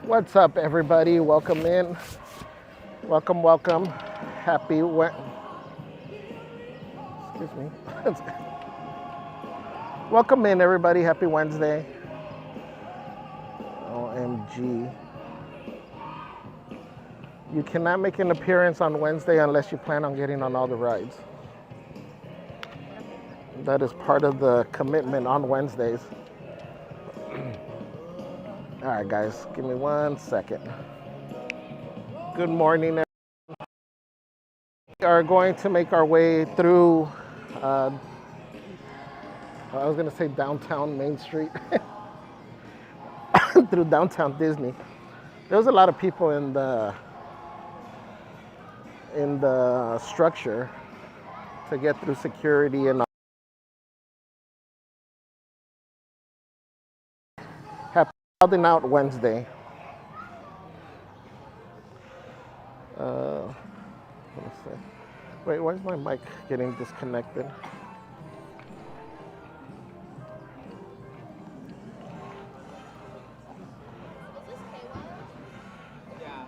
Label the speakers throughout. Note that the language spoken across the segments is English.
Speaker 1: What's up, everybody? Welcome in. Welcome, welcome. Happy Excuse me. Welcome in, everybody. Happy Wednesday. OMG. You cannot make an appearance on Wednesday unless you plan on getting on all the rides. That is part of the commitment on Wednesdays. All right, guys, give me 1 second. Good morning. We are going to make our way through, I was going to say downtown Main Street, through downtown Disney. There was a lot of people in the structure to get through security and Happy Wildin Out Wednesday. Let's see. Wait, why is my mic getting disconnected?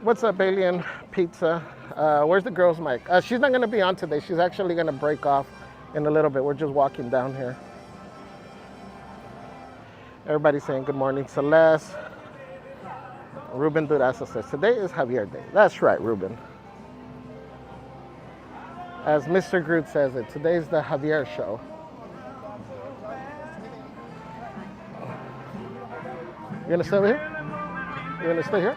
Speaker 1: What's up, Alien Pizza? Where's the girl's mic? She's not going to be on today. She's actually going to break off in a little bit. We're just walking down here. Everybody's saying good morning. Celeste. Ruben Durazo says, today is Javier Day. That's right, Ruben. As Mr. Groot says it, today's the Javier show. You gonna stay over here? You gonna stay here?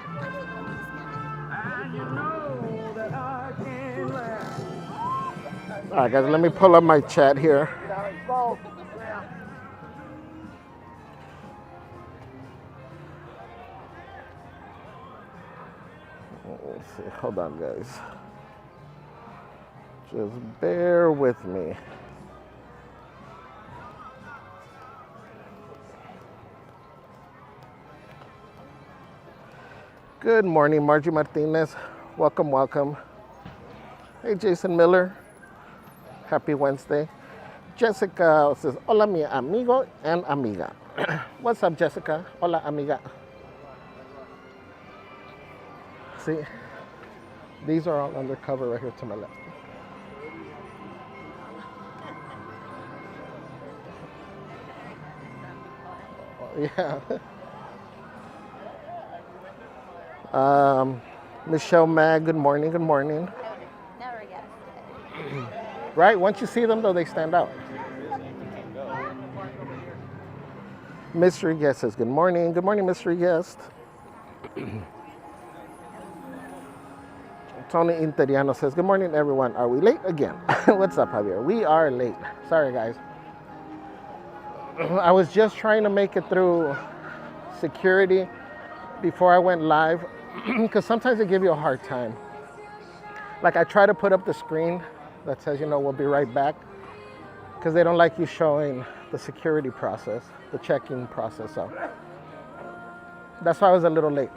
Speaker 1: All right, guys, let me pull up my chat here. Let's see. Hold on, guys. Just bear with me. Good morning, Margie Martinez. Welcome, welcome. Hey, Jason Miller. Happy Wednesday. Jessica says, hola, mi amigo and amiga. What's up, Jessica? Hola, amiga. See, these are all undercover right here to my left. Yeah. Michelle Mag, good morning, good morning.
Speaker 2: Never guessed.
Speaker 1: Right, once you see them though, they stand out. Mystery guest says, good morning. Good morning, mystery guest. Tony Interiano says, good morning, everyone. Are we late again? What's up, Javier? We are late. Sorry, guys. I was just trying to make it through security before I went live because sometimes they give you a hard time. Like I try to put up the screen that says, we'll be right back because they don't like you showing the security process, the check-in process. So that's why I was a little late.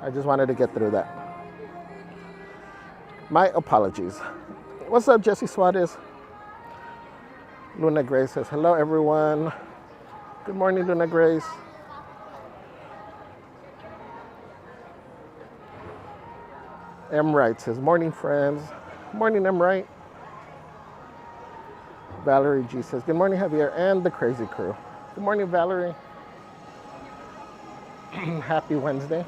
Speaker 1: I just wanted to get through that. My apologies. What's up, Jesse Suarez? Luna Grace says, hello, everyone. Good morning, Luna Grace. M. Wright says, morning, friends. Morning, M. Wright. Valerie G says, good morning, Javier and the crazy crew. Good morning, Valerie. Happy Wednesday.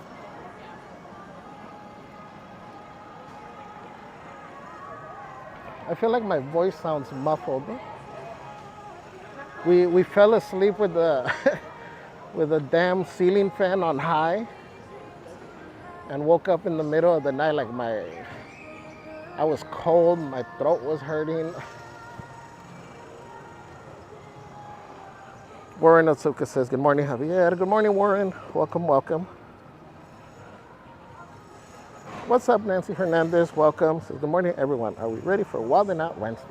Speaker 1: I feel like my voice sounds muffled. We fell asleep with the with a damn ceiling fan on high and woke up in the middle of the night like I was cold, my throat was hurting. Warren Otsuka says, good morning, Javier. Good morning, Warren. Welcome, welcome. What's up, Nancy Hernandez? Welcome. Says, good morning, everyone. Are we ready for Wildin Out Wednesday?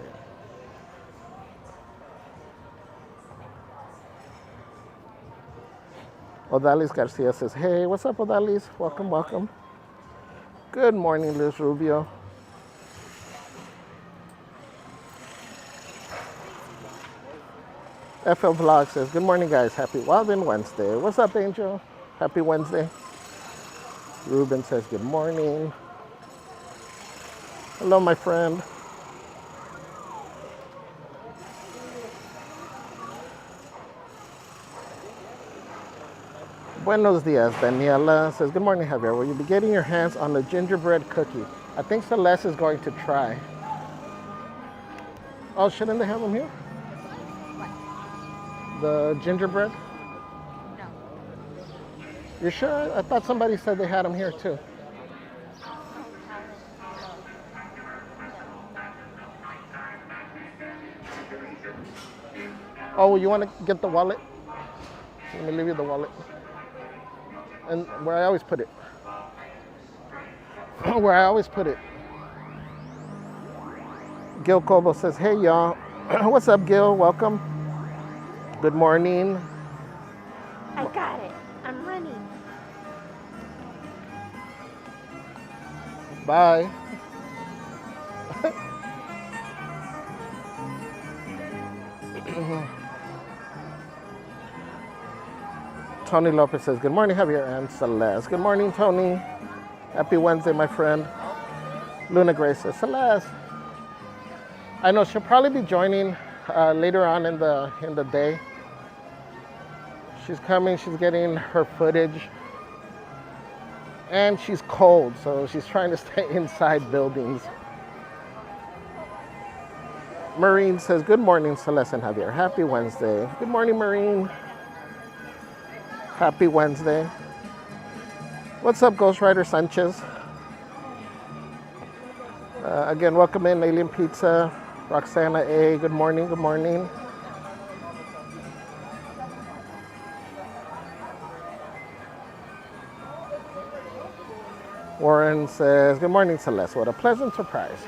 Speaker 1: Odalis Garcia says, hey, what's up, Odalis? Welcome, welcome. Good morning, Liz Rubio. FL Vlog says, good morning, guys. Happy Wildin Wednesday. What's up, Angel? Happy Wednesday. Ruben says good morning. Hello, my friend. Buenos dias. Daniela says, good morning, Javier. Will you be getting your hands on the gingerbread cookie? I think Celeste is going to try. Oh, shouldn't they have them here?
Speaker 2: What?
Speaker 1: The gingerbread?
Speaker 2: No.
Speaker 1: You sure? I thought somebody said they had them here too. Oh, you want to get the wallet? Let me leave you the wallet. And where I always put it. Where I always put it. Gil Cobo says, hey y'all. What's up, Gil? Welcome. Good morning.
Speaker 2: I got it. I'm running.
Speaker 1: Bye. Tony Lopez says, good morning, Javier and Celeste. Good morning, Tony. Happy Wednesday, my friend. Luna Grace says, Celeste. I know she'll probably be joining later on in the day. She's coming, she's getting her footage. And she's cold, so she's trying to stay inside buildings. Marine says, good morning, Celeste and Javier. Happy Wednesday. Good morning, Marine. Happy Wednesday. What's up, Ghost Rider Sanchez? Again, welcome in, Alien Pizza, Roxana A. Good morning, good morning. Warren says, good morning, Celeste. What a pleasant surprise.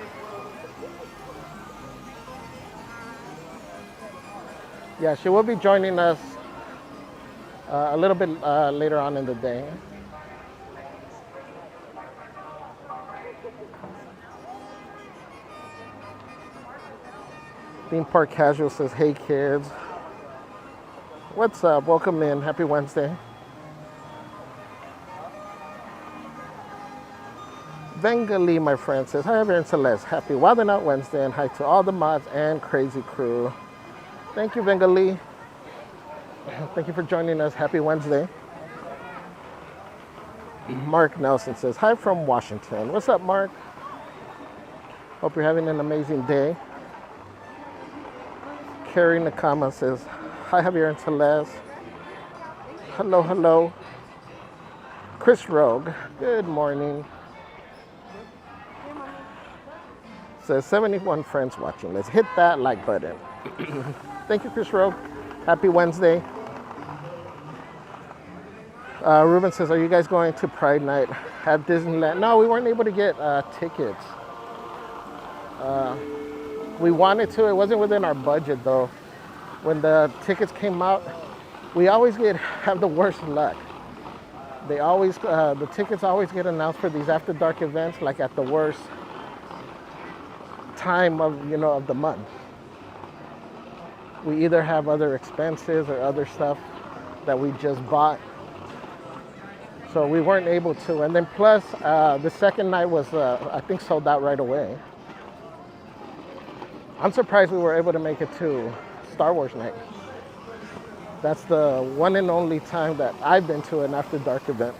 Speaker 1: Yeah, she will be joining us a little bit later on in the day. Theme Park Casual says, hey kids. What's up? Welcome in. Happy Wednesday. Bengali, my friend, says, hi, Javier and Celeste. Happy Wildin Out Wednesday, and hi to all the mods and crazy crew. Thank you, Bengali. Thank you for joining us. Happy Wednesday. Mark Nelson says, hi from Washington. What's up, Mark? Hope you're having an amazing day. Carrie Nakama says, hi, Javier and Celeste. Hello, hello. Chris Rogue, good morning. Says 71 friends watching. Let's hit that like button. Thank you, Chris Rogue. Happy Wednesday. Ruben says, are you guys going to Pride Night at Disneyland? No, we weren't able to get tickets. We wanted to. It wasn't within our budget, though. When the tickets came out, we always have the worst luck. They always, the tickets always get announced for these after dark events, like at the worst time of the month. We either have other expenses or other stuff that we just bought. So we weren't able to. And then plus, the second night was, I think, sold out right away. I'm surprised we were able to make it to Star Wars night. That's the one and only time that I've been to an after dark event.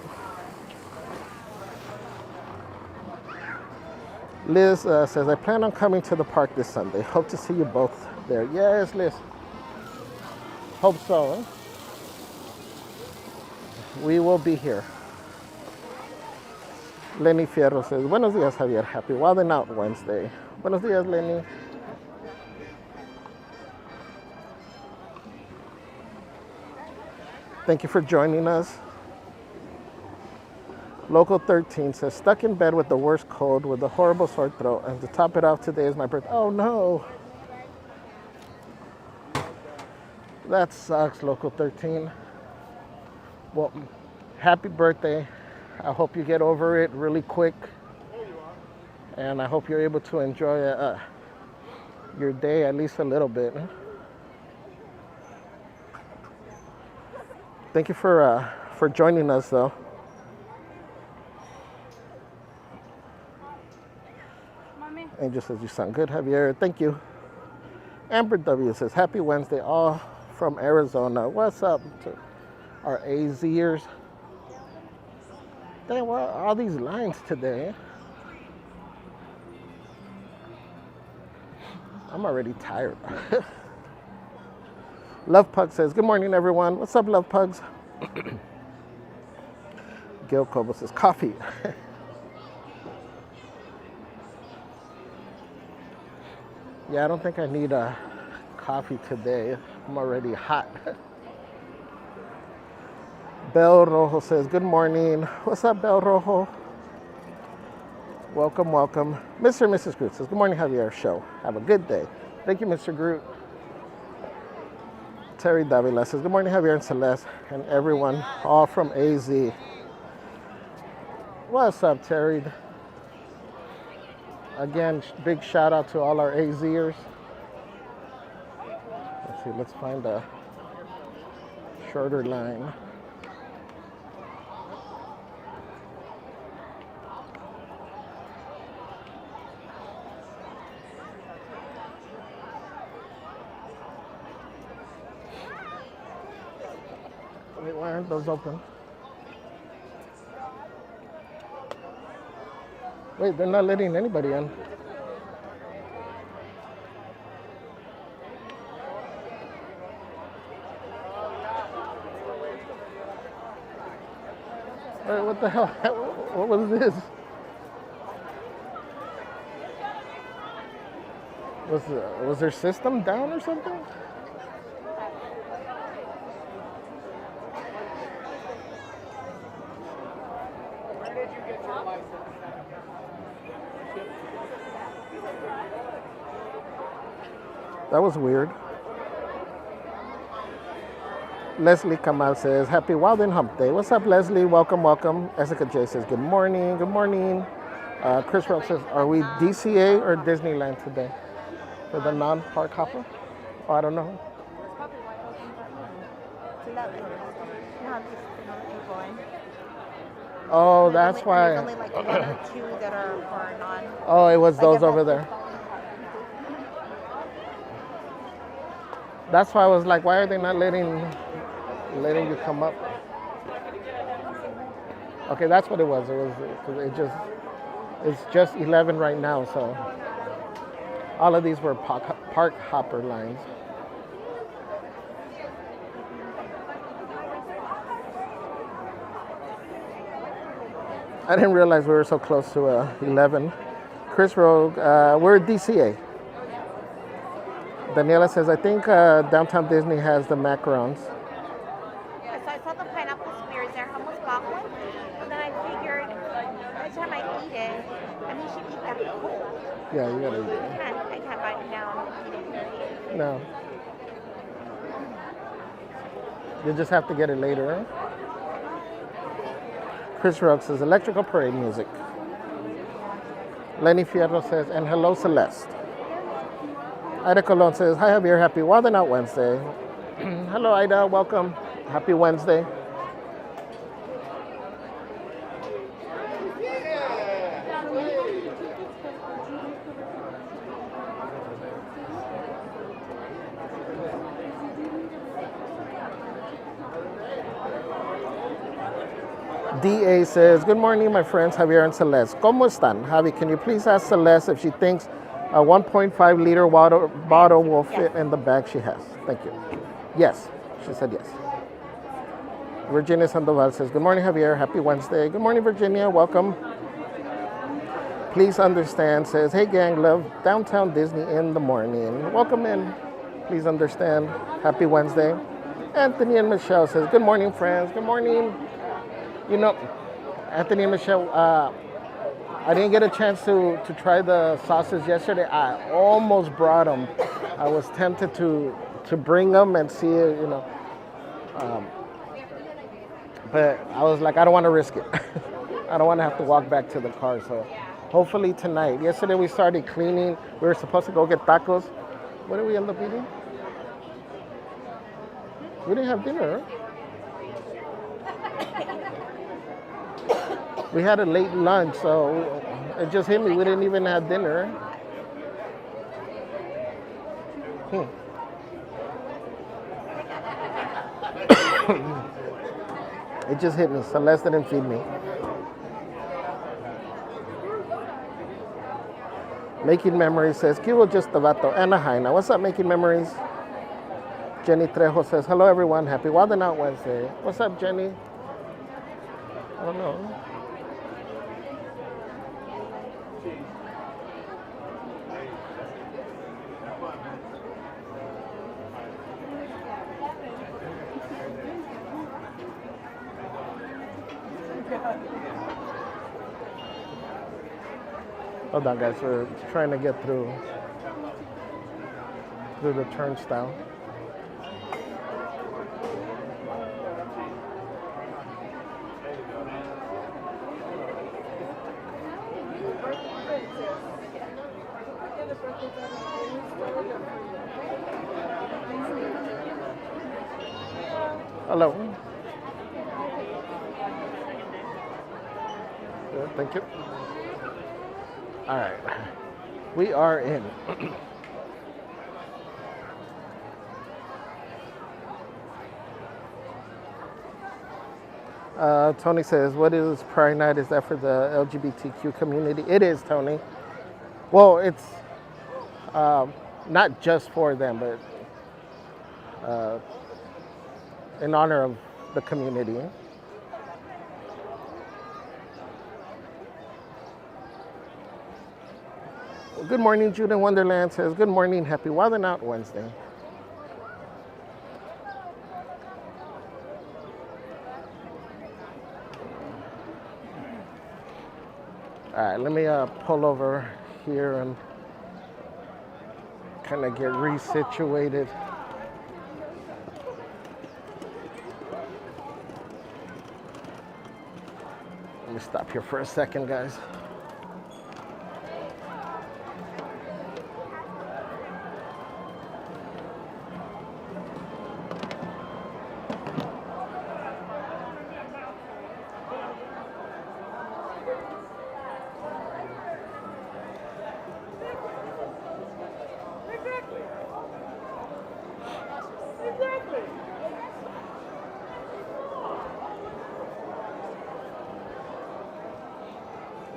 Speaker 1: Liz says, I plan on coming to the park this Sunday. Hope to see you both there. Yes, Liz. Hope so. Huh? We will be here. Lenny Fierro says, buenos dias, Javier. Happy Wildin Out Wednesday. Buenos dias, Lenny. Thank you for joining us. Local 13 says, stuck in bed with the worst cold with a horrible sore throat. And to top it off, today is my birthday. Oh, no. That sucks, Local 13. Well, happy birthday. I hope you get over it really quick. And I hope you're able to enjoy your day at least a little bit. Thank you for joining us, though. Angel says, you sound good, Javier. Thank you. Amber W says, happy Wednesday, all from Arizona. What's up to our AZers? Dang, what are all these lines today? I'm already tired. Love Pug says, good morning, everyone. What's up, Love Pugs? Gil Cobo says, coffee. Yeah, I don't think I need a coffee today. I'm already hot. Bel Rojo says, good morning. What's up, Bel Rojo? Welcome, welcome. Mr. and Mrs. Groot says, good morning, Javier show. Have a good day. Thank you, Mr. Groot. Terry Davila says, good morning, Javier and Celeste, and everyone, all from AZ. What's up, Terry? Again, big shout out to all our AZers. Let's see, let's find a shorter line. Wait, why aren't those open? Wait, they're not letting anybody in. Wait, what the hell? What was this? Was their system down or something? That was weird. Leslie Kamal says, happy Wildin Hump Day. What's up, Leslie? Welcome, welcome. Jessica J says, good morning, good morning. Chris Rowe says, are we DCA or Disneyland today? For the non-park hopper? Oh, I don't know.
Speaker 2: It's probably why it's 11. Now people in.
Speaker 1: Oh, that's why.
Speaker 2: There's only like 1 or 2 that are for non.
Speaker 1: Oh, it was those over there. That's why I was like, why are they not letting you come up? Okay, that's what it was. It's just 11 right now, so all of these were park hopper lines. I didn't realize we were so close to 11. Chris Rogue, we're DCA. Daniela says, I think Downtown Disney has the macarons.
Speaker 2: Yeah, so I saw the pineapple spears there. I almost bought one. But then I figured every time I eat it, I mean, you should eat that cold.
Speaker 1: Yeah, you gotta eat it.
Speaker 2: I can't bite it now and eat it.
Speaker 1: No. You just have to get it later. Huh? Chris Rogue says, electrical parade music. Lenny Fierro says, and hello, Celeste. Ida Colon says, hi, Javier, happy Wildin Out Wednesday. Hello, Ida, welcome. Happy Wednesday. DA says, good morning, my friends, Javier and Celeste. ¿Cómo están? Javi, can you please ask Celeste if she thinks a 1.5 liter water bottle will fit in the bag she has? Thank you. Yes, she said yes. Virginia Sandoval says, good morning, Javier. Happy Wednesday. Good morning, Virginia. Welcome. Please understand says, hey, gang, love Downtown Disney in the morning. Welcome in. Please understand. Happy Wednesday. Anthony and Michelle says, good morning, friends. Good morning. You know, Anthony and Michelle, I didn't get a chance to try the sauces yesterday. I almost brought them. I was tempted to bring them and see it, you know. But I was like, I don't want to risk it. I don't want to have to walk back to the car. So hopefully tonight. Yesterday we started cleaning. We were supposed to go get tacos. What did we end up eating? We didn't have dinner, huh? We had a late lunch, so it just hit me. We didn't even have dinner. It just hit me. Celeste didn't feed me. Making Memories says, Kivo just vato. Anaheim. What's up, Making Memories? Jenny Trejo says, hello, everyone. Happy Wildin Out Wednesday. What's up, Jenny? I don't know. Hold on, guys. We're trying to get through the turnstile. Hello. Good, thank you. All right, we are in. Tony says, what is Pride Night? Is that for the LGBTQ community? It is, Tony. Well, it's not just for them, but in honor of the community. Good morning, Jude in Wonderland says, good morning, happy Wildin' Out Wednesday. All right, let me pull over here and kind of get resituated. Let me stop here for a second, guys.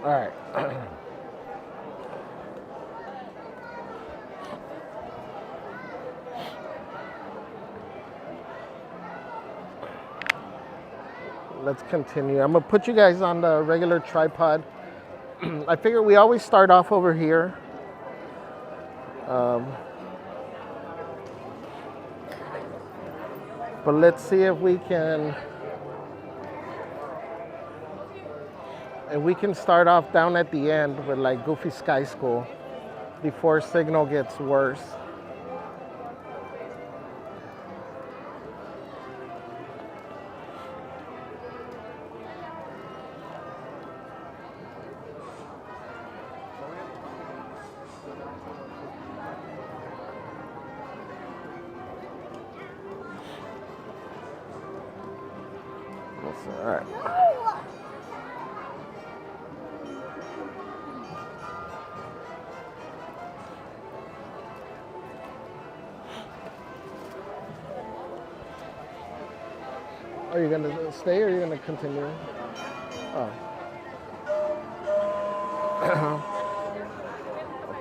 Speaker 1: All right. Let's continue. I'm gonna put you guys on the regular tripod. I figure we always start off over here. But let's see if we can start off down at the end with like Goofy Sky School before signal gets worse. All right. Are you gonna stay or are you gonna continue? Oh.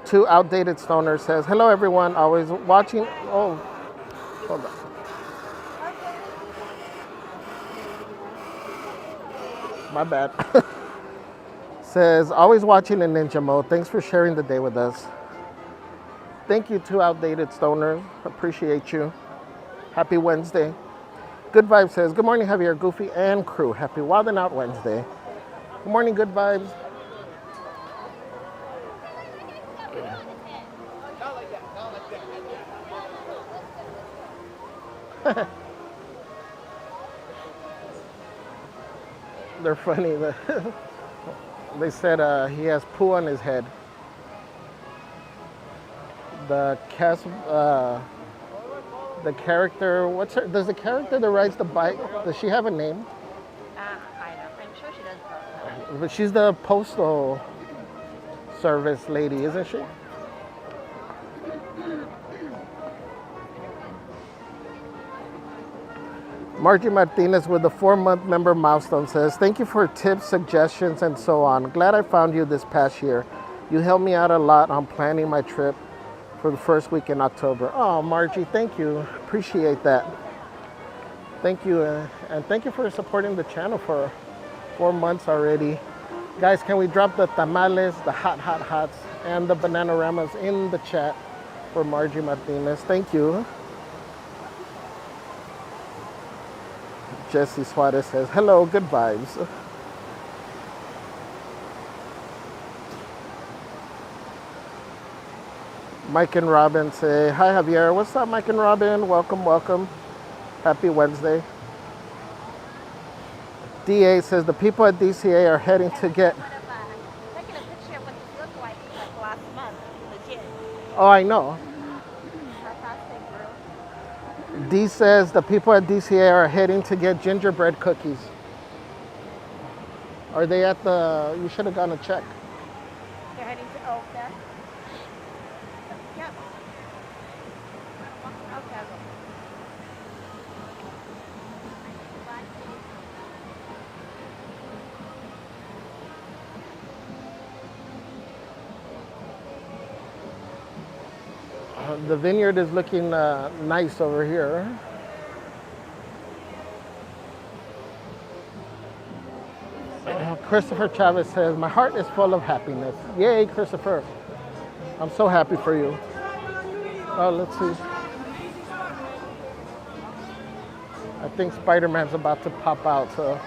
Speaker 1: Two Outdated Stoner says, hello everyone, always watching. Oh, hold on. My bad. Says, always watching in ninja mode. Thanks for sharing the day with us. Thank you, Two Outdated Stoners. Appreciate you. Happy Wednesday. Good Vibes says, good morning, Javier, Goofy, and crew. Happy Wildin' Out Wednesday. Good morning, Good Vibes. They're funny. They said he has poo on his head. The character, does the character that rides the bike, does she have a name?
Speaker 2: I know. I'm sure she does.
Speaker 1: But she's the postal service lady, isn't she? Margie Martinez with the 4-month member milestone says, thank you for tips, suggestions, and so on. Glad I found you this past year. You helped me out a lot on planning my trip for the first week in October. Oh, Margie, thank you. Appreciate that. Thank you. And thank you for supporting the channel for 4 months already. Guys, can we drop the tamales, the hot hots, and the bananaramas in the chat for Margie Martinez? Thank you. Jesse Suarez says, hello, good vibes. Mike and Robin say, hi Javier. What's up, Mike and Robin? Welcome, welcome. Happy Wednesday. DA says, the people at DCA are heading to get...
Speaker 2: Taking a picture of what this looked like last month. Legit.
Speaker 1: Oh, I know.
Speaker 2: Fantastic, bro.
Speaker 1: D says, the people at DCA are heading to get gingerbread cookies. Are they at the... You should have gone to check.
Speaker 2: They're heading to... Oh, there? Yep. Okay.
Speaker 1: The vineyard is looking nice over here. Christopher Chavez says, my heart is full of happiness. Yay, Christopher. I'm so happy for you. Oh, let's see. I think Spider-Man's about to pop out, so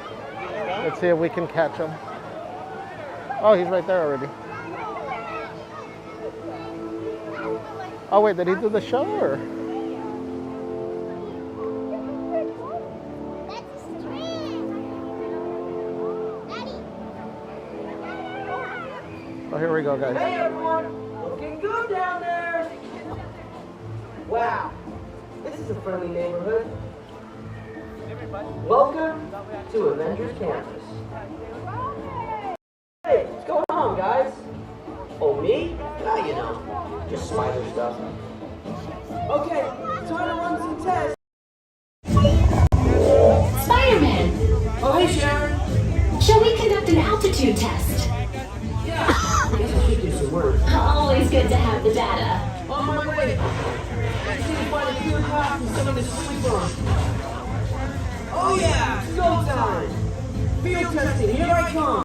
Speaker 1: let's see if we can catch him. Oh, he's right there already. Oh wait, did he do the show or? Oh, here we go, guys.
Speaker 3: Hey everyone, looking good down there. Wow, this is a friendly neighborhood. Welcome to Avengers Campus. Hey, what's going on, guys? Oh, me? Ah, you know. Just spider stuff. Okay, time to run some tests.
Speaker 4: Spider-Man!
Speaker 3: Oh, hey, Sharon.
Speaker 4: Shall we conduct an altitude test?
Speaker 3: Yeah, I guess I should do some work.
Speaker 4: Always good to have the data.
Speaker 3: On my way. I just need to find a clear path and someone to sleep on. Oh, yeah, it's go time. Field testing, here I come.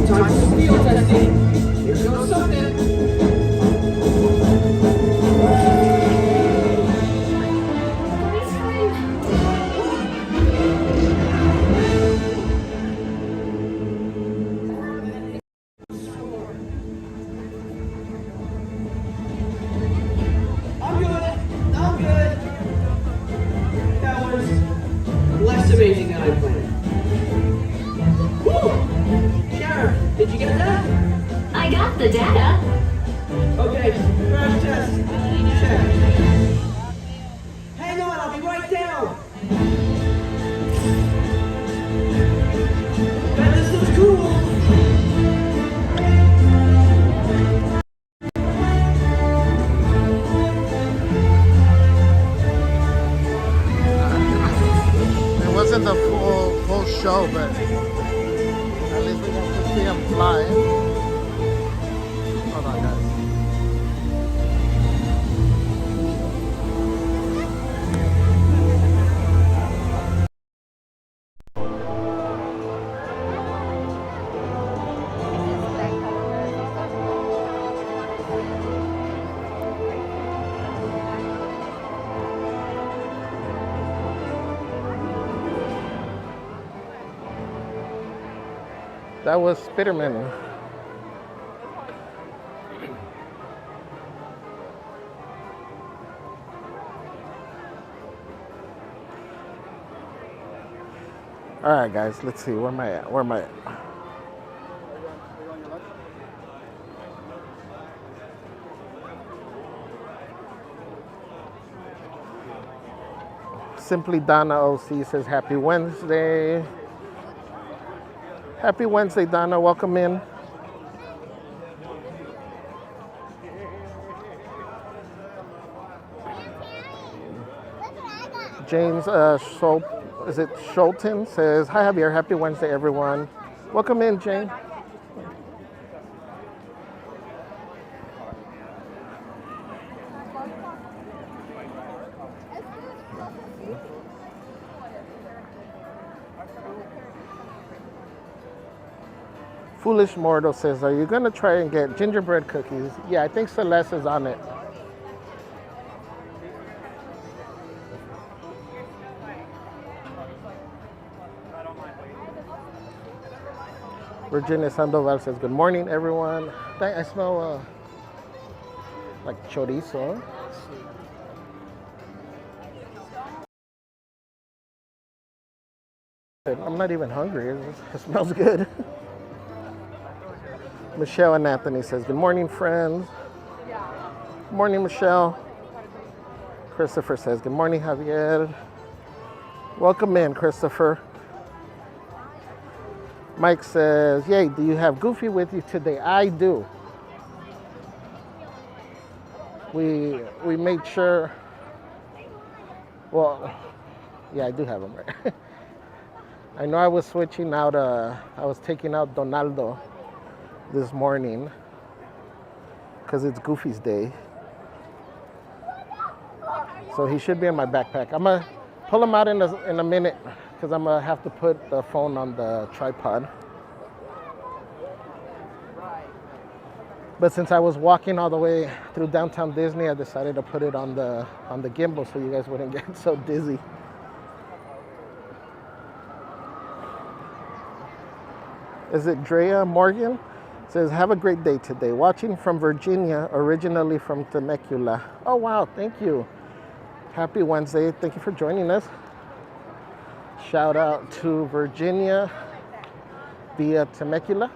Speaker 3: Time for field testing. Here goes something. I'm good. That was less amazing than I planned. Woo! Sharon, did you get that?
Speaker 4: I got the data.
Speaker 3: Okay, crash test. Check. Hang on, I'll be right down. Man, this looks cool.
Speaker 1: It wasn't the full show, but at least we got to see him fly. Hold on, guys. That was Spiderman. All right, guys, let's see. Where am I at? Simply Donna OC says, happy Wednesday. Happy Wednesday, Donna. Welcome in. James is it Schulten says, hi Javier, happy Wednesday everyone. Welcome in, James. Foolish Mortal says, are you gonna try and get gingerbread cookies? Yeah, I think Celeste is on it. Virginia Sandoval says, good morning, everyone. I smell like chorizo. I'm not even hungry. It smells good. Michelle and Anthony says, good morning, friends. Good morning, Michelle. Christopher says, good morning, Javier. Welcome in, Christopher. Mike says, yay, do you have Goofy with you today? I do. We made sure, well, yeah, I do have him right. I know I was switching out, I was taking out Donaldo this morning because it's Goofy's day. So he should be in my backpack. I'm gonna pull him out in a minute because I'm gonna have to put the phone on the tripod. But since I was walking all the way through downtown Disney, I decided to put it on the gimbal so you guys wouldn't get so dizzy. Is it Drea Morgan? It says, have a great day today. Watching from Virginia, originally from Temecula. Oh wow, thank you. Happy Wednesday. Thank you for joining us. Shout out to Virginia via Temecula.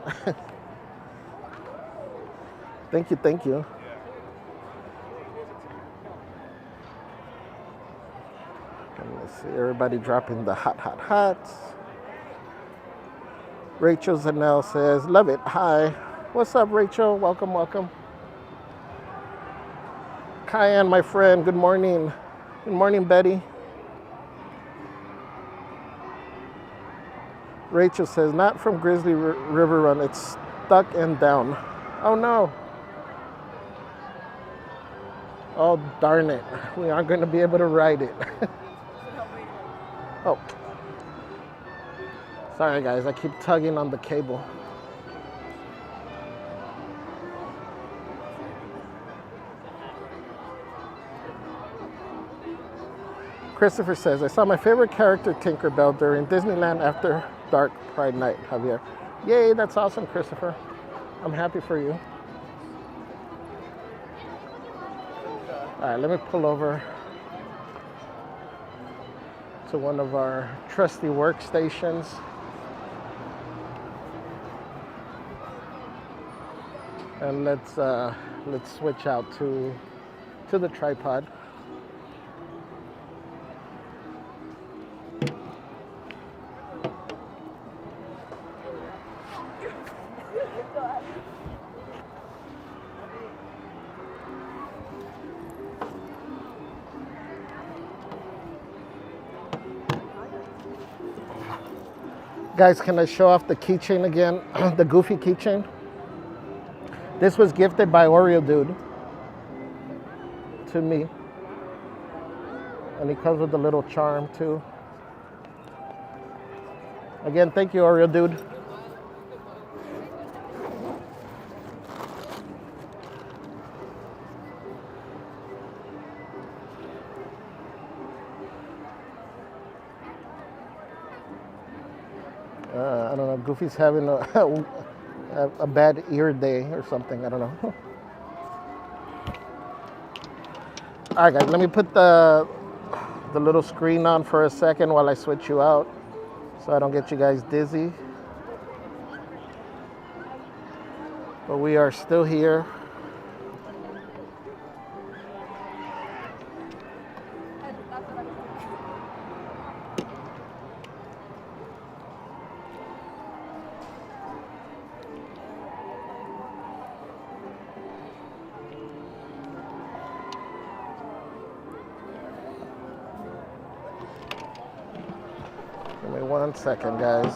Speaker 1: Thank you, thank you. Let's see, everybody dropping the hot. Rachel Zanell says, love it. Hi. What's up, Rachel? Welcome, welcome. Cayenne, my friend, good morning. Good morning, Betty. Rachel says, not from Grizzly River Run. It's stuck and down. Oh, no. Oh, darn it. We aren't going to be able to ride it. Oh. Sorry, guys. I keep tugging on the cable. Christopher says, I saw my favorite character, Tinkerbell, during Disneyland After Dark Pride Night, Javier. Yay, that's awesome, Christopher. I'm happy for you. All right, let me pull over to one of our trusty workstations. And let's switch out to the tripod. Guys, can I show off the keychain again? The Goofy keychain. This was gifted by Oreo Dude to me. And it comes with a little charm too. Again, thank you, Oreo Dude. I don't know, Goofy's having a bad ear day or something, I don't know. All right, guys, let me put the little screen on for a second while I switch you out so I don't get you guys dizzy. But we are still here. 1 second, guys.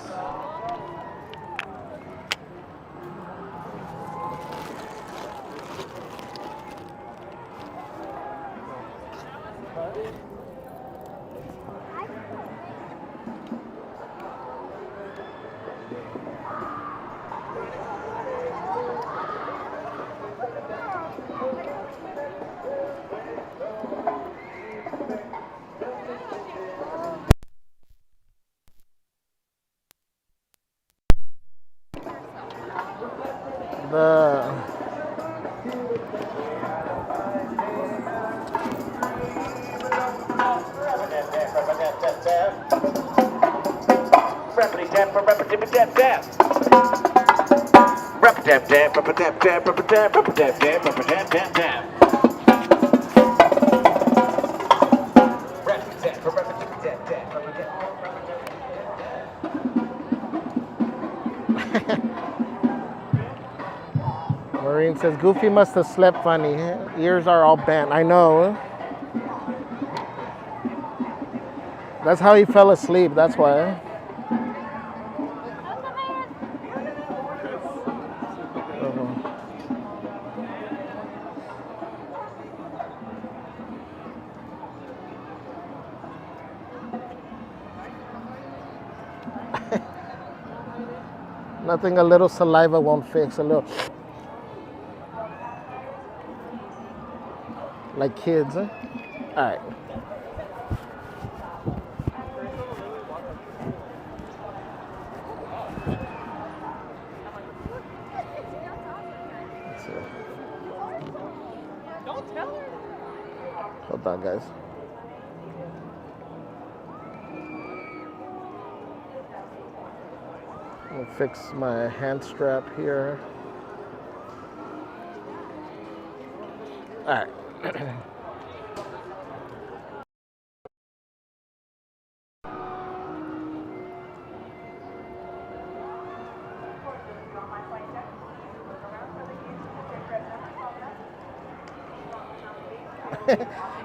Speaker 1: Maureen says, Goofy must have slept funny. Ears are all bent. I know. That's how he fell asleep. That's why. Nothing a little saliva won't fix. A little. Like kids, huh? All right. Let's see. Don't tell her. Hold on, guys. I'll fix my hand strap here. All right.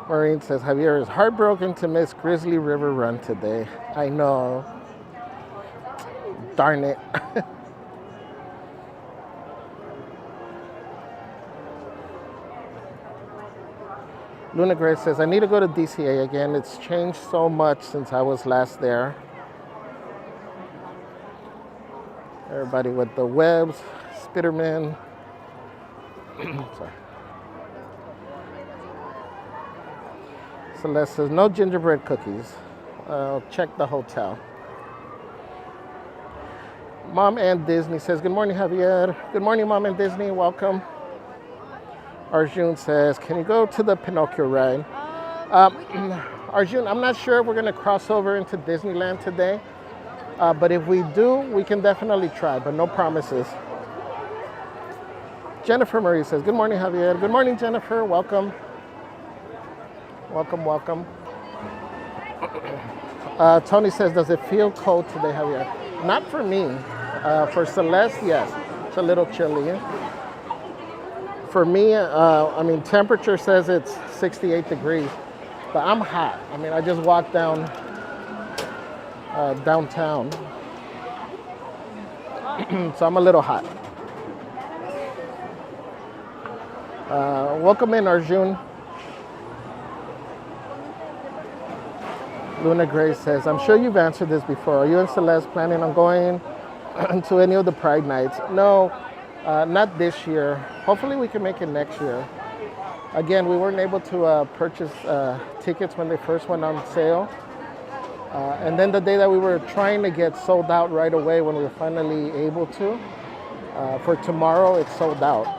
Speaker 1: Maureen says, Javier is heartbroken to miss Grizzly River Run today. I know. Darn it. Luna Grace says, I need to go to DCA again. It's changed so much since I was last there. Everybody with the webs, Spiderman. Sorry. Celeste says, no gingerbread cookies. I'll check the hotel. Mom and Disney says, good morning, Javier. Good morning, Mom and Disney. Welcome. Arjun says, can you go to the Pinocchio ride? Arjun, I'm not sure if we're going to cross over into Disneyland today. But if we do, we can definitely try, but no promises. Jennifer Marie says, good morning, Javier. Good morning, Jennifer. Welcome. Welcome, welcome. Tony says, does it feel cold today, Javier? Not for me. For Celeste, yes. It's a little chilly. For me, I mean, temperature says it's 68 degrees, but I'm hot. I mean, I just walked down downtown, so I'm a little hot. Welcome in, Arjun. Luna Grace says, I'm sure you've answered this before. Are you and Celeste planning on going to any of the Pride nights? No, not this year. Hopefully we can make it next year. Again, we weren't able to purchase tickets when they first went on sale. And then the day that we were trying to get sold out right away when we were finally able to, for tomorrow it's sold out.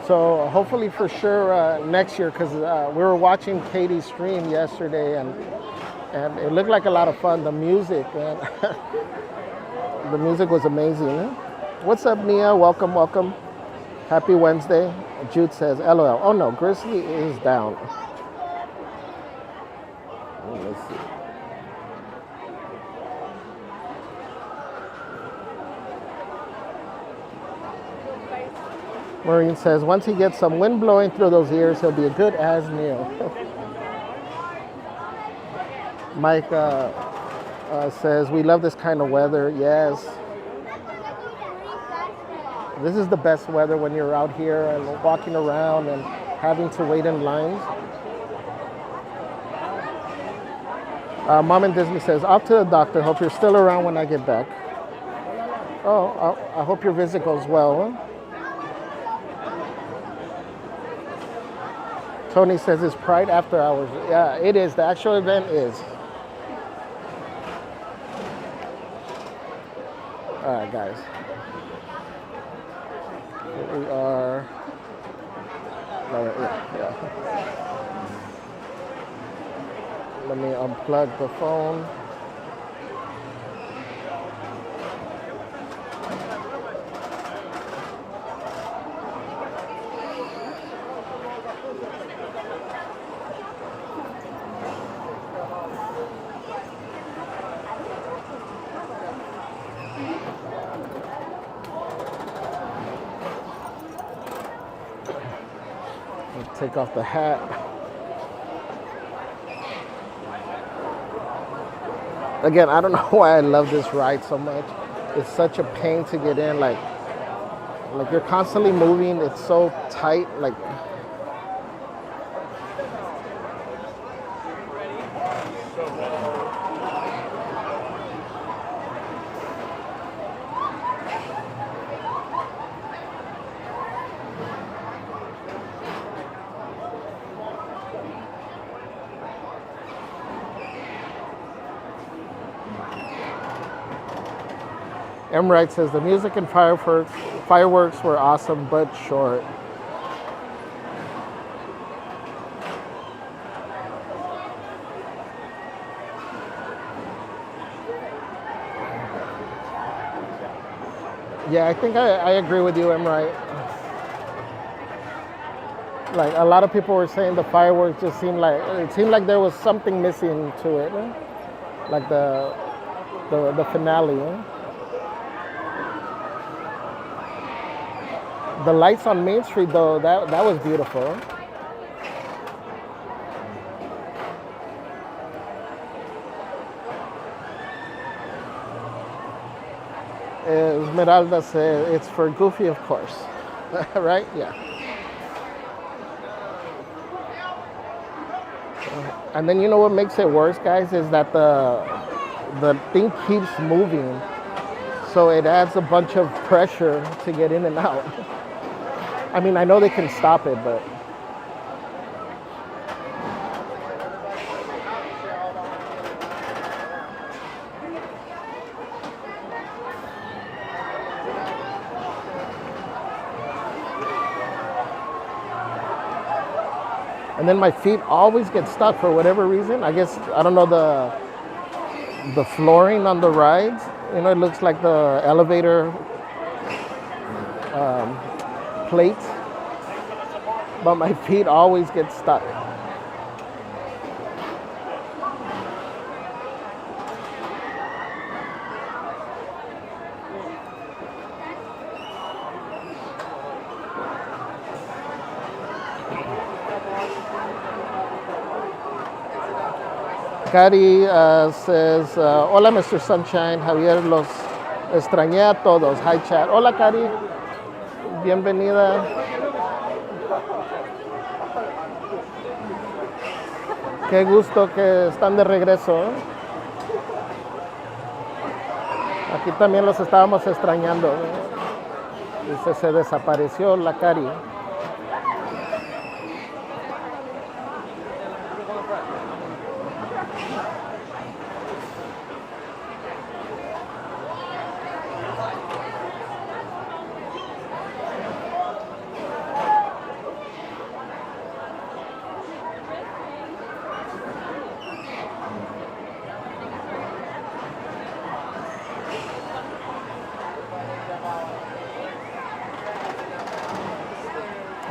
Speaker 1: So hopefully for sure next year, because we were watching Katie's stream yesterday and it looked like a lot of fun. The music, man. The music was amazing. What's up, Nia? Welcome, welcome. Happy Wednesday. Jude says, LOL. Oh no, Grizzly is down. Let's see. Maureen says, once he gets some wind blowing through those ears, he'll be a good as new. Mike says, we love this kind of weather. Yes. This is the best weather when you're out here and walking around and having to wait in lines. Mom and Disney says, off to the doctor. Hope you're still around when I get back. Oh, I hope your visit goes well. Tony says it's Pride after hours. Yeah, it is. The actual event is. All right, guys. Here we are. Yeah. Let me unplug the phone. Take off the hat. Again, I don't know why I love this ride so much. It's such a pain to get in. Like you're constantly moving. It's so tight. Like M. Wright says the music and fireworks were awesome but short. Yeah, I think I agree with you, M. Wright. Like a lot of people were saying the fireworks just seemed like there was something missing to it. Like the finale. The lights on Main Street, though, that was beautiful. Esmeralda said it's for Goofy, of course. Right? Yeah. And then you know what makes it worse, guys, is that the thing keeps moving. So it adds a bunch of pressure to get in and out. I mean, I know they can stop it, but... And then my feet always get stuck for whatever reason. I guess, I don't know, the flooring on the rides. You know, it looks like the elevator plate, but my feet always get stuck. Cari says, hola Mr. Sunshine, Javier, los extrañé a todos. Hi chat. Hola Cari, bienvenida. Qué gusto que están de regreso. Aquí también los estábamos extrañando. Dice, se desapareció la Cari.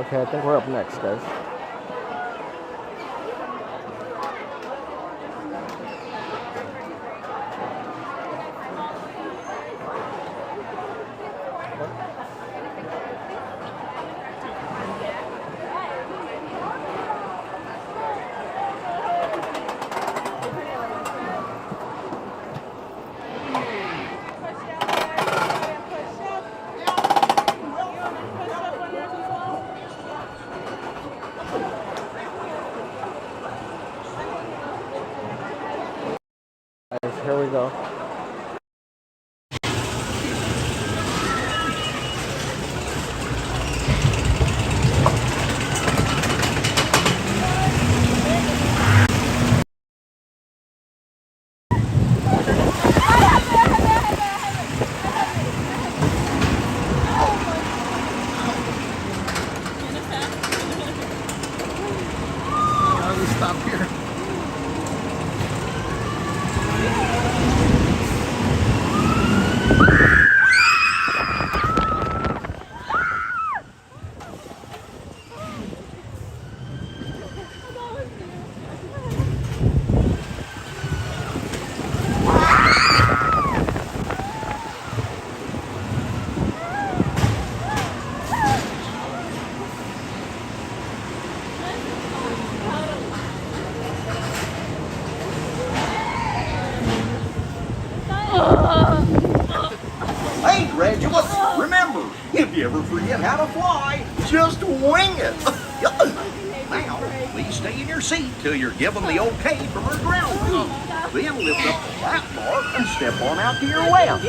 Speaker 1: Okay, I think we're up next, guys. here we go. Stop here.
Speaker 5: Hey, graduates, remember, if you ever forget how to fly, just wing it. Now, please stay in your seat till you're given the okay from our ground crew. Then lift up the lap bar and step on out to your left.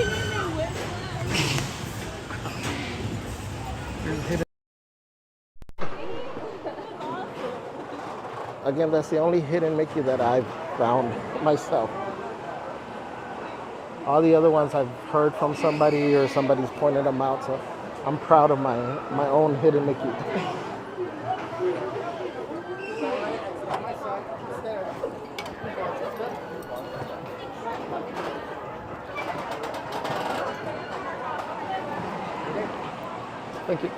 Speaker 1: Again, that's the only hidden Mickey that I've found myself. All the other ones I've heard from somebody or somebody's pointed them out, so I'm proud of my own hidden Mickey. Thank you.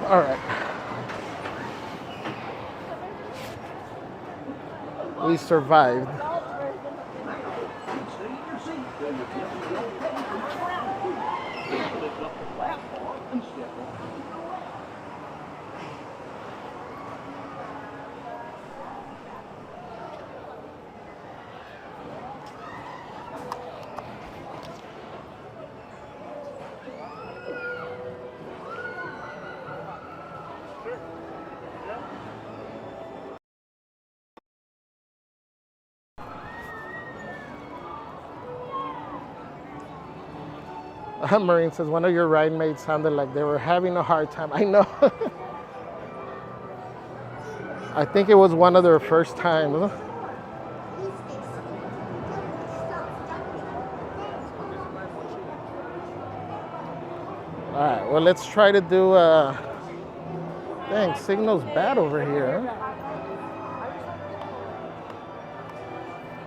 Speaker 1: All right. We survived. Marine says, one of your ride mates sounded like they were having a hard time. I know. I think it was one of their first times. All right, well, let's try to do, dang, signal's bad over here.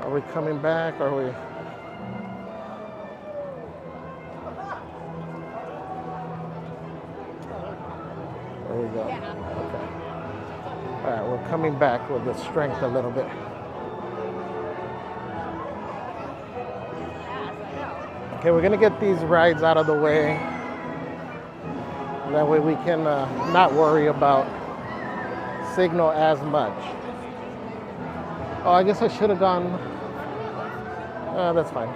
Speaker 1: Are we coming back? Are we? There we go. Okay. All right, we're coming back with the strength a little bit. Okay, we're gonna get these rides out of the way. That way we can not worry about signal as much. Oh, I guess I should have gone. That's fine.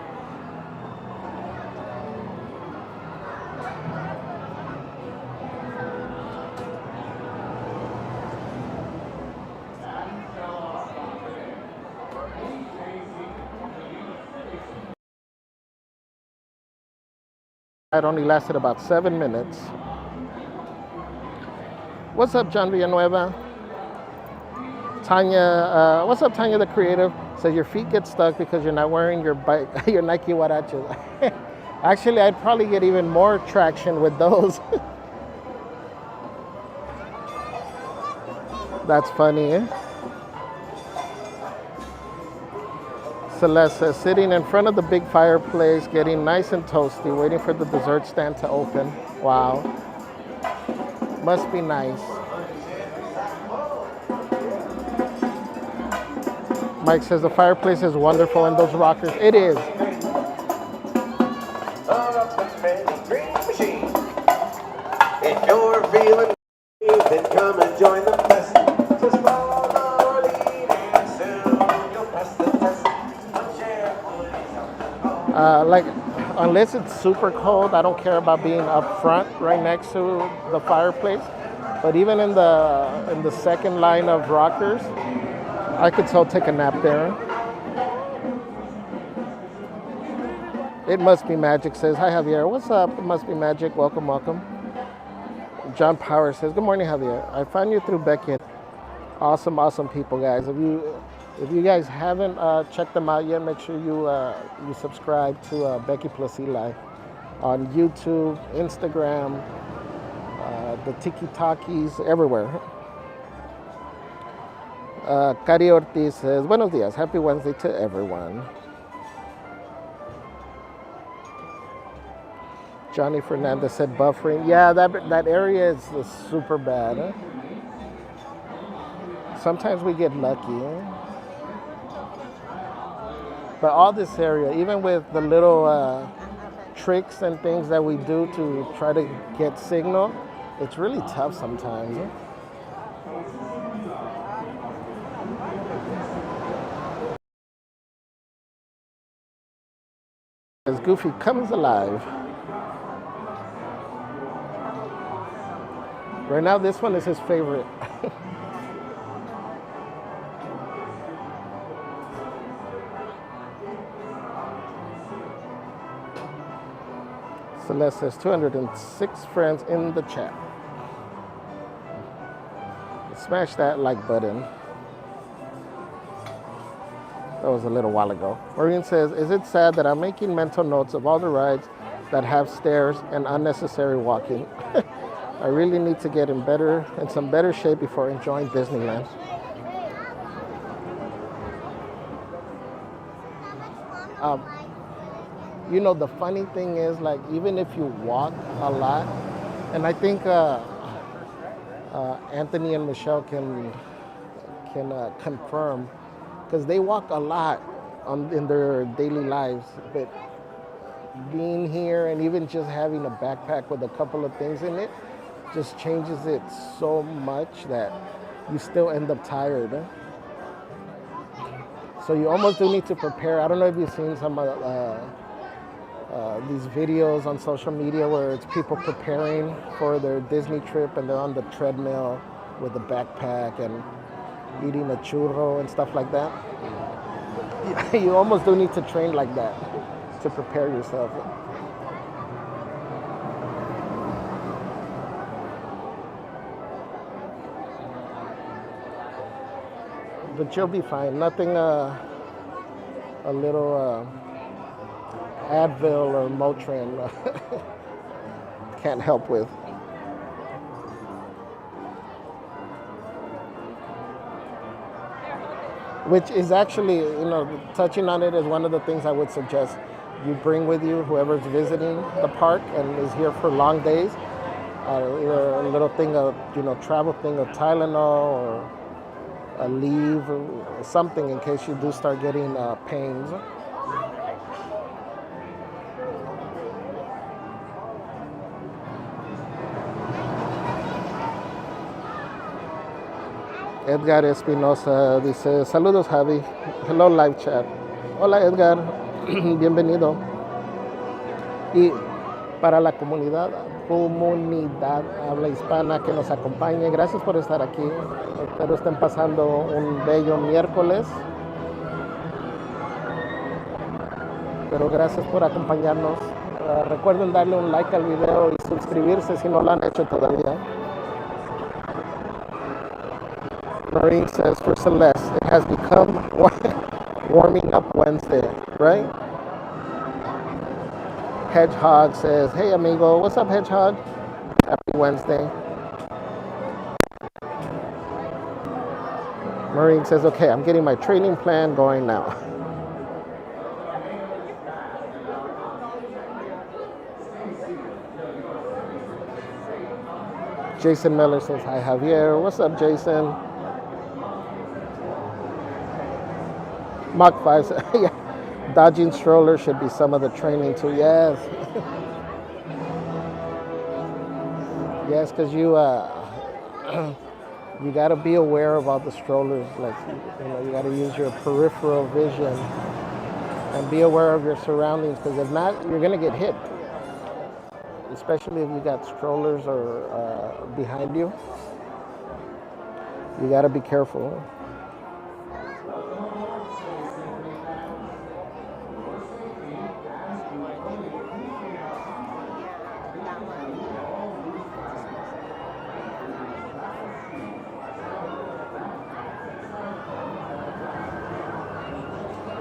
Speaker 1: It only lasted about 7 minutes. What's up, John Villanueva? Tanya, what's up, Tanya the Creative? Says your feet get stuck because you're not wearing your bike, your Nike Huaraches. Actually, I'd probably get even more traction with those. That's funny, eh? Celeste says, sitting in front of the big fireplace, getting nice and toasty, waiting for the dessert stand to open. Wow. Must be nice. Mike says the fireplace is wonderful and those rockers. It is.
Speaker 6: If you're feeling then come and join the fest. Just follow the lead and soon you'll pass the test.
Speaker 1: Like, unless it's super cold, I don't care about being up front right next to the fireplace. But even in the second line of rockers, I could still take a nap there. It must be magic, says, hi Javier. What's up? It must be magic. Welcome, welcome. John Power says, good morning, Javier. I found you through Becky. Awesome, awesome people, guys. If you guys haven't checked them out yet, make sure you subscribe to Becky Plus Eli on YouTube, Instagram, the Tiki Talkies, everywhere. Cari Ortiz says, buenos dias. Happy Wednesday to everyone. Johnny Fernandez said buffering. Yeah, that area is super bad. Huh? Sometimes we get lucky. But all this area, even with the little tricks and things that we do to try to get signal, it's really tough sometimes. As Goofy comes alive. Right now, this one is his favorite. Celeste says 206 friends in the chat. Smash that like button. That was a little while ago. Maureen says, is it sad that I'm making mental notes of all the rides that have stairs and unnecessary walking? I really need to get in some better shape before enjoying Disneyland. You know, the funny thing is, like, even if you walk a lot, and I think Anthony and Michelle can confirm, because they walk a lot in their daily lives, but being here and even just having a backpack with a couple of things in it just changes it so much that you still end up tired. So you almost do need to prepare. I don't know if you've seen some these videos on social media where it's people preparing for their Disney trip and they're on the treadmill with a backpack and eating a churro and stuff like that. You almost do need to train like that to prepare yourself. But you'll be fine. Nothing a little Advil or Motrin can't help with. Which is actually, touching on it is one of the things I would suggest you bring with you, whoever's visiting the park and is here for long days. A little thing of, travel thing of Tylenol or a leave or something in case you do start getting pains. Edgar Espinosa dice, saludos Javi, hello live chat. Hola Edgar, bienvenido. Y para la comunidad habla hispana que nos acompañe, gracias por estar aquí. Espero estén pasando un bello miércoles. Pero gracias por acompañarnos. Recuerden darle un like al video y suscribirse si no lo han hecho todavía. Marine says for Celeste, it has become warming up Wednesday, right? Hedgehog says, hey amigo, what's up Hedgehog? Happy Wednesday. Marine says, okay, I'm getting my training plan going now. Jason Miller says, hi Javier, what's up Jason? Mach 5 says, yeah. Dodging strollers should be some of the training too. Yes. Yes, because you got to be aware of all the strollers. Like, you got to use your peripheral vision and be aware of your surroundings. Because if not, you're going to get hit. Especially if you got strollers or behind you. You gotta be careful.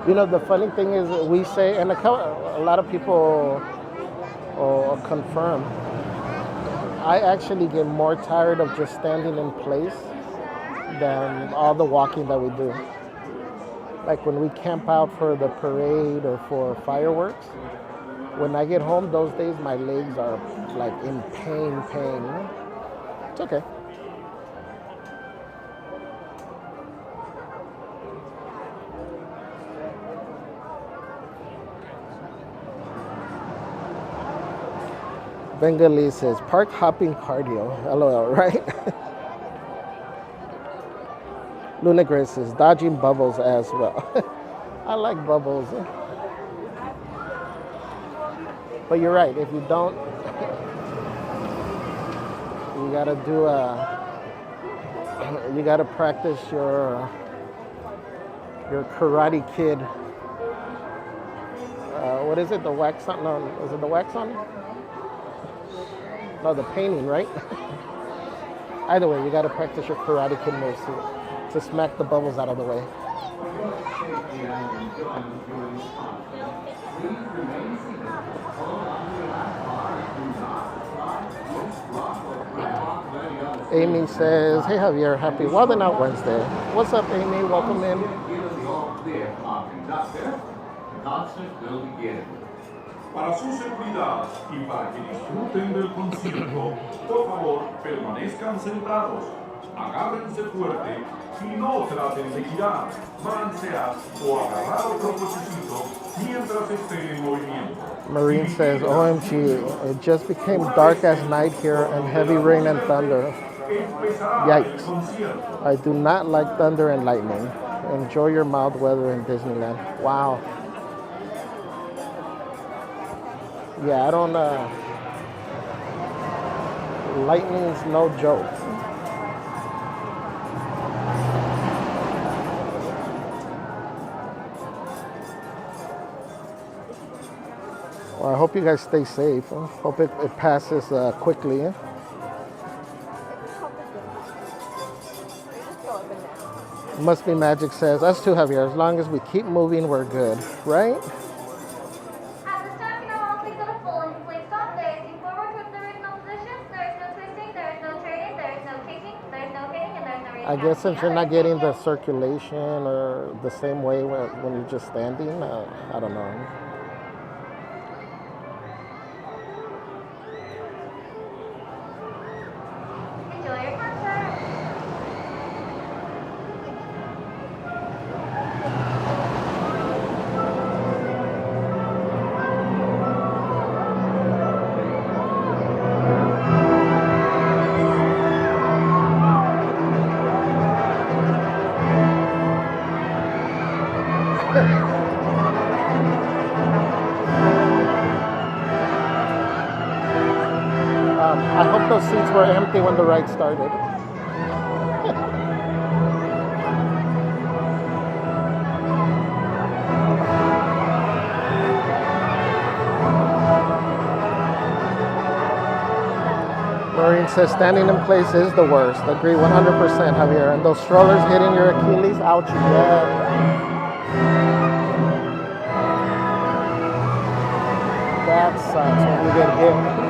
Speaker 1: You know, the funny thing is that we say, and a lot of people confirm, I actually get more tired of just standing in place than all the walking that we do. Like when we camp out for the parade or for fireworks, when I get home, those days my legs are like in pain. It's okay. Bengali says, park hopping cardio. LOL, right? Luna Grace says, dodging bubbles as well. I like bubbles. But you're right, if you don't, you gotta you gotta practice your Karate Kid. What is it, the wax on? No, is it the wax on? No, the painting, right? Either way, you got to practice your Karate Kid moves to smack the bubbles out of the way. Amy says, hey Javier, happy Wildin Out Wednesday. What's up, Amy? Welcome in.
Speaker 7: Concert will begin. Para su seguridad y para que disfruten del concierto, por favor, permanezcan sentados, agárrense fuerte y no traten de girar, balancear o agarrar otro cochecito mientras estén en movimiento.
Speaker 1: Marine says, OMG, it just became dark as night here and heavy rain and thunder. Yikes. I do not like thunder and lightning. Enjoy your mild weather in Disneyland. Wow. Yeah, I don't, lightning's no joke. Well, I hope you guys stay safe. Hope it passes quickly. Must be Magic says, us too, Javier. As long as we keep moving, we're good, right? I guess since you're not getting the circulation or the same way when you're just standing, I don't know.
Speaker 2: Enjoy your concert.
Speaker 1: I hope those seats were empty when the ride started. Maureen says standing in place is the worst. Agree 100%, Javier. And those strollers hitting your Achilles, ouch, yeah. That sucks when you get hit.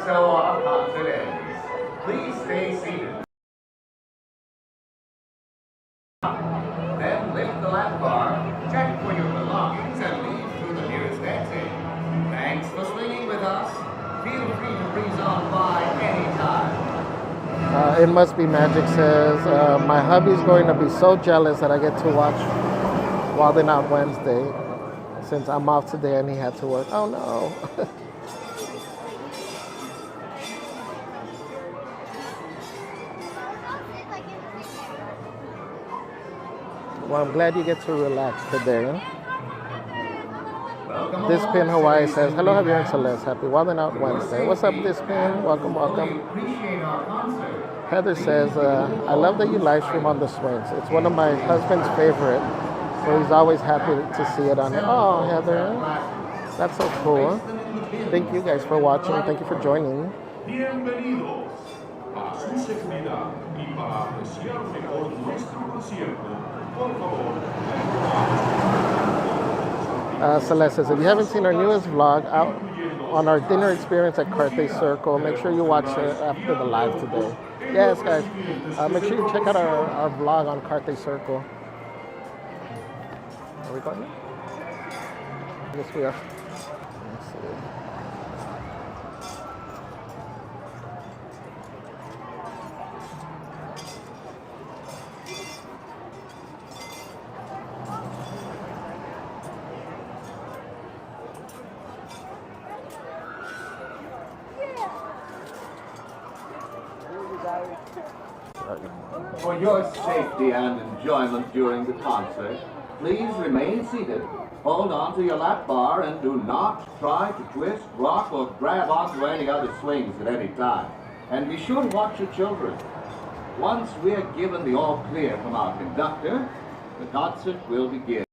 Speaker 7: So our concert ends. Please stay seated. Then lift the lap bar, check for your belongings, and leave through the nearest exit. Thanks for swinging with us. Feel free to breeze on by anytime.
Speaker 1: It must be Magic says, my hubby's going to be so jealous that I get to watch Wildin Out Wednesday since I'm off today and he had to work. Oh no. Well, I'm glad you get to relax today. This Pin Hawaii says, hello, Javier and Celeste. Happy Wildin Out Wednesday. What's up, This Pin? Welcome, welcome. Heather says, I love that you live stream on the swings. It's one of my husband's favorite, so he's always happy to see it on here. Oh, Heather, that's so cool. Thank you guys for watching. Thank you for joining.
Speaker 7: Bienvenidos. Para su seguridad y para apreciar mejor nuestro concierto, por favor,
Speaker 1: Celeste says, if you haven't seen our newest vlog out on our dinner experience at Carthay Circle, make sure you watch it after the live today. Yes, guys, make sure you check out our vlog on Carthay Circle. Are we going? Yes, we are. Let's see.
Speaker 8: For your safety and enjoyment during the concert, please remain seated, hold on to your lap bar, and do not try to twist, rock, or grab onto any other swings at any time. And be sure to watch your children. Once we are given the all clear from our conductor, the concert will begin.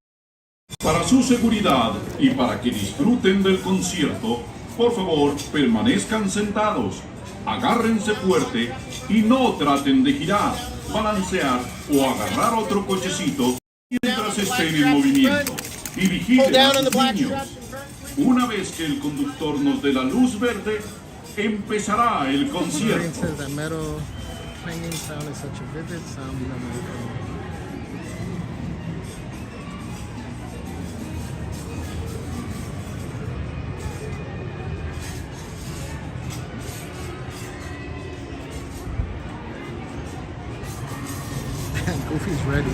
Speaker 7: Para su seguridad y para que disfruten del concierto, por favor, permanezcan sentados, agárrense fuerte y no traten de girar, balancear o agarrar otro cochecito mientras estén en movimiento. Y vigilen a sus niños. Una vez que el conductor nos dé la luz verde, empezará el concierto.
Speaker 1: Goofy's ready.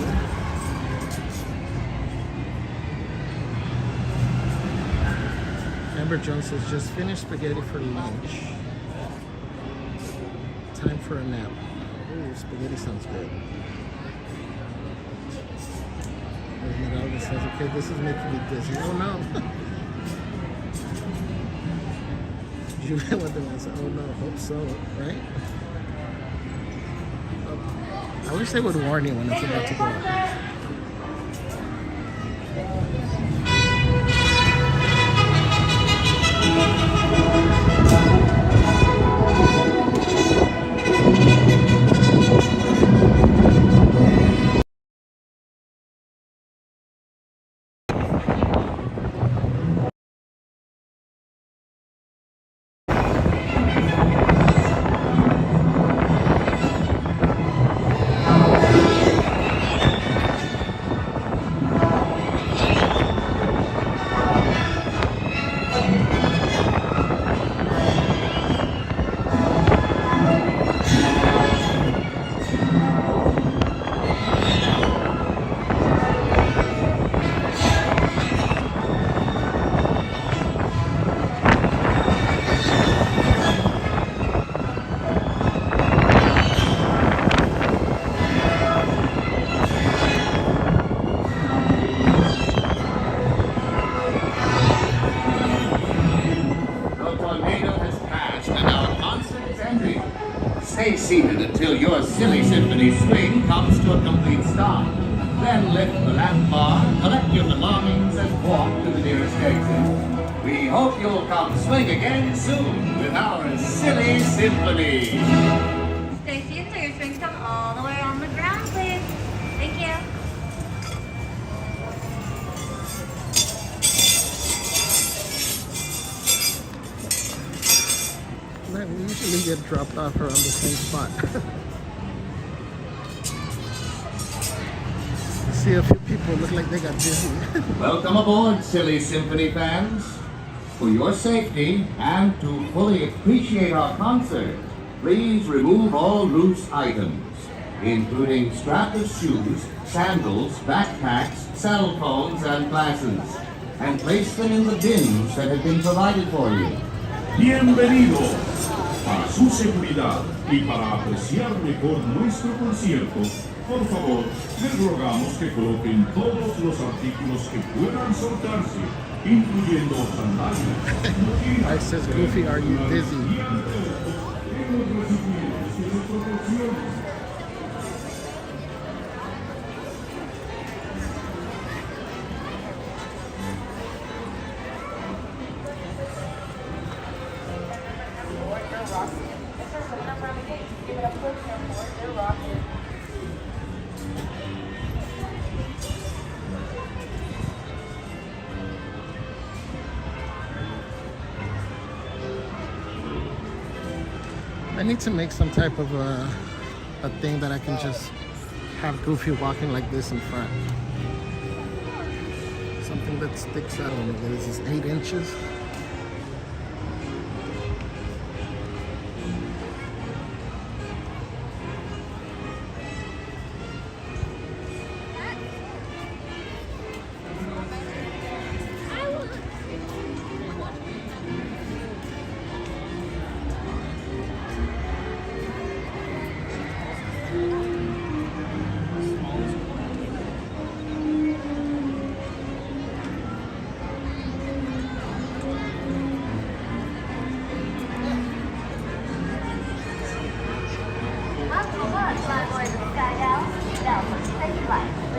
Speaker 1: Amber Jones says, just finished spaghetti for lunch. Time for a nap. Ooh, spaghetti sounds good. Esmeralda says, okay, this is making me dizzy. Oh no. Julia went there and said, oh no, hope so, right? I wish they would warn you when it's about to go up.
Speaker 8: Stay seated until your silly symphony swing comes to a complete stop. Then lift the lap bar, collect your belongings, and walk to the nearest exit. We hope you'll come swing again soon with our silly symphony.
Speaker 2: Stay seated until your swings come all the way on the ground, please. Thank you.
Speaker 1: Man, we usually get dropped off around the same spot. See a few people look like they got dizzy.
Speaker 8: Welcome aboard, silly symphony fans. For your safety and to fully appreciate our concert, please remove all loose items, including strapless shoes, sandals, backpacks, cell phones, and glasses, and place them in the bins that have been provided for you.
Speaker 7: Bienvenidos. Para su seguridad y para apreciar mejor nuestro concierto, Por favor, les rogamos que coloquen todos los artículos que puedan soltarse, incluyendo sandalias, mochilas,
Speaker 1: I says, Goofy, are you dizzy?
Speaker 7: y anteojos en los recipientes que les proporcionen.
Speaker 1: I need to make some type of a thing that I can just have Goofy walking like this in front. Something that sticks out. This is 8 inches.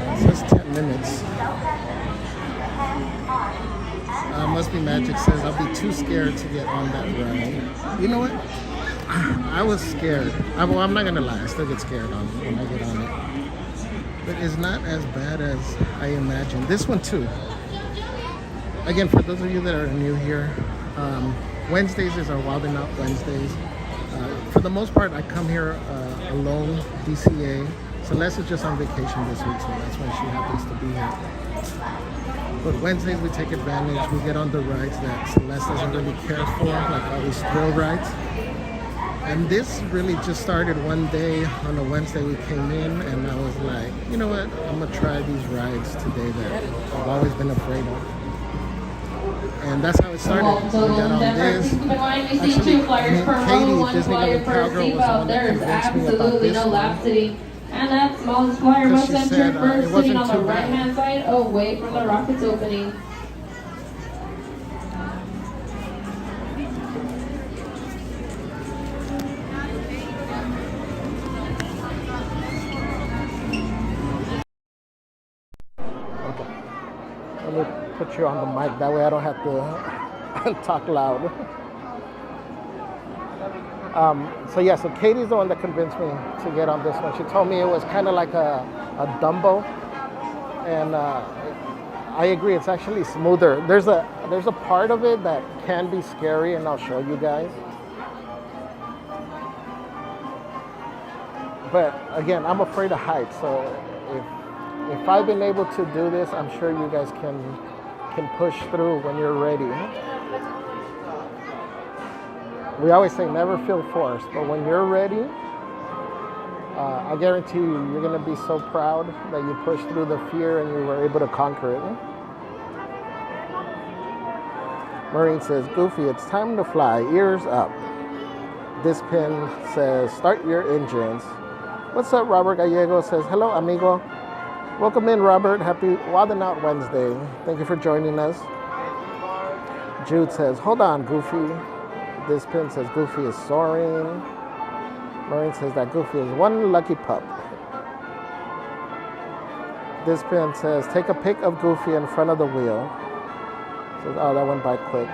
Speaker 1: It says 10 minutes. Must Be Magic says, I'll be too scared to get on that ride. You know what? I was scared. I'm not going to lie. I still get scared when I get on it. But it's not as bad as I imagined. This one too. Again, for those of you that are new here, Wednesdays is our Wildin Out Wednesdays. For the most part, I come here alone, DCA. Celeste is just on vacation this week, so that's why she happens to be here. But Wednesdays we take advantage, we get on the rides that Celeste doesn't really care for, like all these thrill rides. And this really just started one day on a Wednesday we came in, and I was like, you know what, I'm gonna try these rides today that I've always been afraid of. And that's how it started. We got on this.
Speaker 9: Keep in mind, we see 2 flyers per row, 1 flyer per seatbelt. There is absolutely no lap sitting. And that smallest flyer must enter first, sitting on the right-hand side, away from the rocket's opening.
Speaker 1: Okay. Let me put you on the mic. That way I don't have to talk loud. So Katie's the one that convinced me to get on this one. She told me it was kind of like a Dumbo, and I agree. It's actually smoother. There's a part of it that can be scary, and I'll show you guys. But again, I'm afraid of heights, so if I've been able to do this, I'm sure you guys can push through when you're ready. We always say never feel forced, but when you're ready, I guarantee you're going to be so proud that you pushed through the fear and you were able to conquer it. Marine says, Goofy, it's time to fly, ears up. This pin says, start your engines. What's up, Robert Gallego says, hello, amigo. Welcome in, Robert. Happy Wildin Out Wednesday. Thank you for joining us. Jude says, hold on, Goofy. This pin says Goofy is soaring. Marine says that Goofy is one lucky pup. This pin says take a pic of Goofy in front of the wheel. Says, oh, that went by quick.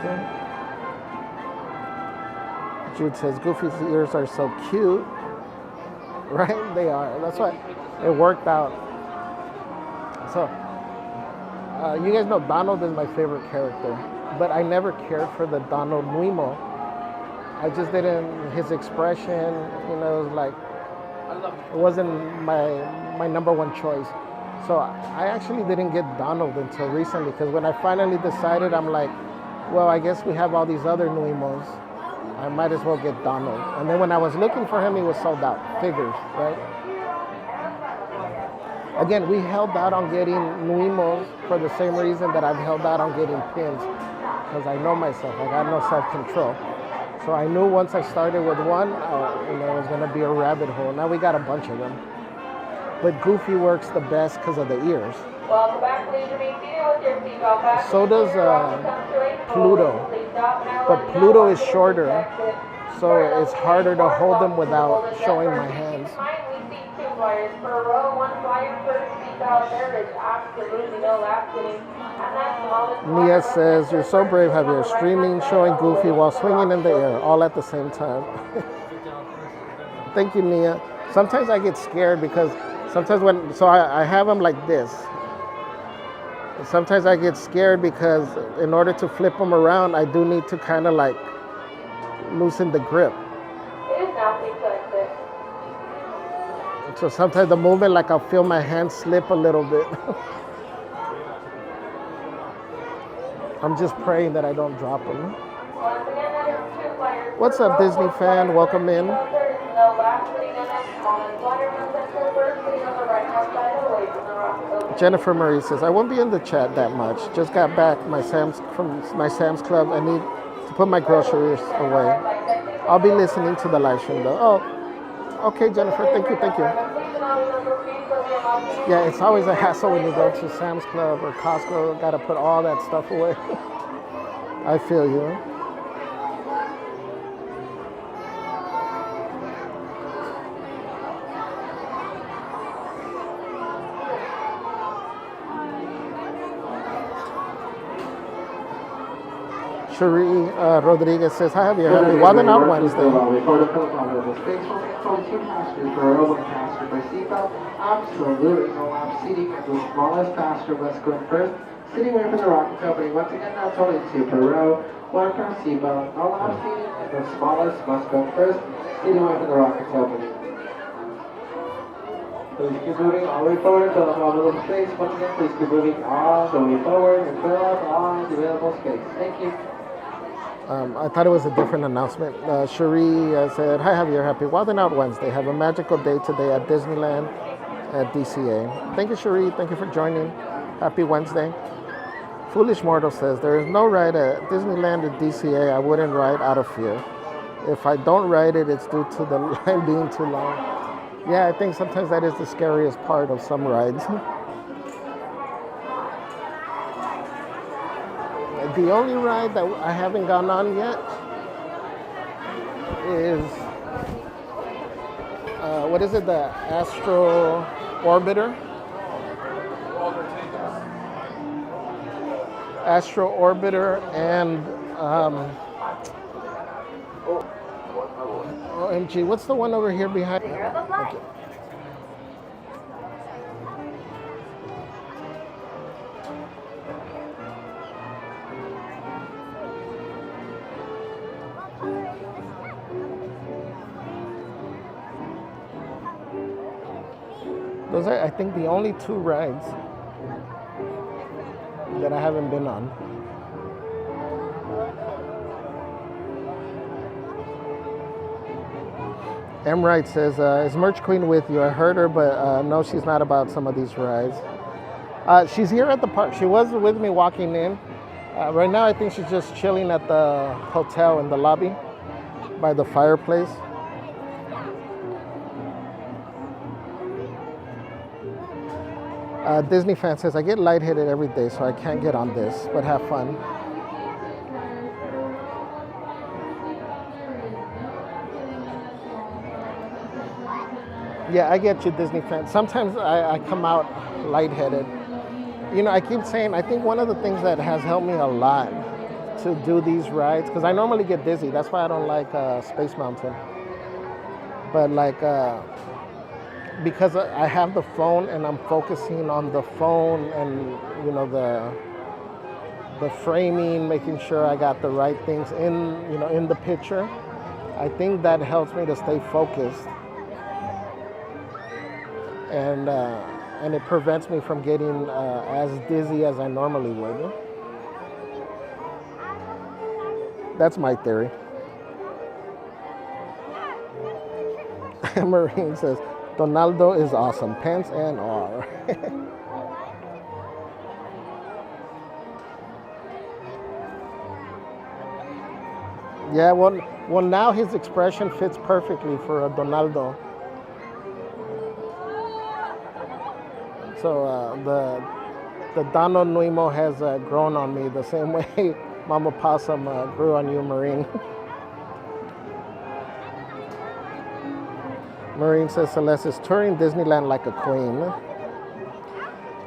Speaker 1: Jude says Goofy's ears are so cute. Right? They are. That's why it worked out. So, you guys know Donald is my favorite character, but I never cared for the Donald Nuimo. I just didn't, his expression, you know, it was like, it wasn't my number one choice. So I actually didn't get Donald until recently, because when I finally decided, I'm like, well, I guess we have all these other Nuimos. I might as well get Donald. And then when I was looking for him, he was sold out. Figures, right? Again, we held out on getting Nuimos for the same reason that I've held out on getting pins, because I know myself. I got no self-control. So I knew once I started with one, it was going to be a rabbit hole. Now we got a bunch of them. but Goofy works the best because of the ears.
Speaker 9: Welcome back, please remain seated with your seatbelt fastened.
Speaker 1: So does Pluto, but Pluto is shorter, so it's harder to hold them without showing my hands.
Speaker 9: We see 2 flyers per row, 1 flyer per seatbelt. There is absolutely no lap sitting. And that's all it's
Speaker 1: Nia says, "You're so brave, Javier, streaming, showing Goofy while swinging in the air, all at the same time." Thank you, Nia. Sometimes I get scared because sometimes I have them like this. Sometimes I get scared because in order to flip them around, I do need to kind of like loosen the grip.
Speaker 9: It is now 6:06.
Speaker 1: So sometimes the movement, like I'll feel my hand slip a little bit. I'm just praying that I don't drop them.
Speaker 9: Once again, that is 2 flyers.
Speaker 1: What's up, Disney fan? Welcome in.
Speaker 9: There is no lap sitting on that small flyer. Center first sitting on the right-hand side away from the rocket.
Speaker 1: Jennifer Marie says, "I won't be in the chat that much. Just got back from my Sam's Club. I need to put my groceries away. I'll be listening to the live stream though." Oh, okay, Jennifer. Thank you. Yeah, it's always a hassle when you go to Sam's Club or Costco. Got to put all that stuff away. I feel you. Cherie Rodriguez says, "Hi, Javier. Happy Wildin Out Wednesday."
Speaker 6: Absolutely no lap seating as the smallest passenger must go first. Sitting away from the rocket company. Once again, that's only 2 per row. 1 per seatbelt. No lap seating as the smallest must go first. Sitting away from the rocket company. Please keep moving all the way forward until the available space. Once again, please keep moving all the way forward and fill up all the available space. Thank you.
Speaker 1: I thought it was a different announcement. Cherie said, "Hi, Javier. Happy Wildin Out Wednesday. Have a magical day today at Disneyland at DCA." Thank you, Cherie. Thank you for joining. Happy Wednesday. Foolish Mortal says, "There is no ride at Disneyland at DCA I wouldn't ride out of fear. If I don't ride it, it's due to the line being too long." Yeah, I think sometimes that is the scariest part of some rides. The only ride that I haven't gone on yet is, what is it, the Astro Orbiter? Astro Orbiter and, OMG, what's the one over here behind? Okay. Those are, I think, the only 2 rides that I haven't been on. M. Wright says, "Is Merch Queen with you? I heard her, but no, she's not about some of these rides." She's here at the park. She was with me walking in. Right now, I think she's just chilling at the hotel in the lobby by the fireplace. Disney fan says, "I get lightheaded every day, so I can't get on this, but have fun." Yeah, I get you, Disney fan. Sometimes I come out lightheaded. You know, I keep saying, I think one of the things that has helped me a lot to do these rides, because I normally get dizzy. That's why I don't like Space Mountain. But like, because I have the phone and I'm focusing on the phone and, you know, the framing, making sure I got the right things in, you know, in the picture. I think that helps me to stay focused. And it prevents me from getting as dizzy as I normally would. That's my theory. Marine says, "Donaldo is awesome, pants and all." Yeah, well, now his expression fits perfectly for a Donaldo. So the Dano Nuimo has grown on me the same way Mama Possum grew on you, Marine. Marine says Celeste is touring Disneyland like a queen.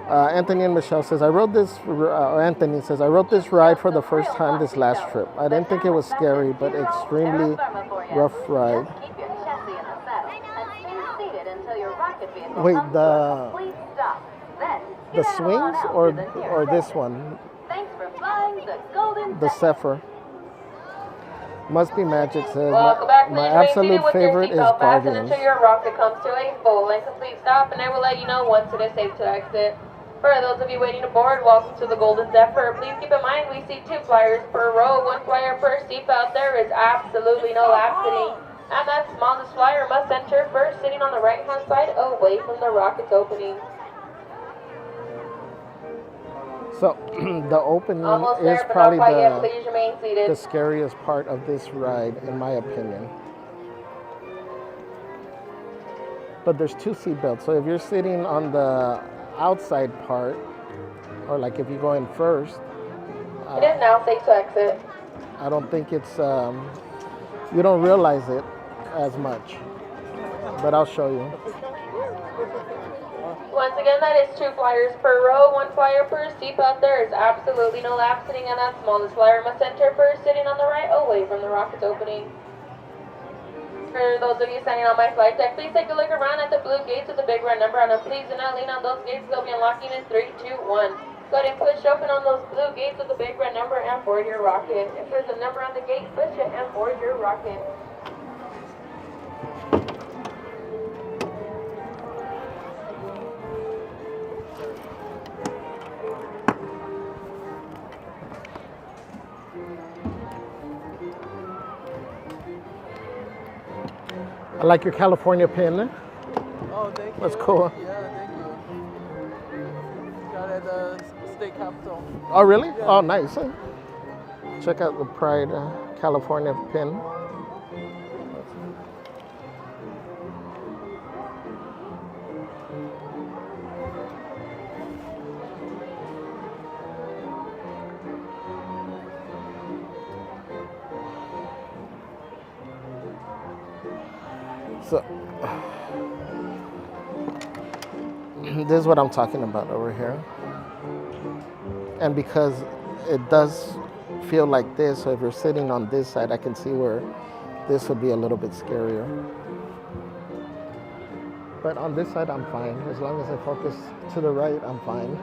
Speaker 1: Anthony and Michelle says, Anthony says, I rode this ride for the first time this last trip. I didn't think it was scary, but extremely rough ride. Wait, the swings or this one? The Zephyr. Must be magic, says. My absolute favorite is Guardians.
Speaker 9: Until your rocket comes to a full and complete stop, and I will let you know once it is safe to exit. For those of you waiting to board, welcome to the Golden Zephyr. Please keep in mind we see 2 flyers per row, 1 flyer per seatbelt. There is absolutely no lap sitting, and that smallest flyer must enter first, sitting on the right-hand side, away from the rocket's opening.
Speaker 1: So the opening is probably the scariest part of this ride, in my opinion. But there's 2 seatbelts, so if you're sitting on the outside part, or like if you go in first,
Speaker 9: it is now safe to exit.
Speaker 1: I don't think it's you don't realize it as much, but I'll show you.
Speaker 9: Once again, that is 2 flyers per row, 1 flyer per seatbelt. There is absolutely no lap sitting, and that smallest flyer must enter first, sitting on the right, away from the rocket's opening. For those of you standing on my flight deck, please take a look around at the blue gates with the big red number on them. Please do not lean on those gates. They'll be unlocking in 3, 2, 1. Go ahead and push open on those blue gates with the big red number and board your rocket. If there's a number on the gate, push it and board your rocket.
Speaker 1: I like your California pin.
Speaker 10: Oh, thank you.
Speaker 1: That's cool.
Speaker 10: Yeah, thank you. Got it at the state capitol.
Speaker 1: Oh, really?
Speaker 10: Yeah.
Speaker 1: Oh, nice. Check out the Pride California pin. So, this is what I'm talking about over here. And because it does feel like this, so if you're sitting on this side, I can see where this would be a little bit scarier. But on this side, I'm fine. As long as I focus to the right, I'm fine.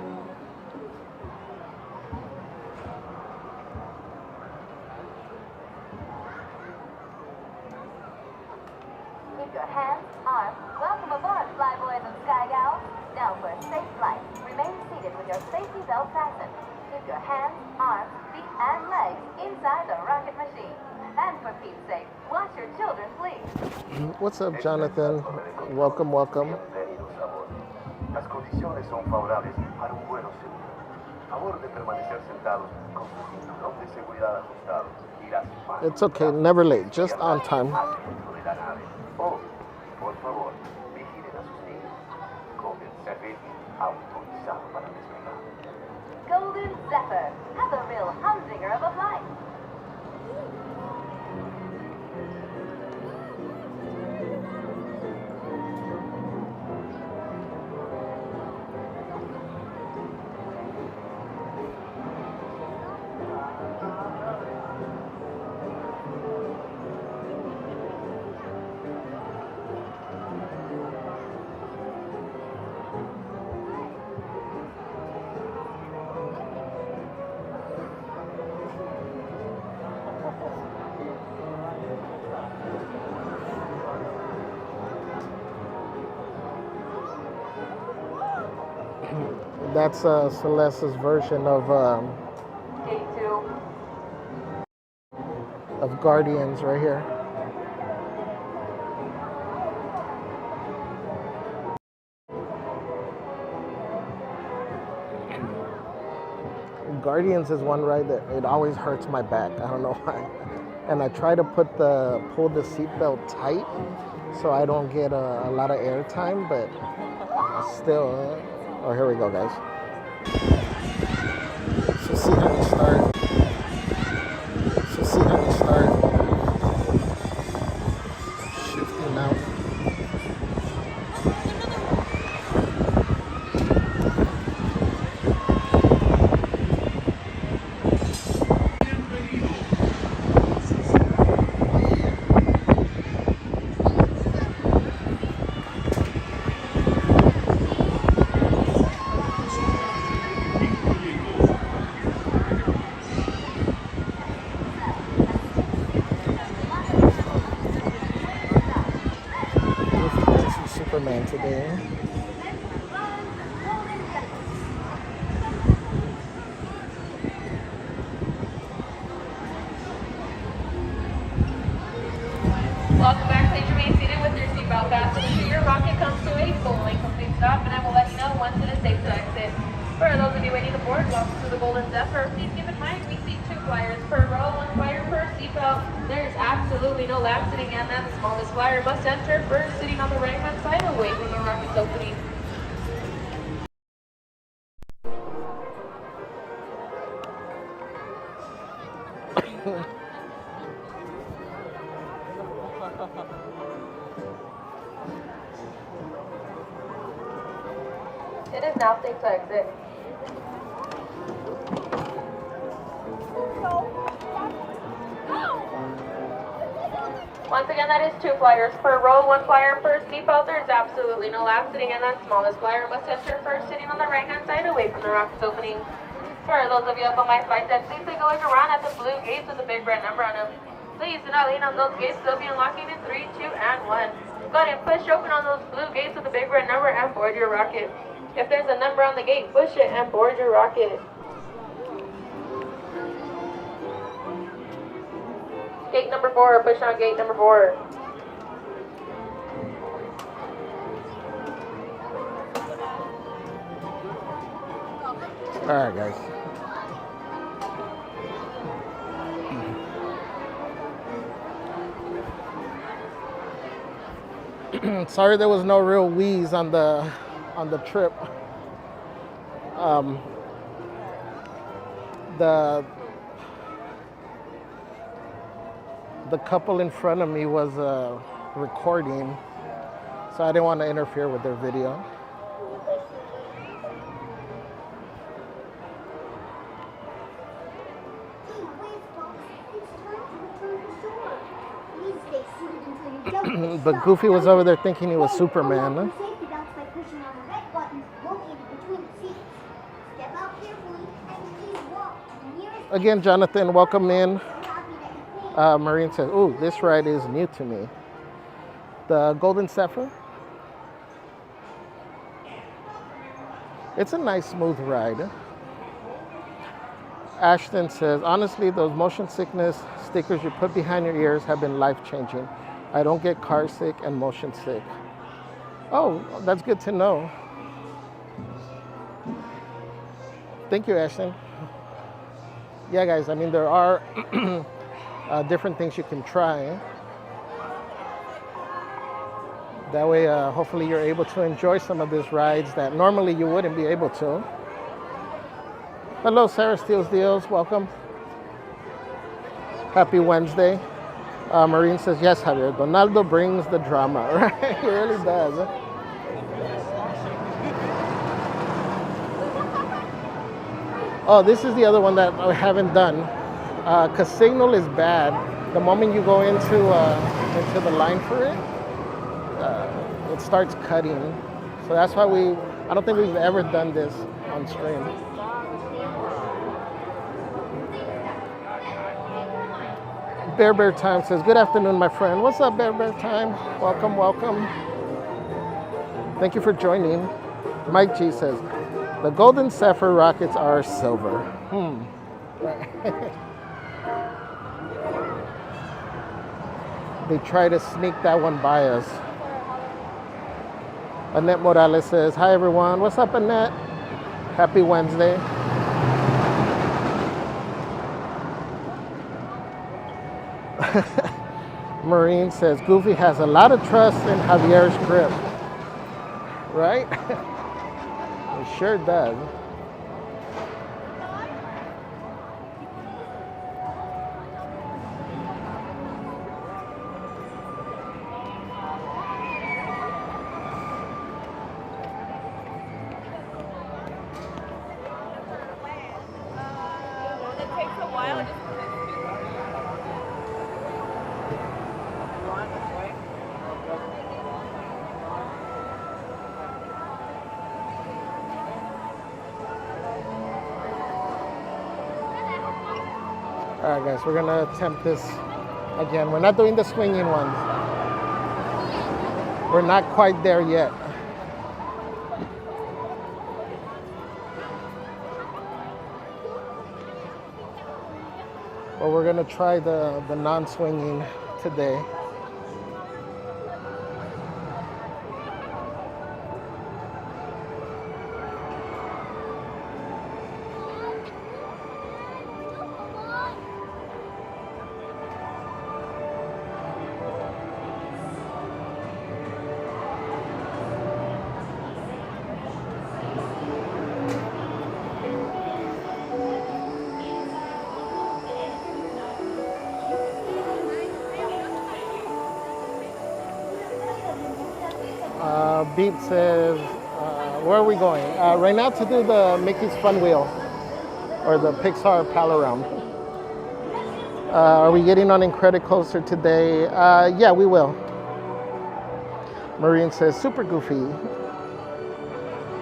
Speaker 11: Keep your hands, arms. Welcome aboard, flyboys and sky gals. Now for a safe flight, remain seated with your safety belt fastened. Keep your hands, arms, feet, and legs inside the rocket machine. And for Pete's sake, watch your children, please.
Speaker 1: What's up, Jonathan? Welcome, welcome.
Speaker 12: Las condiciones son favorables para un vuelo seguro. Favor de permanecer sentados con su cinturón de seguridad ajustado y las manos.
Speaker 1: It's okay, never late, just on time.
Speaker 12: Oh, por favor, vigilen a sus niños. Con el Zephyr autorizado para despegar.
Speaker 11: Golden Zephyr. Have a real humdinger of a flight.
Speaker 1: That's Celeste's version of Guardians right here. Guardians is one ride that it always hurts my back. I don't know why. And I try to pull the seatbelt tight so I don't get a lot of air time, but still, Oh, here we go, guys. So see how we start. Shifting out. Superman today.
Speaker 9: Welcome back, please remain seated with your seatbelt fastened until your rocket comes to a full and complete stop, and I will let you know once it is safe to exit. For those of you waiting to board, welcome to the Golden Zephyr. Please keep in mind we seat 2 flyers per row, 1 flyer per seatbelt. There is absolutely no lap sitting, and that the smallest flyer must enter first, sitting on the right-hand side away from the rocket's opening. It is now safe to exit. Once again, that is 2 flyers per row, 1 flyer per seatbelt. There is absolutely no lap sitting, and that smallest flyer must enter first, sitting on the right-hand side away from the rocket's opening. For those of you up on my flight deck, please take a look around at the blue gates with the big red number on them. Please do not lean on those gates. They'll be unlocking in 3, 2, and 1. Go ahead and push open on those blue gates with the big red number and board your rocket. If there's a number on the gate, push it and board your rocket. Gate number 4, push on gate number 4.
Speaker 1: All right, guys. Sorry there was no real wheeze on the trip. The couple in front of me was recording, so I didn't want to interfere with their video. But Goofy was over there thinking he was Superman. Again, Jonathan, welcome in. Marine says, ooh, this ride is new to me. The Golden Zephyr. It's a nice, smooth ride. Ashton says, honestly, those motion sickness stickers you put behind your ears have been life-changing. I don't get car sick and motion sick. Oh, that's good to know. Thank you, Ashton. Yeah, guys, I mean, there are different things you can try. That way, hopefully you're able to enjoy some of these rides that normally you wouldn't be able to. Hello, Sarah Steals Deals, welcome. Happy Wednesday. Marine says, yes, Javier, Donaldo brings the drama, right? He really does. Oh, this is the other one that I haven't done. Because Signal is bad. The moment you go into the line for it, it starts cutting. So that's why I don't think we've ever done this on stream. Bear Time says, good afternoon, my friend. What's up, Bear Time? Welcome, welcome. Thank you for joining. Mike G says, the Golden Zephyr rockets are silver. They try to sneak that one by us. Annette Morales says, hi everyone. What's up, Annette? Happy Wednesday. Marine says, Goofy has a lot of trust in Javier's grip. Right? It sure does.
Speaker 2: It takes a while.
Speaker 1: All right, guys, we're gonna attempt this again. We're not doing the swinging ones. We're not quite there yet. But we're gonna try the non-swinging today. Beat says, where are we going? Right now to do the Mickey's Fun Wheel, or the Pixar Pal Around. Are we getting on Incredicoaster today? Yeah, we will. Marine says, super goofy.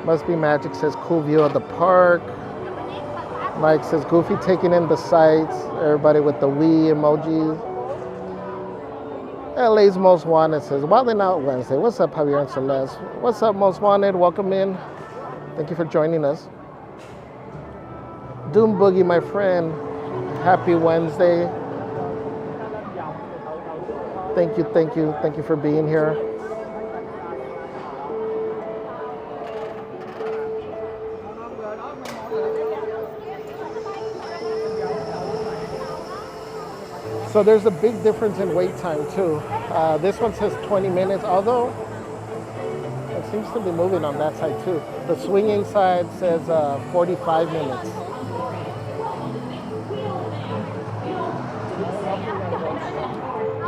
Speaker 1: Must be magic says, cool view of the park. Mike says, goofy taking in the sights. Everybody with the Wii emojis. LA's Most Wanted says, Wildin Out Wednesday. What's up, Javier and Celeste? What's up, Most Wanted? Welcome in. Thank you for joining us. Doom Boogie, my friend. Happy Wednesday. Thank you, thank you. Thank you for being here. So there's a big difference in wait time too. This one says 20 minutes, although it seems to be moving on that side too. The swinging side says 45 minutes.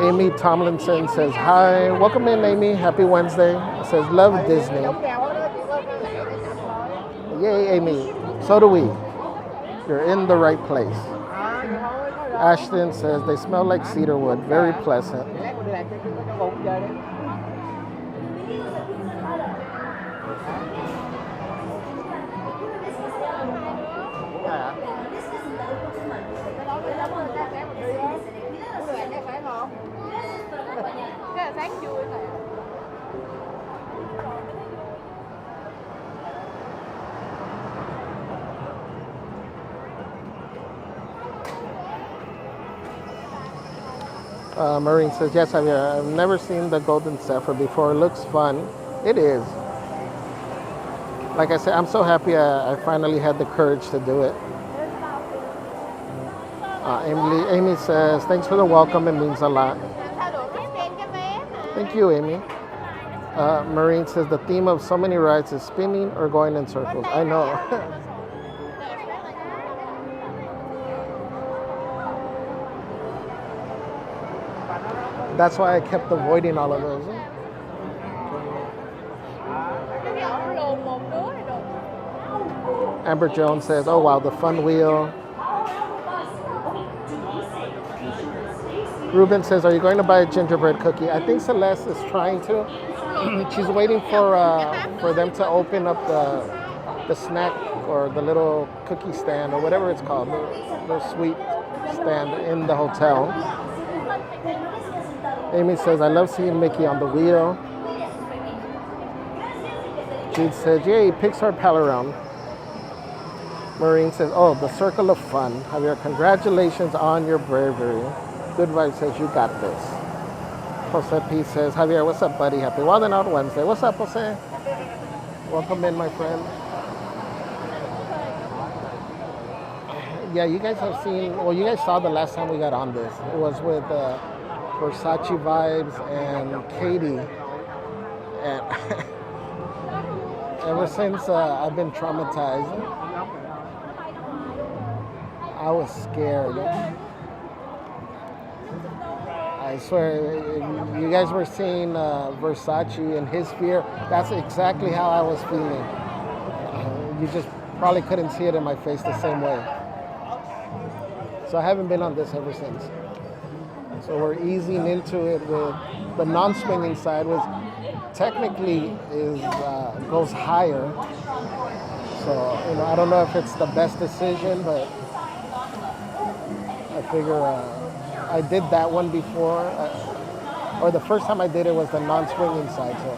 Speaker 1: Amy Tomlinson says, hi, welcome in Amy, happy Wednesday. It says, love Disney. Yay, Amy, so do we. You're in the right place. Ashton says, they smell like cedarwood, very pleasant. Maureen says, yes, I've never seen the Golden Zephyr before. It looks fun. It is. Like I said, I'm so happy I finally had the courage to do it. Amy says, thanks for the welcome. It means a lot. Thank you, Amy. Maureen says, the theme of so many rides is spinning or going in circles. I know. That's why I kept avoiding all of those. Amber Jones says, oh wow, the fun wheel. Ruben says, are you going to buy a gingerbread cookie? I think Celeste is trying to. She's waiting for them to open up the snack or the little cookie stand or whatever it's called, the sweet stand in the hotel. Amy says, I love seeing Mickey on the wheel. Jude says, yay, Pixar Pal Around. Maureen says, oh, the circle of fun. Javier, congratulations on your bravery. Good Vibe says, you got this. Jose P says, Javier, what's up, buddy? Happy Wildin Out Wednesday. What's up, Jose? Welcome in, my friend. Yeah, you guys have seen, well, you guys saw the last time we got on this. It was with Versace Vibes and Katie. Ever since I've been traumatized, I was scared. I swear, you guys were seeing Versace and his fear. That's exactly how I was feeling. You just probably couldn't see it in my face the same way. So I haven't been on this ever since. So we're easing into it with the non-swinging side, which technically goes higher. So I don't know if it's the best decision, but I figure I did that one before, or the first time I did it was the non-swinging side. So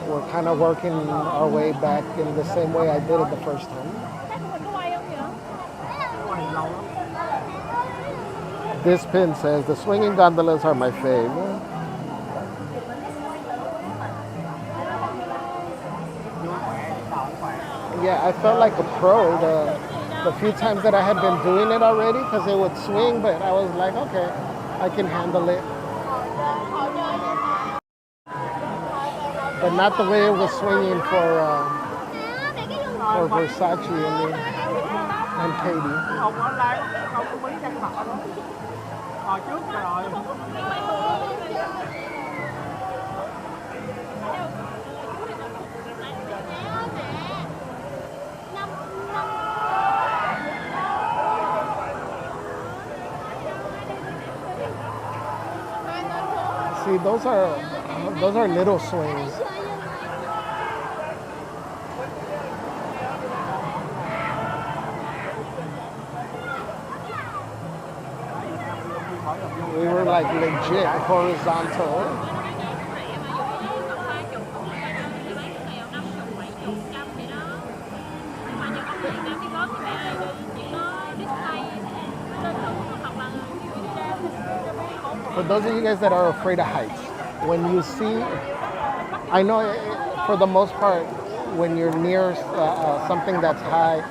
Speaker 1: we're kind of working our way back in the same way I did it the first time. This pin says, the swinging gondolas are my fave. Yeah, I felt like a pro the few times that I had been doing it already, because it would swing, but I was like, okay, I can handle it. But not the way it was swinging for Versace and Katie. See, those are little swings. We were like legit horizontal. For those of you guys that are afraid of heights, when you see, I know for the most part, when you're near something that's high,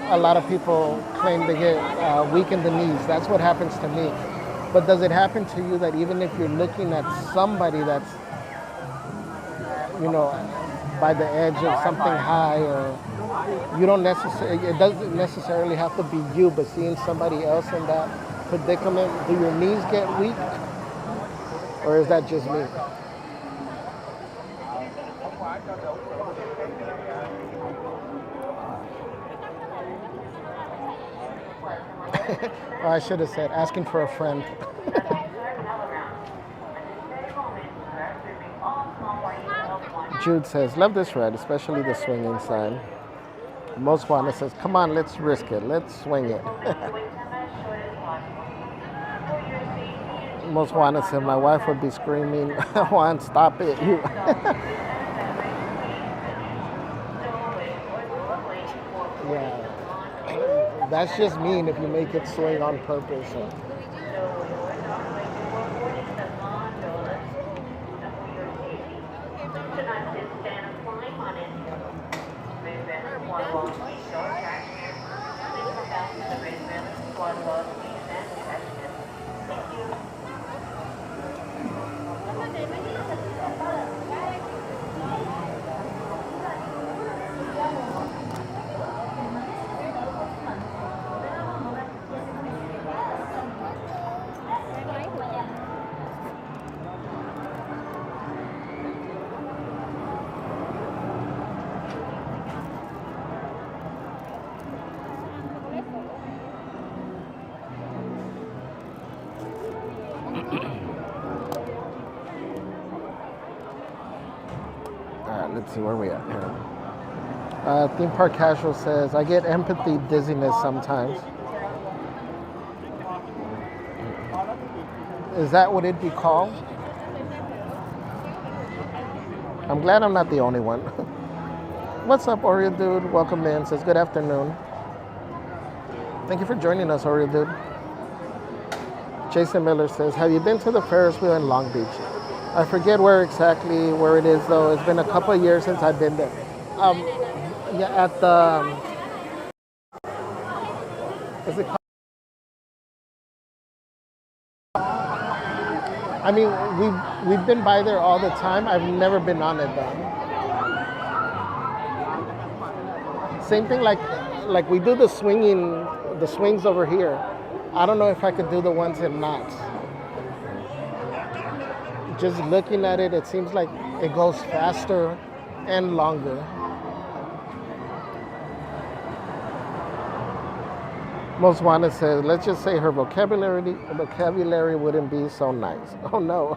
Speaker 1: a lot of people claim to get weak in the knees. That's what happens to me. But does it happen to you that even if you're looking at somebody that's, by the edge of something high, or you don't necessarily, it doesn't necessarily have to be you, but seeing somebody else in that predicament, do your knees get weak? Or is that just me? Oh, I should have said asking for a friend. Jude says, love this ride, especially the swinging side. Most Juana says, come on, let's risk it. Let's swing it. Most Juana said, my wife would be screaming, Juan, stop it. Yeah. That's just mean if you make it swing on purpose. Let's see where we at here. Theme Park Casual says, I get empathy dizziness sometimes. Is that what it'd be called? I'm glad I'm not the only one. What's up, Oreo Dude? Welcome in. Says, good afternoon. Thank you for joining us, Oreo Dude. Jason Miller says, have you been to the Ferris wheel in Long Beach? I forget exactly where it is, though. It's been a couple of years since I've been there. Yeah, at the... is it called? I mean, we've been by there all the time. I've never been on it, though. Same thing like we do the swings over here. I don't know if I could do the ones in knots. Just looking at it, it seems like it goes faster and longer. Most Wanted says, let's just say her vocabulary wouldn't be so nice. Oh no.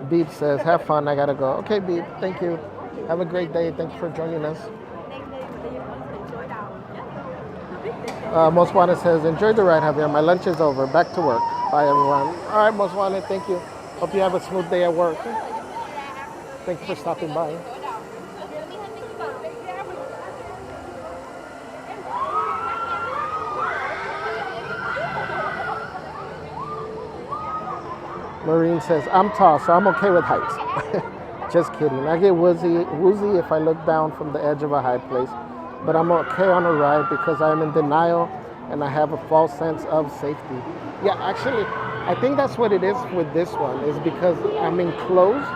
Speaker 1: Beep says, have fun, I gotta go. Okay, Beep, thank you. Have a great day, thanks for joining us. Most Wanted says, enjoy the ride, Javier. My lunch is over. Back to work. Bye, everyone. All right, Most Wanted, thank you. Hope you have a smooth day at work. Thanks for stopping by. Marine says, I'm tall, so I'm okay with heights. Just kidding. I get woozy if I look down from the edge of a high place, but I'm okay on a ride because I'm in denial and I have a false sense of safety. Yeah, actually, I think that's what it is with this one, is because I'm enclosed.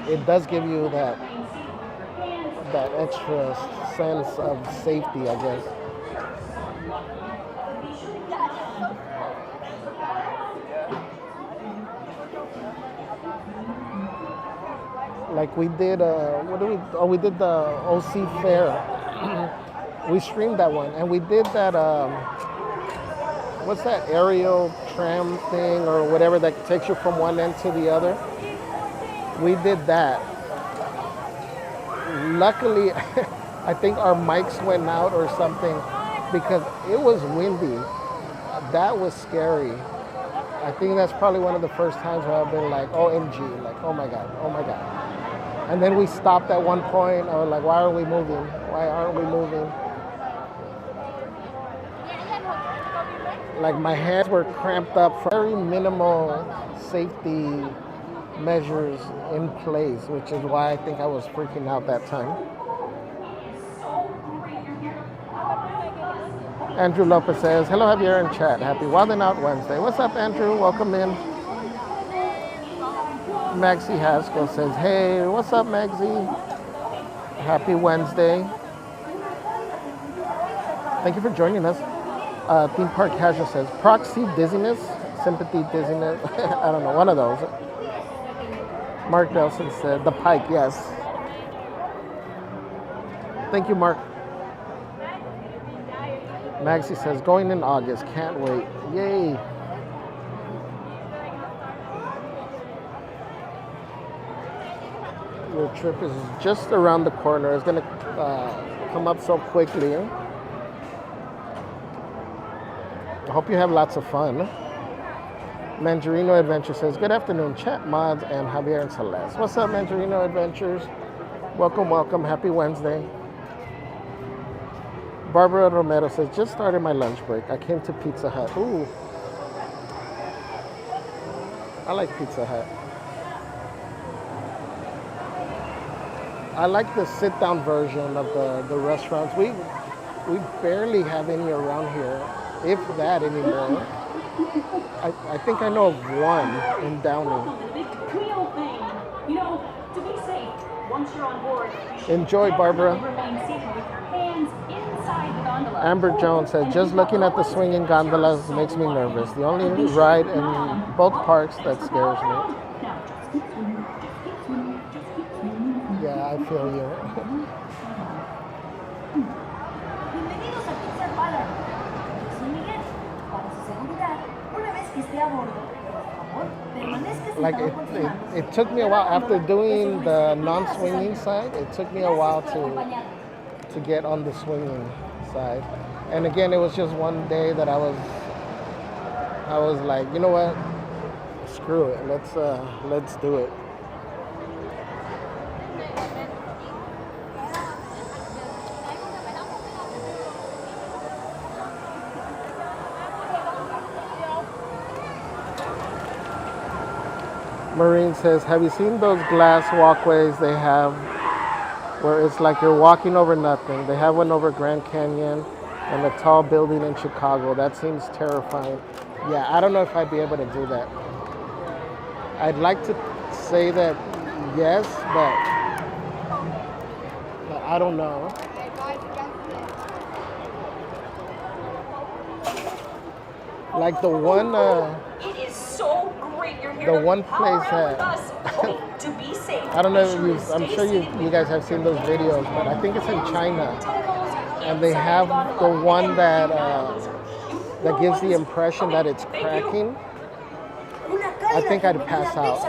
Speaker 1: It does give you that extra sense of safety, I guess. Like we did, we did the OC Fair. We streamed that one, and we did that, what's that aerial tram thing or whatever that takes you from one end to the other? We did that. Luckily, I think our mics went out or something because it was windy. That was scary. I think that's probably one of the first times where I've been like, OMG, like, oh my God. And then we stopped at one point. I was like, why aren't we moving? Why aren't we moving? Like my hands were cramped up for very minimal safety measures in place, which is why I think I was freaking out that time. Andrew Lopez says, hello Javier in chat. Happy Wildin Out Wednesday. What's up, Andrew? Welcome in. Maxie Haskell says, hey, what's up, Maxie? Happy Wednesday. Thank you for joining us. Theme Park Casual says, proxy dizziness, sympathy dizziness. I don't know, one of those. Mark Nelson said, the Pike, yes. Thank you, Mark. Maxie says, going in August, can't wait. Yay. Your trip is just around the corner. It's going to come up so quickly. I hope you have lots of fun. Mandarino Adventure says, good afternoon, chat mods and Javier and Celeste. What's up, Mandarino Adventures? Welcome, welcome. Happy Wednesday. Barbara Romero says, just started my lunch break. I came to Pizza Hut. Ooh. I like Pizza Hut. I like the sit-down version of the restaurants. We barely have any around here, if that anymore. I think I know of one in Downey. Enjoy, Barbara. Amber Jones said, just looking at the swinging gondolas makes me nervous. The only ride in both parks that scares me. Yeah, I feel you. Like it took me a while after doing the non-swinging side. It took me a while to get on the swinging side. And again, it was just one day that I was like, you know what? Screw it. Let's do it. Marine says, have you seen those glass walkways they have where it's like you're walking over nothing? They have one over Grand Canyon and a tall building in Chicago. That seems terrifying. Yeah, I don't know if I'd be able to do that. I'd like to say that yes, but I don't know. Like the one,
Speaker 13: It is so great you're here
Speaker 1: the
Speaker 13: to
Speaker 1: one
Speaker 13: power
Speaker 1: place
Speaker 13: out with
Speaker 1: that
Speaker 13: us. Okay, to be safe.
Speaker 1: I don't know
Speaker 13: be
Speaker 1: if
Speaker 13: sure
Speaker 1: you,
Speaker 13: to
Speaker 1: I'm
Speaker 13: stay
Speaker 1: sure you
Speaker 13: seated
Speaker 1: guys have seen those videos, but I think it's in China,
Speaker 13: tentacles
Speaker 1: and they have
Speaker 13: inside
Speaker 1: the
Speaker 13: bottle
Speaker 1: one
Speaker 13: and
Speaker 1: that
Speaker 13: out.
Speaker 1: that gives the impression that it's cracking. I think I'd pass out.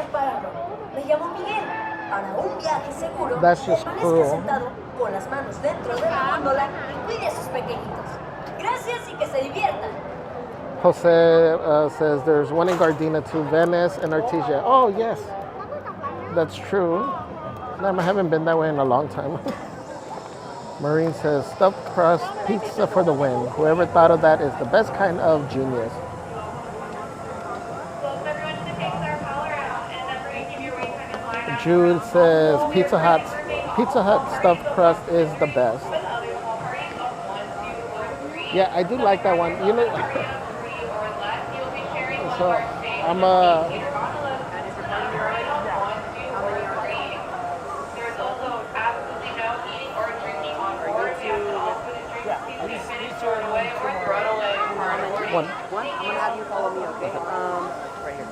Speaker 14: Me llamo Miguel. Para un viaje seguro,
Speaker 1: That's just
Speaker 14: permanezca
Speaker 1: cruel.
Speaker 14: sentado con las manos dentro de la góndola y cuide a sus pequeñitos. Gracias y que se diviertan.
Speaker 1: Jose says there's one in Gardena too, Venice and Artesia. Oh yes, that's true. I haven't been that way in a long time. Maureen says stuffed crust pizza for the win. Whoever thought of that is the best kind of genius. Jude says Pizza Hut stuffed crust is the best. Yeah, I do like that one. You know, so I'm one.
Speaker 10: I'm gonna have you follow me, okay? Right here.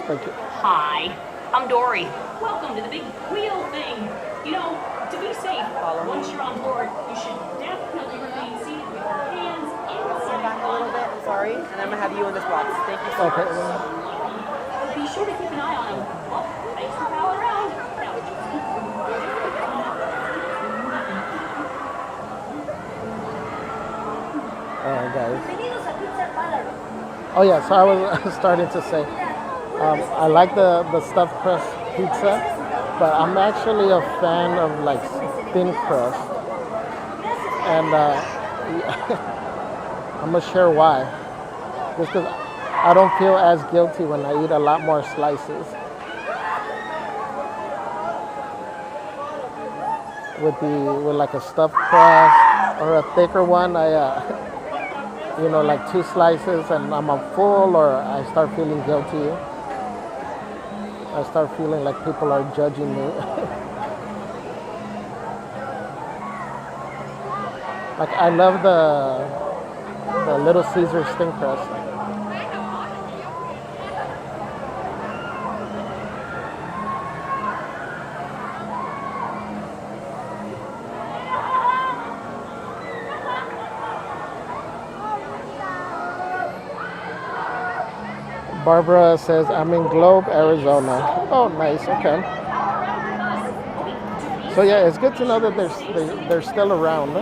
Speaker 1: Thank you.
Speaker 13: Hi, I'm Dory. Welcome to the big wheel thing. You know, to be safe, once you're on board, you should definitely remain seated with your hands inside.
Speaker 10: Back a little bit, I'm sorry. And I'm gonna have you in this box. Thank you so much.
Speaker 13: Be sure to keep an eye on him. Oh, thanks for palling around.
Speaker 1: Alright, guys. Oh yeah, so I was starting to say, I like the stuffed crust pizza, but I'm actually a fan of like thin crust, and I'm gonna share why. Just because I don't feel as guilty when I eat a lot more slices. With like a stuffed crust or a thicker one, you know, like 2 slices and I'm full, or I start feeling guilty. I start feeling like people are judging me. Like I love the Little Caesars thin crust. Barbara says, I'm in Globe, Arizona. Oh, nice. Okay. So yeah, it's good to know that they're still around.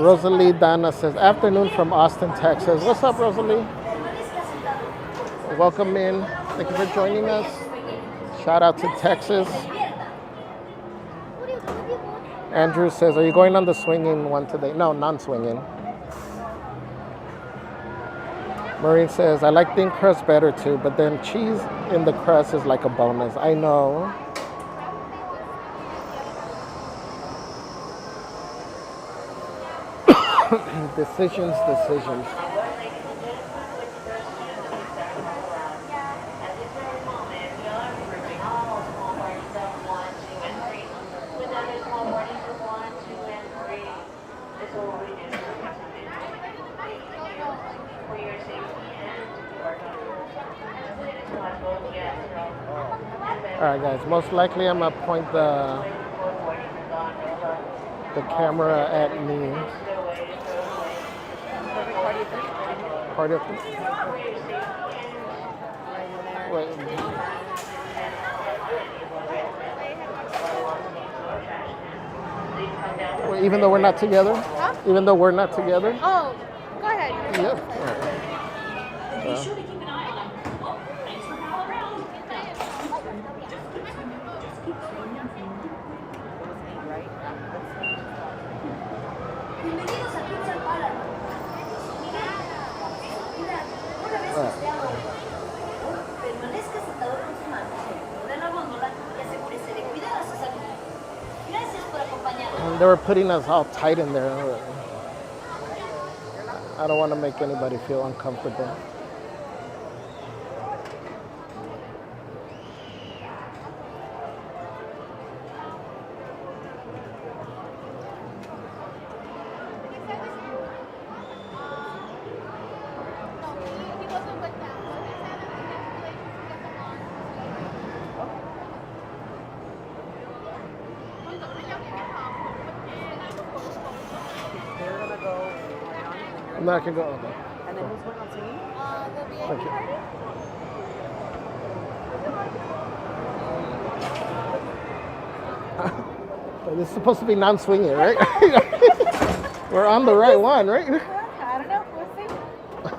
Speaker 1: Rosalie Dana says, afternoon from Austin, Texas. What's up, Rosalie? Welcome in. Thank you for joining us. Shout out to Texas. Andrew says, are you going on the swinging one today? No, non-swinging. Maureen says, I like thin crust better too, but then cheese in the crust is like a bonus. I know. Decisions. All right, guys. Most likely, I'm gonna point the camera at me. Party of three. Wait, even though we're not together?
Speaker 2: Huh?
Speaker 1: Even though we're not together?
Speaker 2: Oh, go ahead.
Speaker 1: Yep.
Speaker 13: Be sure to keep an eye on him. Oh, thanks for palling around.
Speaker 14: Bienvenidos a Pixar Palace. Mira, una vez que esté a bordo, permanezca sentado con sus manos dentro de la góndola y asegúrese de cuidar a su salud. Gracias por acompañarnos.
Speaker 1: they were putting us all tight in there. I don't want to make anybody feel uncomfortable. No, I can go. Okay.
Speaker 10: And then who's going on singing?
Speaker 1: Thank you. This is supposed to be non-swinging, right? We're on the right one, right?
Speaker 2: I don't know. We'll see.
Speaker 1: All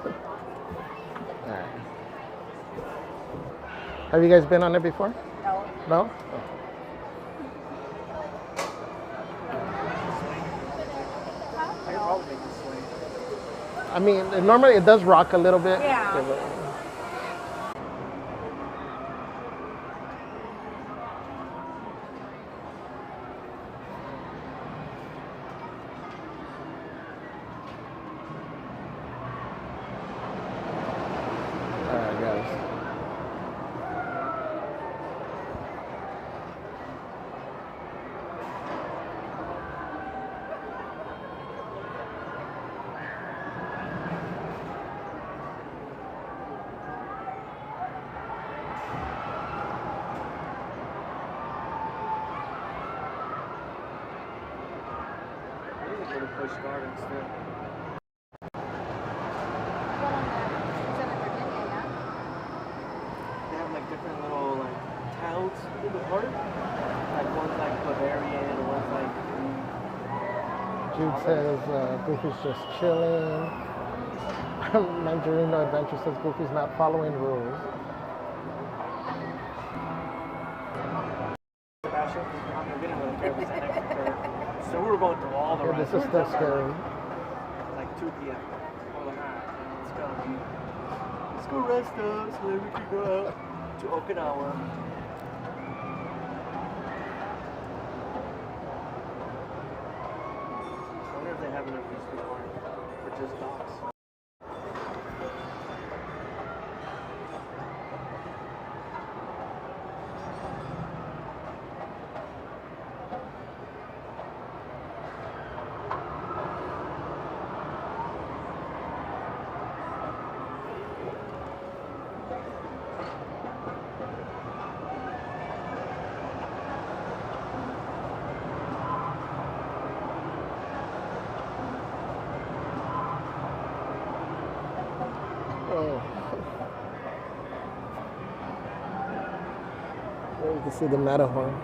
Speaker 1: right. Have you guys been on it before?
Speaker 2: No.
Speaker 1: No? I mean, normally it does rock a little bit.
Speaker 2: Yeah.
Speaker 1: All right, guys.
Speaker 10: Busch Gardens too. They have like different little like towns in the park. Like one's like Bavarian, one's like.
Speaker 1: Jude says Goofy's just chilling. Mandarino Adventure says Goofy's not following rules.
Speaker 10: Sebastian, we didn't really care if we sat next to her. So we were going through all the rides.
Speaker 1: This is still scary.
Speaker 10: Like 2 p.m. We're like, alright, let's go. Let's go rest up so that we can go out to Okinawa. I wonder if they have an amusement park for just dogs.
Speaker 1: You can see the Matterhorn.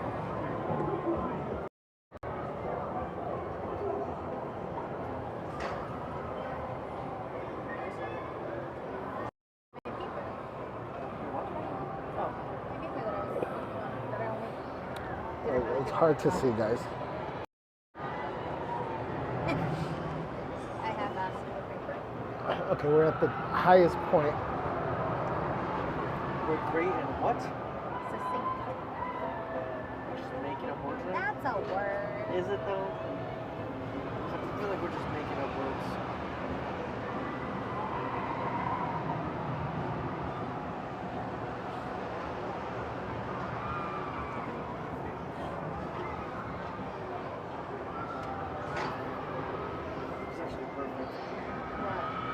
Speaker 1: It's hard to see, guys.
Speaker 2: I have paper.
Speaker 1: Okay, we're at the highest point.
Speaker 10: We're great in what?
Speaker 2: Succinct.
Speaker 10: We're just making up words there?
Speaker 2: That's a word.
Speaker 10: Is it though? I feel like we're just making up words. It's actually perfect.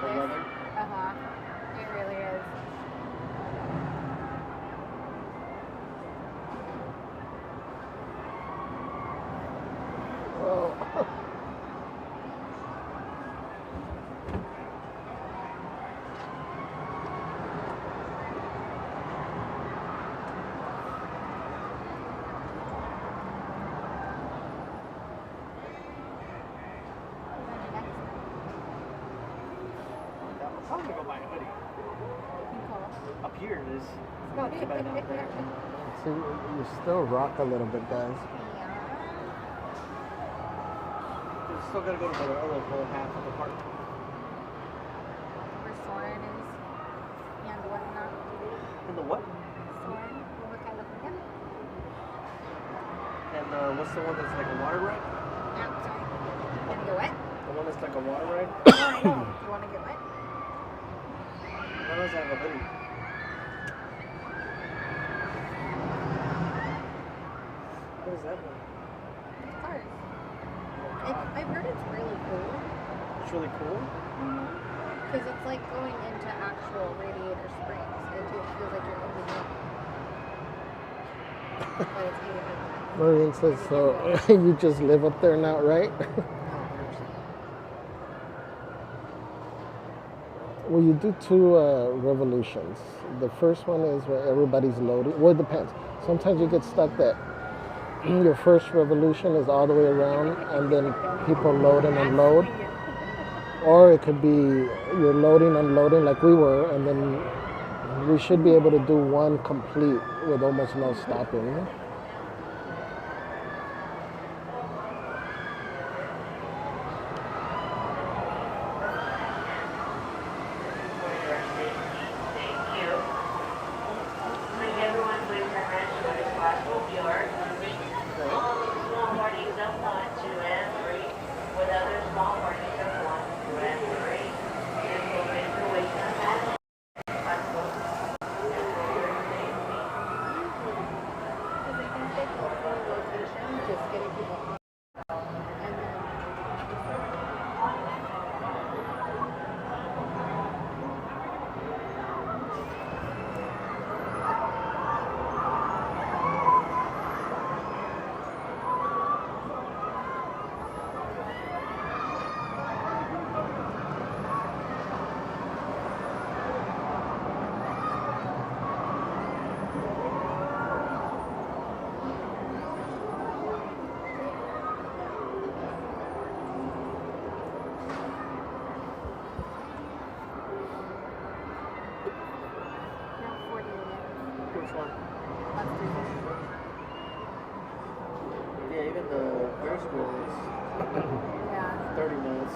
Speaker 10: The weather.
Speaker 2: Uh-huh. It really is.
Speaker 10: I'm gonna go buy a hoodie. Up here it is. It's not too bad out there.
Speaker 1: See, you still rock a little bit, guys.
Speaker 10: We still gotta go to the other whole half of the park.
Speaker 2: Where Soren is and whatnot.
Speaker 10: And the what?
Speaker 2: Soren, Over California.
Speaker 10: And what's the one that's like a water ride?
Speaker 2: Yeah.
Speaker 10: one that's like a water ride.
Speaker 2: Oh, I know. Do you want to get wet?
Speaker 10: That doesn't have a hoodie. What is that one?
Speaker 2: Cars. I've heard it's really cool.
Speaker 10: It's really cool.
Speaker 2: Because it's like going into actual Radiator Springs. It feels like you're opening up. But it's 800.
Speaker 1: Maureen says, so you just live up there now, right? Well, you do two revolutions. The first one is where everybody's loading. Well, it depends. Sometimes you get stuck that your first revolution is all the way around and then people load and unload. Or it could be you're loading, unloading like we were, and then we should be able to do one complete with almost no stopping.
Speaker 10: Yeah, even the Ferris wheel is 30 minutes.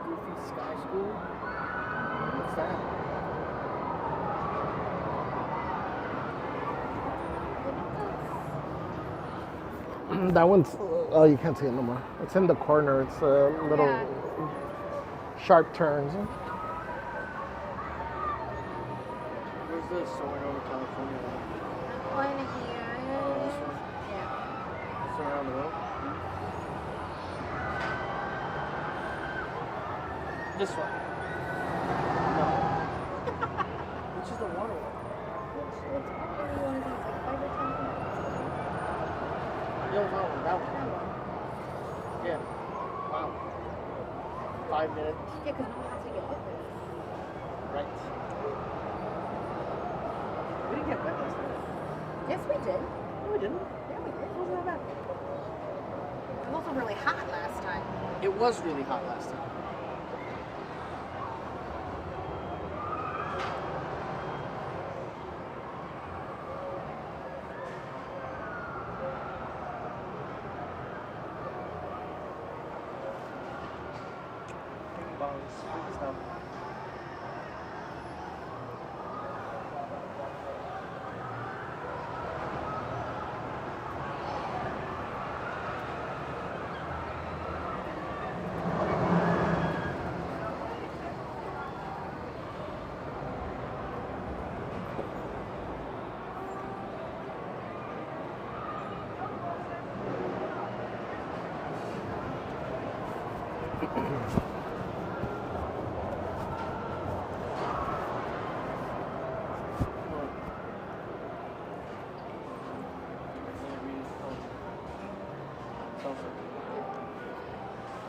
Speaker 10: Goofy Sky School? What's that?
Speaker 1: That one's, oh, you can't see it no more. It's in the corner. It's a little sharp turns.
Speaker 10: Where's the Soaring Over California one?
Speaker 2: One here.
Speaker 10: This one?
Speaker 2: Yeah.
Speaker 10: It's around the road? This one? No. Which is the water one?
Speaker 2: It's probably one of these, like 5 or 10 minutes.
Speaker 10: No, that one. That one. Yeah. Wow. 5 minutes.
Speaker 2: Yeah, because we have to get wet with it.
Speaker 10: Right. We didn't get wet last night.
Speaker 2: Yes, we did.
Speaker 10: No, we didn't.
Speaker 2: Yeah, we did.
Speaker 10: It wasn't that bad.
Speaker 2: It was also really hot last time.
Speaker 10: It was really hot last time. Stuff.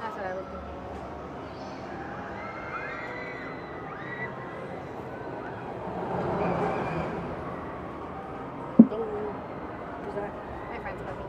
Speaker 2: That's what I was thinking.
Speaker 10: Who's that?
Speaker 2: My friend's puppy.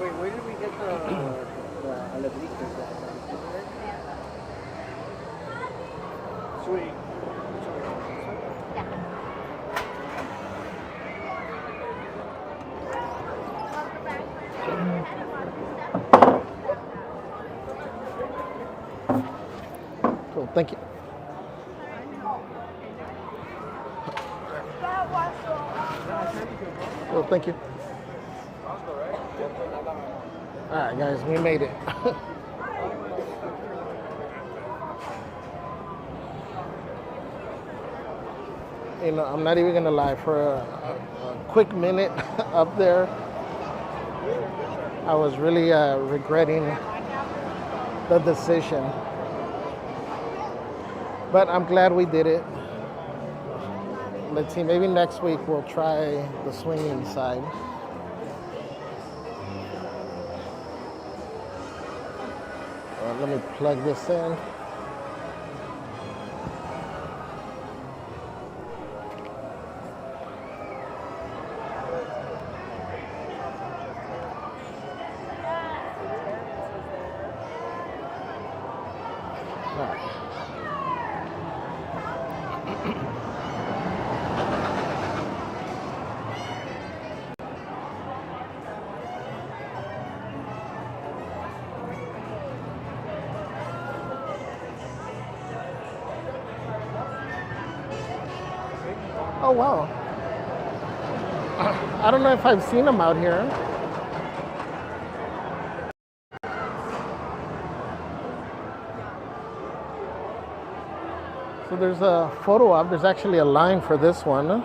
Speaker 10: Wait, where did we get the alebrijes? Sweet.
Speaker 2: Yeah.
Speaker 1: Cool, thank you. Cool, thank you. All right, guys, we made it. You know, I'm not even gonna lie. For a quick minute up there, I was really regretting the decision. But I'm glad we did it. Let's see, maybe next week we'll try the swinging side. Let me plug this in. Oh, wow. I don't know if I've seen them out here. So there's a photo op. There's actually a line for this one.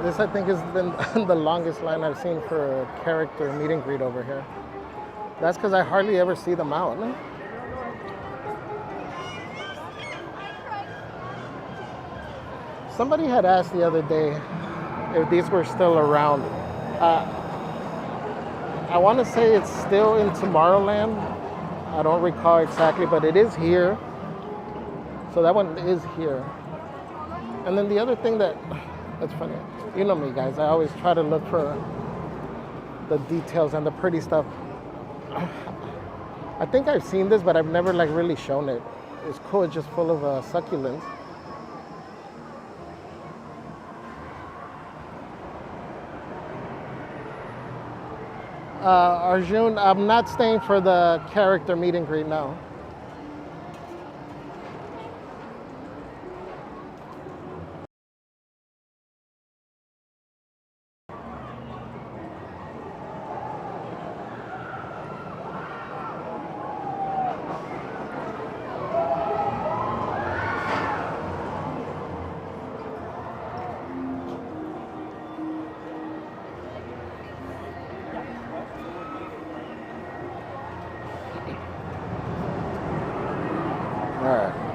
Speaker 1: This, I think, has been the longest line I've seen for a character meet and greet over here. That's because I hardly ever see them out. No? Somebody had asked the other day if these were still around. I want to say it's still in Tomorrowland. I don't recall exactly, but it is here. So that one is here. And then the other thing that's funny, you know me, guys, I always try to look for the details and the pretty stuff. I think I've seen this, but I've never like really shown it. It's cool, it's just full of succulents. Arjun, I'm not staying for the character meet and greet now.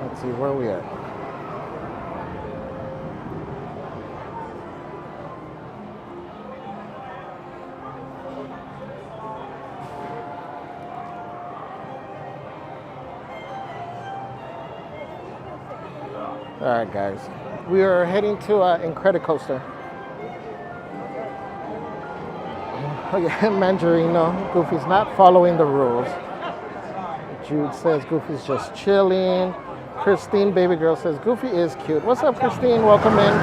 Speaker 1: Let's see, where are we at? All right, guys. We are heading to Incredicoaster. Okay, Mandarino, Goofy's not following the rules. Jude says Goofy's just chilling. Christine, baby girl, says Goofy is cute. What's up, Christine? Welcome in.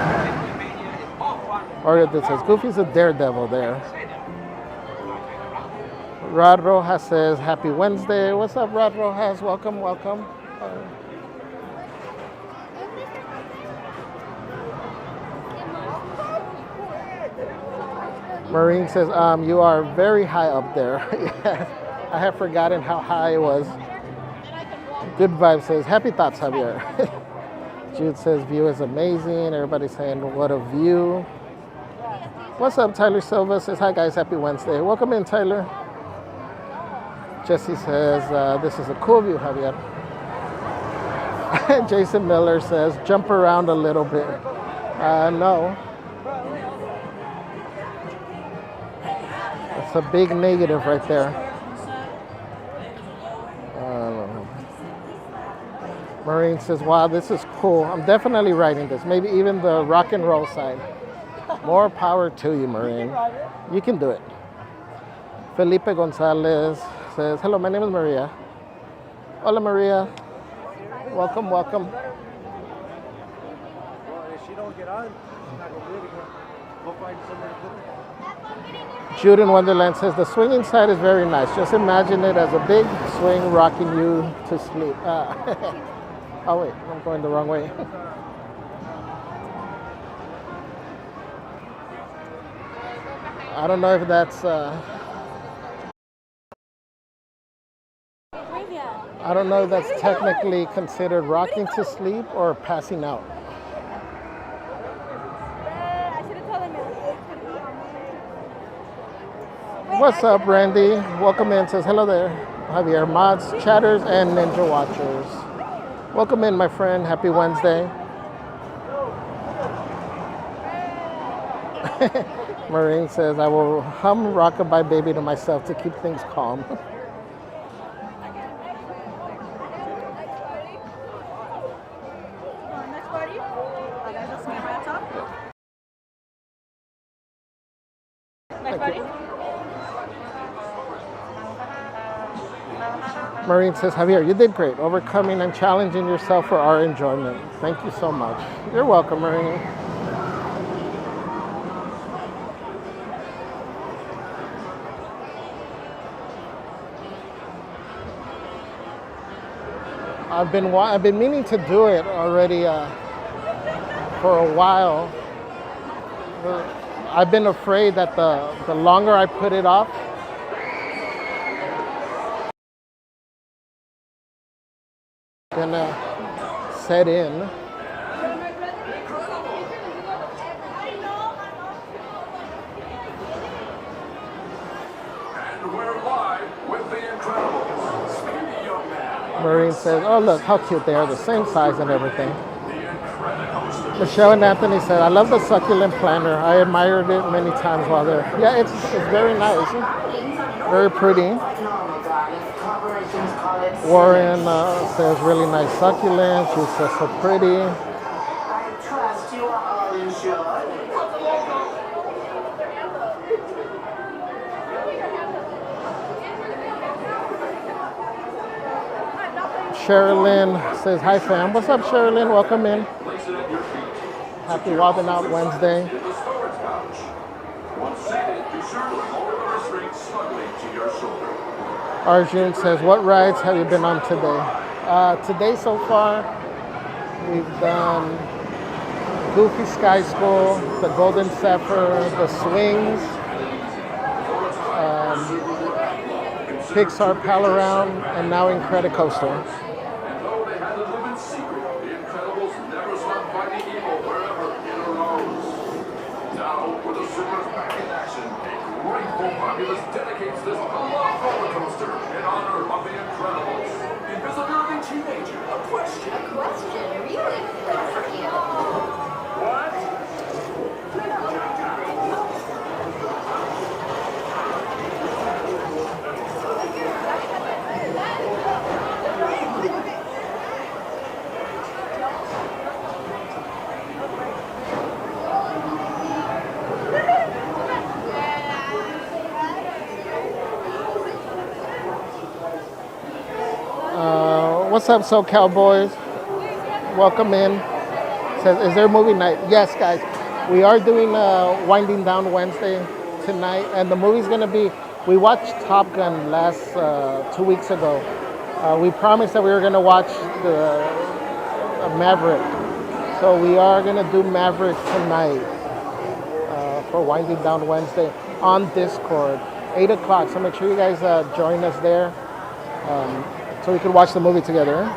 Speaker 1: Or that says Goofy's a daredevil there. Rod Rojas says happy Wednesday. What's up, Rod Rojas? Welcome, welcome. Marine says, you are very high up there. Yeah, I have forgotten how high it was. Good Vibe says, happy thoughts, Javier. Jude says, view is amazing. Everybody's saying, what a view. What's up, Tyler Silva says, hi guys, happy Wednesday. Welcome in, Tyler. Jesse says, this is a cool view, Javier. Jason Miller says, jump around a little bit. No. That's a big negative right there. Marine says, wow, this is cool. I'm definitely riding this. Maybe even the rock and roll side. More power to you, Marine. You can do it. Felipe Gonzalez says, hello, my name is Maria. Hola, Maria. Welcome, welcome.
Speaker 10: Well, if she don't get on, she's not going to do it again. We'll find somewhere to put her.
Speaker 1: Jude in Wonderland says, the swinging side is very nice. Just imagine it as a big swing rocking you to sleep. Oh, wait, I'm going the wrong way. I don't know if that's... I don't know if that's technically considered rocking to sleep or passing out. What's up, Randy? Welcome in. Says hello there. Javier, mods, chatters, and ninja watchers. Welcome in, my friend. Happy Wednesday. Marine says, I will hum Rockabye Baby to myself to keep things calm. Marine says, Javier, you did great, overcoming and challenging yourself for our enjoyment. Thank you so much. You're welcome, Marine. I've been meaning to do it already for a while. I've been afraid that the longer I put it off, gonna set in.
Speaker 7: And we're live with the Incredibles. Speedy young man.
Speaker 1: Marine says, oh look how cute they are, the same size and everything. Michelle and Anthony said, I love the succulent planner. I admired it many times while there. Yeah, it's very nice. Very pretty. Warren says really nice succulent. She says so pretty.
Speaker 3: I trust you all enjoy.
Speaker 1: Sherilyn says, hi fam. What's up, Sherilyn? Welcome in. Happy Wildin Out Wednesday. Arjun says, what rides have you been on today? Today so far, we've done Goofy Sky School, the Golden Zephyr, the Swings, Pixar Pal Around, and now Incredicoaster.
Speaker 7: Dedicates this beloved roller coaster in honor of the Incredibles. Invisibility teenager, a question.
Speaker 11: A question, really? Good for you.
Speaker 7: What?
Speaker 1: What's up, SoCal boys? Welcome in. Says, is there a movie night? Yes, guys. We are doing Winding Down Wednesday tonight, and the movie's gonna be. We watched Top Gun last 2 weeks ago. We promised that we were gonna watch the Maverick, so we are gonna do Maverick tonight for Winding Down Wednesday on Discord, 8 o'clock. So make sure you guys join us there. So we can watch the movie together.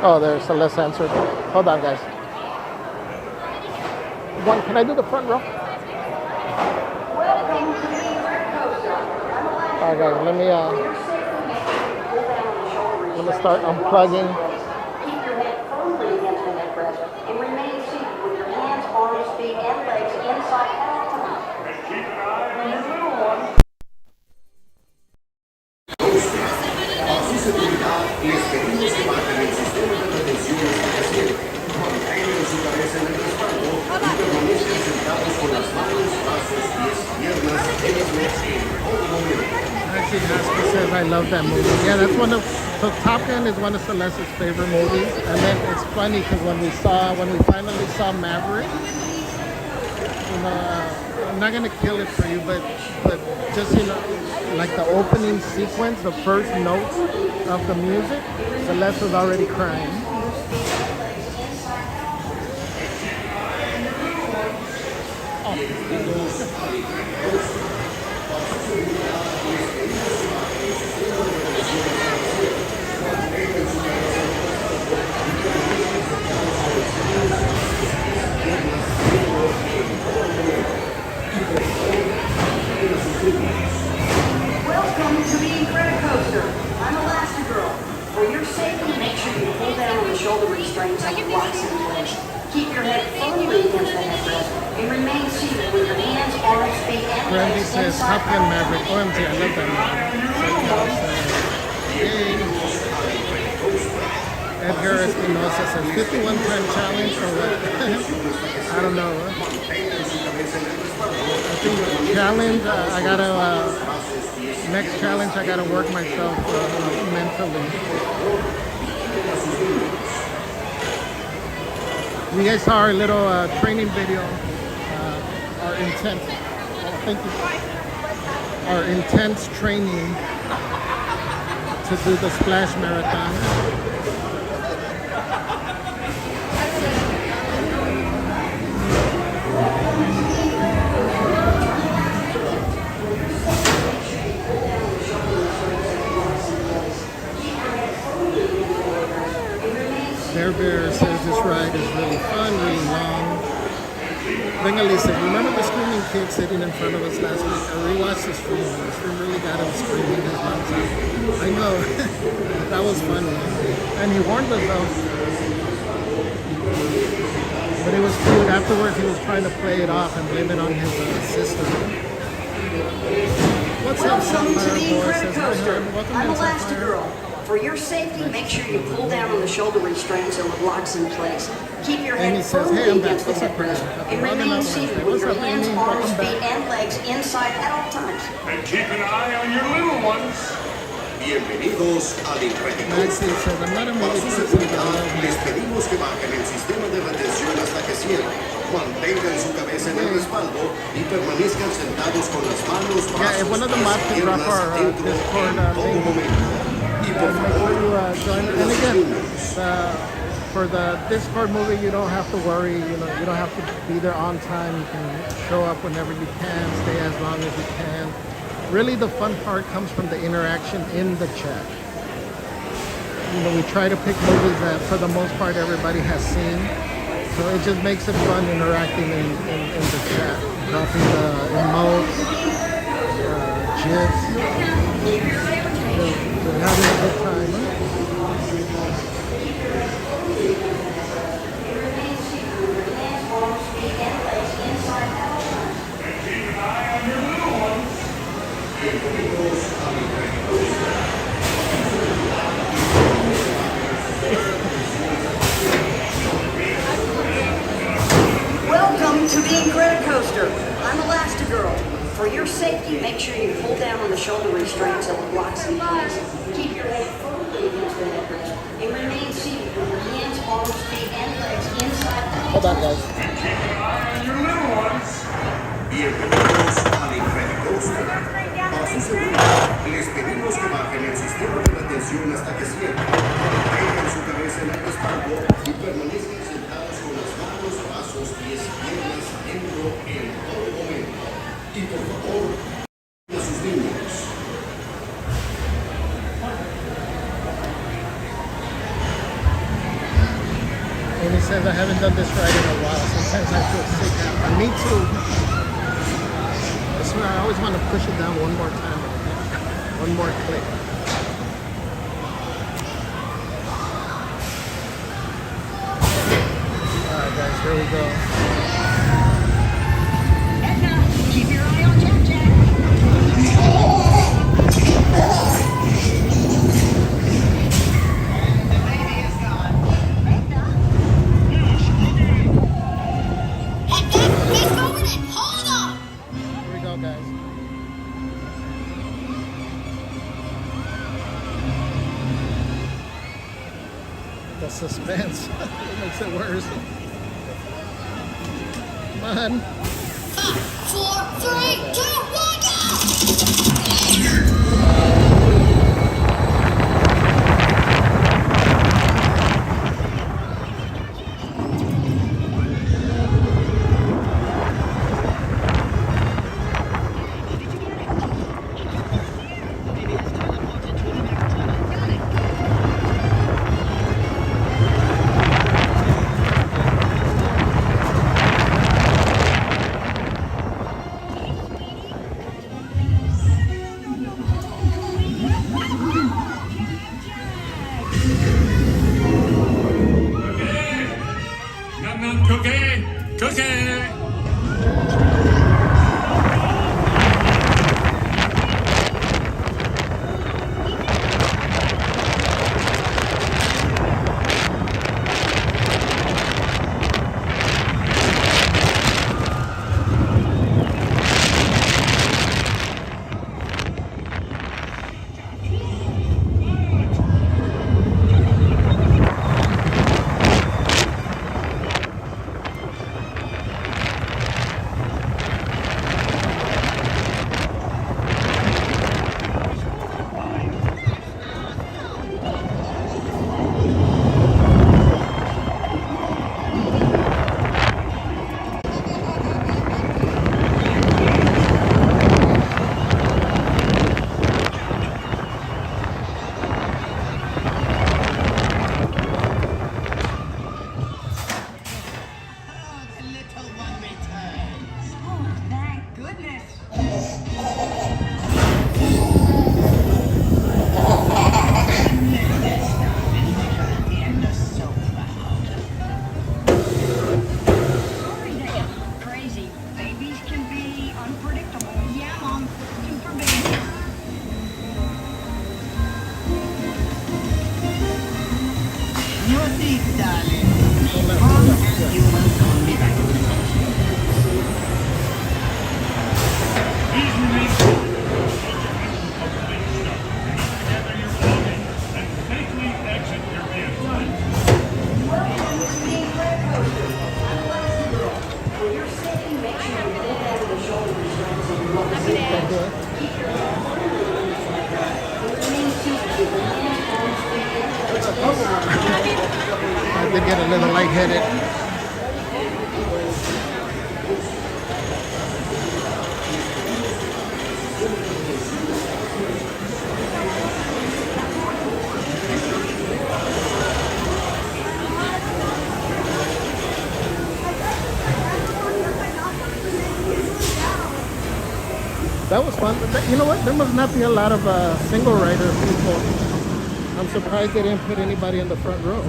Speaker 1: Oh, there's Celeste answered. Hold on, guys. Can I do the front row? All right, guys. Let me start unplugging.
Speaker 14: the headrest and remain seated with your hands, arms, feet, and legs inside at all times.
Speaker 7: And keep an eye on your little one.
Speaker 12: Para su seguridad, les pedimos que bajen el sistema de retención estacional. Mantengan su cabeza en el respaldo y permanezcan sentados con las manos, brazos, pies, piernas, dedos en todo momento.
Speaker 1: Actually, Jasper says I love that movie. Yeah, that's one of, so Top Gun is one of Celeste's favorite movies. And then it's funny because when we finally saw Maverick, you know, I'm not gonna kill it for you, but just, you know, like the opening sequence, the first notes of the music, Celeste was already crying.
Speaker 14: Welcome to the Incredicoaster. I'm Elastigirl. For your safety, make sure you pull down on the shoulder restraints and the blocks in place. Keep your head firmly against the headrest and remain seated with your hands, arms, feet, and
Speaker 1: Randy
Speaker 14: legs
Speaker 1: says
Speaker 14: inside.
Speaker 1: Top Gun Maverick. OMG, I love that movie. Edgar Espinosa says 51-time challenge or what? I don't know. I think challenge, I gotta, next challenge I gotta work myself mentally. You guys saw our little training video, our intense, thank you, our intense training to do the Splash Marathon. Bear says this ride is really fun, really long. Bengali said, remember the screaming kid sitting in front of us last week? I rewatched the stream and the stream really got him screaming his lungs out. I know. That was funny. And he warned us though. But it was cute. Afterwards he was trying to play it off and blame it on his sister. What's up, Sapphire? Says, welcome
Speaker 14: I'm
Speaker 1: in, Sapphire.
Speaker 14: Elastigirl. For your safety, make sure you pull down on the shoulder restraints and the blocks in place. Keep your
Speaker 1: Amy
Speaker 14: head
Speaker 1: says,
Speaker 14: firmly
Speaker 1: hey, I'm back.
Speaker 14: against the
Speaker 1: What's up,
Speaker 14: headrest
Speaker 1: Amy?
Speaker 14: and remain seated with your hands,
Speaker 1: Amy?
Speaker 14: arms,
Speaker 1: Welcome
Speaker 14: feet,
Speaker 1: back.
Speaker 14: and legs inside at all times.
Speaker 7: And keep an eye on your little ones.
Speaker 12: Bienvenidos al Incredicoaster.
Speaker 1: Maxie says, I'm not a
Speaker 12: Para
Speaker 1: movie
Speaker 12: su
Speaker 1: person, but I
Speaker 12: seguridad,
Speaker 1: love
Speaker 12: les
Speaker 1: music.
Speaker 12: pedimos que bajen el sistema de retención hasta que cierre. Mantengan su cabeza en el respaldo y permanezcan sentados con las manos,
Speaker 1: Yeah, if one of the mods can drop our Discord link, make sure you join. And again, for the Discord movie, you don't have to worry. You know, you don't have to be there on time. You can show up whenever you can, stay as long as you can. Really, the fun part comes from the interaction in the chat. You know, we try to pick movies that, for the most part, everybody has seen. So it just makes it fun interacting in the chat, dropping the emotes, GIFs, just having a good time.
Speaker 14: Welcome to the Incredicoaster. I'm Elastigirl. For your safety, make sure you pull down on the shoulder restraints and the blocks in place. Keep your head firmly against the headrest and remain seated with your hands, arms, feet, and legs inside.
Speaker 1: Hold on, guys.
Speaker 7: And keep an eye on your little ones.
Speaker 12: Bienvenidos al Incredicoaster. Para su seguridad, les pedimos que bajen el sistema de retención hasta que cierre. Mantengan su cabeza en el respaldo y permanezcan sentados con las manos, brazos, pies y piernas dentro en todo momento. Y por favor, a sus niños.
Speaker 1: Amy says, I haven't done this ride in a while. Sometimes I feel sick after. Me too. I swear, I always want to push it down one more time. One more click. Here we go.
Speaker 14: Keep your eye on Jack Jack.
Speaker 1: Here we go, guys. The suspense it makes it worse. Come on.
Speaker 15: 5, 4, 3, 2, 1,
Speaker 1: I did get a little lightheaded. That was fun. You know what? There must not be a lot of single rider people. I'm surprised they didn't put anybody in the front row.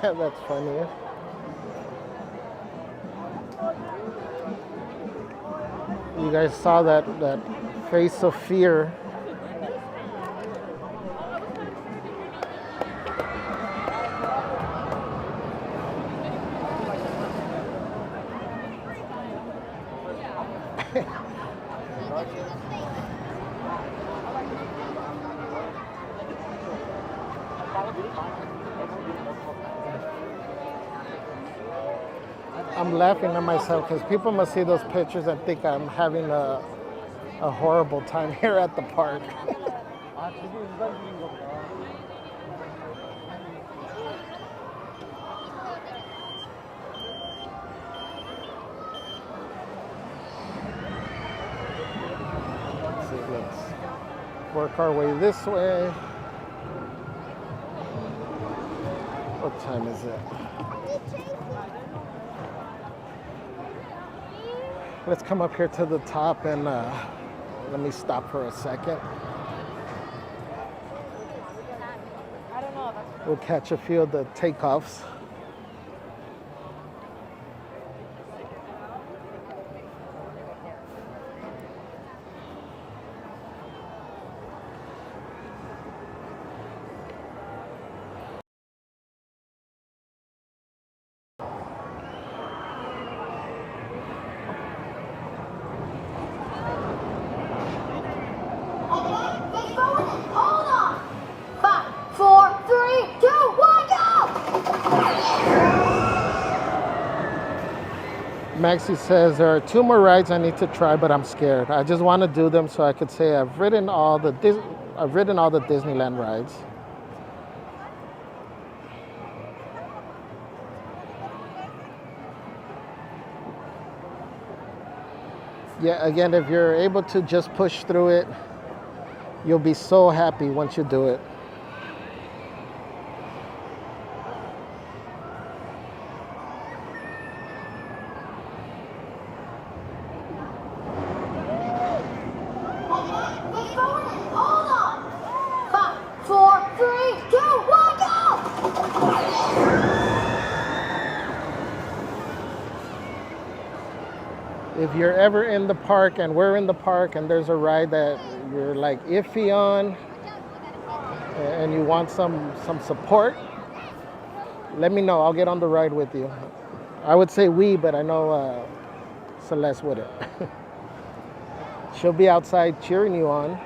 Speaker 1: That's funny. You guys saw that face of fear. I'm laughing at myself because people must see those pictures and think I'm having a horrible time here at the park. Let's see, let's work our way this way. What time is it? Let's come up here to the top and let me stop for a second. We'll catch a few of the takeoffs. Maxie says there are 2 more rides I need to try, but I'm scared. I just want to do them so I could say I've ridden all the Disneyland rides. Yeah, again, if you're able to just push through it, you'll be so happy once you do it. If you're ever in the park and we're in the park and there's a ride that you're like iffy on and you want some support, let me know. I'll get on the ride with you. I would say we, but I know Celeste wouldn't. She'll be outside cheering you on.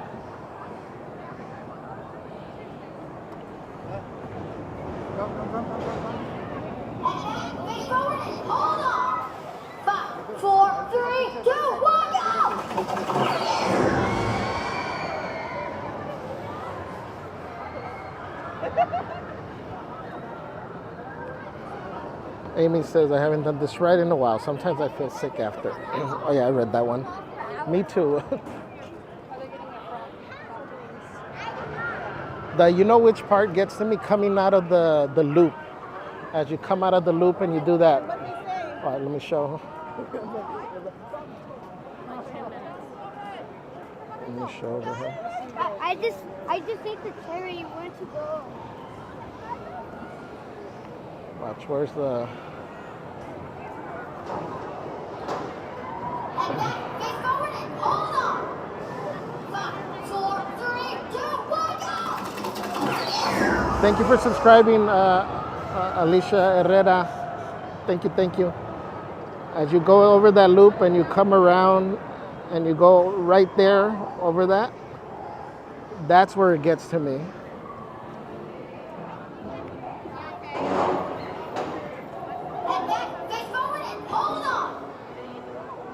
Speaker 1: Amy says, I haven't done this ride in a while. Sometimes I feel sick after. Oh yeah, I read that one. Me too. You know which part gets to me? Coming out of the loop. As you come out of the loop and you do that. All right, let me show. Let me show over here.
Speaker 15: I just think the cherry went to go.
Speaker 1: Watch, where's the...
Speaker 15: Hold on. 5, 4, 3, 2, 1, go!
Speaker 1: Thank you for subscribing, Alicia Herrera. Thank you. As you go over that loop and you come around and you go right there over that, that's where it gets to me.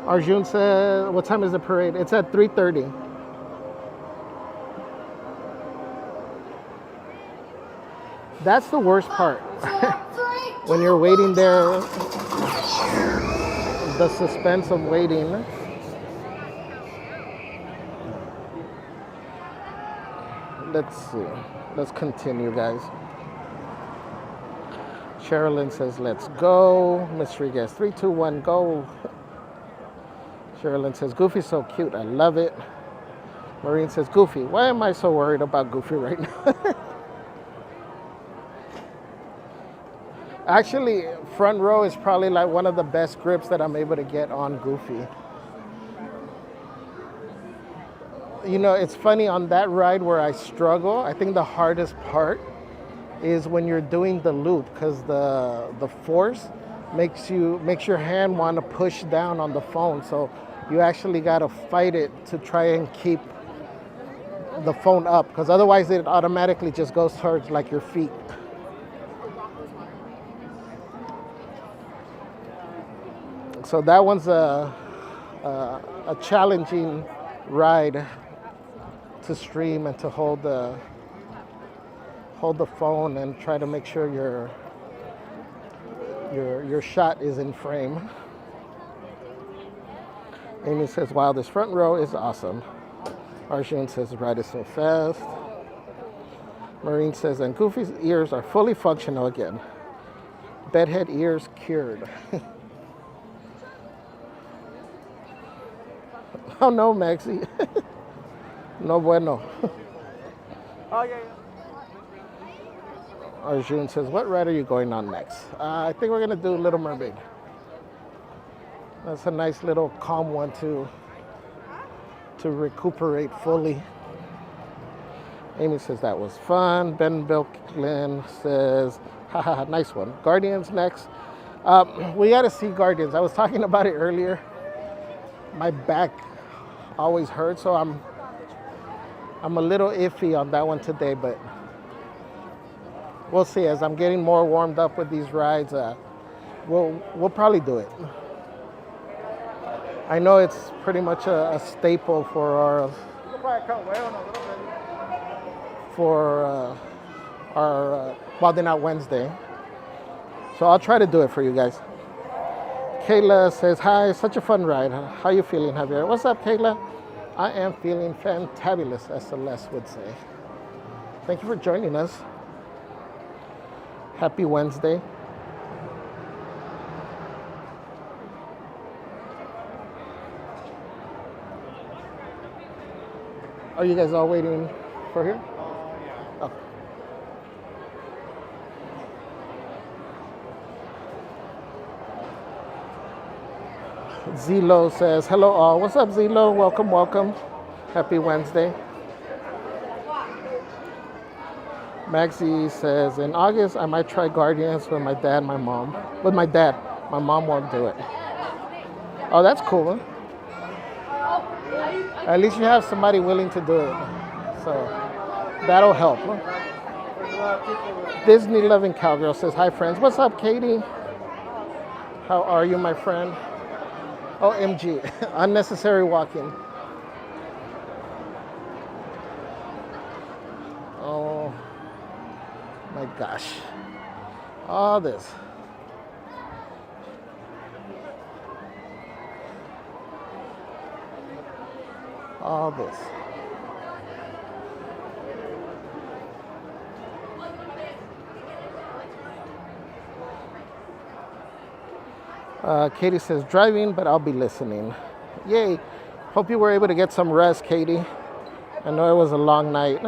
Speaker 1: Arjun said, what time is the parade? It's at 3:30. That's the worst part. When you're waiting there, the suspense of waiting. Let's see. Let's continue, guys. Sherilyn says, let's go. Mystery guest, 3, 2, 1, go. Sherilyn says, Goofy's so cute. I love it. Maureen says, Goofy. Why am I so worried about Goofy right now? Actually, front row is probably like one of the best grips that I'm able to get on Goofy. You know, it's funny, on that ride where I struggle, I think the hardest part is when you're doing the loop, because the force makes your hand want to push down on the phone. So you actually got to fight it to try and keep the phone up, because otherwise it automatically just goes towards like your feet. So that one's a challenging ride to stream and to hold the phone and try to make sure your shot is in frame. Amy says, wow, this front row is awesome. Arjun says, the ride is so fast. Marine says, and Goofy's ears are fully functional again. Bedhead ears cured. Oh no, Maxie. No bueno.
Speaker 10: Oh, yeah, yeah.
Speaker 1: Arjun says, what ride are you going on next? I think we're going to do Little Mermaid. That's a nice little calm one to recuperate fully. Amy says that was fun. Ben Bilklin says, haha, nice one. Guardians next. We got to see Guardians. I was talking about it earlier. My back always hurts, so I'm a little iffy on that one today, but we'll see. As I'm getting more warmed up with these rides, we'll probably do it. I know it's pretty much a staple for our Wildin Out Wednesday. So I'll try to do it for you guys. Kayla says, hi, such a fun ride. How you feeling, Javier? What's up, Kayla? I am feeling fantabulous, as Celeste would say. Thank you for joining us. Happy Wednesday. Are you guys all waiting for here? Yeah. Oh. Zelo says, hello all. What's up, Zelo? Welcome, welcome. Happy Wednesday. Maxie says, in August, I might try Guardians with my dad and my mom. With my dad. My mom won't do it. Oh, that's cool. Huh? At least you have somebody willing to do it. So that'll help. Huh? Disney Loving Cowgirl says, hi, friends. What's up, Katie? How are you, my friend? OMG, unnecessary walking. Oh my gosh. All this. All this. Katie says, driving, but I'll be listening. Yay. Hope you were able to get some rest, Katie. I know it was a long night.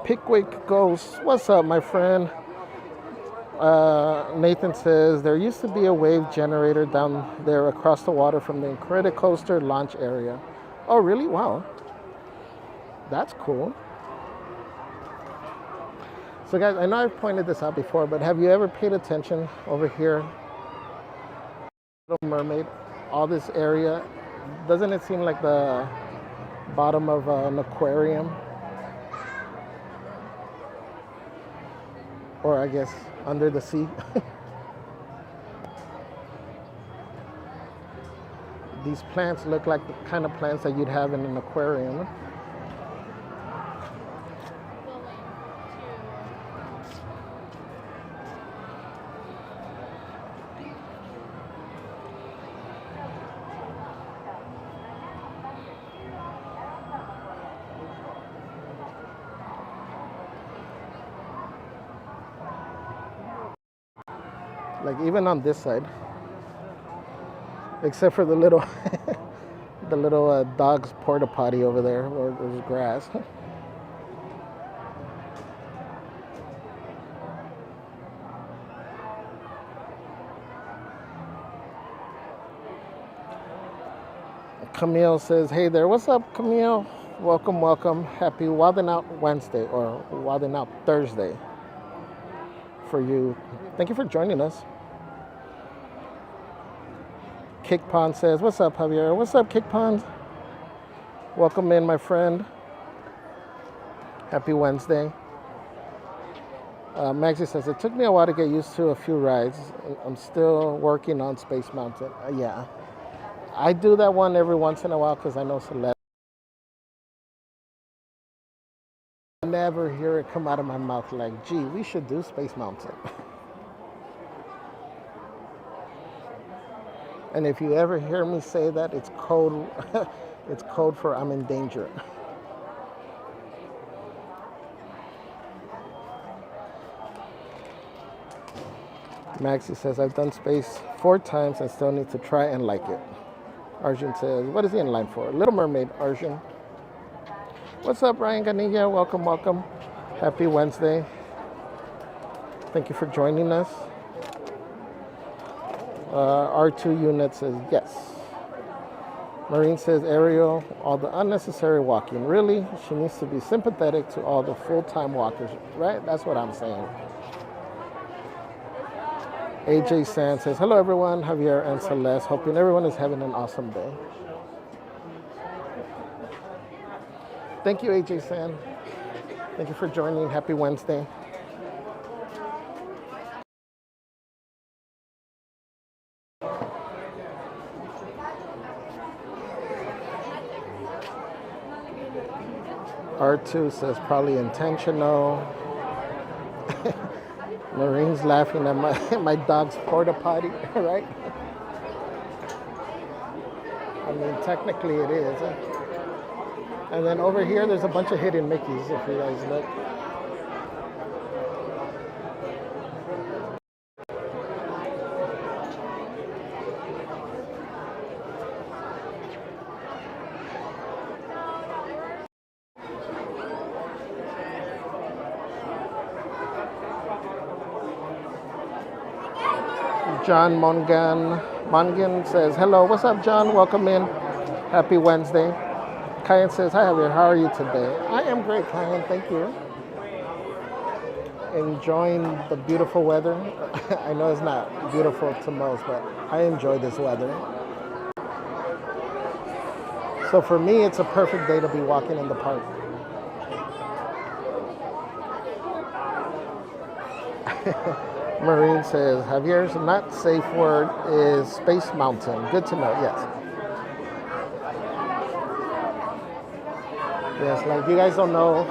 Speaker 1: Pickwick Ghost, what's up, my friend? Nathan says, there used to be a wave generator down there across the water from the Incredicoaster launch area. Oh, really? Wow. That's cool. So guys, I know I've pointed this out before, but have you ever paid attention over here? Little Mermaid, all this area. Doesn't it seem like the bottom of an aquarium? Or I guess under the sea. These plants look like the kind of plants that you'd have in an aquarium. Like even on this side, except for the little the little dog's porta potty over there where there's grass. Camille says, hey there, what's up, Camille? Welcome, welcome. Happy Wildin Out Wednesday or Wildin Out Thursday for you. Thank you for joining us. Kick Pond says, what's up, Javier? What's up, Kick Pond? Welcome in, my friend. Happy Wednesday. Maxie says, it took me a while to get used to a few rides. I'm still working on Space Mountain. Yeah. I do that one every once in a while because I know Celeste. I never hear it come out of my mouth like, gee, we should do Space Mountain. And if you ever hear me say that, it's code, it's code for I'm in danger. Maxie says, I've done Space 4 times and still need to try and like it. Arjun says, what is he in line for? Little Mermaid, Arjun. What's up, Ryan Ganilla? Welcome, welcome. Happy Wednesday. Thank you for joining us. R2 unit says, yes. Marine says, Ariel, all the unnecessary walking. Really? She needs to be sympathetic to all the full-time walkers, right? That's what I'm saying. AJ San says, hello everyone, Javier and Celeste. Hoping everyone is having an awesome day. Thank you, AJ San. Thank you for joining. Happy Wednesday. R2 says, probably intentional. Marine's laughing at my dog's porta potty, right? I mean, technically it is. And then over here, there's a bunch of hidden Mickeys, if you guys look. John Mongan says, hello, what's up, John? Welcome in. Happy Wednesday. Kyan says, hi, Javier, how are you today? I am great, Kyan, thank you. Enjoying the beautiful weather. I know it's not beautiful to most, but I enjoy this weather. So for me, it's a perfect day to be walking in the park. Marine says, Javier's not safe word is Space Mountain. Good to know, yes. Yes, like you guys don't know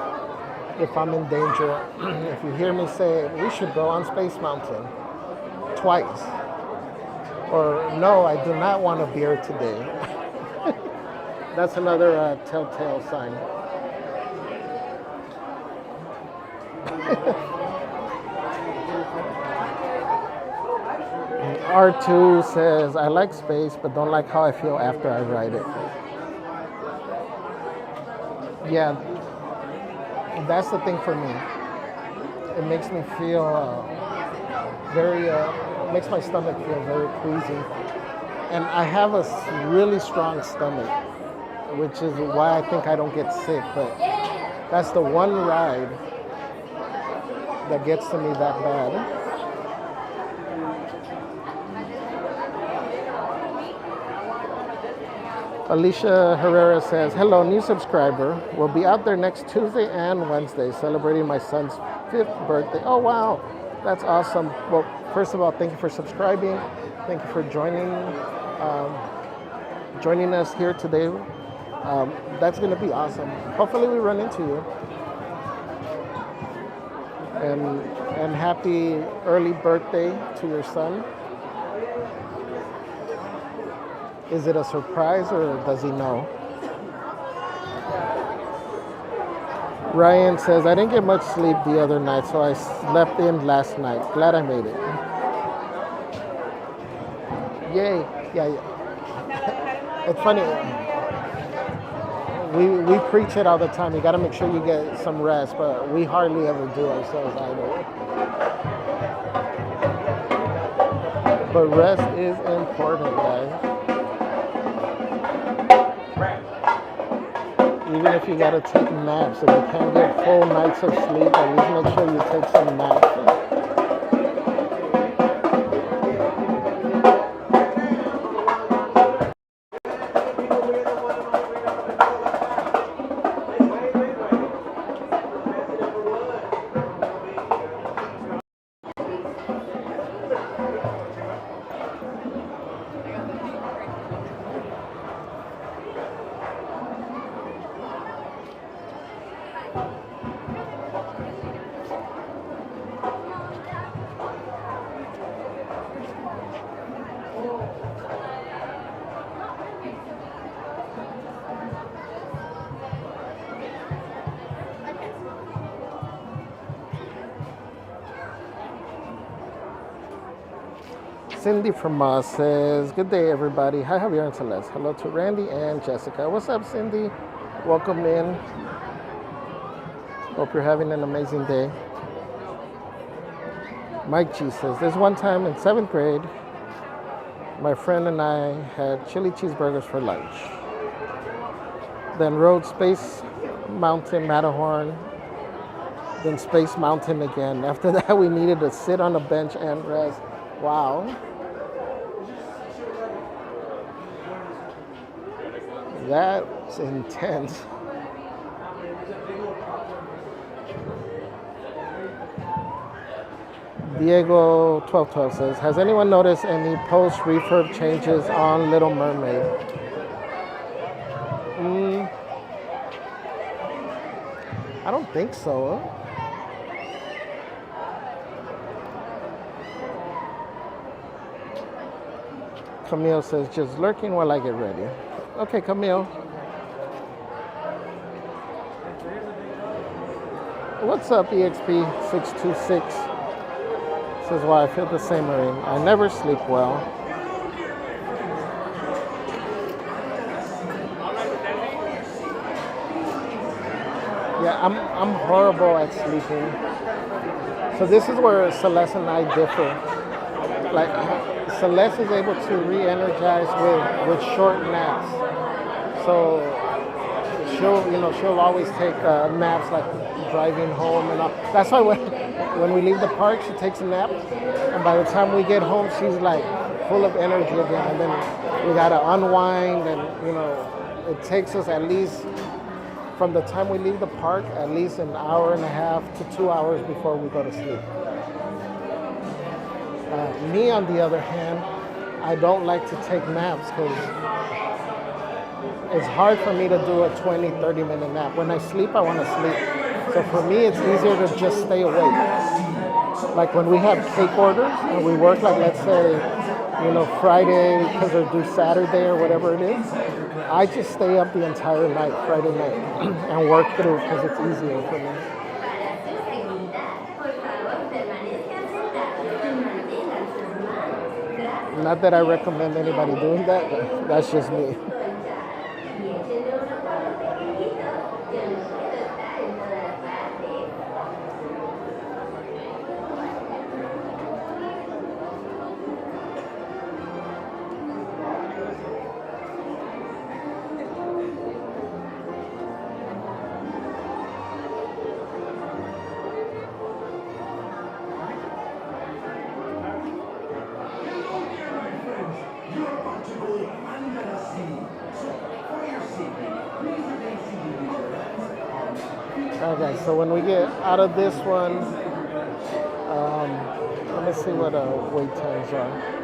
Speaker 1: if I'm in danger. If you hear me say, we should go on Space Mountain twice. Or, no, I do not want a beer today. That's another telltale sign. R2 says, I like space, but don't like how I feel after I ride it. Yeah, that's the thing for me. It makes me feel makes my stomach feel very queasy. And I have a really strong stomach, which is why I think I don't get sick, but that's the one ride that gets to me that bad. Alicia Herrera says, hello, new subscriber. We'll be out there next Tuesday and Wednesday celebrating my son's 5th birthday. Oh, wow. That's awesome. Well, first of all, thank you for subscribing. Thank you for joining us here today. That's going to be awesome. Hopefully we run into you. And happy early birthday to your son. Is it a surprise or does he know? Ryan says, I didn't get much sleep the other night, so I slept in last night. Glad I made it. Yay. Yeah. It's funny. We preach it all the time. You got to make sure you get some rest, but we hardly ever do ourselves either. But rest is important, guys. Even if you gotta take naps, if you can't get full nights of sleep, at least make sure you take some naps. Cindy from us says, good day, everybody. Hi, Javier and Celeste. Hello to Randy and Jessica. What's up, Cindy? Welcome in. Hope you're having an amazing day. Mike G says, there's one time in 7th grade, my friend and I had chili cheeseburgers for lunch. Then rode Space Mountain Matterhorn, then Space Mountain again. After that, we needed to sit on a bench and rest. Wow. That's intense. Diego 1212 says, has anyone noticed any post-refurb changes on Little Mermaid? I don't think so. Camille says, just lurking while I get ready. Okay, Camille. What's up, EXP626? Says, why I feel the same, Marine. I never sleep well. Yeah, I'm horrible at sleeping. So this is where Celeste and I differ. Like, Celeste is able to re-energize with short naps. So she'll always take naps, like driving home and all. That's why when we leave the park, she takes a nap, and by the time we get home, she's like full of energy again. And then we gotta unwind, and it takes us at least from the time we leave the park, at least an hour and a half to 2 hours before we go to sleep. Me, on the other hand, I don't like to take naps because it's hard for me to do a 20-30 minute nap. When I sleep, I want to sleep. So for me, it's easier to just stay awake. Like when we have cake orders and we work, like let's say, Friday because they're due Saturday or whatever it is, I just stay up the entire night, Friday night, and work through because it's easier for me. Not that I recommend anybody doing that, but that's just me. Okay, so when we get out of this one, let me see what wait times are.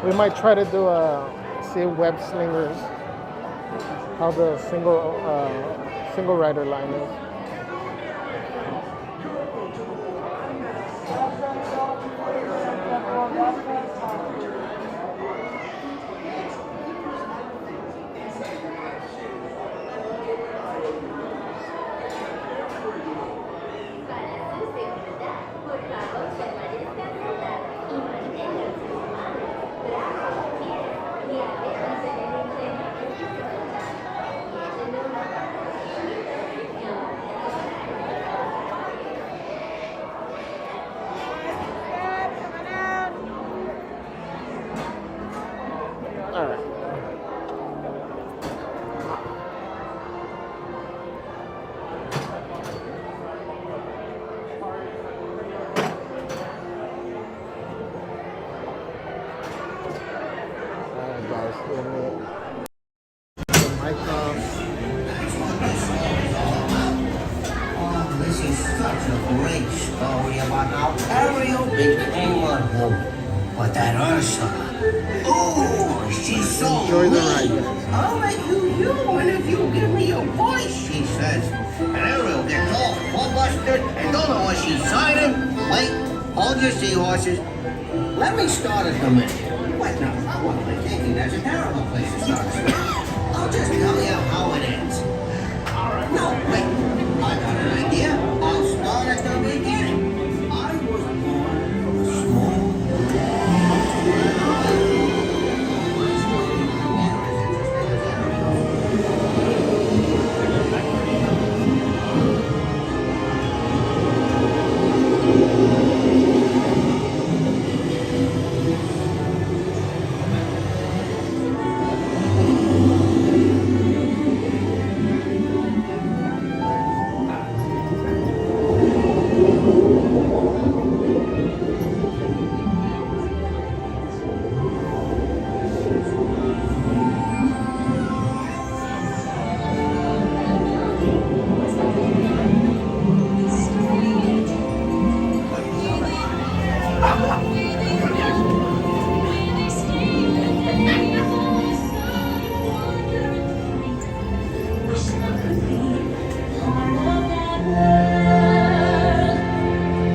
Speaker 1: We might try to do see web slingers, how the single rider line is.
Speaker 16: This is such a great story about how Ariel became a home. But that Oh, she's so
Speaker 1: Enjoy the
Speaker 16: rude.
Speaker 1: ride.
Speaker 16: I'll make you, and if you give me your voice, she says. And Ariel gets all flustered and don't know what she's signing. Wait, hold your seahorses. Let me start at the minute. Wait, no, what am I thinking? That's a terrible place to start. I'll just tell you how it ends. No, wait, I got an idea. I'll start at the beginning. I was born small.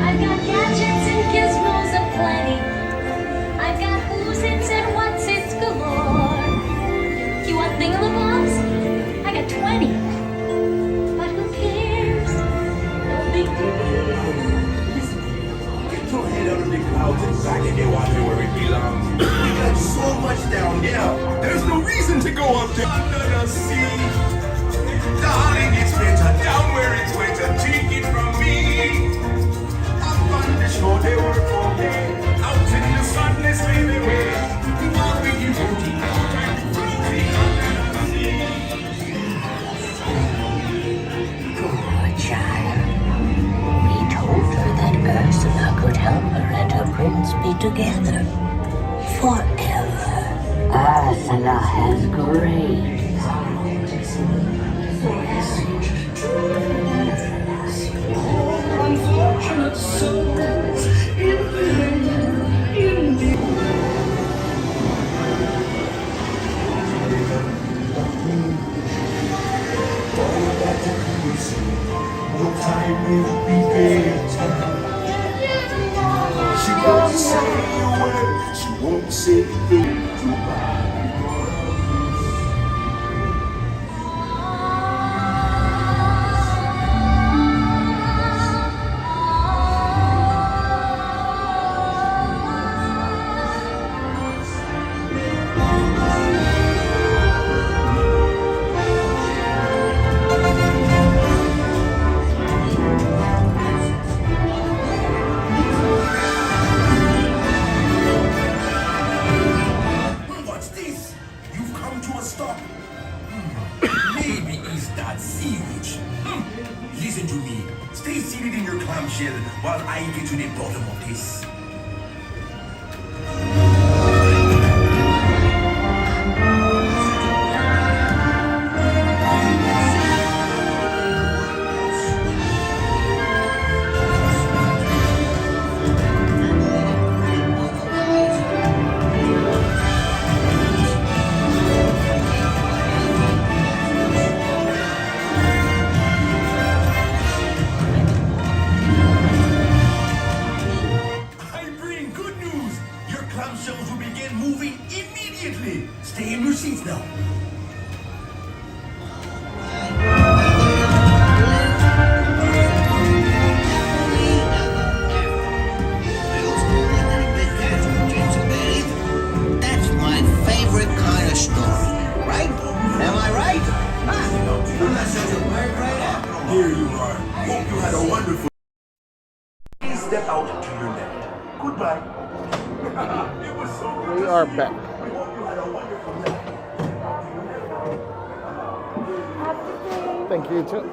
Speaker 15: I've got gadgets and gizmos aplenty. I've got who's its and what's its galore. You want thingamabobs? I got 20. But who cares? No big deal.
Speaker 17: Get your head out of the clouds and back in the water where it belongs. We got so much down there. There's no reason to go up there under the sea. Darling, it's better down where it's wetter. Take it from me. Up on the shore they work for me. Out in the sun they slave away. You want me to go deep out and floating under the sea.
Speaker 18: Poor child. We told her that Ursula could help her and her prince be together forever. Ursula has great
Speaker 3: Unfortunate souls in the
Speaker 17: No time will be better. She won't say a word. She won't say goodbye. What's this? You've come to a stop. Maybe it's that sewage. Listen to me. Stay seated in your clamshell while I get to the bottom of this. I bring good news. Your clamshells will begin moving immediately. Stay in your seats now.
Speaker 16: That's my favorite kind of story, right? Am I right? I'm not such a word right after all.
Speaker 17: Here you are. Hope you had a wonderful. Please step out to your left. Goodbye. It was so good.
Speaker 1: We are back.
Speaker 17: I hope you had a wonderful night.
Speaker 1: Thank you too.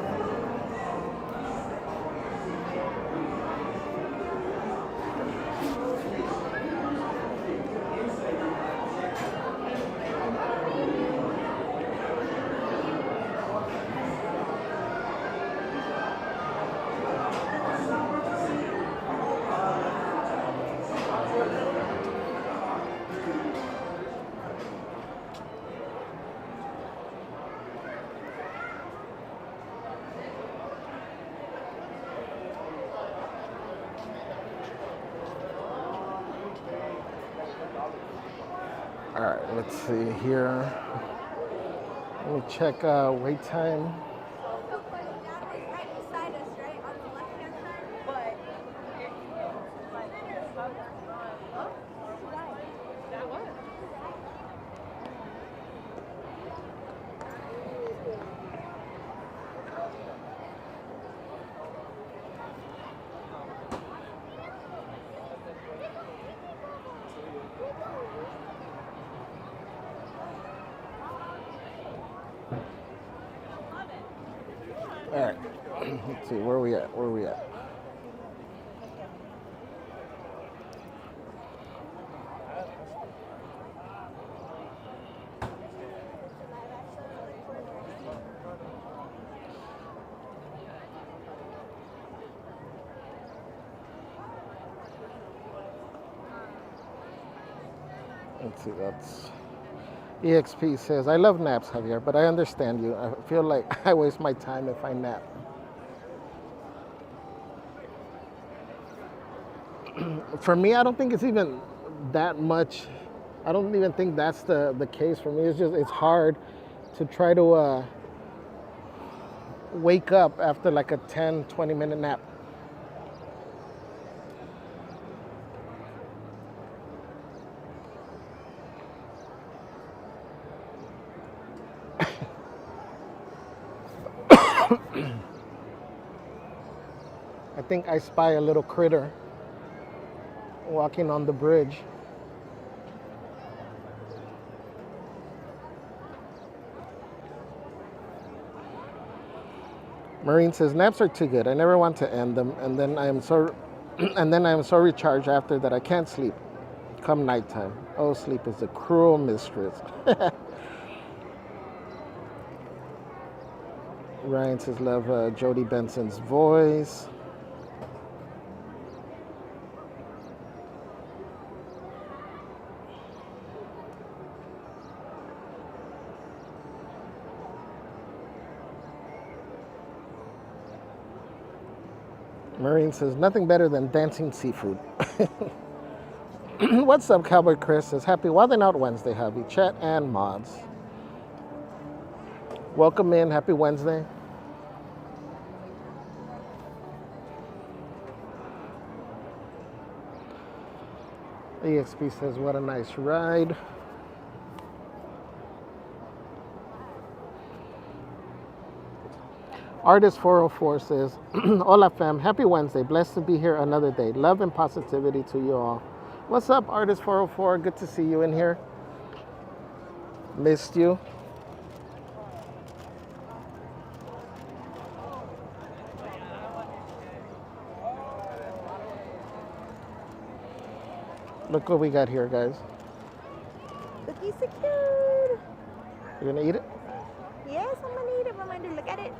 Speaker 1: All right, let's see here. Let me check wait time. All right, let's see, where are we at? Let's see, that's... EXP says, I love naps, Javier, but I understand you. I feel like I waste my time if I nap. For me, I don't think it's even that much. I don't even think that's the case for me. It's just, it's hard to try to wake up after like a 10, 20-minute nap. I think I spy a little critter walking on the bridge. Marine says naps are too good. I never want to end them, and then I am so recharged after that I can't sleep come nighttime. Oh, sleep is a cruel mistress. Ryan says love Jodie Benson's voice. Marine says, nothing better than dancing seafood. What's up, Cowboy Chris? Says, happy Wildin Out Wednesday, Javi, chat, and mods. Welcome in. Happy Wednesday. EXP says, what a nice ride. Artist 404 says, hola fam, happy Wednesday, blessed to be here another day. Love and positivity to you all. What's up, Artist 404? Good to see you in here. Missed you. Look what we got here, guys.
Speaker 2: Cookie secured.
Speaker 1: You're gonna eat it?
Speaker 2: Yes, I'm gonna eat it. What am I gonna do? Look at it.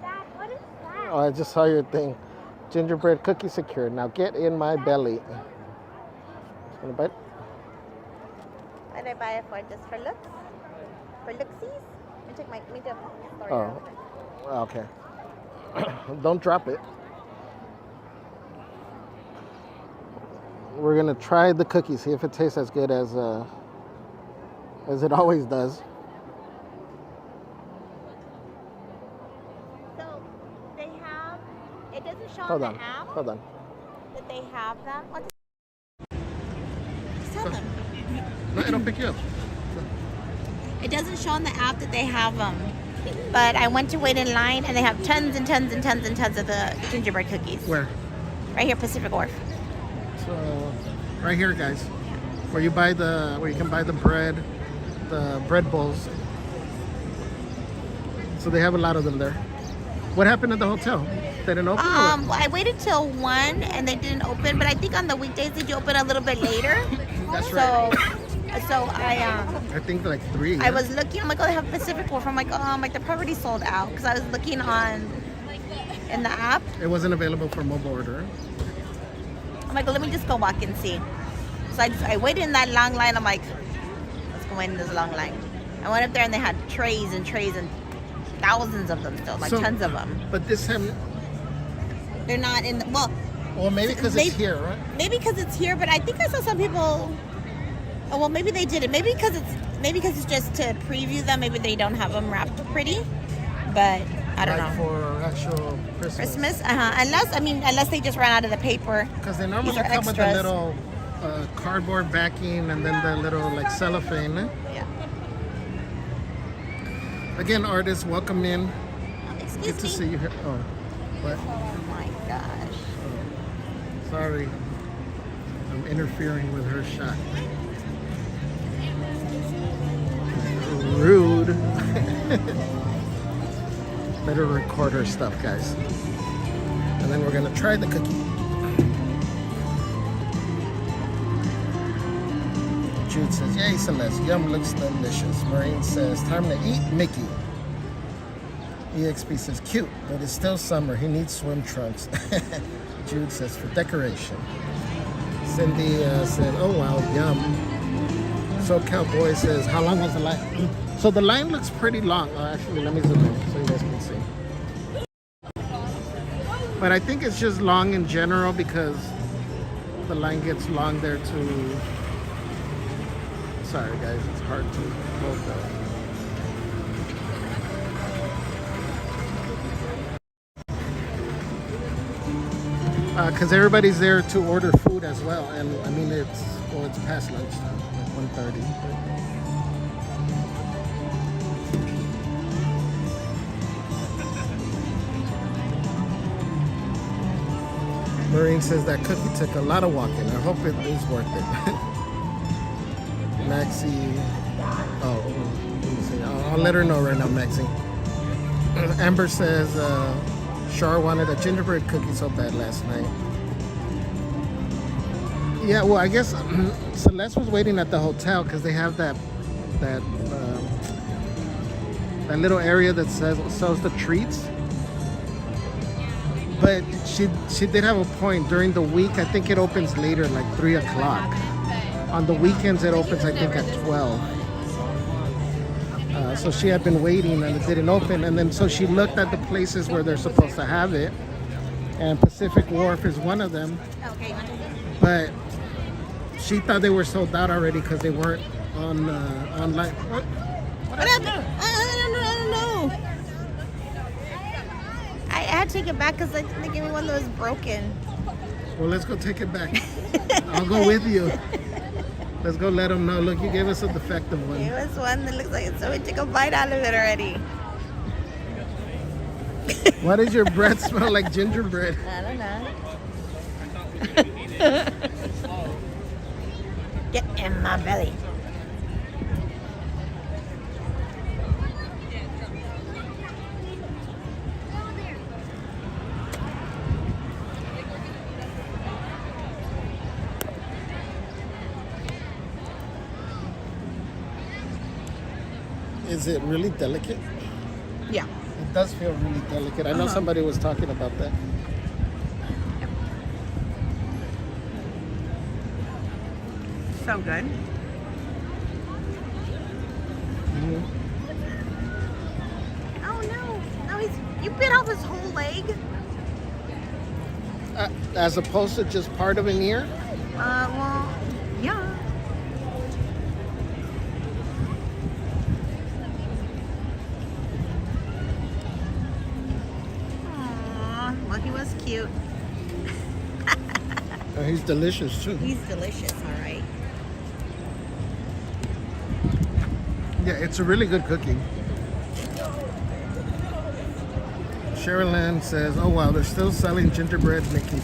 Speaker 2: Dad, what is that?
Speaker 1: Oh, I just saw your thing. Gingerbread cookie secured. Now get in my belly. Wanna bite?
Speaker 2: What did I buy it for? Just for looks? For looksies? Let me check my makeup story.
Speaker 1: Oh, okay. Don't drop it. We're gonna try the cookie, see if it tastes as good as it always does.
Speaker 2: So they have. It doesn't show
Speaker 1: Hold
Speaker 2: on
Speaker 1: on.
Speaker 2: the app
Speaker 1: Hold on.
Speaker 2: that they have them. What? Just tell them.
Speaker 1: No, it'll pick you up.
Speaker 2: It doesn't show on the app that they have them. But I went to wait in line, and they have tons and tons and tons and tons of the gingerbread cookies.
Speaker 1: Where?
Speaker 2: Right here, Pacific Wharf.
Speaker 1: So, right here, guys, where you can buy the bread bowls. So they have a lot of them there. What happened at the hotel? They didn't open?
Speaker 2: Well, I waited till 1 and they didn't open, but I think on the weekdays they do open a little bit later.
Speaker 1: That's right.
Speaker 2: So
Speaker 1: I think like 3.
Speaker 2: I was looking. I'm like, oh, they have Pacific Wharf. I'm like, the property sold out because I was looking in the app.
Speaker 1: It wasn't available for mobile order.
Speaker 2: I'm like, well, let me just go walk and see. So I waited in that long line. I'm like, let's go in this long line. I went up there and they had trays and trays and thousands of them still, tons of them.
Speaker 1: But this time,
Speaker 2: they're not in the, well,
Speaker 1: maybe because it's here, right?
Speaker 2: Maybe because it's here, but I think I saw some people, well, maybe they did it. Maybe because it's just to preview them. Maybe they don't have them wrapped pretty. But I don't know.
Speaker 1: For actual Christmas.
Speaker 2: Unless they just ran out of the paper.
Speaker 1: Because they normally
Speaker 2: These are
Speaker 1: come with a
Speaker 2: extras.
Speaker 1: little cardboard backing and then the little like cellophane.
Speaker 2: Yeah.
Speaker 1: Again, artists, welcome in.
Speaker 2: Excuse
Speaker 1: Good to
Speaker 2: me.
Speaker 1: see you here. Oh, what?
Speaker 2: Oh my gosh.
Speaker 1: Sorry. I'm interfering with her shot. Rude. Better record her stuff, guys. And then we're gonna try the cookie. Jude says, yay, Celeste. Yum, looks delicious. Maureen says, time to eat Mickey. EXP says, cute, but it's still summer. He needs swim trunks. Jude says, for decoration. Cindy said, oh wow, yum. So Cowboy says, how long was the line? So the line looks pretty long. Oh, actually, let me zoom in so you guys can see. But I think it's just long in general because the line gets long there too. Sorry guys, it's hard to hold that. Because everybody's there to order food as well, and I mean it's past lunchtime, like 1:30. Marine says that cookie took a lot of walking. I hope it is worth it. Maxie, oh, let me see. I'll let her know right now, Maxie. Amber says Char wanted a gingerbread cookie so bad last night. Yeah, well, I guess Celeste was waiting at the hotel because they have that little area that sells the treats. But she did have a point. During the week, I think it opens later, like 3 o'clock. On the weekends, it opens, I think, at 12. So she had been waiting and it didn't open. And then so she looked at the places where they're supposed to have it. And Pacific Wharf is one of them.
Speaker 2: Okay.
Speaker 1: But she thought they were sold out already because they weren't on online. What
Speaker 2: happened? I don't know. I had to take it back because they gave me one that was broken.
Speaker 1: Well, let's go take it back. I'll go with you. Let's go let them know. Look, you gave us a defective one.
Speaker 2: Gave us one that looks like it, so we took a bite out of it already.
Speaker 1: Why does your breath smell like gingerbread?
Speaker 2: I don't know. Get in my belly.
Speaker 1: Is it really delicate?
Speaker 2: Yeah.
Speaker 1: It does feel really delicate. I know somebody was talking about that.
Speaker 2: So good.
Speaker 1: Mm-hmm.
Speaker 2: Oh no! No, you bit off his whole leg.
Speaker 1: As opposed to just part of an ear?
Speaker 2: Well, yeah. Aww, well, he was cute.
Speaker 1: He's delicious too.
Speaker 2: He's delicious, all right.
Speaker 1: Yeah, it's a really good cookie. Cheryl Ann says, oh wow, they're still selling gingerbread Mickey.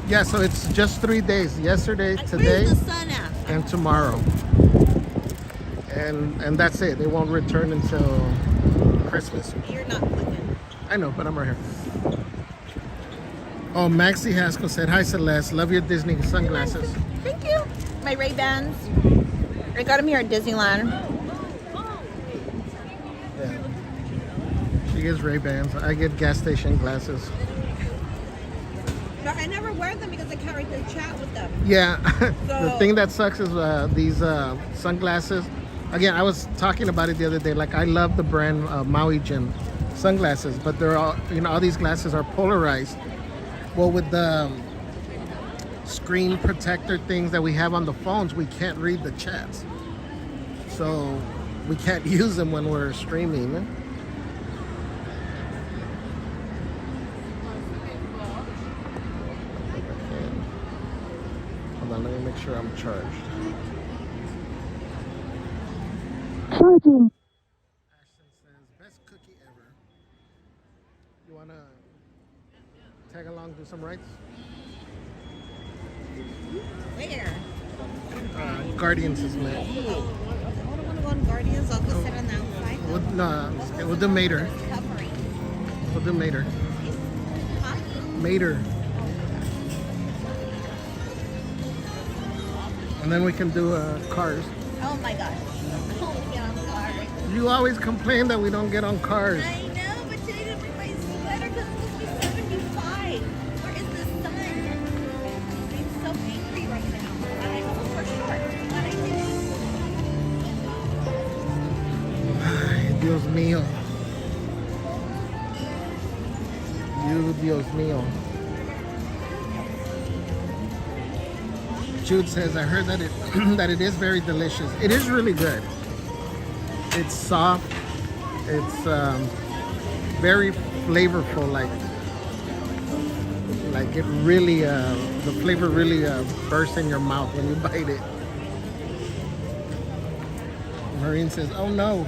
Speaker 1: Yeah, so it's just 3 days. Yesterday, today,
Speaker 2: Where's the sun at?
Speaker 1: and tomorrow. And that's it. They won't return until Christmas.
Speaker 2: You're not clicking.
Speaker 1: I know, but I'm right here. Oh, Maxie Haskell said, hi Celeste, love your Disney sunglasses.
Speaker 2: Thank you. My Ray-Bans. I got them here at Disneyland.
Speaker 1: Yeah. She gets Ray-Bans. I get gas station glasses.
Speaker 2: But I never wear them because I can't right there chat with them.
Speaker 1: Yeah. The
Speaker 2: So-
Speaker 1: thing that sucks is these sunglasses. Again, I was talking about it the other day. Like, I love the brand Maui Jim sunglasses, but they're all, all these glasses are polarized. Well, with the screen protector things that we have on the phones, we can't read the chats. So we can't use them when we're streaming. Hold on, let me make sure I'm charged. Ashton says, best cookie ever. You wanna tag along, do some rides?
Speaker 2: Where?
Speaker 1: Guardians is met.
Speaker 2: I don't want to go on Guardians. I'll go sit on the outside.
Speaker 1: We'll do Mater. We'll do Mater.
Speaker 2: Huh?
Speaker 1: Mater. And then we can do Cars.
Speaker 2: Oh my gosh. I want to get on Cars.
Speaker 1: You always complain that we don't get on Cars.
Speaker 2: I know, but today didn't bring my sweater because it's supposed to be 75. Where is the sun? I'm so angry right now. I almost for short. What I did.
Speaker 1: Dios mío. You, Dios mío. Jude says, I heard that that it is very delicious. It is really good. It's soft. It's very flavorful. Like it really, the flavor really bursts in your mouth when you bite it. Marine says, oh no.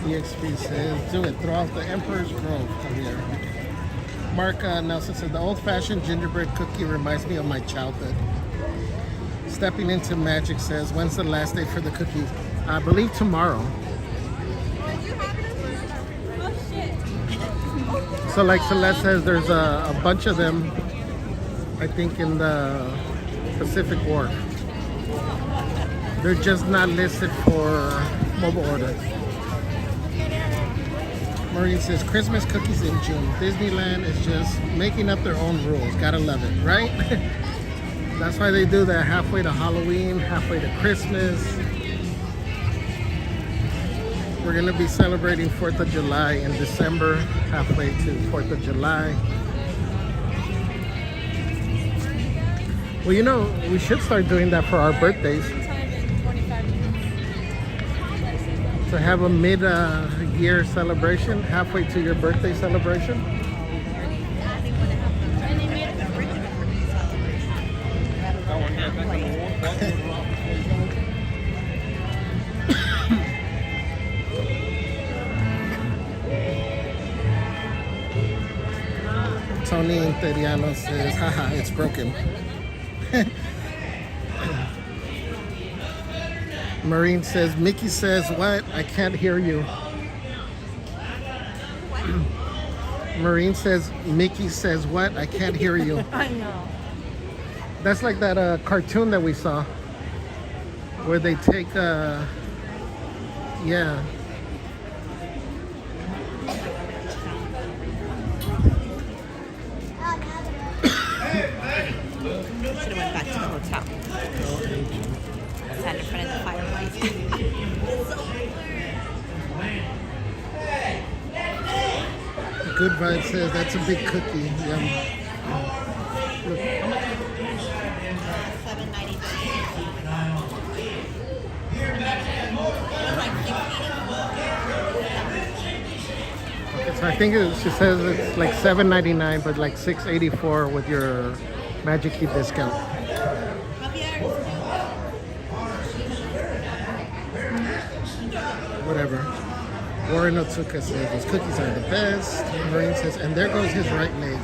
Speaker 1: EXP says, do it. Throw out the Emperor's Grove, Javier. Mark Nelson says, the old-fashioned gingerbread cookie reminds me of my childhood. Stepping into Magic says, when's the last day for the cookies? I believe tomorrow. So like Celeste says, there's a bunch of them, I think, in the Pacific Wharf. They're just not listed for mobile order. Maureen says, Christmas cookies in June. Disneyland is just making up their own rules. Gotta love it, right? That's why they do that halfway to Halloween, halfway to Christmas. We're gonna be celebrating 4th of July in December, halfway to 4th of July. Well, you know, we should start doing that for our birthdays. To have a mid-year celebration, halfway to your birthday celebration. Tony Interiano says, haha, it's broken. Marine says, Mickey says, what? I can't hear you. Marine says, Mickey says, what? I can't hear you.
Speaker 2: I know.
Speaker 1: That's like that cartoon that we saw where they take, yeah.
Speaker 2: Should have went back to the hotel. Stand in front of the fireplace. It's so weird.
Speaker 1: Good Vibe says that's a big cookie. Yum. Look. Okay, so I think she says it's like $7.99, but like $6.84 with your Magic Key discount. Whatever. Warren Otsuka says those cookies are the best. Marine says, and there goes his right leg.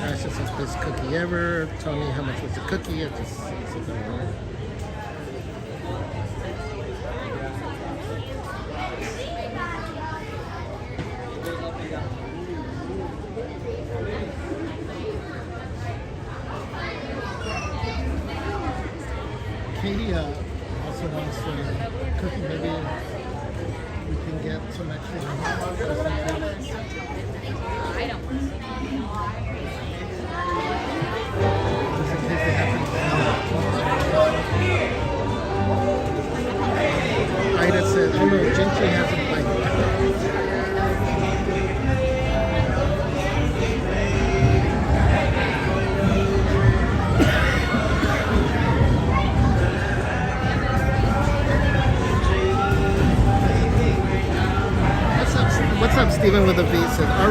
Speaker 1: Asha says, best cookie ever. Tony, how much was the cookie? I just said something wrong. Katie also wants a cookie. Maybe we can get some extra.
Speaker 2: I don't.
Speaker 1: Just in case they happen. Ida says, oh no,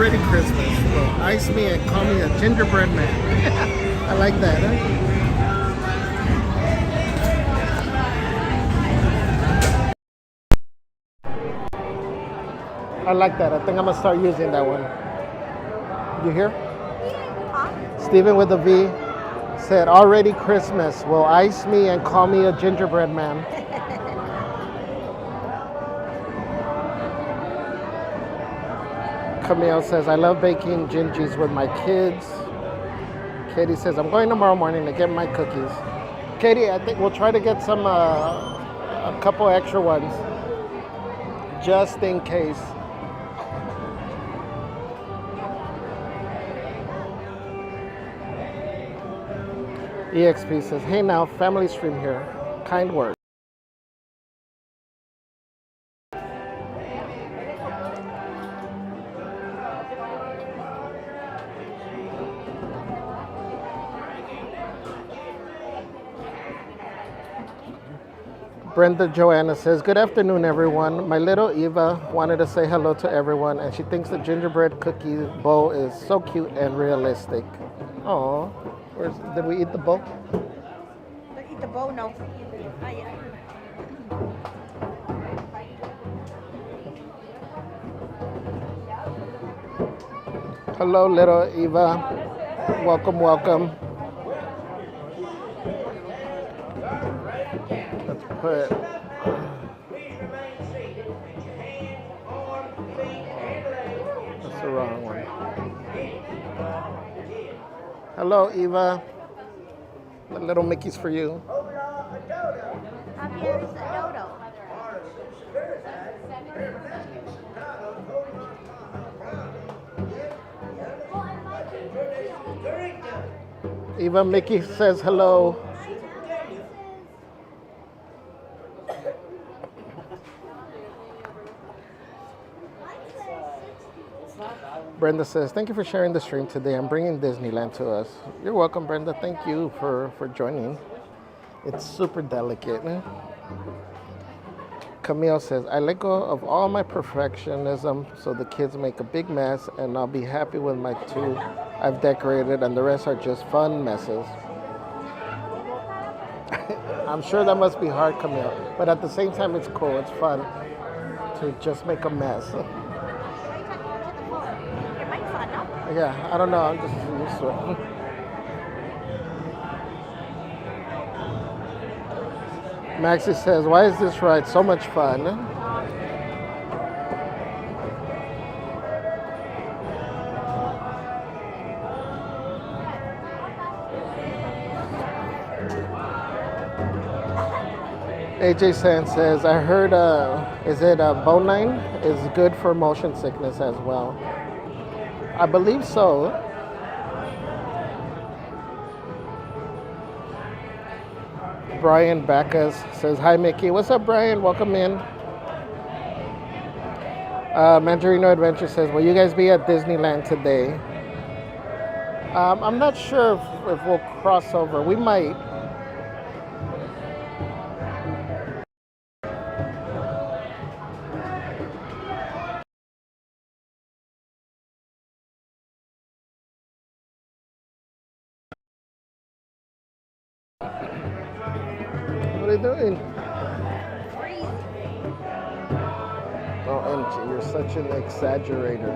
Speaker 1: already Christmas. Well, ice me and call me a gingerbread man. I like that, huh? I like that. I think I'm gonna start using that one. You hear? Steven with a V said, already Christmas. Will ice me and call me a gingerbread man. Camille says, I love baking gingies with my kids. Katie says, I'm going tomorrow morning to get my cookies. Katie, I think we'll try to get some, a couple extra ones, just in case. EXP says, hey now, family stream here. Kind words. Brenda Joanna says, good afternoon, everyone. My little Eva wanted to say hello to everyone, and she thinks the gingerbread cookie bowl is so cute and realistic. Aw, did we eat the bowl?
Speaker 2: Eat the bowl, no.
Speaker 1: Hello, little Eva. Welcome, welcome. Let's put... That's the wrong one. Hello, Eva. The little Mickey's for you.
Speaker 2: Javier is a dodo.
Speaker 1: Eva Mickey says hello. Brenda says, thank you for sharing the stream today. I'm bringing Disneyland to us. You're welcome, Brenda. Thank you for joining. It's super delicate. Camille says, I let go of all my perfectionism so the kids make a big mess, and I'll be happy with my 2 I've decorated, and the rest are just fun messes. I'm sure that must be hard, Camille, but at the same time, it's cool. It's fun to just make a mess. Yeah, I don't know. I'm just used to it. Maxie says, why is this ride so much fun? AJ San says, I heard, is it Bonine is good for motion sickness as well. I believe so. Brian Backus says, hi, Mickey. What's up, Brian? Welcome in. Mandarino Adventure says, will you guys be at Disneyland today? I'm not sure if we'll cross over. We might. What are you doing? Oh, MG, you're such an exaggerator.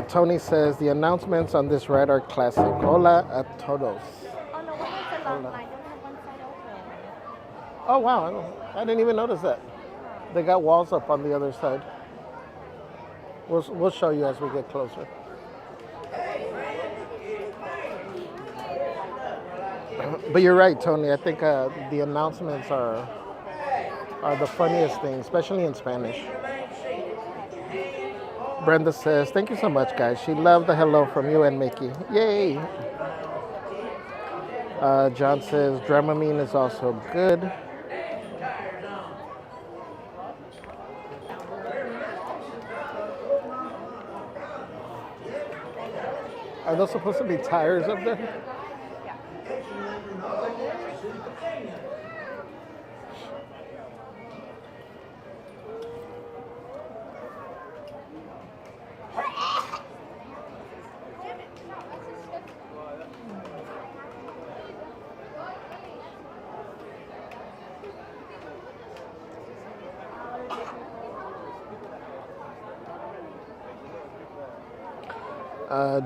Speaker 1: Tony says, the announcements on this ride are classic. Hola a todos.
Speaker 2: Oh no, what is the long line? Don't have one side open.
Speaker 1: Oh wow, I didn't even notice that. They got walls up on the other side. We'll show you as we get closer. But you're right, Tony. I think the announcements are the funniest thing, especially in Spanish. Brenda says, thank you so much, guys. She loved the hello from you and Mickey. Yay! John says, Dramamine is also good. Are those supposed to be tires up there?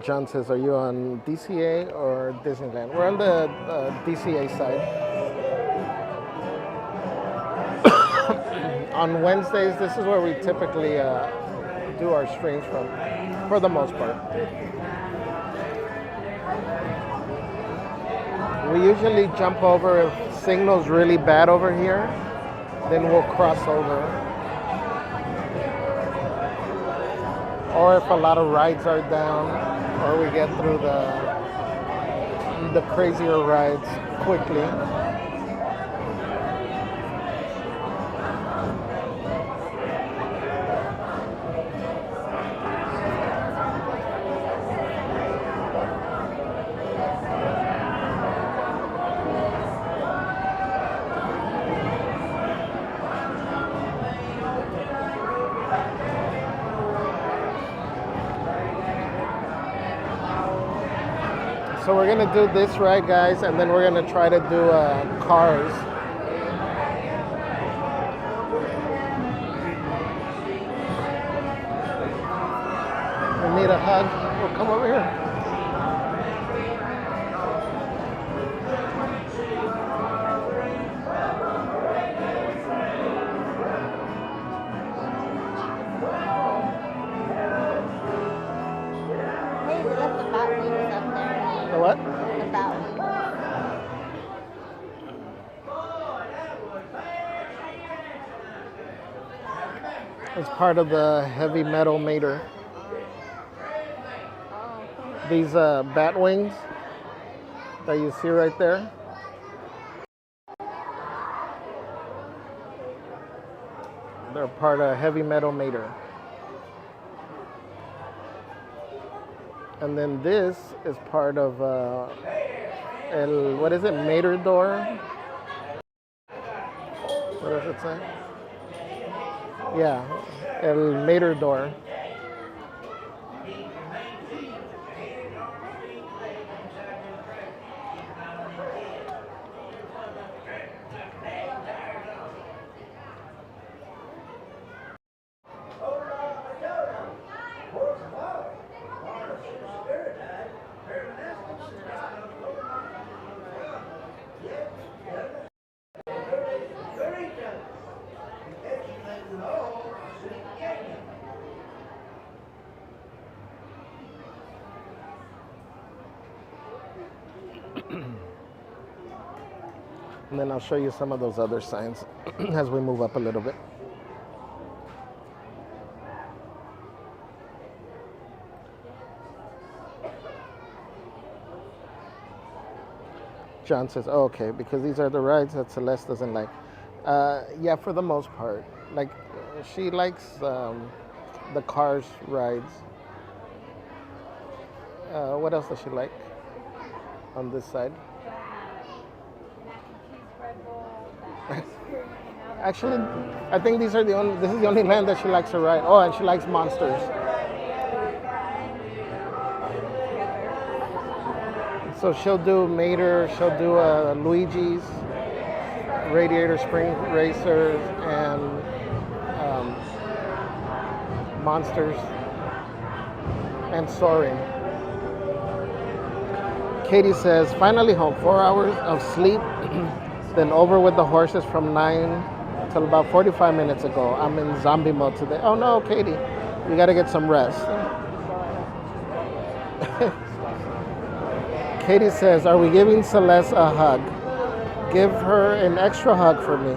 Speaker 1: John says, are you on DCA or Disneyland? We're on the DCA side. On Wednesdays, this is where we typically do our streams from, for the most part. We usually jump over if signal's really bad over here, then we'll cross over. Or if a lot of rides are down, or we get through the crazier rides quickly. So we're gonna do this ride, guys, and then we're gonna try to do Cars. We need a hug. Well, come over here.
Speaker 2: Hey, we left the bat wings up there.
Speaker 1: The what?
Speaker 2: The bat wings.
Speaker 1: It's part of the heavy metal mater. These bat wings that you see right there. They're part of heavy metal mater. And then this is part of what is it, mater door? What does it say? Yeah, el mater door. And then I'll show you some of those other signs as we move up a little bit. John says, oh, okay, because these are the rides that Celeste doesn't like. Yeah, for the most part. Like, she likes the Cars rides. What else does she like on this side? Actually, I think this is the only land that she likes to ride. Oh, and she likes Monsters. So she'll do Mater, she'll do Luigi's, Radiator Spring Racers, and Monsters, and Soaring. Katie says, finally home, 4 hours of sleep, then over with the horses from 9 till about 45 minutes ago. I'm in zombie mode today. Oh no, Katie, you gotta get some rest. Katie says, are we giving Celeste a hug? Give her an extra hug for me.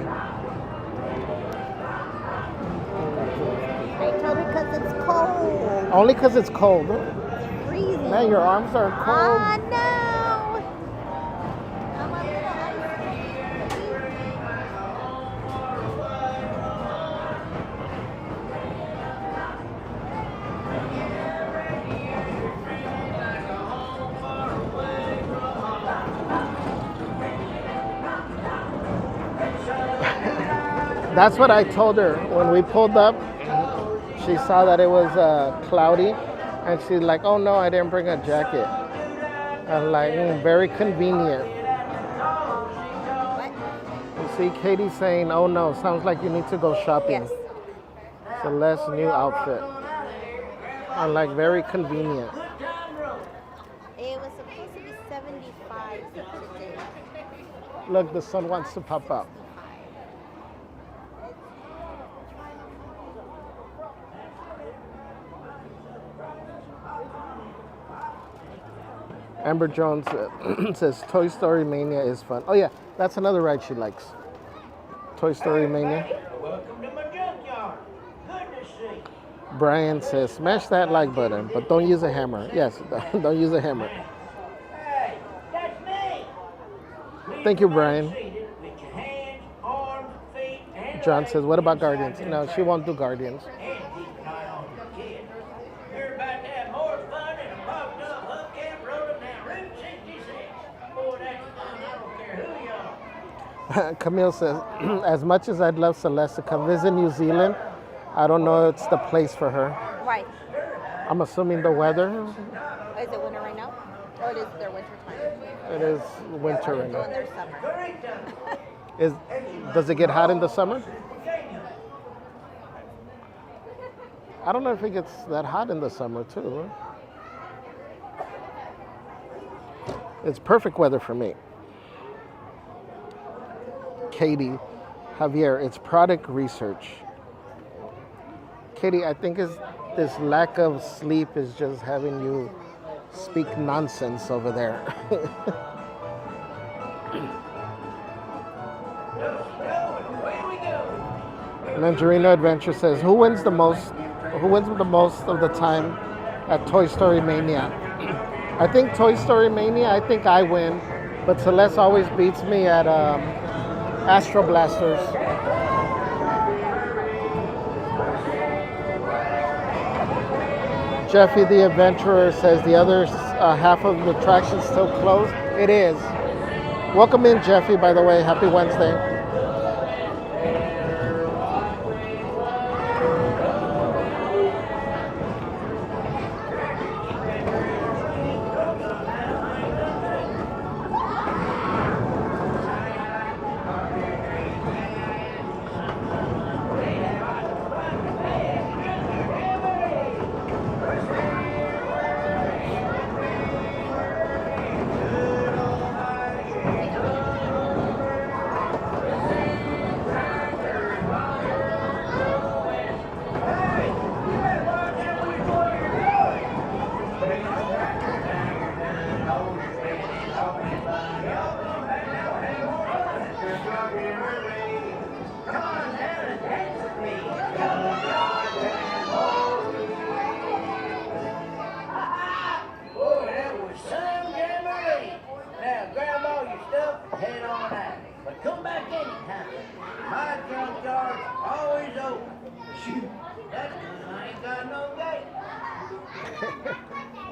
Speaker 2: I told her because it's cold.
Speaker 1: Only because it's cold.
Speaker 2: It's freezing.
Speaker 1: Man, your arms are cold.
Speaker 2: Oh no.
Speaker 1: That's what I told her when we pulled up. She saw that it was cloudy, and she's like, "Oh no, I didn't bring a jacket." I'm like, very convenient. You see, Katie saying, "Oh no, sounds like you need to go shopping."
Speaker 2: Yes.
Speaker 1: Celeste's new outfit. I'm like, very convenient.
Speaker 2: It was supposed to be 75 today.
Speaker 1: Look, the sun wants to pop up. Amber Jones says Toy Story Mania is fun. Oh yeah, that's another ride she likes. Toy Story Mania.
Speaker 3: Welcome to my junkyard. Good to see you.
Speaker 1: Brian says smash that like button, but don't use a hammer. Yes, don't use a hammer.
Speaker 3: Hey, that's me.
Speaker 1: Thank you, Brian.
Speaker 3: Seated with your hands, arms, feet, and
Speaker 1: John says, what about Guardians? No, she won't do Guardians.
Speaker 3: and keep an eye on the kids. You're about to have more fun than a popped up hubcap rolling down Route 66. Boy, that's fun. I don't care who you are.
Speaker 1: Camille says, as much as I'd love Celeste to come visit New Zealand, I don't know it's the place for her.
Speaker 2: Right.
Speaker 1: I'm assuming the weather.
Speaker 2: Is it winter right now? Or it is their winter time?
Speaker 1: It is winter right
Speaker 2: Oh, and
Speaker 1: now.
Speaker 2: their summer.
Speaker 1: Does it get hot in the summer? I don't know if it gets that hot in the summer too. It's perfect weather for me. Katie, Javier, it's product research. Katie, I think this lack of sleep is just having you speak nonsense over there. Mandarino Adventure says, who wins the most of the time at Toy Story Mania? I think Toy Story Mania, I think I win, but Celeste always beats me at Astro Blasters. Jeffy the Adventurer says the other half of the attraction is still closed. It is. Welcome in, Jeffy, by the way. Happy Wednesday.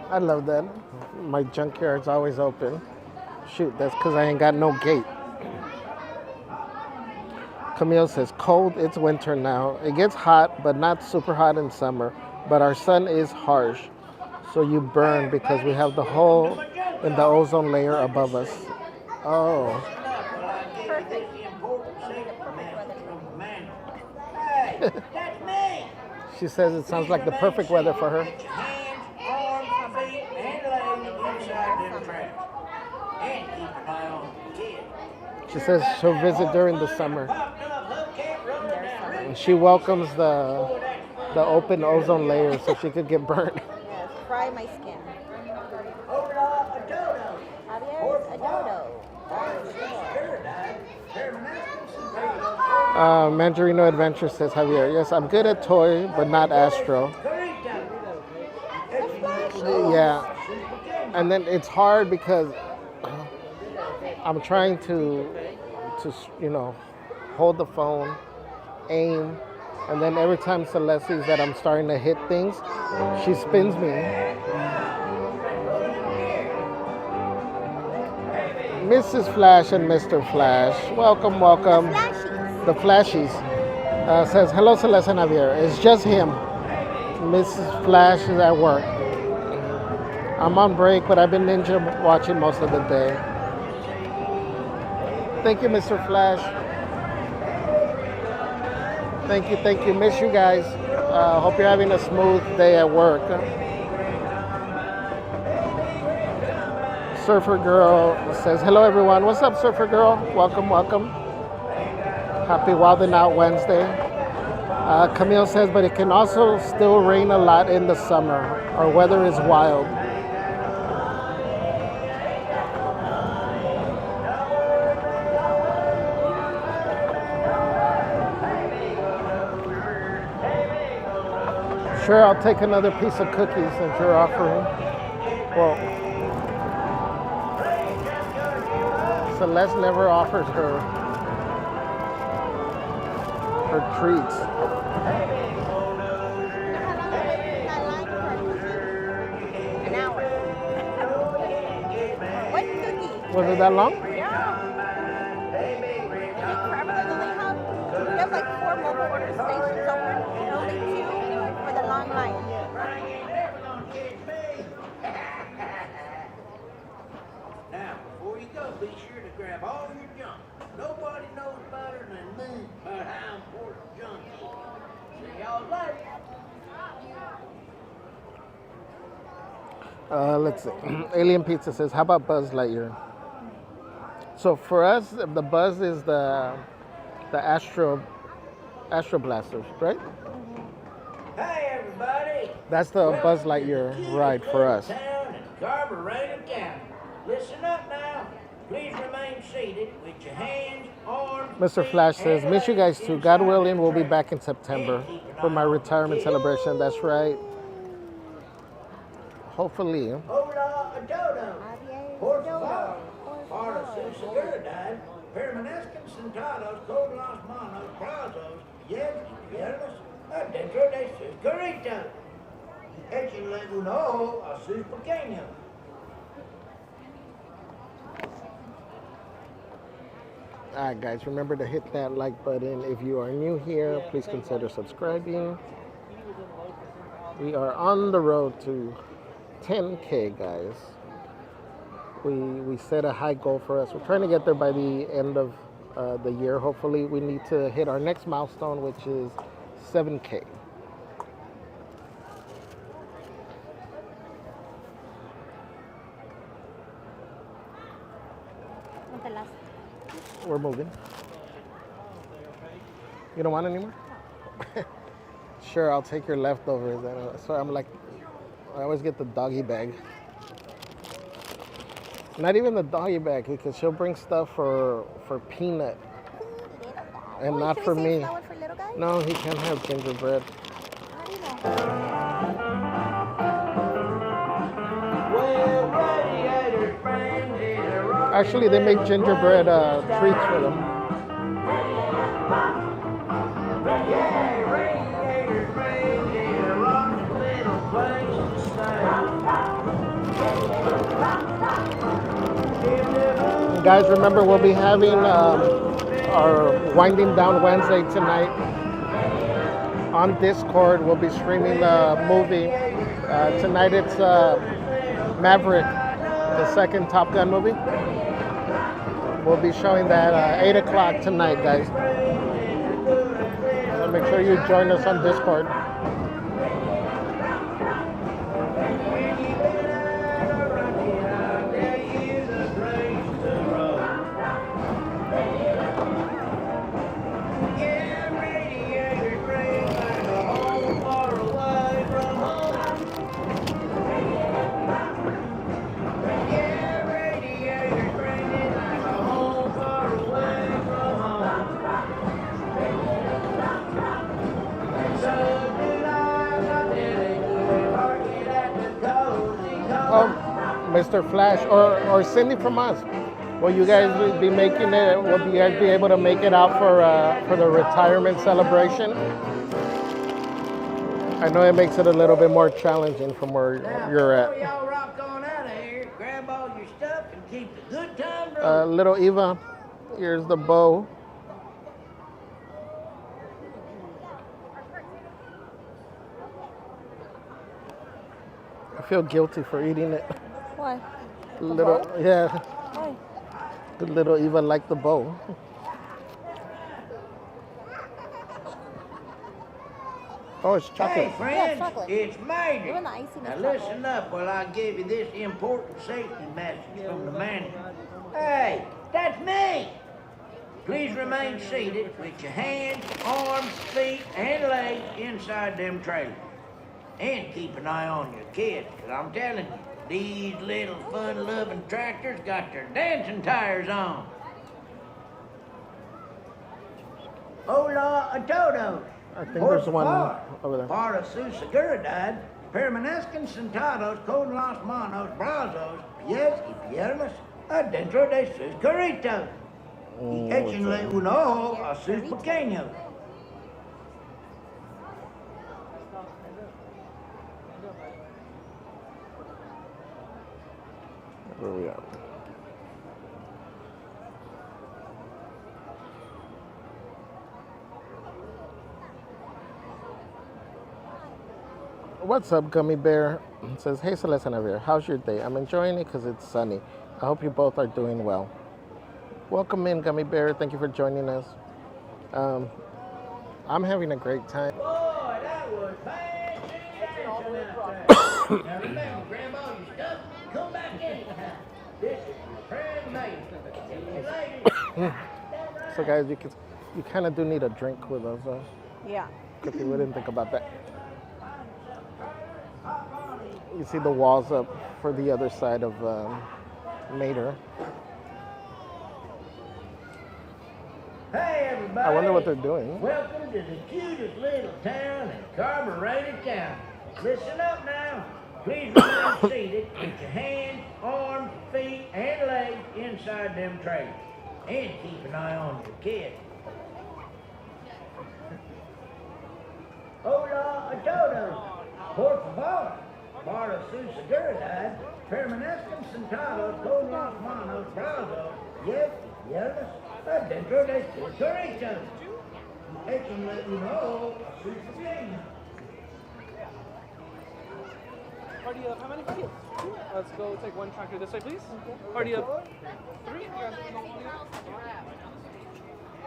Speaker 1: I love that. My junkyard's always open. Shoot, that's because I ain't got no gate. Camille says, cold, it's winter now. It gets hot, but not super hot in summer. But our sun is harsh, so you burn because we have the hole in the ozone layer above us. Oh. She says it sounds like the perfect weather for her. She says she'll visit during the summer. And she welcomes the open ozone layer so she could get burnt.
Speaker 2: Yes, fry my skin. Javier's a dodo.
Speaker 1: Mandarino Adventure says, Javier, yes, I'm good at toy, but not Astro. Yeah. And then it's hard because I'm trying to hold the phone, aim, and then every time Celeste sees that I'm starting to hit things, she spins me. Mrs. Flash and Mr. Flash, welcome, welcome. The Flashies. Says, hello, Celeste and Javier. It's just him. Mrs. Flash is at work. I'm on break, but I've been ninja watching most of the day. Thank you, Mr. Flash. Thank you. Miss you guys. Hope you're having a smooth day at work. Surfer Girl says, hello, everyone. What's up, Surfer Girl? Welcome. Happy Wildin Out Wednesday. Camille says, but it can also still rain a lot in the summer. Our weather is wild. Sure, I'll take another piece of cookies since you're offering. Well, Celeste never offers her treats.
Speaker 2: An hour. What cookie?
Speaker 1: Was it that long?
Speaker 2: Yeah. We have like 4 mobile order stations open and only 2 for the long line.
Speaker 3: Now, before you go, be sure to grab all your junk. Nobody knows better than me about how important junk is. See y'all later.
Speaker 1: Let's see. Alien Pizza says, how about Buzz Lightyear? So for us, the Buzz is the Astro Blasters, right?
Speaker 3: Hey, everybody.
Speaker 1: That's the Buzz Lightyear ride for us.
Speaker 3: Town and Carburetor County. Listen up now. Please remain seated with your hands, arms.
Speaker 1: Mr. Flash says, miss you guys too. God willing, we'll be back in September for my retirement celebration. That's right. Hopefully.
Speaker 3: Hola, a dodo. Por favor. Para su seguridad, permanezcan sentados con las manos cruzadas, pies y piernas adentro de sus carritos. Échenle un ojo a sus pequeños.
Speaker 1: Alright guys, remember to hit that like button. If you are new here, please consider subscribing. We are on the road to 10K, guys. We set a high goal for us. We're trying to get there by the end of the year. Hopefully we need to hit our next milestone, which is 7K. We're moving. You don't want any more? Sure, I'll take your leftovers. So I'm like, I always get the doggy bag. Not even the doggy bag, because she'll bring stuff for Peanut and not for me. No, he can't have gingerbread. Actually, they make gingerbread treats for them. Guys, remember we'll be having our Winding Down Wednesday tonight on Discord. We'll be streaming the movie. Tonight it's Maverick, the second Top Gun movie. We'll be showing that 8 o'clock tonight, guys. So make sure you join us on Discord. Mr. Flash or Cindy from us. Will you guys be making it? Will you guys be able to make it out for the retirement celebration? I know it makes it a little bit more challenging from where you're at.
Speaker 3: Y'all rock on out of here. Grab all your stuff and keep the good time rolling.
Speaker 1: Little Eva, here's the bow. feel guilty for eating it.
Speaker 2: Why?
Speaker 1: Little, yeah.
Speaker 2: Why?
Speaker 1: The little Eva liked the bowl. Oh, it's chocolate.
Speaker 3: Hey, friends,
Speaker 2: chocolate.
Speaker 3: it's Major.
Speaker 2: Even the icing
Speaker 3: Now
Speaker 2: is
Speaker 3: listen up while I give you this important safety message from the manager. Hey, that's me. Please remain seated with your hands, arms, feet, and legs inside them trailers. And keep an eye on your kids, because I'm telling you, these little fun-loving tractors got their dancing tires on. Hola a todos.
Speaker 1: I think there's one over there.
Speaker 3: Para sus seguridad, permanezcan sentados con las manos, brazos, pies y piernas adentro de sus carritos. Y échenle un ojo a sus pequeños.
Speaker 1: Where we at? What's up, Gummy Bear? It says, hey, Celeste and Javier, how's your day? I'm enjoying it because it's sunny. I hope you both are doing well. Welcome in, Gummy Bear. Thank you for joining us. I'm having a great time.
Speaker 3: Boy, that was fancy dancing out there. Now remember, Grandma, you stuck, come back anytime. This is your friend Mermaid. See you later.
Speaker 1: So, guys, you kind of do need a drink with us.
Speaker 2: Yeah.
Speaker 1: Because we didn't think about that. You see the walls up for the other side of Mater.
Speaker 3: Hey, everybody.
Speaker 1: I wonder what they're doing.
Speaker 3: Welcome to the cutest little town in carbureted town. Listen up now. Please remain seated with your hands, arms, feet, and legs inside them trailers. And keep an eye on your kids. Hola a todos. Por favor. Para su seguridad, permanezcan sentados con las manos, brazos, pies y piernas adentro de sus carritos. Échenle un ojo a sus pequeños.
Speaker 10: Party of how many? Let's go take one tractor this way, please. Party of 3.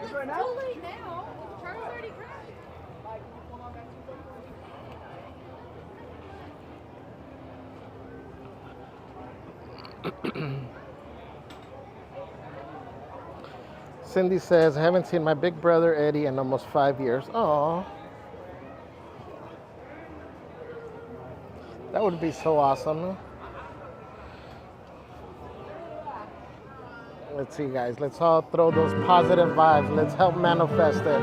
Speaker 10: This right now?
Speaker 15: Too late now. Charles already crashed.
Speaker 1: Cindy says, I haven't seen my big brother Eddie in almost 5 years. Aww. That would be so awesome. Let's see, guys. Let's all throw those positive vibes. Let's help manifest it.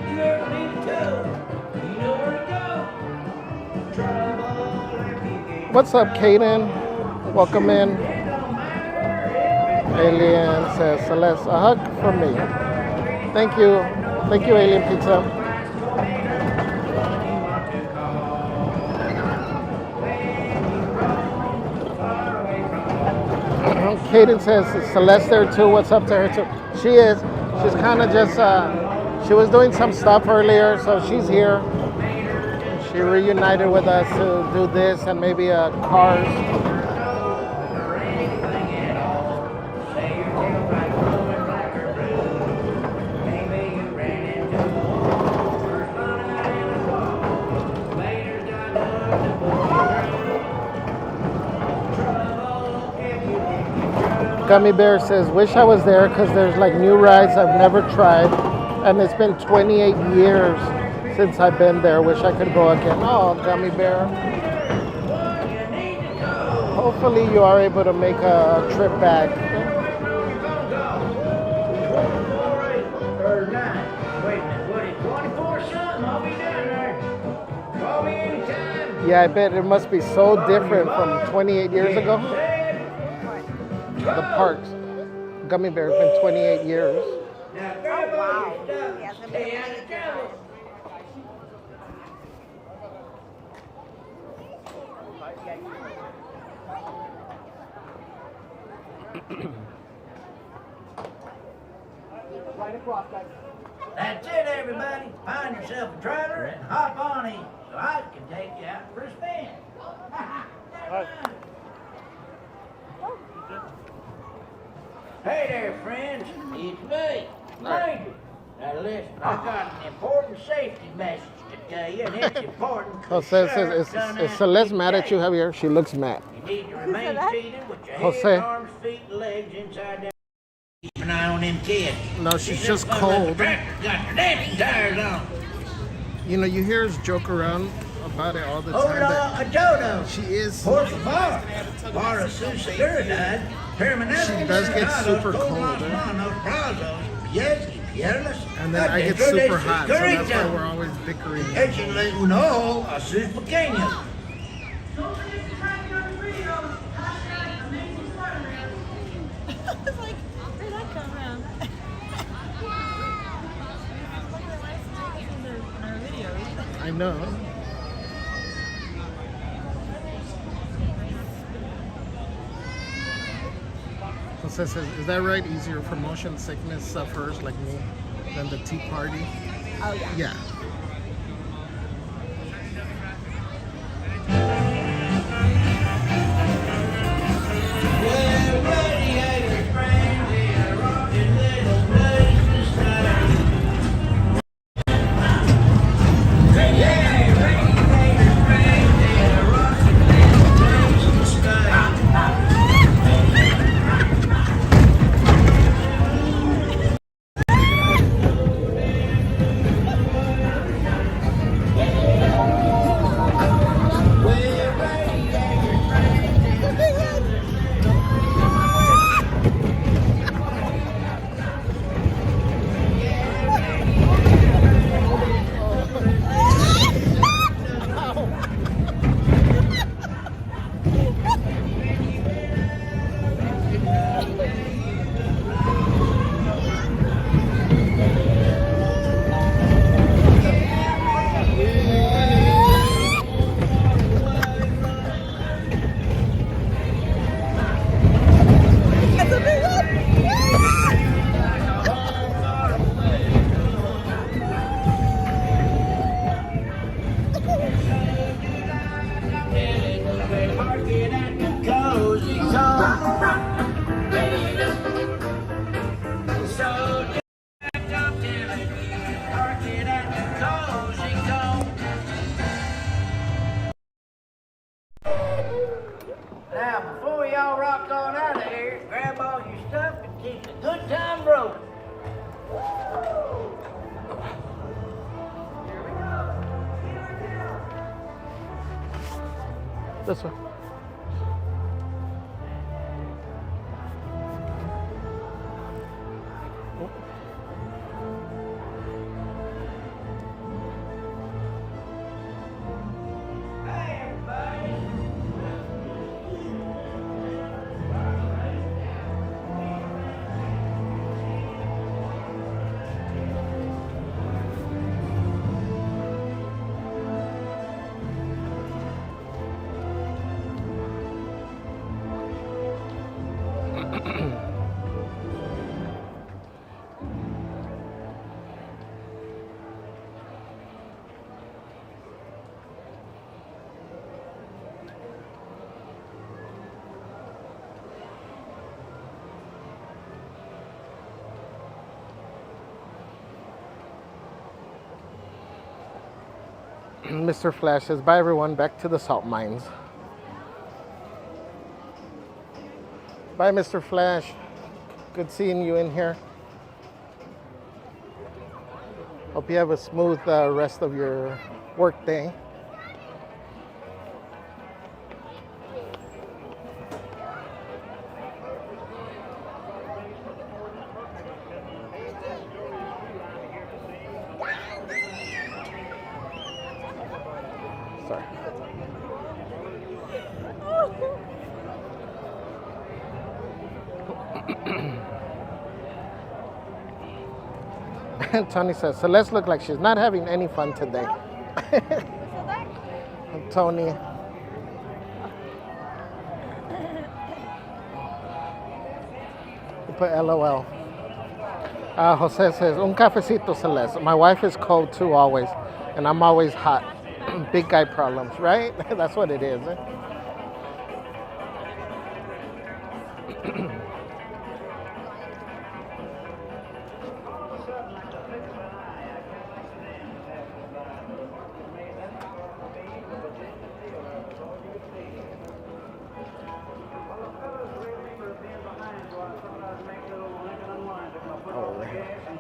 Speaker 3: You ever need to go? You know where to go. Trouble.
Speaker 1: What's up, Kaden? Welcome in. Alien says, Celeste, a hug from me. Thank you. Thank you, Alien Pizza. Kaden says, Celeste there too. What's up to her too? She is. She's kind of just, she was doing some stuff earlier, so she's here. She reunited with us to do this and maybe Cars. Gummy Bear says, wish I was there because there's like new rides I've never tried. And it's been 28 years since I've been there. Wish I could go again. Oh, Gummy Bear. Hopefully you are able to make a trip back. Yeah, I bet it must be so different from 28 years ago. The parks. Gummy Bear's been 28 years.
Speaker 2: Oh, wow. Yeah, it's gonna be amazing.
Speaker 10: Right across, guys.
Speaker 3: That's it, everybody. Find yourself a trailer and hop on in so I can take you out for a spin. Hey there, friends. It's me, Major. Now listen, I got an important safety message to tell you, and it's important.
Speaker 1: Jose says, is Celeste mad at you, Javier? She looks mad.
Speaker 3: You need to remain seated with your
Speaker 1: Jose.
Speaker 3: head, arms, feet, and legs inside them. Keep an eye on them kids.
Speaker 1: No, she's
Speaker 3: These
Speaker 1: just
Speaker 3: little fellas
Speaker 1: cold.
Speaker 3: with the tractor got their dancing tires on.
Speaker 1: You know, you hear us joke around about it all the
Speaker 3: Hola,
Speaker 1: time.
Speaker 3: a dodo.
Speaker 1: She is.
Speaker 3: Por favor. Para su seguridad, permanezcan
Speaker 1: She does get
Speaker 3: sentados
Speaker 1: super
Speaker 3: con
Speaker 1: cold,
Speaker 3: las manos, brazos, pies y piernas
Speaker 1: And then I get
Speaker 3: adentro de
Speaker 1: super
Speaker 3: sus
Speaker 1: hot, so that's why
Speaker 3: carritas.
Speaker 1: we're always bickering.
Speaker 3: Échenle un ojo a sus pequeños.
Speaker 2: It's like, where'd that come from? Our videos.
Speaker 1: I know. Jose says, is that right? Easier for motion sickness sufferers like me than the tea party?
Speaker 2: Oh, yeah.
Speaker 1: Yeah.
Speaker 3: Now, before y'all rock on out of here, grab all your stuff and keep the good time rolling.
Speaker 1: This one. Mr. Flash says, bye everyone, back to the salt mines. Bye, Mr. Flash. Good seeing you in here. Hope you have a smooth rest of your work day. Sorry. Tony says, Celeste looks like she's not having any fun today. Tony. You put LOL. Jose says, un cafecito, Celeste. My wife is cold too always, and I'm always hot. Big guy problems, right? That's what it is. All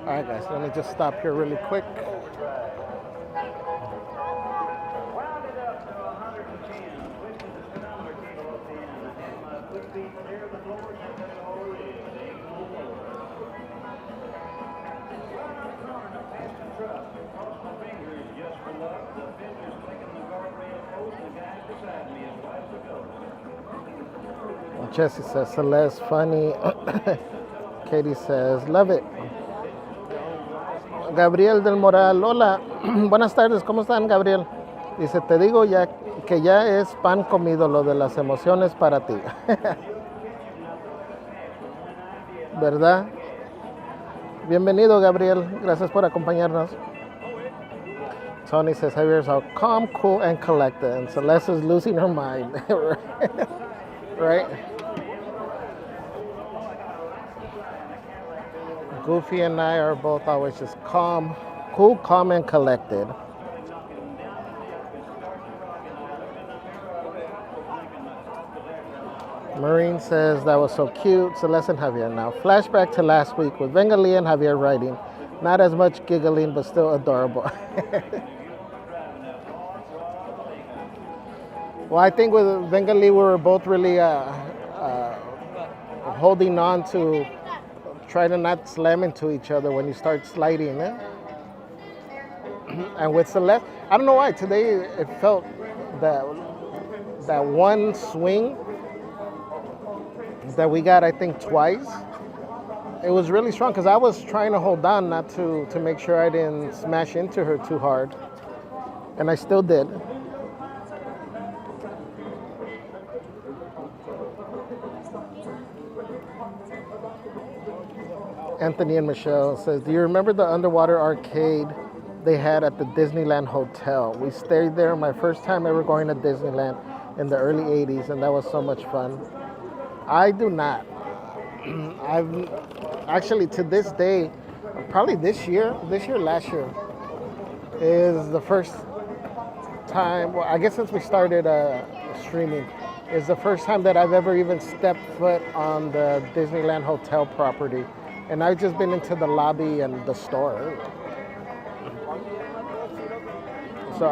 Speaker 1: right, guys, let me just stop here really quick. Jesse says, Celeste, funny. Katie says, love it. Gabriel del Moral, hola. Buenas tardes, ¿cómo están, Gabriel? Dice, te digo ya que ya es pan comido lo de las emociones para ti. ¿Verdad? Bienvenido, Gabriel. Gracias por acompañarnos. Tony says, Javier's all calm, cool, and collected. And Celeste is losing her mind. Right? Goofy and I are both always just calm, cool, calm, and collected. Marine says that was so cute. Celeste and Javier now. Flashback to last week with Bengali and Javier writing. Not as much giggling, but still adorable. Well, I think with Bengali, we were both really holding on to try to not slam into each other when you start sliding. Eh? And with Celeste, I don't know why, today it felt that one swing that we got, I think, twice. It was really strong because I was trying to hold on not to make sure I didn't smash into her too hard. And I still did. Anthony and Michelle says, do you remember the underwater arcade they had at the Disneyland Hotel? We stayed there my first time ever going to Disneyland in the early 80s, and that was so much fun. I do not. I've actually, to this day, probably last year, is the first time, well, I guess since we started streaming, is the first time that I've ever even stepped foot on the Disneyland Hotel property. And I've just been into the lobby and the store. So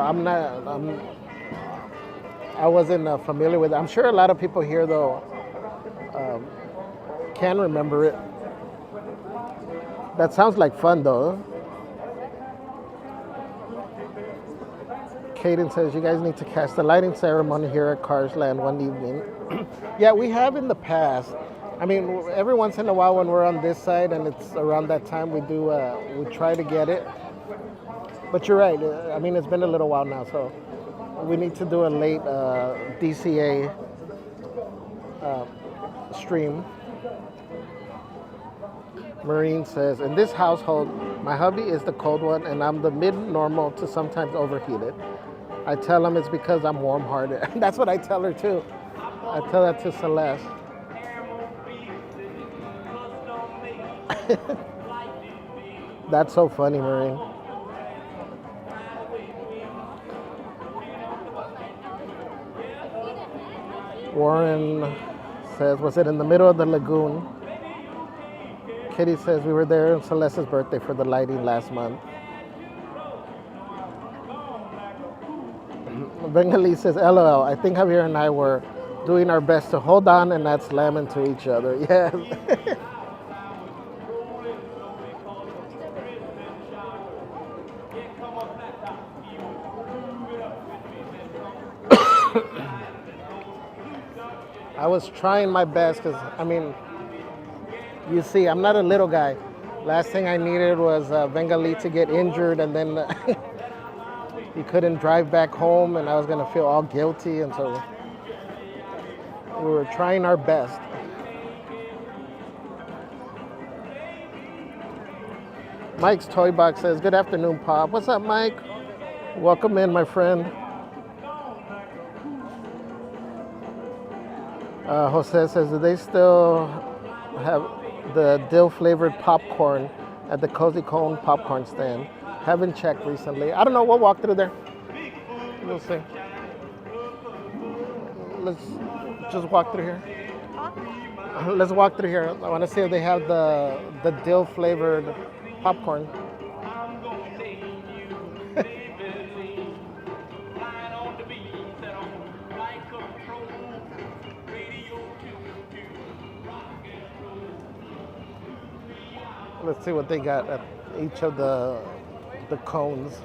Speaker 1: I wasn't familiar with it. I'm sure a lot of people here, though, can remember it. That sounds like fun, though. Kaden says, you guys need to catch the lighting ceremony here at Cars Land one evening. Yeah, we have in the past. I mean, every once in a while when we're on this side and it's around that time, we try to get it. But you're right. I mean, it's been a little while now, so we need to do a late DCA stream. Marine says, in this household, my hubby is the cold one and I'm the mid-normal to sometimes overheated. I tell him it's because I'm warm-hearted. That's what I tell her too. I tell that to Celeste. That's so funny, Marine. Warren says, was it in the middle of the lagoon? Kitty says, we were there on Celeste's birthday for the lighting last month. Bengali says, LOL, I think Javier and I were doing our best to hold on and not slam into each other. Yes. I was trying my best because, I mean, you see, I'm not a little guy. Last thing I needed was Bengali to get injured and then he couldn't drive back home and I was going to feel all guilty. And so we were trying our best. Mike's Toy Box says, good afternoon, Pop. What's up, Mike? Welcome in, my friend. Jose says, do they still have the dill flavored popcorn at the Cozy Cone popcorn stand? Haven't checked recently. I don't know. We'll walk through there. We'll see. Let's just walk through here. Let's walk through here. I want to see if they have the dill flavored popcorn. Let's see what they got at each of the cones.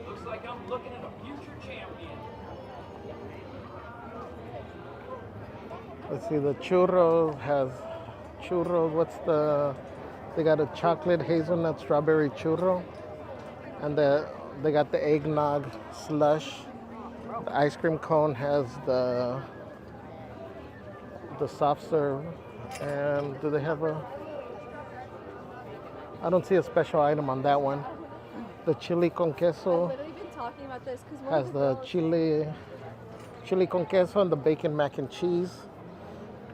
Speaker 19: Looks like I'm looking at a future champion.
Speaker 1: Let's see, the churros has churros. They got a chocolate hazelnut strawberry churro. And they got the eggnog slush. The ice cream cone has the soft serve. And do they have I don't see a special item on that one. The chili con queso
Speaker 20: I've literally been talking about this because
Speaker 1: has the chili con queso and the bacon mac and cheese.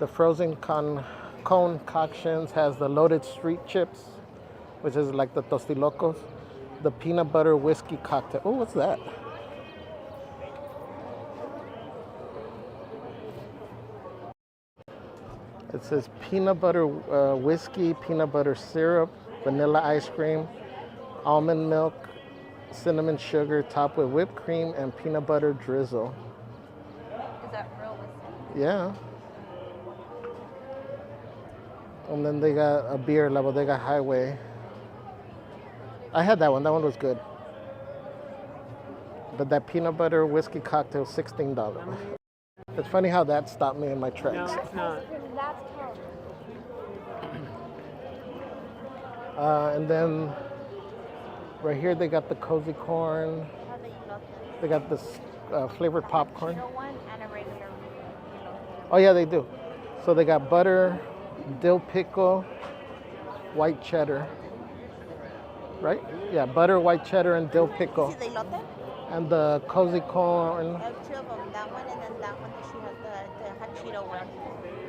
Speaker 1: The frozen cone concoctions has the loaded street chips, which is like the tostilocos. The peanut butter whiskey cocktail. Oh, what's that? It says peanut butter whiskey, peanut butter syrup, vanilla ice cream, almond milk, cinnamon sugar topped with whipped cream and peanut butter drizzle.
Speaker 20: Is that real whiskey?
Speaker 1: Yeah. And then they got a beer level. They got Highway. I had that one. That one was good. But that peanut butter whiskey cocktail, $16. It's funny how that stopped me in my tracks.
Speaker 10: No, it's not.
Speaker 1: And then right here they got the cozy corn. They got this flavored popcorn. Oh yeah, they do. So they got butter, dill pickle, white cheddar. Right? Yeah, butter, white cheddar, and dill pickle. And the cozy corn.
Speaker 2: I have two of them. That one and then that one that she has the hot Cheeto one.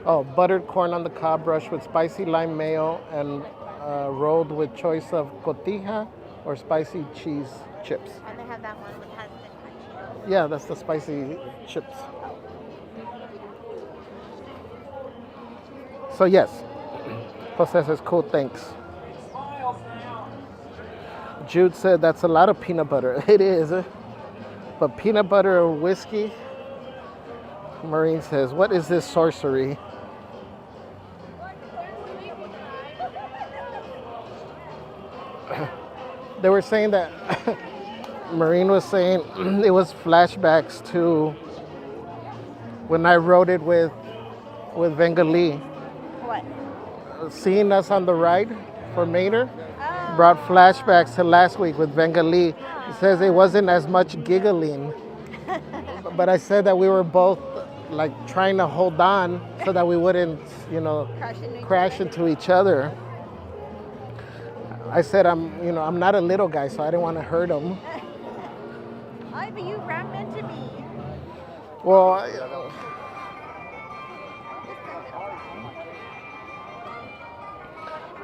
Speaker 1: Oh, buttered corn on the cob brush with spicy lime mayo and rolled with choice of cotija or spicy cheese chips.
Speaker 2: And they have that one with has the hot Cheeto.
Speaker 1: Yeah, that's the spicy chips. So yes, Jose says cool, thanks. Jude said that's a lot of peanut butter. It is. But peanut butter or whiskey? Marine says, what is this sorcery? They were saying that, Marine was saying it was flashbacks to when I rode it with Vengali.
Speaker 2: What?
Speaker 1: Seeing us on the ride for Mater brought flashbacks to last week with Vengali. It says it wasn't as much giggling. But I said that we were both like trying to hold on so that we wouldn't, crash into each other. I said I'm not a little guy, so I didn't want to hurt him.
Speaker 2: But you rammed into me.
Speaker 1: Well,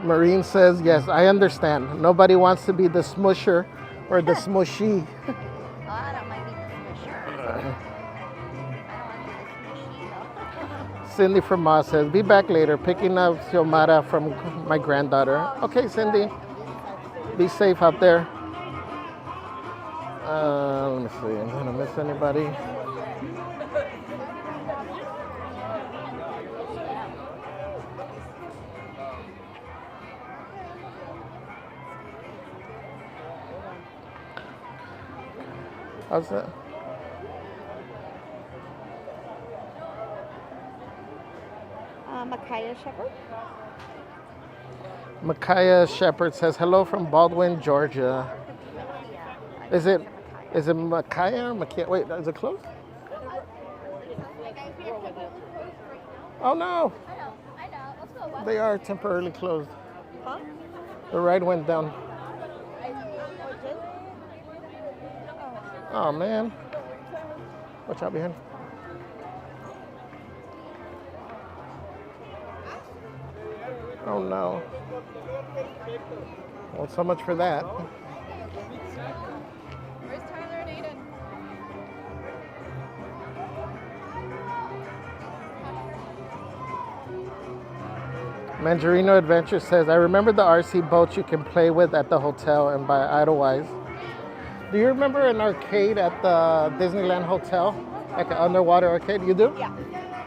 Speaker 1: Marine says, yes, I understand. Nobody wants to be the smusher or the smushy.
Speaker 2: I don't mind being the smusher.
Speaker 1: Cindy from Moss says, be back later, picking up Xiomara from my granddaughter. Okay, Cindy. Be safe out there. Let me see, I'm gonna miss anybody. How's that?
Speaker 2: Micaiah Shepherd.
Speaker 1: Micaiah Shepherd says, hello from Baldwin, Georgia. Is it Micaiah or Micaiah? Wait, is it closed? Oh no. They are temporarily closed.
Speaker 2: Huh?
Speaker 1: The ride went down. Oh man. Watch out behind. Oh no. Well, so much for that.
Speaker 20: Where's Tyler and Aiden?
Speaker 1: Mandarino Adventure says, I remember the RC boats you can play with at the hotel and buy Idlewise. Do you remember an arcade at the Disneyland Hotel? Like an underwater arcade? You do?
Speaker 2: Yeah.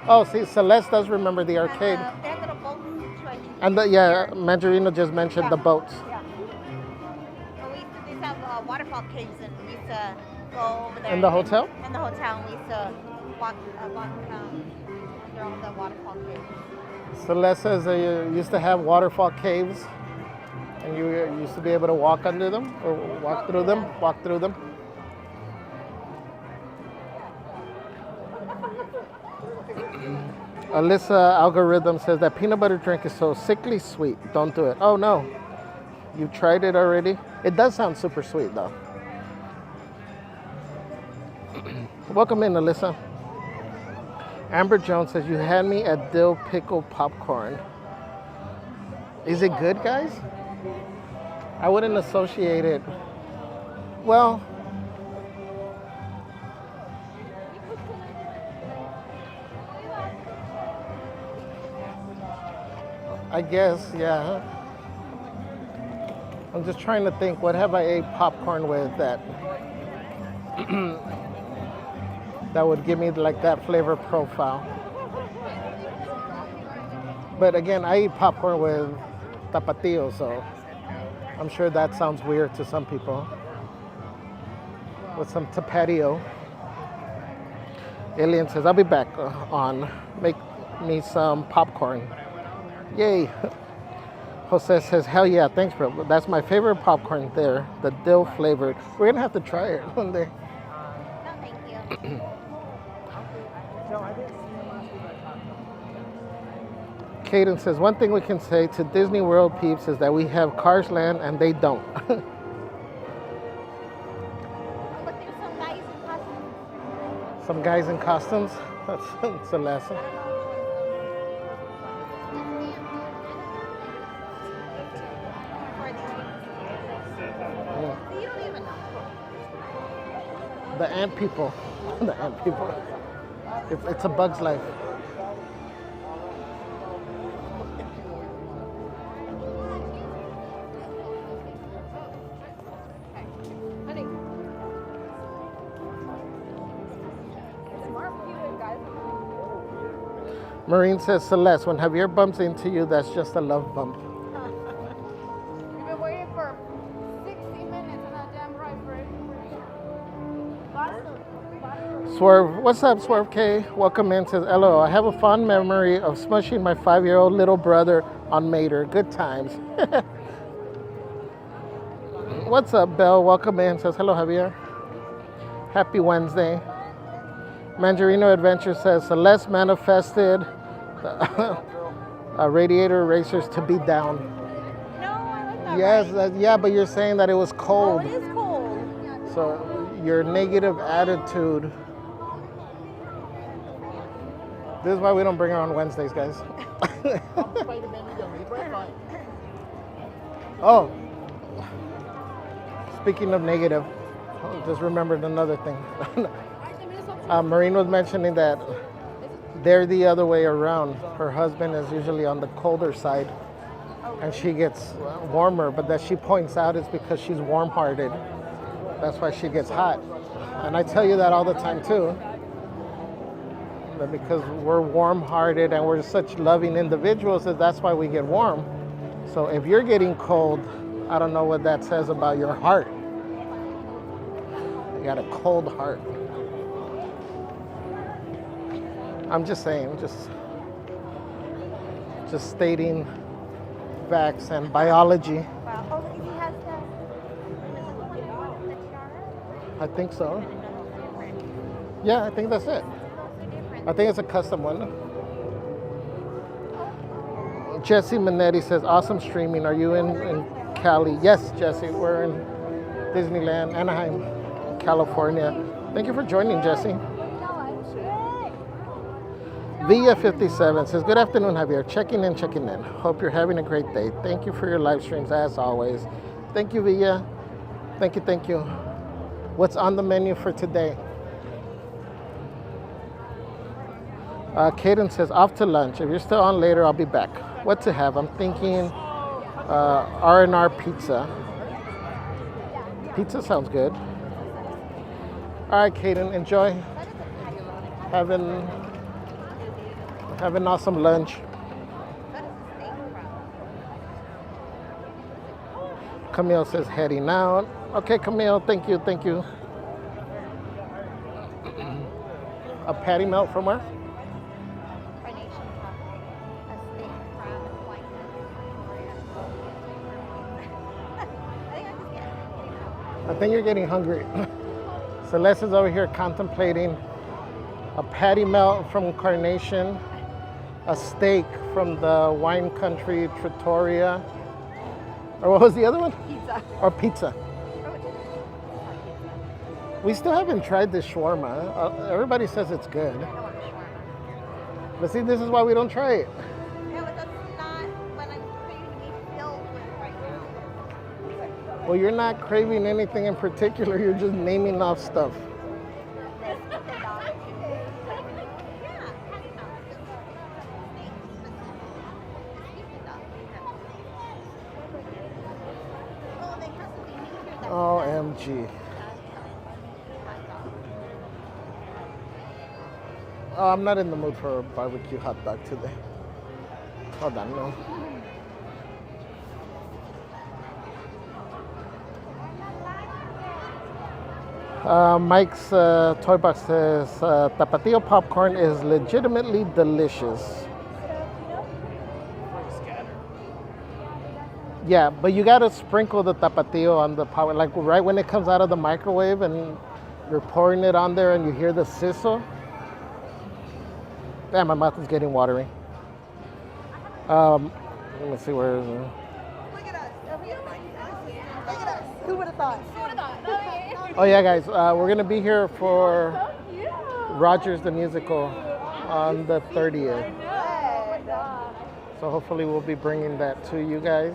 Speaker 1: Oh, see, Celeste does remember the arcade.
Speaker 2: They have little boats too, I think.
Speaker 1: And yeah, Mandarino just mentioned the boats.
Speaker 2: Yeah. But we used to have waterfall caves, and we used to go over there.
Speaker 1: In the hotel?
Speaker 2: In the hotel, and we used to walk under all the waterfall caves.
Speaker 1: Celeste says you used to have waterfall caves, and you used to be able to walk under them, or walk through them. Alyssa Algorithm says that peanut butter drink is so sickly sweet. Don't do it. Oh no, you tried it already? It does sound super sweet though. Welcome in, Alyssa. Amber Jones says, you had me at dill pickle popcorn. Is it good, guys? I wouldn't associate it. Well, I guess, yeah. I'm just trying to think, what have I ate popcorn with that that would give me like that flavor profile? But again, I eat popcorn with tapatio, so I'm sure that sounds weird to some people. With some tapatio. Alien says, I'll be back on. Make me some popcorn. Yay. Jose says, hell yeah, thanks bro. That's my favorite popcorn there, the dill flavored. We're gonna have to try it one day.
Speaker 2: No, thank you.
Speaker 1: Caden says, one thing we can say to Disney World peeps is that we have Cars Land and they don't.
Speaker 2: Oh, look, there's some guys in costumes.
Speaker 1: Some guys in costumes? That's a lesson.
Speaker 2: You don't even know.
Speaker 1: The ant people. The ant people. It's a bug's life.
Speaker 20: Honey. Smart viewing, guys.
Speaker 1: Marine says, Celeste, when Javier bumps into you, that's just a love bump.
Speaker 20: We've been waiting for 60 minutes on that damn ride for it.
Speaker 1: Swerve, what's up, Swerve K? Welcome in. Says, hello, I have a fond memory of smushing my 5-year-old little brother on Mater. Good times. What's up, Belle? Welcome in. Says, hello, Javier. Happy Wednesday. Mandarino Adventure says, Celeste manifested radiator racers to be down.
Speaker 2: No, I like that.
Speaker 1: Yes, yeah, but you're saying that it was cold.
Speaker 2: Oh, it is cold.
Speaker 1: So your negative attitude. This is why we don't bring her on Wednesdays, guys. Oh, speaking of negative, I just remembered another thing. Maureen was mentioning that they're the other way around. Her husband is usually on the colder side, and she gets warmer, but that she points out is because she's warm-hearted. That's why she gets hot. And I tell you that all the time too. That because we're warm-hearted and we're such loving individuals, that's why we get warm. So if you're getting cold, I don't know what that says about your heart. You got a cold heart. I'm just saying, just stating facts and biology.
Speaker 2: Wow. Oh, he has the
Speaker 1: I think so. Yeah, I think that's it. I think it's a custom one. Jesse Minetti says, awesome streaming. Are you in Cali? Yes, Jesse, we're in Disneyland, Anaheim. California. Thank you for joining, Jesse. Villa57 says, good afternoon, Javier. Checking in. Hope you're having a great day. Thank you for your live streams, as always. Thank you, Villa. Thank you. What's on the menu for today? Kaden says, off to lunch. If you're still on later, I'll be back. What to have? I'm thinking R&R pizza. Pizza sounds good. All right, Kaden, enjoy. Have an awesome lunch. Camille says, heading out. Okay, Camille, thank you. A patty melt from where? I think you're getting hungry. Celeste is over here contemplating a patty melt from Carnation, a steak from the wine country Trattoria, or what was the other one?
Speaker 20: Pizza.
Speaker 1: Or pizza. We still haven't tried this shawarma. Everybody says it's good. But see, this is why we don't try it.
Speaker 2: Yeah, but that's not what I'm craving to be filled with right now.
Speaker 1: Well, you're not craving anything in particular. You're just naming off stuff. OMG. Oh, I'm not in the mood for a barbecue hot dog today. Hold on, no. Mike's Toy Box says, Tapatio popcorn is legitimately delicious. Yeah, but you gotta sprinkle the Tapatio on the power, like right when it comes out of the microwave and you're pouring it on there and you hear the sizzle. Damn, my mouth is getting watery. Let me see where is it.
Speaker 20: Look at us. Who would have thought?
Speaker 1: Oh yeah, guys, we're gonna be here for Rogers the Musical on the 30th. So hopefully we'll be bringing that to you guys.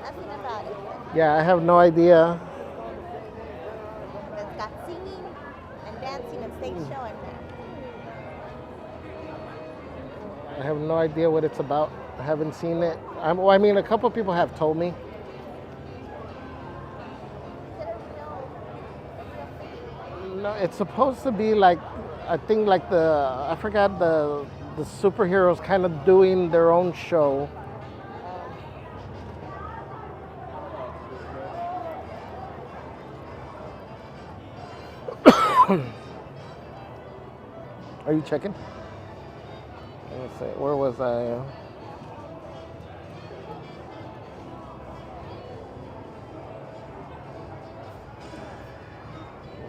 Speaker 2: Nothing about it.
Speaker 1: Yeah, I have no idea.
Speaker 2: It's got singing and dancing and stage show in there.
Speaker 1: I have no idea what it's about. I haven't seen it. I mean, a couple people have told me. No, it's supposed to be like, I think like I forgot the superheroes kind of doing their own show. Are you checking? Let me see. Where was I?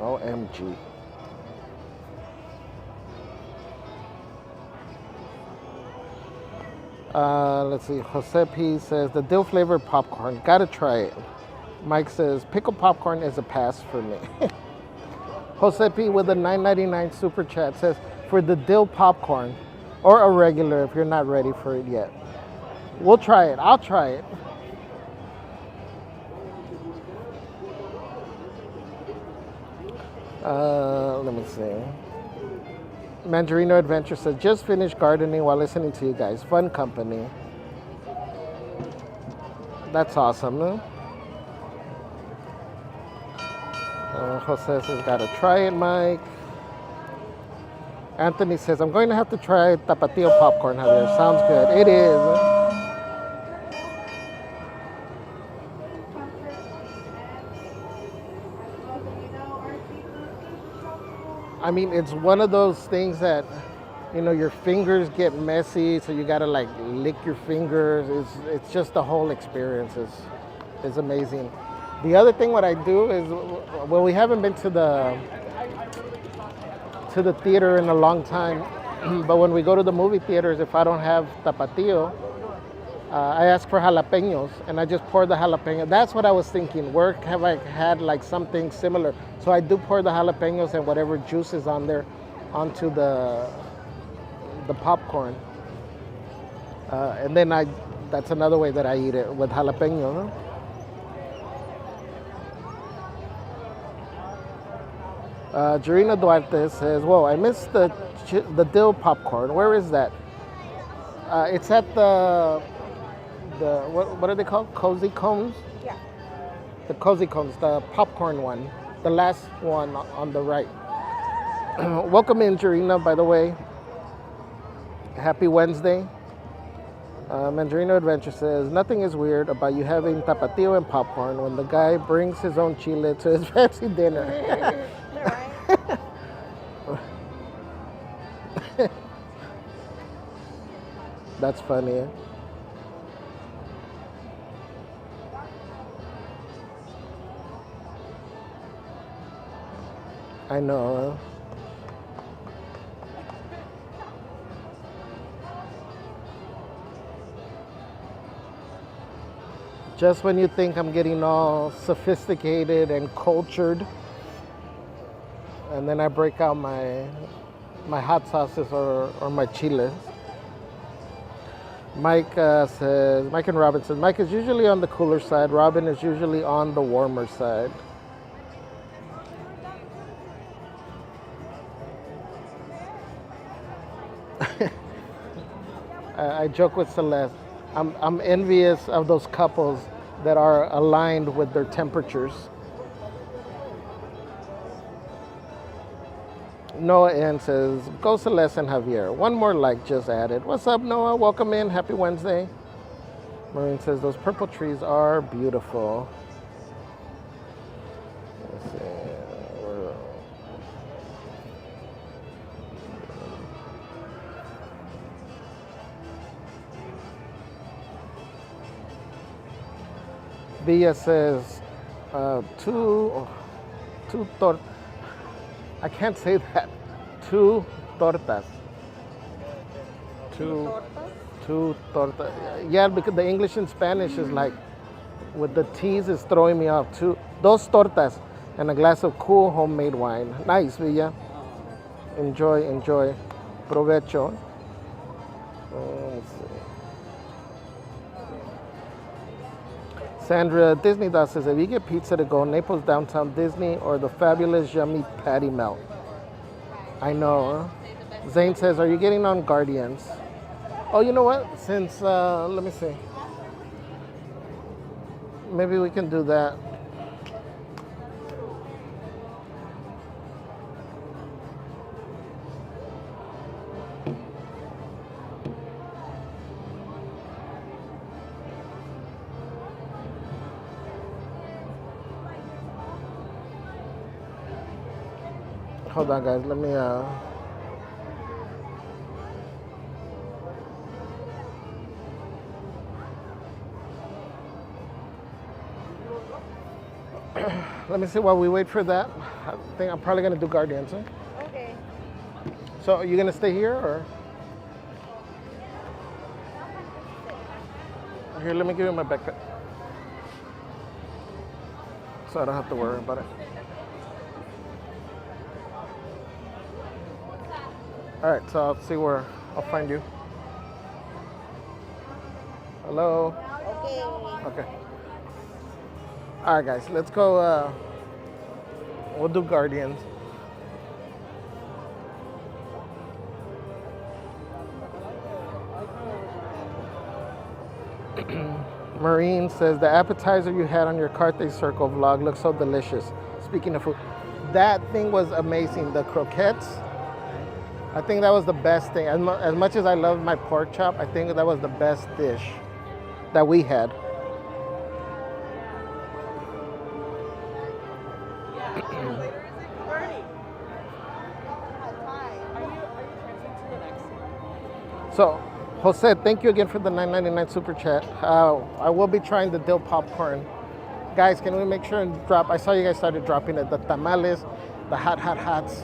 Speaker 1: OMG. Let's see. Jose P says the dill flavored popcorn. Gotta try it. Mike says pickle popcorn is a pass for me. Jose P with a $9.99 super chat says for the dill popcorn or a regular if you're not ready for it yet. We'll try it. I'll try it. Let me see. Mandarino Adventure says, just finished gardening while listening to you guys. Fun company. That's awesome, huh? Jose says, gotta try it, Mike. Anthony says, I'm going to have to try Tapatio popcorn, Javier. Sounds good. It is. I mean, it's one of those things that, you know, your fingers get messy, so you gotta like lick your fingers. It's just the whole experience is amazing. The other thing what I do is, well, we haven't been to the theater in a long time, but when we go to the movie theaters, if I don't have Tapatio, I asked for jalapenos, and I just poured the jalapeno. That's what I was thinking. Where have I had like something similar? So I do pour the jalapenos and whatever juice is on there onto the popcorn. And then that's another way that I eat it, with jalapeno. Jarina Duarte says, whoa, I missed the dill popcorn. Where is that? It's at the what are they called? Cozy Cones?
Speaker 2: Yeah.
Speaker 1: The Cozy Cones, the popcorn one. The last one on the right. Welcome in, Jarina, by the way. Happy Wednesday. Mandarino Adventure says, nothing is weird about you having tapatio and popcorn when the guy brings his own chile to his fancy dinner. That's funny. I know. Just when you think I'm getting all sophisticated and cultured, and then I break out my hot sauces or my chiles. Mike says, Mike and Robin says, Mike is usually on the cooler side. Robin is usually on the warmer side. I joke with Celeste. I'm envious of those couples that are aligned with their temperatures. Noah N says, go Celeste and Javier. One more like just added. What's up, Noah? Welcome in. Happy Wednesday. Maureen says, those purple trees are beautiful. Let's see. Villa says, two I can't say that. Two tortas. Two tortas. Yeah, because the English and Spanish is like, with the T's is throwing me off. Dos tortas and a glass of cool homemade wine. Nice, Villa. Enjoy. Provecho. Let's see. Sandra Disney Dot says, if you get pizza to go, Naples Downtown Disney or the fabulous yummy patty melt. I know. Huh? Zane says, are you getting on Guardians? Oh, you know what? Since, let me see. Maybe we can do that. Hold on, guys. Let me. Let me see while we wait for that. I think I'm probably gonna do Guardians. Huh?
Speaker 2: Okay.
Speaker 1: So, are you gonna stay here or? Here, let me give you my backpack, so I don't have to worry about it. All right, so I'll see where I'll find you. Hello? Okay. All right, guys, let's go. We'll do Guardians. Marine says, the appetizer you had on your Carthay Circle vlog looks so delicious. Speaking of food, that thing was amazing. The croquettes. I think that was the best thing. As much as I love my pork chop, I think that was the best dish that we had. So, Jose, thank you again for the $9.99 super chat. I will be trying the dill popcorn. Guys, can we make sure and drop? I saw you guys started dropping it. The tamales, the hots,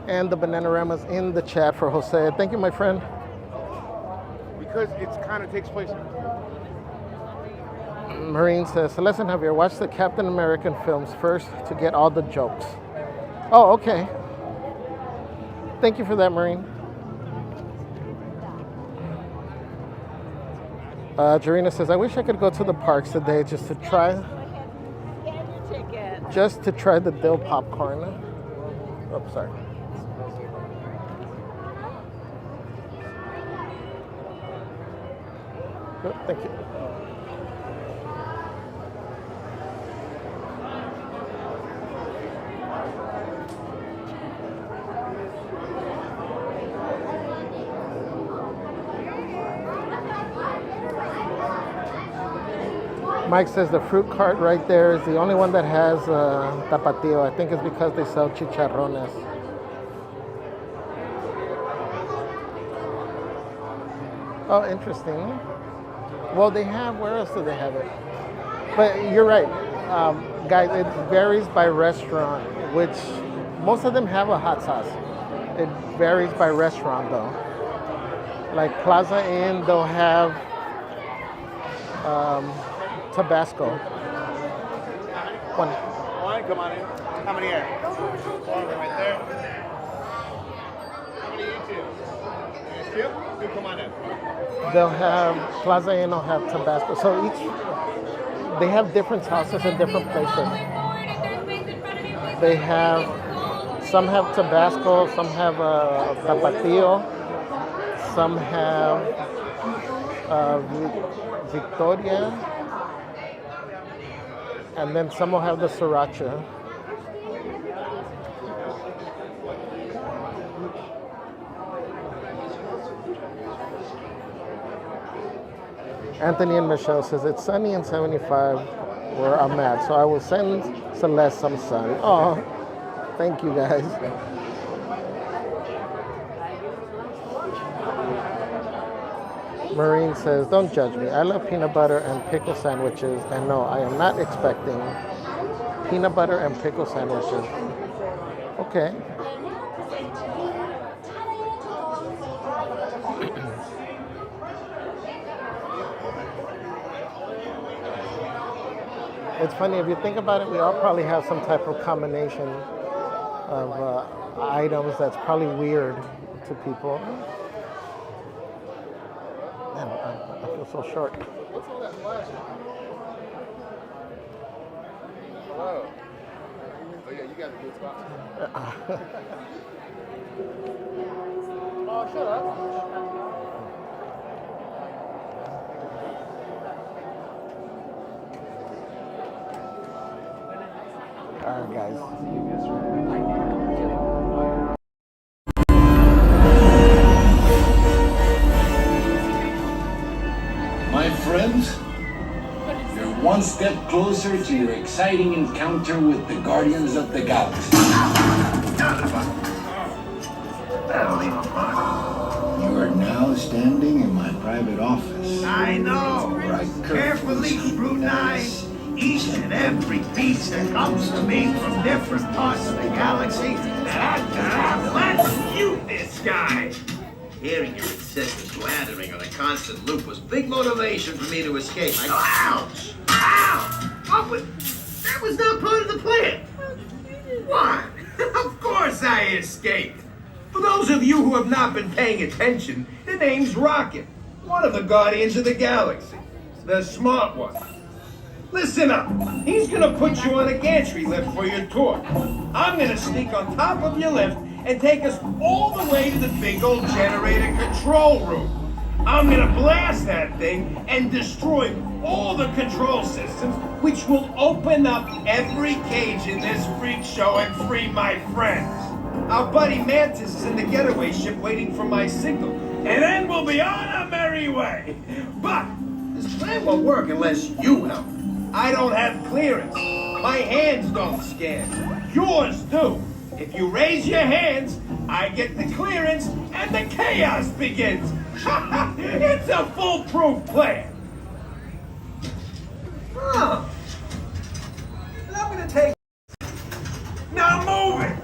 Speaker 1: and the Bananaramas in the chat for Jose. Thank you, my friend.
Speaker 10: Because it kind of takes place.
Speaker 1: Marine says, Celeste and Javier, watch the Captain American films first to get all the jokes. Oh, okay. Thank you for that, Marine. Jarina says, I wish I could go to the parks today just to try the dill popcorn. Oh, sorry. Good, thank you. Mike says the fruit cart right there is the only one that has tapatio. I think it's because they sell chicharrones. Oh, interesting. Well, they have, where else do they have it? But you're right, guys, it varies by restaurant, which most of them have a hot sauce. It varies by restaurant though. Like Plaza Inn, they'll have Tabasco. One.
Speaker 10: Come on in. How many are? One right there. How many you two? There's two? Two, come on in.
Speaker 1: They'll have Plaza Inn will have Tabasco. So they have different sauces in different places. They have, some have Tabasco, some have Tapatio, some have Victoria, and then some will have the Sriracha. Anthony and Michelle says, it's sunny and 75 where I'm at, so I will send Celeste some sun. Oh, thank you guys. Marine says, don't judge me. I love peanut butter and pickle sandwiches, and no, I am not expecting peanut butter and pickle sandwiches. Okay. It's funny, if you think about it, we all probably have some type of combination of items that's probably weird to people. Man, I feel so short.
Speaker 10: What's all that flash? Whoa. Oh yeah, you got a good spot. Oh, shut up.
Speaker 1: All right, guys.
Speaker 21: My friends, you're one step closer to your exciting encounter with the Guardians of the Galaxy. You are now standing in my private office.
Speaker 3: I know.
Speaker 21: Where I
Speaker 3: Carefully scrutinize each and every piece that comes to me from different parts of the galaxy. Let's shoot this guy.
Speaker 22: Hearing your incessant blathering on a constant loop was big motivation for me to escape. Ouch!
Speaker 3: Ow! That was not part of the plan. Why? Of course I escaped. For those of you who have not been paying attention, the name's Rocket, one of the Guardians of the Galaxy. The smart one. Listen up. He's gonna put you on a gantry lift for your tour. I'm gonna sneak on top of your lift and take us all the way to the big old generator control room. I'm gonna blast that thing and destroy all the control systems, which will open up every cage in this freak show and free my friends. Our buddy Mantis is in the getaway ship waiting for my signal, and then we'll be on our merry way. But this plan won't work unless you help. I don't have clearance. My hands don't scan. Yours do. If you raise your hands, I get the clearance and the chaos begins. It's a foolproof plan. Huh. I'm gonna take... Now move it!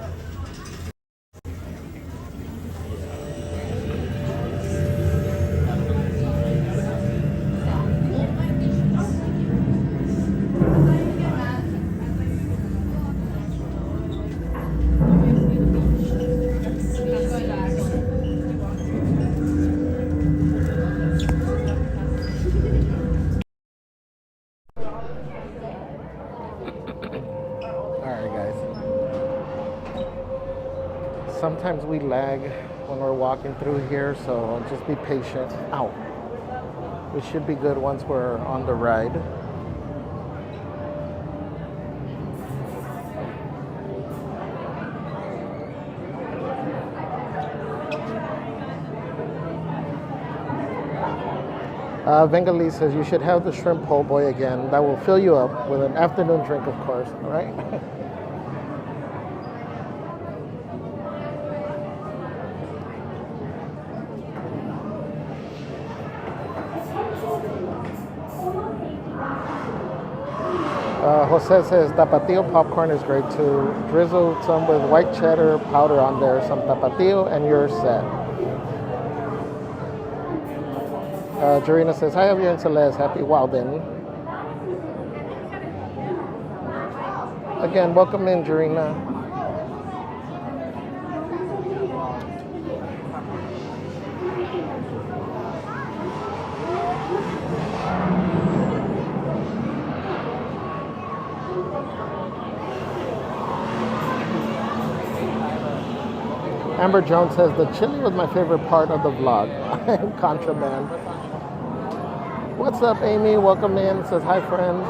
Speaker 1: sometimes we lag when we're walking through here, so just be patient. Ow. We should be good once we're on the ride. Bengali says you should have the shrimp po' boy again. That will fill you up with an afternoon drink, of course, right? Jose says tapatio popcorn is great too. Drizzle some with white cheddar powder on there, some tapatio, and you're set. Jarina says, hi, Javier and Celeste. Happy Wildin. Again, welcome in, Jarina. Amber Jones says, the chili was my favorite part of the vlog. Contraband. What's up, Amy? Welcome in. Says, hi, friends.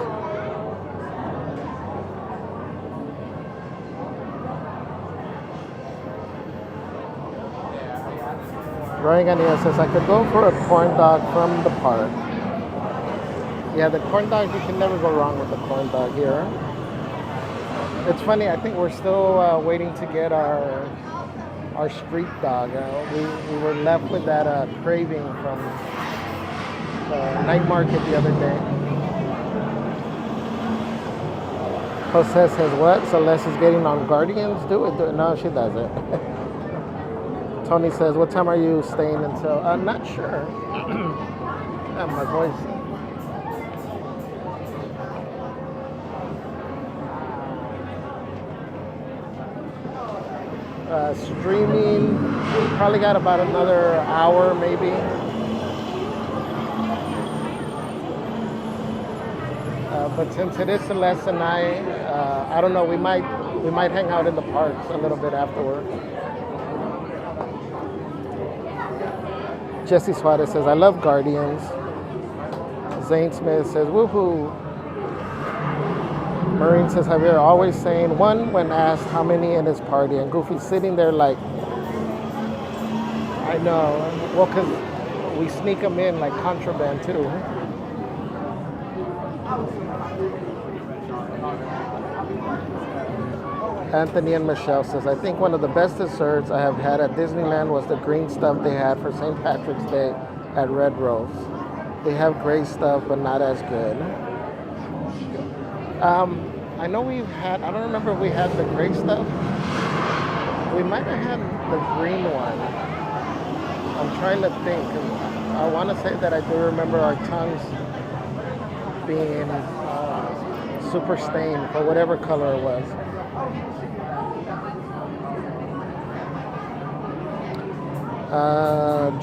Speaker 1: Ryan Gania says, I could go for a corn dog from the park. Yeah, the corn dog, you can never go wrong with the corn dog here. It's funny, I think we're still waiting to get our street dog. We were left with that craving from the night market the other day. Jose says, what? Celeste is getting on Guardians? Do it. No, she doesn't. Tony says, what time are you staying until? I'm not sure. My voice. Streaming, probably got about another hour maybe. But since it is Celeste and I don't know, we might hang out in the parks a little bit afterwards. Jesse Suarez says, I love Guardians. Zane Smith says, woohoo. Marine says, Javier always saying one when asked how many in his party, and Goofy's sitting there like, I know. Well, because we sneak them in like contraband too. Anthony and Michelle says, I think one of the best desserts I have had at Disneyland was the green stuff they had for St. Patrick's Day at Red Rose. They have gray stuff, but not as good. I know we've had, I don't remember if we had the gray stuff. We might have had the green one. I'm trying to think. I want to say that I do remember our tongues being super stained for whatever color it was.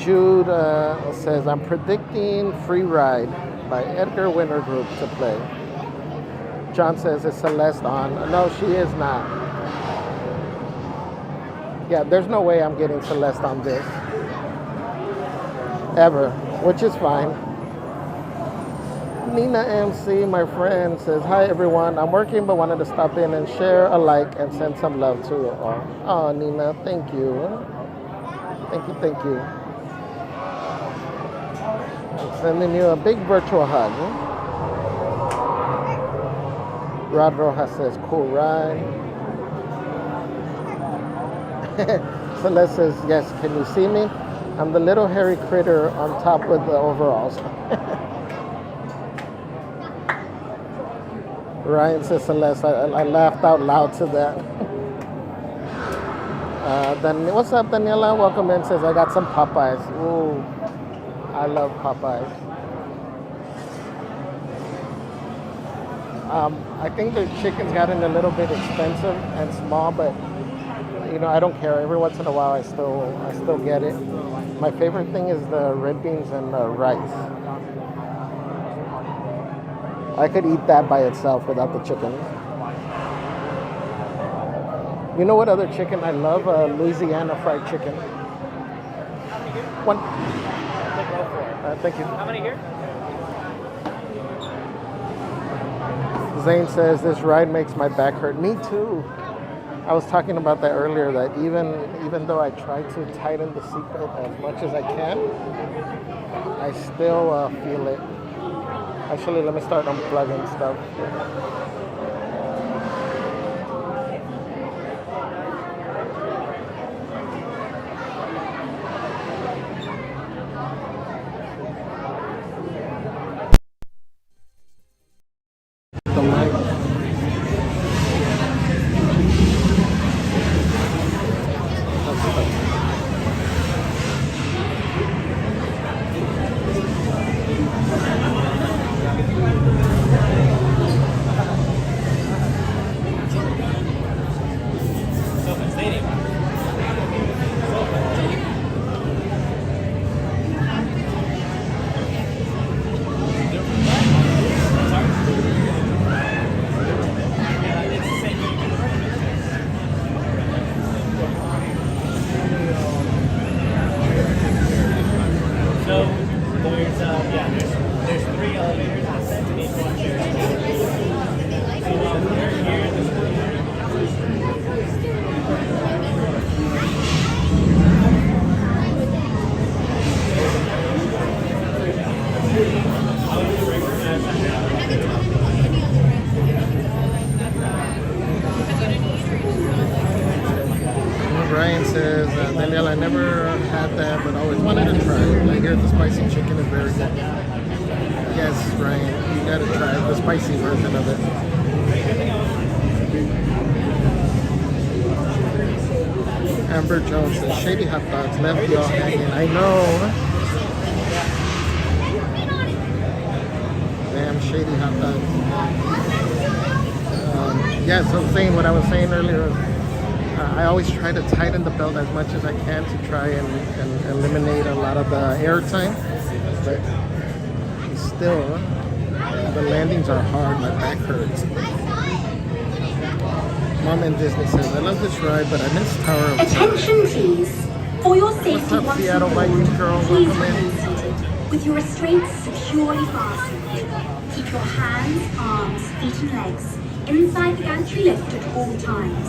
Speaker 1: Jude says, I'm predicting Free Ride by Edgar Winter Group to play. John says, is Celeste on? No, she is not. Yeah, there's no way I'm getting Celeste on this. Ever, which is fine. Nina MC, my friend, says, hi everyone. I'm working but wanted to stop in and share a like and send some love to you all. Oh, Nina, thank you. Thank you. I'm sending you a big virtual hug. Rod Rojas says, cool ride. Celeste says, yes, can you see me? I'm the little hairy critter on top with the overalls. Ryan says, Celeste, I laughed out loud to that. Then what's up, Daniela? Welcome in. Says, I got some Popeyes. Ooh, I love Popeyes. I think the chicken's gotten a little bit expensive and small, but you know, I don't care. Every once in a while, I still get it. My favorite thing is the red beans and the rice. I could eat that by itself without the chicken. You know what other chicken I love? Louisiana fried chicken. One. Thank you.
Speaker 10: How many here?
Speaker 1: Zane says this ride makes my back hurt. Me too. I was talking about that earlier. That even though I try to tighten the seatbelt as much as I can, I still feel it. Actually, let me start unplugging stuff. The light.
Speaker 10: There's 3 elevators in the sense and each one shares. So we're here in this
Speaker 1: Brian says, Danielle, I never had that, but always wanted to try it. I hear the spicy chicken is very good. Yes, Ryan, you gotta try the spicy version of it. Amber Jones says, shady hot dogs left y'all hanging. I know. Damn shady hot dogs. Yeah, so saying what I was saying earlier. I always try to tighten the belt as much as I can to try and eliminate a lot of the air time, but still, the landings are hard, my back hurts. Mom in Disney says, I love this ride, but I miss Tower of Terror.
Speaker 4: Attention please, for your safety
Speaker 1: What's up,
Speaker 4: once
Speaker 1: Seattle
Speaker 4: aboard,
Speaker 1: Viking girl?
Speaker 4: please
Speaker 1: Welcome in.
Speaker 4: remain seated, with your restraints securely fastened. Keep your hands, arms, feet and legs inside the gantry lift at all times.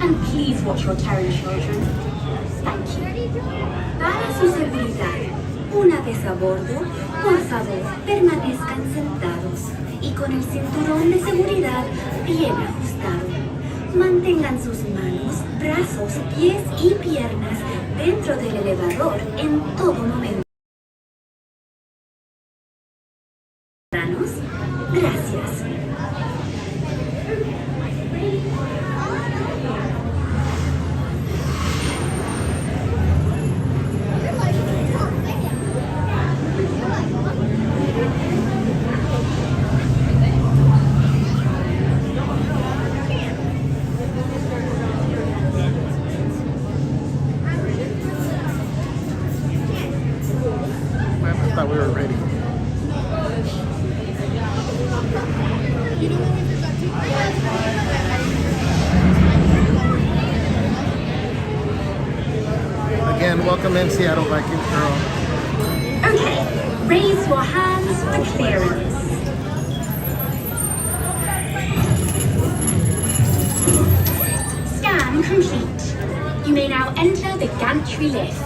Speaker 4: And please watch your terror children. Thank you. Para su seguridad, una vez a bordo, por favor, permanezcan sentados y con el cinturón de seguridad bien ajustado. Mantengan sus manos, brazos, pies y piernas dentro del elevador en todo momento. Gracias.
Speaker 1: I thought we were ready. Again, welcome in Seattle Viking girl.
Speaker 4: Okay, raise your hands for clearance. Scan complete. You may now enter the gantry lift.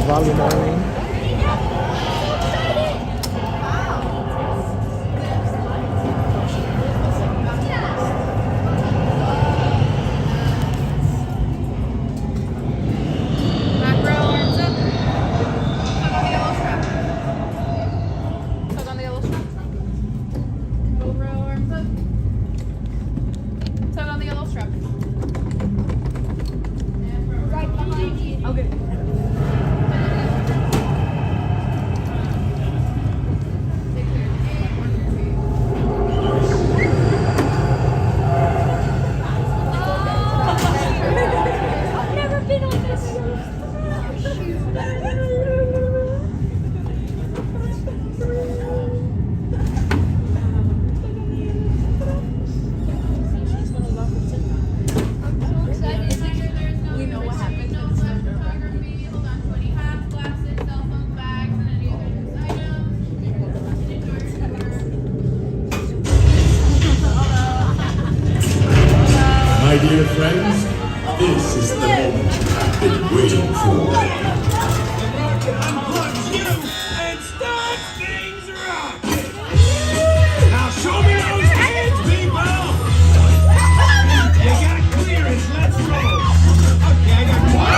Speaker 1: Volume only.
Speaker 20: Tug on the yellow strap. Right behind you. Okay.
Speaker 15: I've never been on this.
Speaker 20: We know what happens. Photography, hold on to any hats, glasses, cell phones, bags, and any other loose items.
Speaker 17: My dear friends, this is the moment you have been waiting for. Unplug you and start things rocking. Now show me those hands, people. You got clearance, let's roll. Okay, I got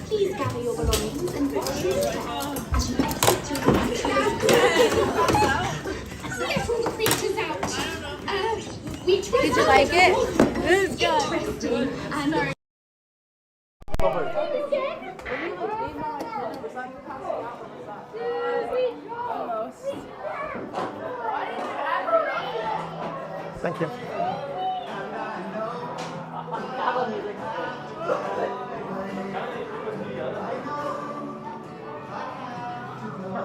Speaker 4: Please gather your belongings and watch your step as you exit to the Get all the creatures out. We tried.
Speaker 20: Did you like it?
Speaker 4: It's interesting and
Speaker 1: Thank you.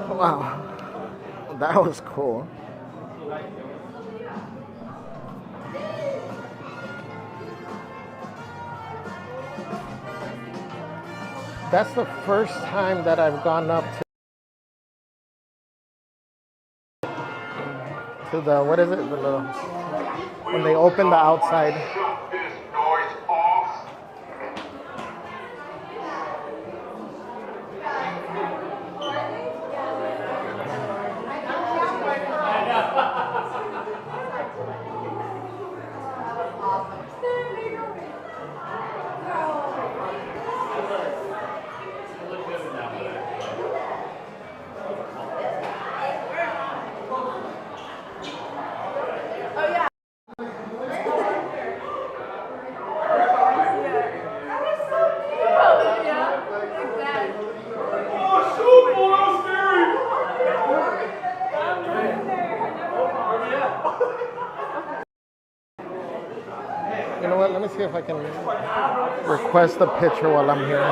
Speaker 1: Wow, that was cool. That's the first time that I've gone up to the, what is it? When they open the outside. You know what? Let me see if I can request a picture while I'm here.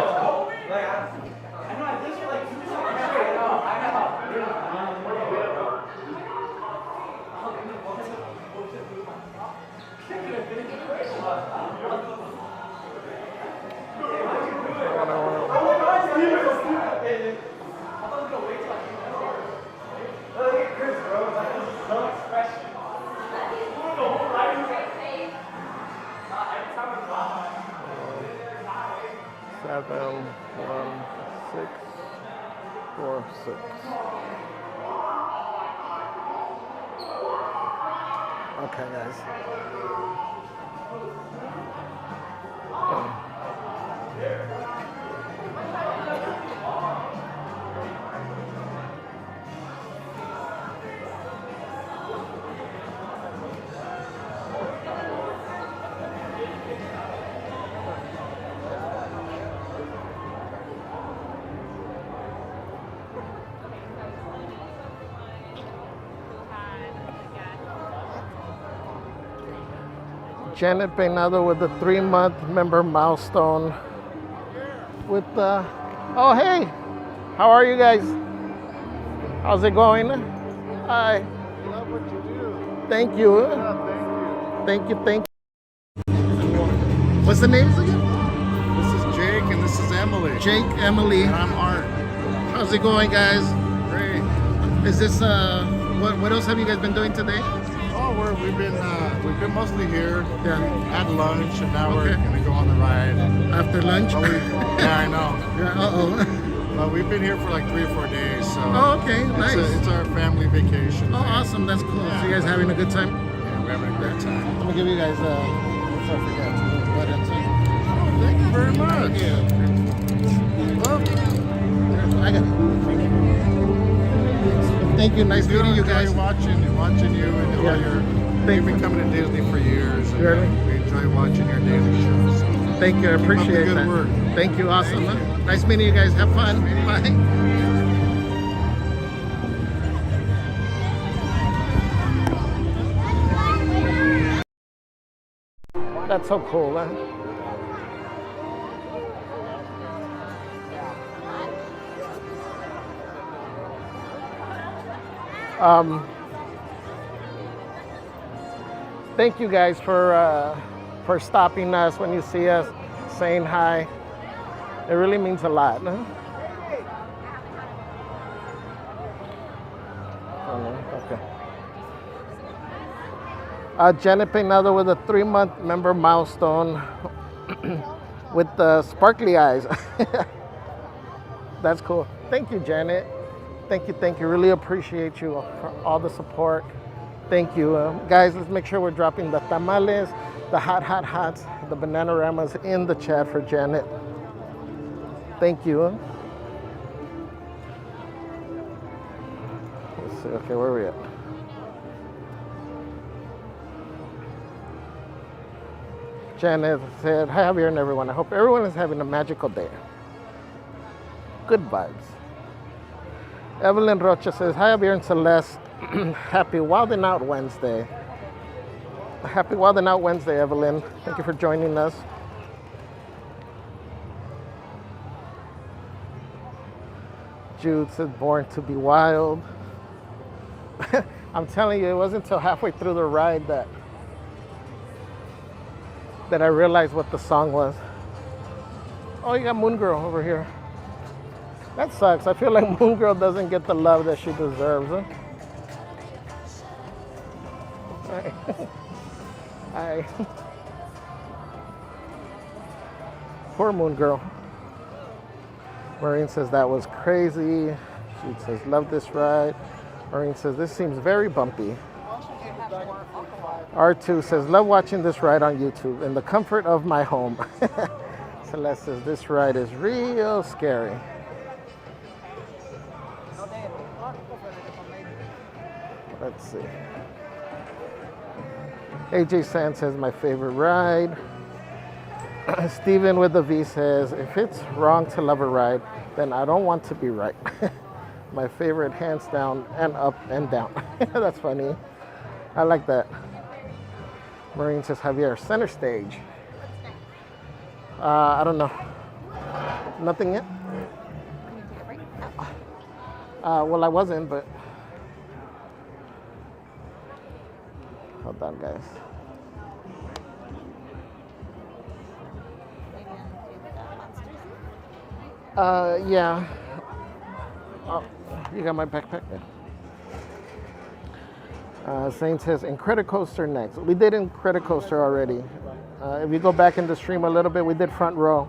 Speaker 1: Fathom 1646. Okay, guys. Janet Peinado with the 3-month member milestone. With the, oh hey, how are you guys? How's it going? Hi.
Speaker 10: Love what you do.
Speaker 1: Thank you.
Speaker 10: Yeah,
Speaker 1: Thank you. What's the names again?
Speaker 10: This is Jake and this is Emily.
Speaker 1: Jake, Emily.
Speaker 10: And I'm Art.
Speaker 1: How's it going, guys?
Speaker 10: Great.
Speaker 1: Is this what else have you guys been doing today?
Speaker 10: Oh, we've been mostly here.
Speaker 1: Yeah.
Speaker 10: Had lunch and now we're gonna go on the ride.
Speaker 1: After lunch?
Speaker 10: Yeah, I know.
Speaker 1: Yeah.
Speaker 10: But we've been here for like 3 or 4 days, so.
Speaker 1: Oh, okay, nice.
Speaker 10: It's our family vacation.
Speaker 1: Oh, awesome. That's cool.
Speaker 10: Yeah.
Speaker 1: So you guys having a good time?
Speaker 10: Yeah, we're having a great time.
Speaker 1: I'm gonna give you guys what's I forgot.
Speaker 10: Thank you very much.
Speaker 1: I got it. Thank you. Nice meeting you guys.
Speaker 10: Watching you and all your. We've been coming to Disney for years. And
Speaker 1: Really?
Speaker 10: We enjoy watching your daily shows. So.
Speaker 1: Thank you. I
Speaker 10: Keep up the
Speaker 1: appreciate
Speaker 10: good
Speaker 1: that.
Speaker 10: work.
Speaker 1: Thank you. Awesome.
Speaker 10: Thank you.
Speaker 1: Nice meeting you guys. Have fun. Bye. That's so cool, huh? Thank you guys for stopping us when you see us, saying hi. It really means a lot. Huh? Okay. Janet Peinado with a 3-month member milestone with the sparkly eyes. That's cool. Thank you, Janet. Thank you. Really appreciate you for all the support. Thank you. Guys, let's make sure we're dropping the tamales, the hots, the banana-ramas in the chat for Janet. Thank you. Let's see. Okay, where are we at? Janet said, hi Javier and everyone. I hope everyone is having a magical day. Good vibes. Evelyn Rocha says, hi Javier and Celeste. Happy Wildin Out Wednesday. Happy Wildin Out Wednesday, Evelyn. Thank you for joining us. Jude says, born to be wild. I'm telling you, it wasn't until halfway through the ride that I realized what the song was. Oh, you got Moon Girl over here. That sucks. I feel like Moon Girl doesn't get the love that she deserves. Huh? Hi. Poor Moon Girl. Maureen says that was crazy. She says, love this ride. Maureen says, this seems very bumpy. R2 says, love watching this ride on YouTube in the comfort of my home. Celeste says, this ride is real scary. Let's see. AJ Sand says, my favorite ride. Steven with the V says, if it's wrong to love a ride, then I don't want to be right. My favorite, hands down and up and down. That's funny. I like that. Marine says, Javier, center stage. I don't know. Nothing yet? Well, I wasn't, but... Hold on, guys. Yeah. Oh, you got my backpack there. Saint says, Incredicoaster next. We did Incredicoaster already. If you go back in the stream a little bit, we did front row.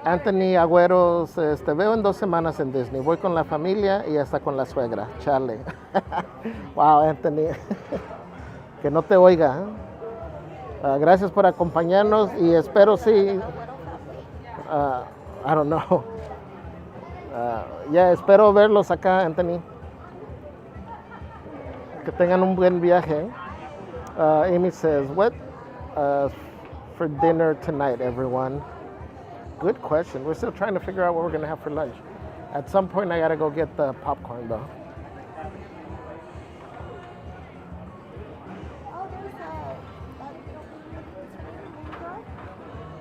Speaker 1: Anthony Agüeros, te veo en 2 semanas en Disney. Voy con la familia y hasta con la suegra. Chale. Wow, Anthony. Que no te oiga. Gracias por acompañarnos y espero sí. I don't know. Espero verlos acá, Anthony. Que tengan un buen viaje. Amy says, what for dinner tonight, everyone? Good question. We're still trying to figure out what we're going to have for lunch. At some point, I got to go get the popcorn, though.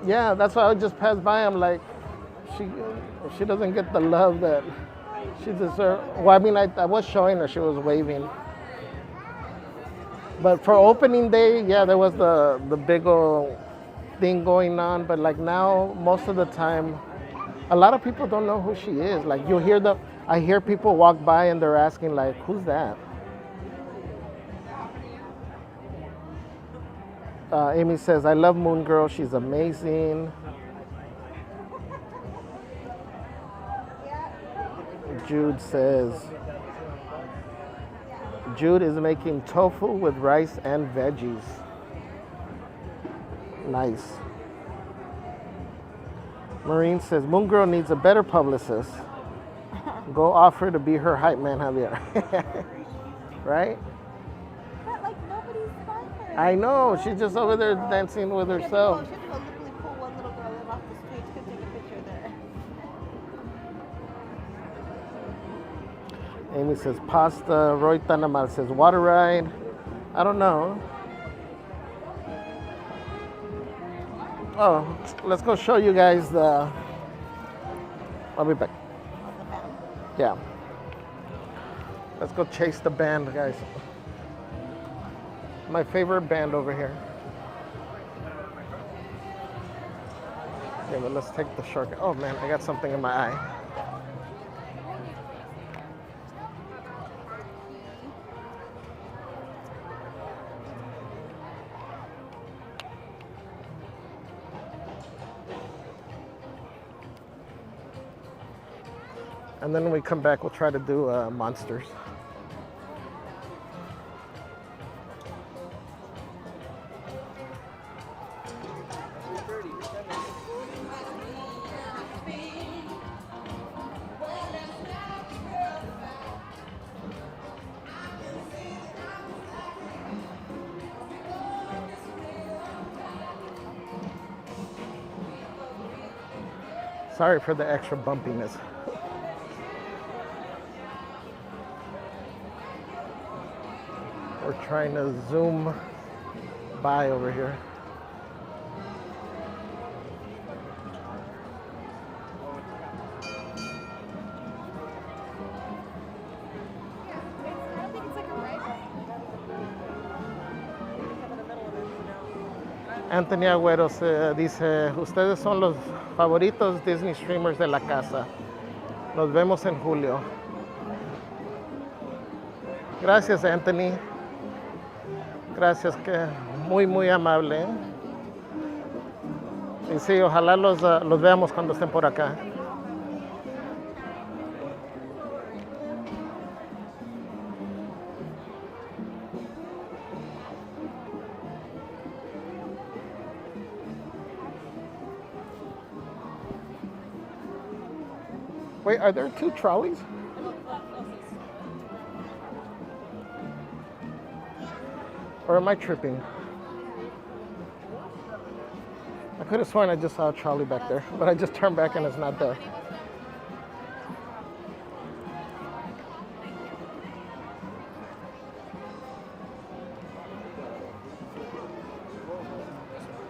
Speaker 1: Yeah, that's why I just passed by. I'm like, she doesn't get the love that she deserves. Well, I mean, I was showing her. She was waving. But for opening day, yeah, there was the big old thing going on. But like now, most of the time, a lot of people don't know who she is. Like I hear people walk by and they're asking like, who's that? Amy says, I love Moon Girl. She's amazing. Jude says, Jude is making tofu with rice and veggies. Nice. Maureen says, Moon Girl needs a better publicist. Go offer to be her hype man, Javier. Right?
Speaker 2: But like nobody's fun her.
Speaker 1: I know. She's just over there dancing with herself.
Speaker 2: She had to go literally pull one little girl in off the street to take a picture there.
Speaker 1: Amy says pasta. Roy Tanamal says water ride. I don't know. Oh, let's go show you guys the... I'll be back. Yeah. Let's go chase the band, guys. My favorite band over here. Okay, but let's take the shortcut. Oh man, I got something in my eye. And then when we come back, we'll try to do monsters. Sorry for the extra bumpiness. We're trying to zoom by over here. Anthony Agüero dice, ustedes son los favoritos Disney streamers de la casa. Nos vemos en julio. Gracias, Anthony. Gracias, que muy amable. Y sí, ojalá los veamos cuando estén por acá. Wait, are there 2 trolleys? Or am I tripping? I could have sworn I just saw a trolley back there, but I just turned back and it's not there.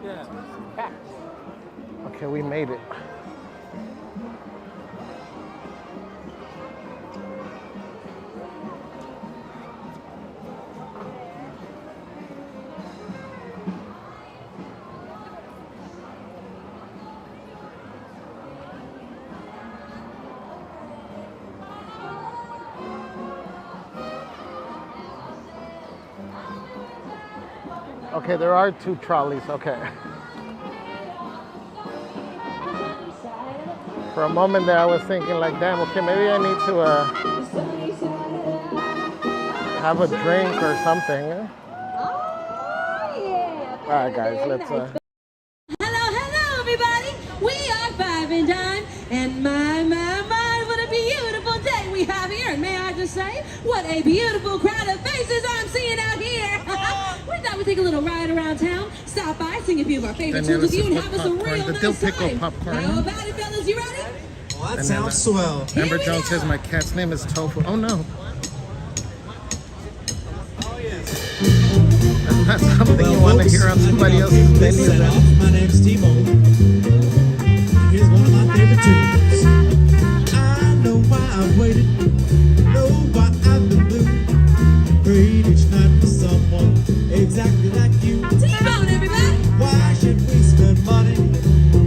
Speaker 10: Yeah.
Speaker 1: Okay, we made it. Okay, there are 2 trolleys, okay. For a moment there, I was thinking like, damn, okay, maybe I need to have a drink or something. All right, guys, let's.
Speaker 5: Hello, everybody. We are Five and Dime, and my, what a beautiful day we have here. And may I just say, what a beautiful crowd of faces I'm seeing out here. We thought we'd take a little ride around town, stop by, sing a few of our favorite tunes with you, and have us a real nice time.
Speaker 1: Popcorn.
Speaker 5: How about it, fellas? You ready?
Speaker 8: Well, that sounds swell.
Speaker 1: Amber Jones says my cat's name is Tofu. Oh no.
Speaker 8: Oh yes.
Speaker 1: That's not something you want to hear on somebody else's menu.
Speaker 8: My name's T-Bone. Here's one of my favorite tunes. I know why I've waited, know why I've been blue. Prayed each night for someone exactly like you.
Speaker 5: T-Bone, everybody.
Speaker 8: Why should we spend money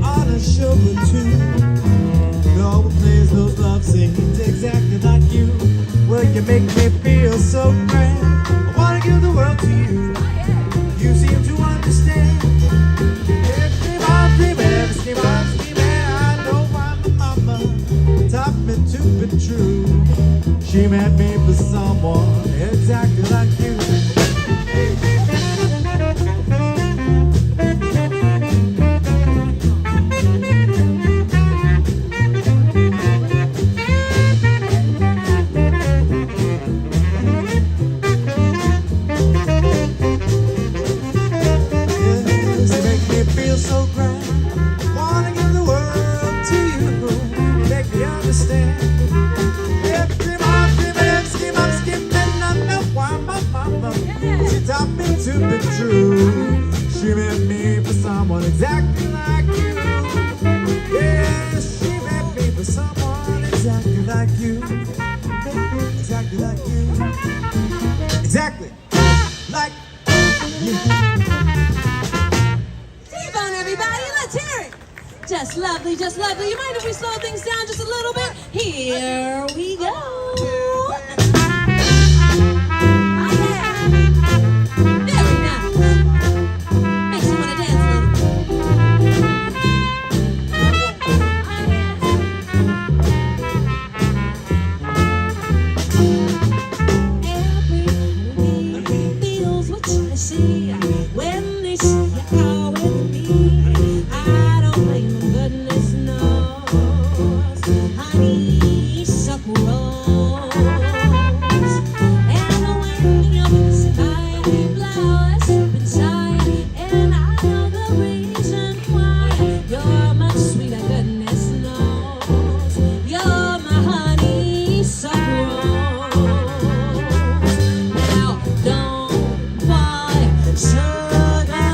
Speaker 8: on a show or two? No one plays those love scenes exactly like you. Well, you make me feel so grand. I wanna give the world to you. You seem to understand. Every mom dreaming, scheme on scheming. I know why my mama taught me to be true. She meant me for someone exactly like you. So grand, wanna give the world to you. Make me understand. Every mom dreaming, scheme I'm skipping. I know why my mama she taught me to be true. She meant me for someone exactly like you. Yeah, she meant me for someone exactly like you. Exactly like you. Exactly like you.
Speaker 5: Everybody, let's hear it. Just lovely, just lovely. You mind if we slow things down just a little bit? Here we go. Very nice. Makes you want to dance a little. Everybody feels what you see when they see you out with me. I don't blame them, goodness knows. Honeysuckle rose. And when you're beside me, flowers slip inside. And I know the reason why. You're much sweeter, goodness knows. You're my honeysuckle rose. Now, don't buy sugar.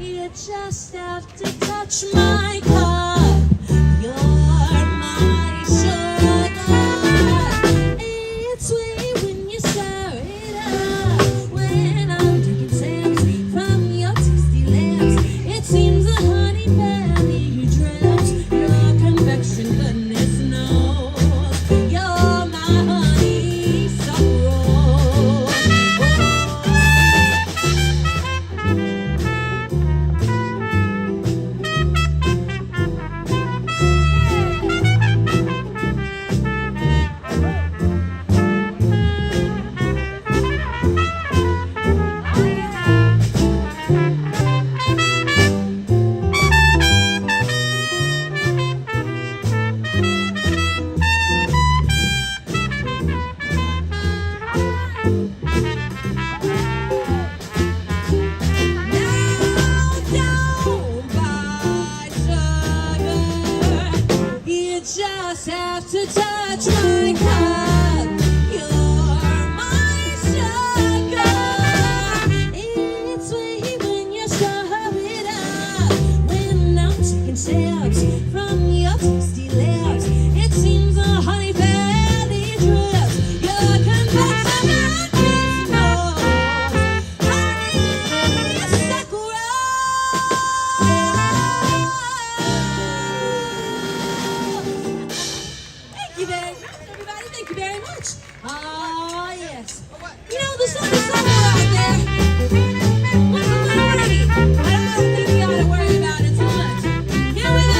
Speaker 5: You just have to touch my cup. You're my sugar. It's sweet when you stir it up. When I'm drinking sips from your tasty lips, it seems the honey barely drips. Your confection, goodness knows. You're my honeysuckle rose. Don't buy sugar. You just have to touch my cup. You're my sugar. It's sweet when you stir it up. When I'm taking sips from your tasty lips, it seems the honey barely drips. Your confection, goodness knows. Honeysuckle rose. Thank you very much, everybody. Thank you very much. Oh, yes. You know, the sun is somewhere out there. Looks a little pretty. I don't think we ought to worry about it too much. Here we go.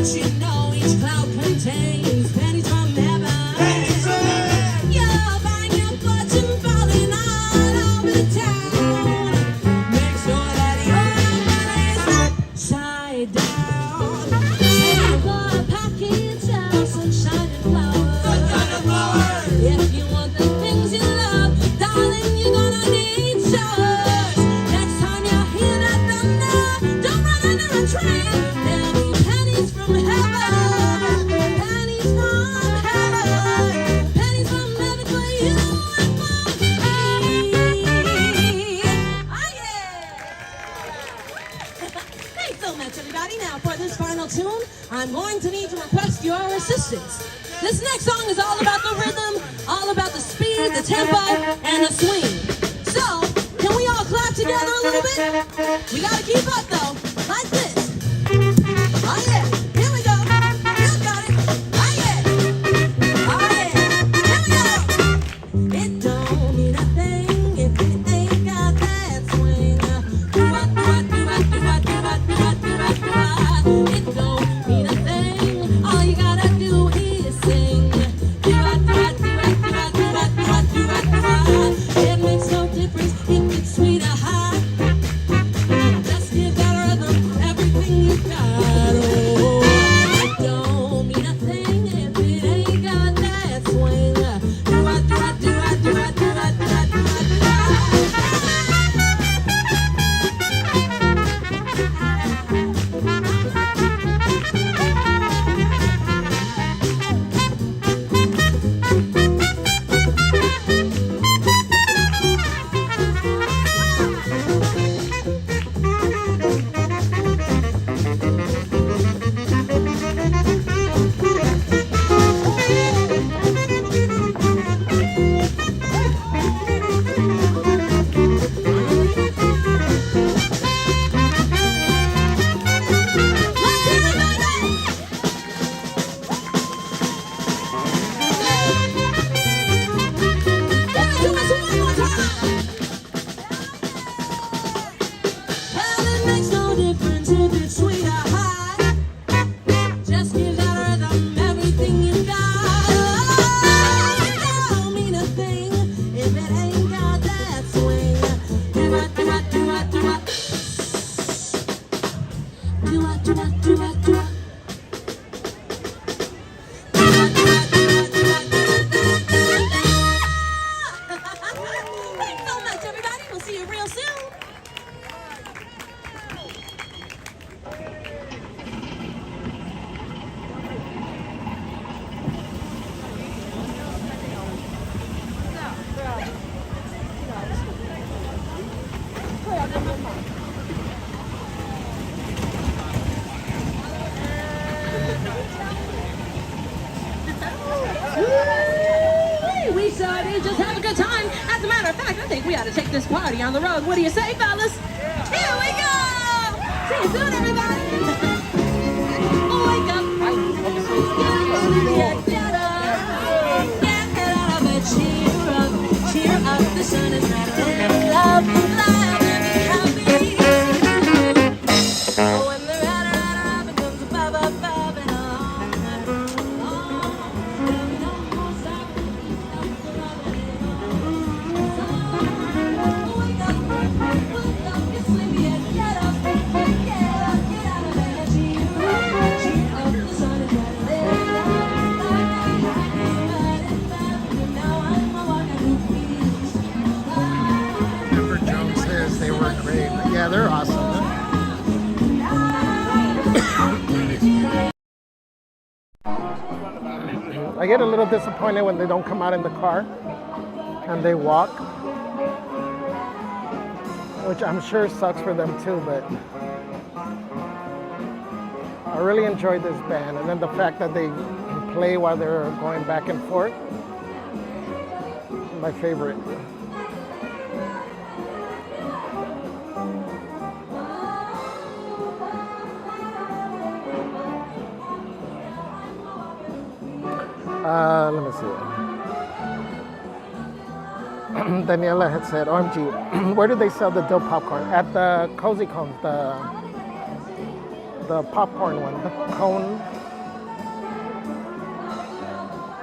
Speaker 5: Don't you know each cloud contains pennies from heaven? You'll find your fortune falling all over the town. Make sure that your money is upside down. Save for pockets of sunshine and flowers. If you want the things you love, darling, you're gonna need yours. Next time you hear that thunder, don't run under a train. There'll be pennies from heaven, pennies from heaven, pennies from heaven for you and for me. Oh yeah! Thanks so much, everybody. Now for this final tune, I'm going to need to request your assistance. This next song is all about the rhythm, all about the speed, the tempo, and the swing. So, can we all clap together a little bit? We gotta keep up though, like this. Oh yeah, here we go. You got it. Oh yeah. Oh yeah. Here we go. It don't mean a thing if it ain't got that swing. Do-what, do-what, do-what, do-what, do-what, do-what, do-what, do-what. It don't mean a thing. All you gotta do is sing. Do-what, do-what, do-what, do-what, do-what, do-what, do-what, do-what. It makes no difference if it's sweet or hot. Just give that rhythm everything you got. Oh, it don't mean a thing if it ain't got that swing. Do-what, do-what, do-what, do-what, do-what, do-what, do-what, Well, it makes no difference if it's sweet or hot. Just give that rhythm everything you got. It don't mean a thing if it ain't got that swing. Do-what, do-what, do-what, do-what. Do-what, do-what, do-what, do-what. Thanks so much, everybody. We'll see you real soon. We sure did just have a good time. As a matter of fact, I think we ought to take this party on the road. What do you say, fellas? Here we go! See you soon, everybody! Wake up! Get up! Get out of bed, cheer up! Cheer up, the sun is shining. Love, laugh, and be happy. When the red becomes a ba ba ba and
Speaker 1: Yeah, they're awesome. I get a little disappointed when they don't come out in the car and they walk, which I'm sure sucks for them too, but I really enjoyed this band. And then the fact that they play while they're going back and forth, my favorite. Let me see. Daniela had said, OMG, where do they sell the dill popcorn? At the Cozy Cones, the popcorn one, the cone.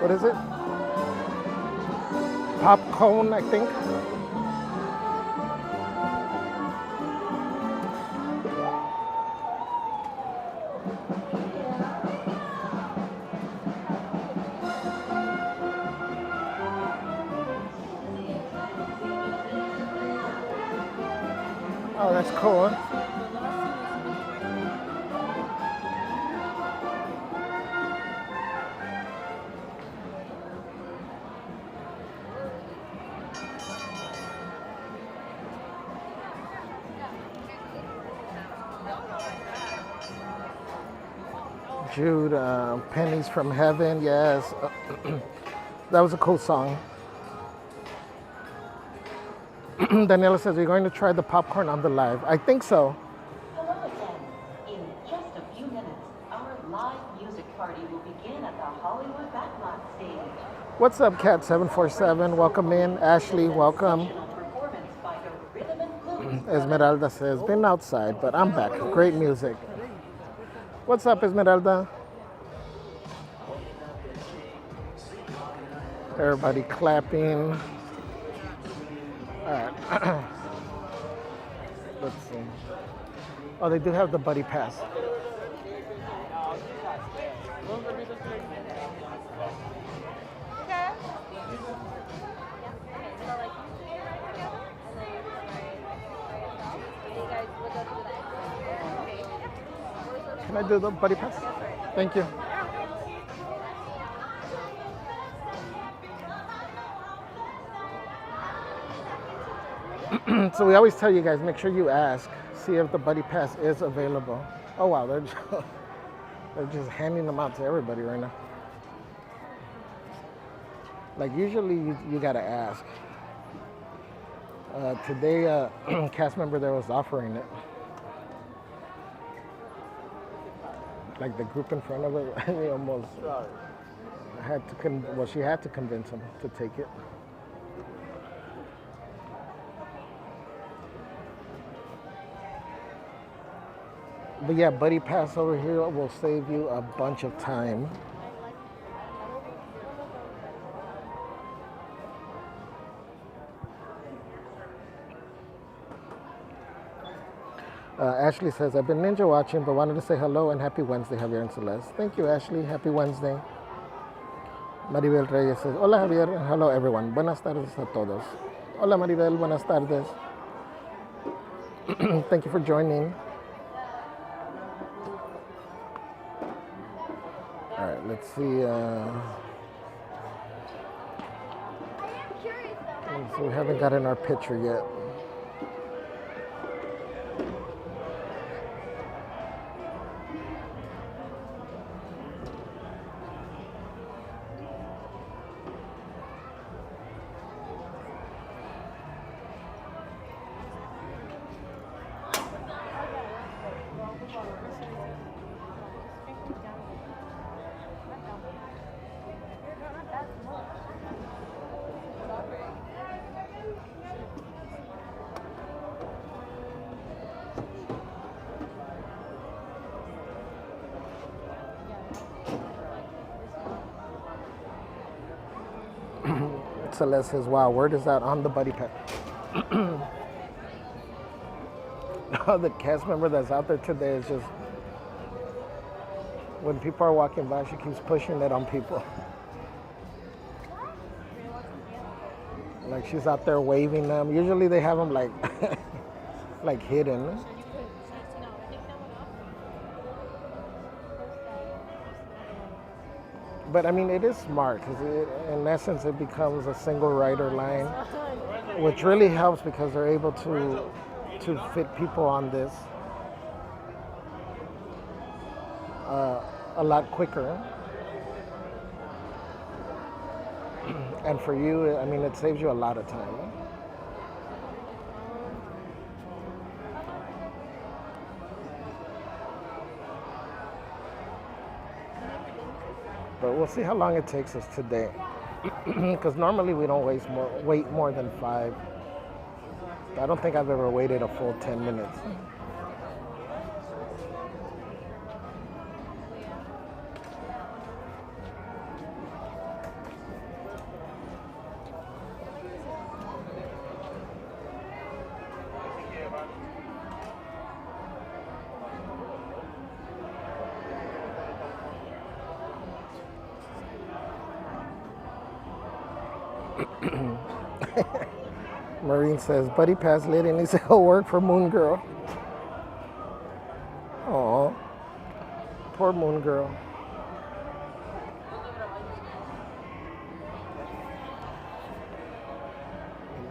Speaker 1: What is it? Pop cone, I think. Oh, that's cool. Jude, Pennies from Heaven, yes. That was a cool song. Daniela says, you're going to try the popcorn on the live. I think so.
Speaker 6: Hello again. In just a few minutes, our live music party will begin at the Hollywood Backlot stage.
Speaker 1: What's up, Cat747? Welcome in. Ashley, welcome. Esmeralda says, been outside, but I'm back. Great music. What's up, Esmeralda? Everybody clapping. All right. Let's see. Oh, they do have the buddy pass. Can I do the buddy pass? Thank you. So we always tell you guys, make sure you ask, see if the buddy pass is available. Oh wow, they're just handing them out to everybody right now. Like usually you gotta ask. Today, a cast member there was offering it. Like the group in front of it, they almost had to, she had to convince him to take it. But yeah, buddy pass over here will save you a bunch of time. Ashley says, I've been ninja watching, but wanted to say hello and happy Wednesday, Javier and Celeste. Thank you, Ashley. Happy Wednesday. Maribel Reyes says, hola, Javier, and hello, everyone. Buenas tardes a todos. Hola, Maribel. Buenas tardes. Thank you for joining. All right, let's see. So we haven't gotten our picture yet. Celeste says, wow, word is out on the buddy pass. The cast member that's out there today is just, when people are walking by, she keeps pushing it on people. Like she's out there waving them. Usually they have them like, like hidden. But I mean, it is smart because in essence it becomes a single rider line, which really helps because they're able to fit people on this a lot quicker. And for you, I mean, it saves you a lot of time. But we'll see how long it takes us today. Because normally we don't wait more than 5. I don't think I've ever waited a full 10 minutes. Marine says, Buddy Pass lady needs to go work for Moon Girl. Aw, poor Moon Girl.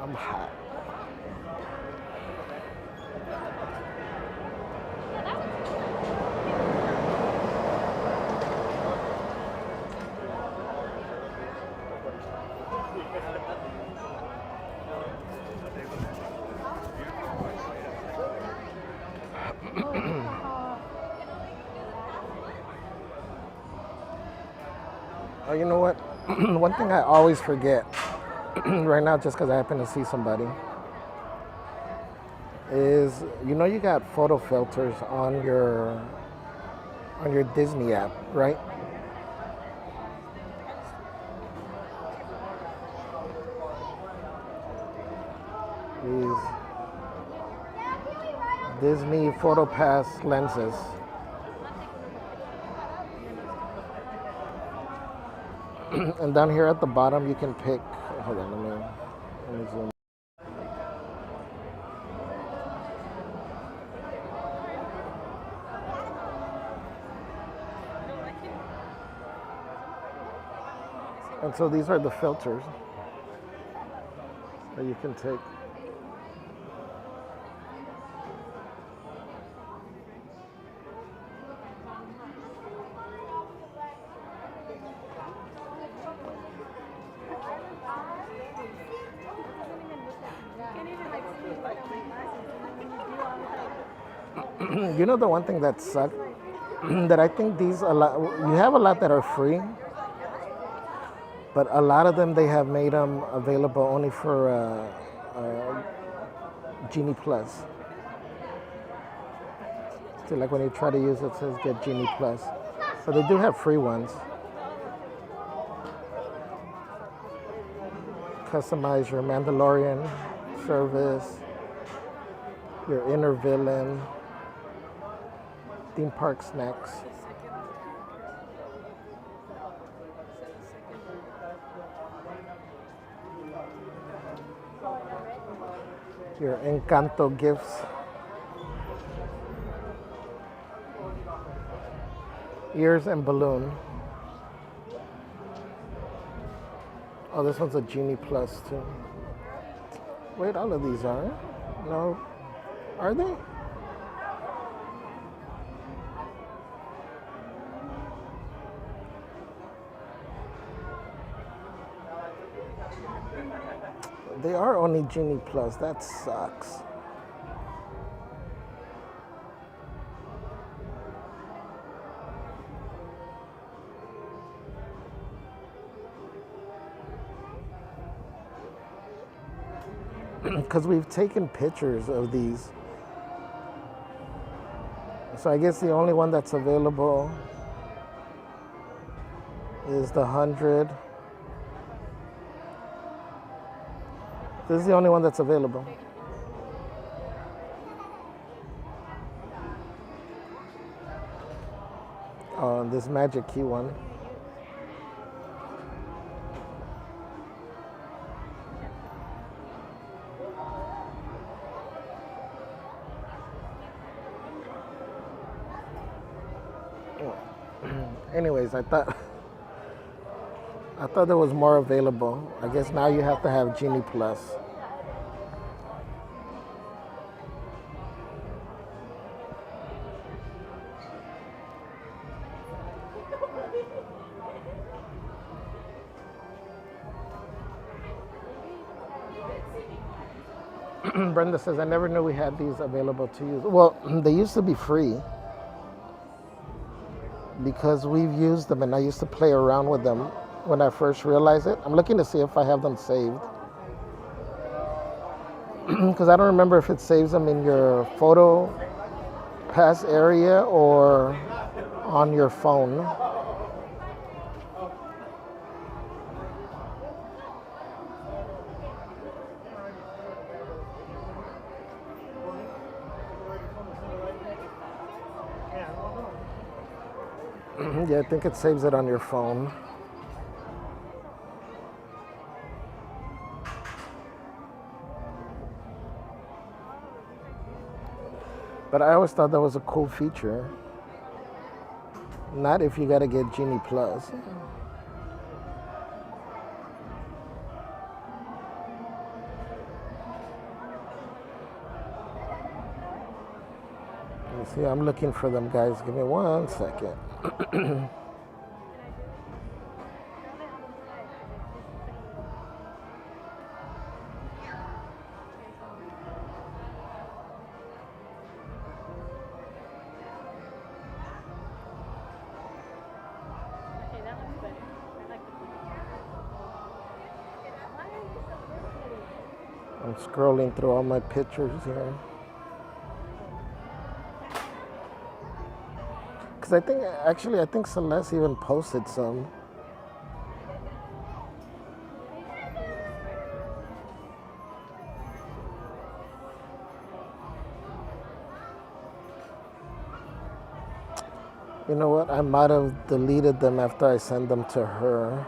Speaker 1: I'm hot. Oh, you know what? One thing I always forget right now, just because I happen to see somebody, is you know you got photo filters on your Disney app, right? These Disney Photo Pass lenses. And down here at the bottom you can pick, hold on, let me zoom. And so these are the filters that you can take. You know the one thing that sucked, that I think these a lot, you have a lot that are free, but a lot of them they have made them available only for Genie Plus. So like when you try to use it, it says get Genie Plus. So they do have free ones. Customize your Mandalorian service, your inner villain, theme park snacks. Your Encanto gifts. Ears and balloon. Oh, this one's a Genie Plus too. Wait, all of these are? No. Are they? They are only Genie Plus. That sucks. Because we've taken pictures of these. So I guess the only one that's available is the 100. This is the only one that's available. Oh, this Magic Key one. Anyways, I thought there was more available. I guess now you have to have Genie Plus. Brenda says, I never knew we had these available to use. Well, they used to be free because we've used them and I used to play around with them when I first realized it. I'm looking to see if I have them saved. Because I don't remember if it saves them in your photo pass area or on your phone. Yeah, I think it saves it on your phone. But I always thought that was a cool feature. Not if you gotta get Genie Plus. You see, I'm looking for them, guys. Give me 1 second. I'm scrolling through all my pictures here. Because I think Celeste even posted some. You know what? I might have deleted them after I sent them to her.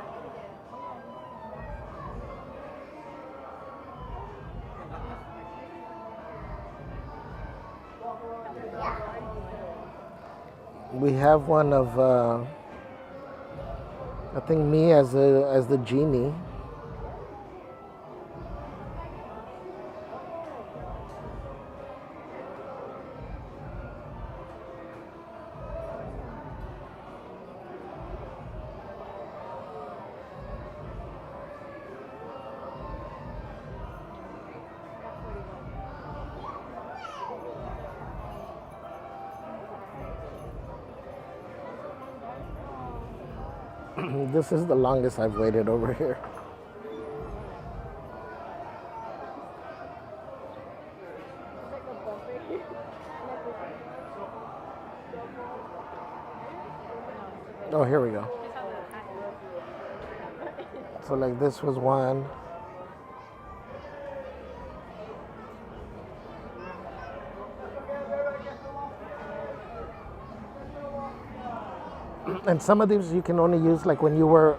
Speaker 1: We have one of, I think, me as the genie. This is the longest I've waited over here. Oh, here we go. So like this was one. And some of these you can only use like when you were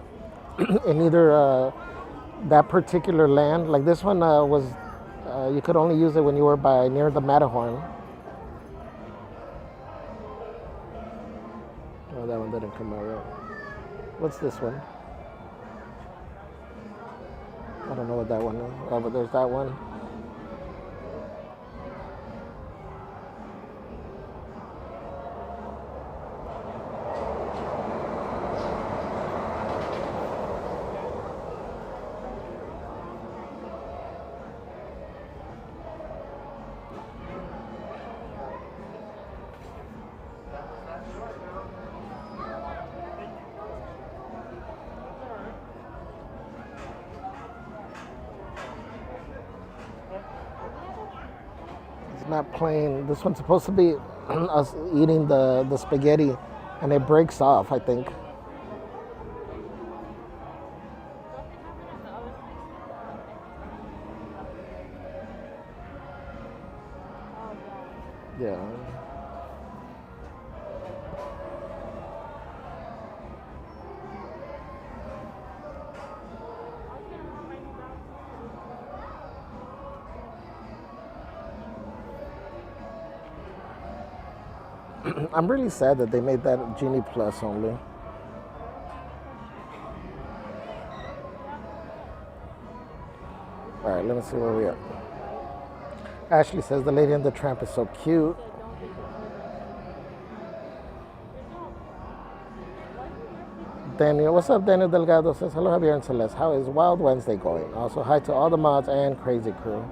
Speaker 1: in either that particular land. Like this one was, you could only use it when you were near the Matterhorn. Oh, that one didn't come out right. What's this one? I don't know what that one is. Oh, but there's that one. Not playing. This one's supposed to be us eating the spaghetti, and it breaks off, I think. Yeah. I'm really sad that they made that Genie Plus only. All right, let me see where we are. Ashley says the Lady and the Tramp is so cute. Daniel, what's up? Daniel Delgado says, hello, Javier and Celeste. How is Wild Wednesday going? Also, hi to all the mods and Crazy Crew.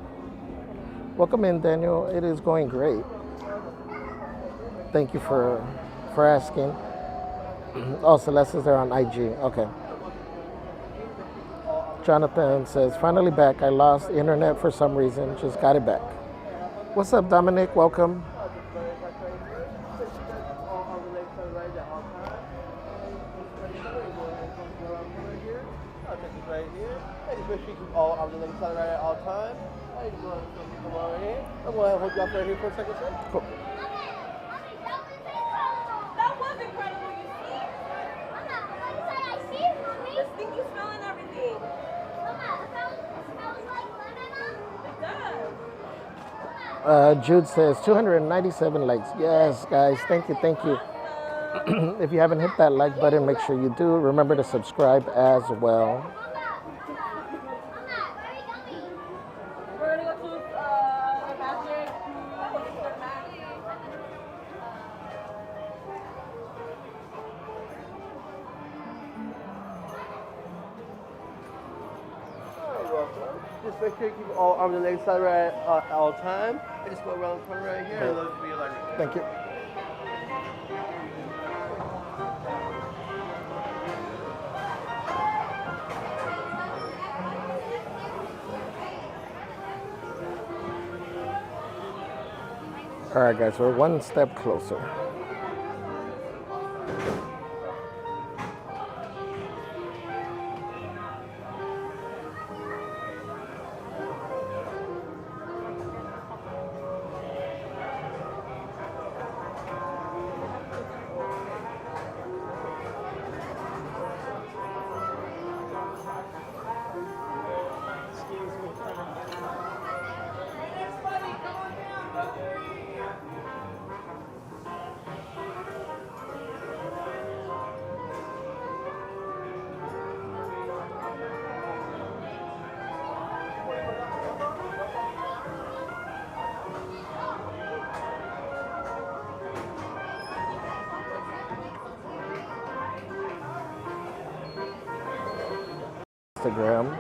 Speaker 1: Welcome in, Daniel. It is going great. Thank you for asking. Oh, Celeste is there on IG. Okay. Jonathan says, finally back. I lost internet for some reason. Just got it back. What's up, Dominic? Welcome.
Speaker 10: All on the link side right at all times. I'm going to hold you up right here for a second, sir.
Speaker 1: Cool.
Speaker 20: That was incredible, you see? I see it, Mommy. The stinky smell and everything. Mama, it smells like lemon. It does.
Speaker 1: Jude says 297 likes. Yes, guys, thank you, thank you. If you haven't hit that like button, make sure you do. Remember to subscribe as well.
Speaker 20: We're gonna go to Magic.
Speaker 10: Just make sure you keep all arms and legs side right at all time. And just go around the corner right here and look for your leg right there.
Speaker 1: Thank you. All right, guys, we're one step closer. Instagram.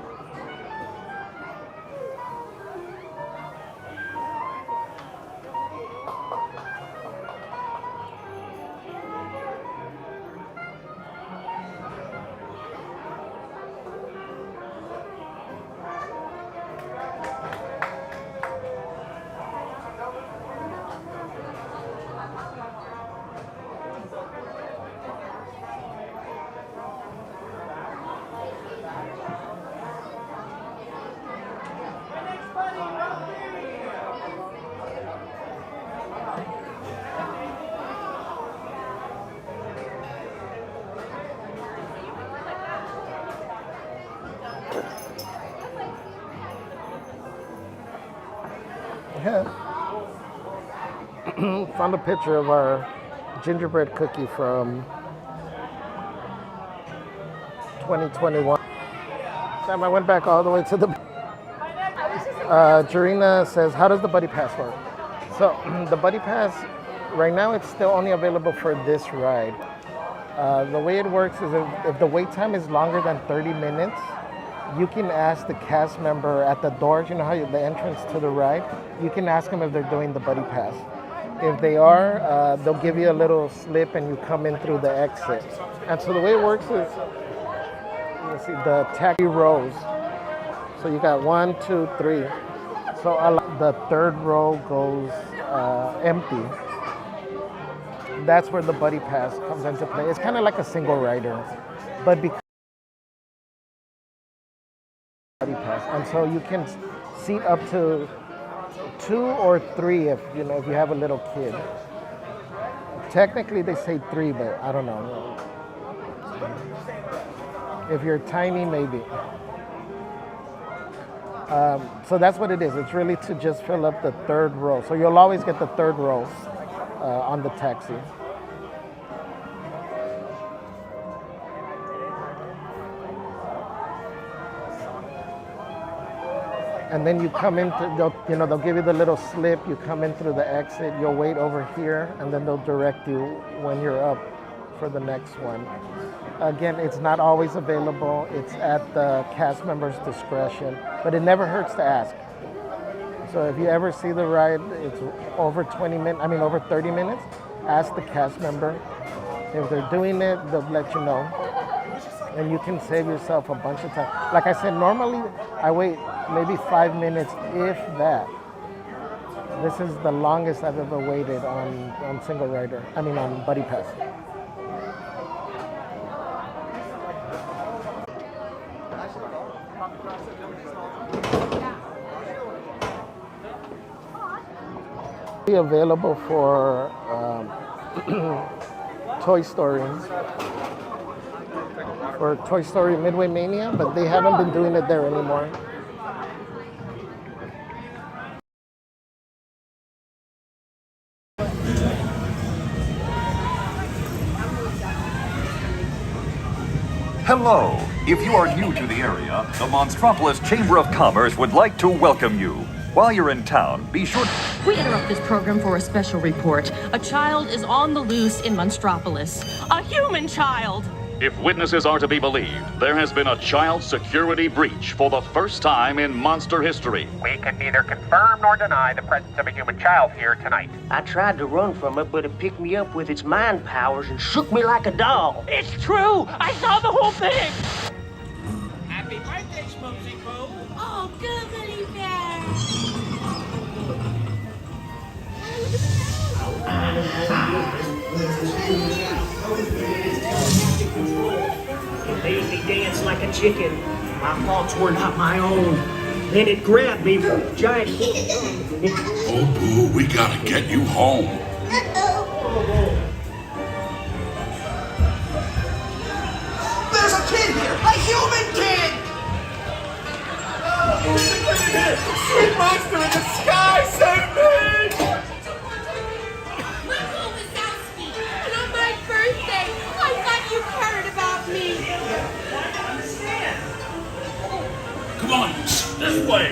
Speaker 1: Yeah. Found a picture of our gingerbread cookie from 2021. Sam, I went back all the way to the... Jarina says, how does the Buddy Pass work? So the Buddy Pass, right now it's still only available for this ride. The way it works is if the wait time is longer than 30 minutes, you can ask the cast member at the doors, you know how the entrance to the ride, you can ask them if they're doing the Buddy Pass. If they are, they'll give you a little slip and you come in through the exit. And so the way it works is, you see the taxi rows. So you got 1, 2, 3. So the third row goes empty. That's where the Buddy Pass comes into play. It's kind of like a single rider, but because Buddy Pass, and so you can seat up to 2 or 3 if you have a little kid. Technically they say 3, but I don't know. If you're tiny, maybe. So that's what it is. It's really to just fill up the third row. So you'll always get the third row on the taxi. And then you come into, they'll give you the little slip. You come in through the exit. You'll wait over here, and then they'll direct you when you're up for the next one. Again, it's not always available. It's at the cast member's discretion, but it never hurts to ask. So if you ever see the ride, it's over 30 minutes, ask the cast member. If they're doing it, they'll let you know. And you can save yourself a bunch of time. Like I said, normally I wait maybe 5 minutes, if that. This is the longest I've ever waited on single rider. On Buddy Pass. Available for Toy Story. For Toy Story Midway Mania, but they haven't been doing it there anymore.
Speaker 9: Hello. If you are new to the area, the Monstropolis Chamber of Commerce would like to welcome you. While you're in town, be sure...
Speaker 13: We interrupt this program for a special report. A child is on the loose in Monstropolis. A human child!
Speaker 23: If witnesses are to be believed, there has been a child security breach for the first time in monster history.
Speaker 24: We can neither confirm nor deny the presence of a human child here tonight.
Speaker 25: I tried to run from it, but it picked me up with its mind powers and shook me like a doll.
Speaker 13: It's true! I saw the whole thing!
Speaker 24: Happy birthday, Smokesy Poo!
Speaker 15: Oh, googly bear!
Speaker 25: It made me dance like a chicken. My faults were not my own. Then it grabbed me from a giant...
Speaker 17: Oh, Boo, we gotta get you home.
Speaker 16: There's a kid here! A human kid!
Speaker 8: Sweet monster in the sky, save me!
Speaker 15: And on my birthday, I thought you cared about me.
Speaker 17: Come on, this way.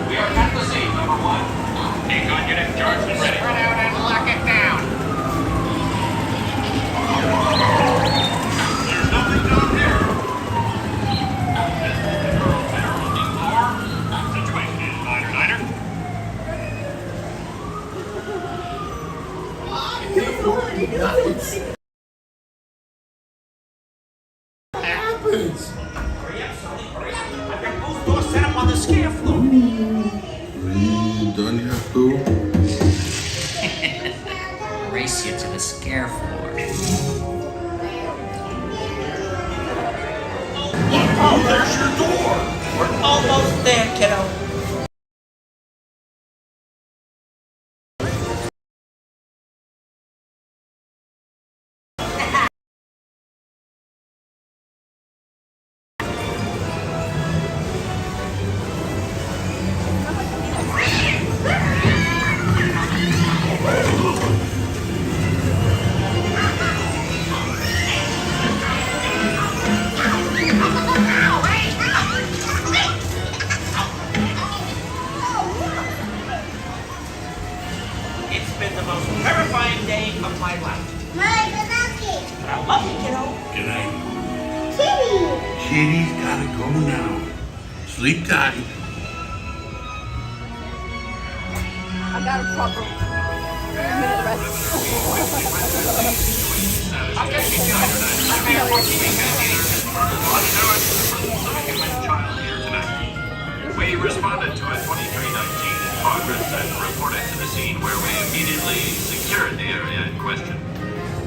Speaker 24: We are at the scene, number 1. Decon unit charged and ready. Spread out and lock it down.
Speaker 17: There's nothing down here.
Speaker 24: Situation is Niner.
Speaker 17: Happens.
Speaker 24: Hurry up, Sully, hurry up. I've got both doors set up on the scare floor.
Speaker 17: Done yet, Boo?
Speaker 26: Race you to the scare floor.
Speaker 17: Oh, there's your door.
Speaker 24: We're almost there, kiddo. It's been the most terrifying day of my life. But I love you, kiddo.
Speaker 17: Good night. Kitty's gotta go now. Sleep tight.
Speaker 20: I got a proper minute rest.
Speaker 7: We responded to a 2319 in progress and reported to the scene where we immediately secured the area in question.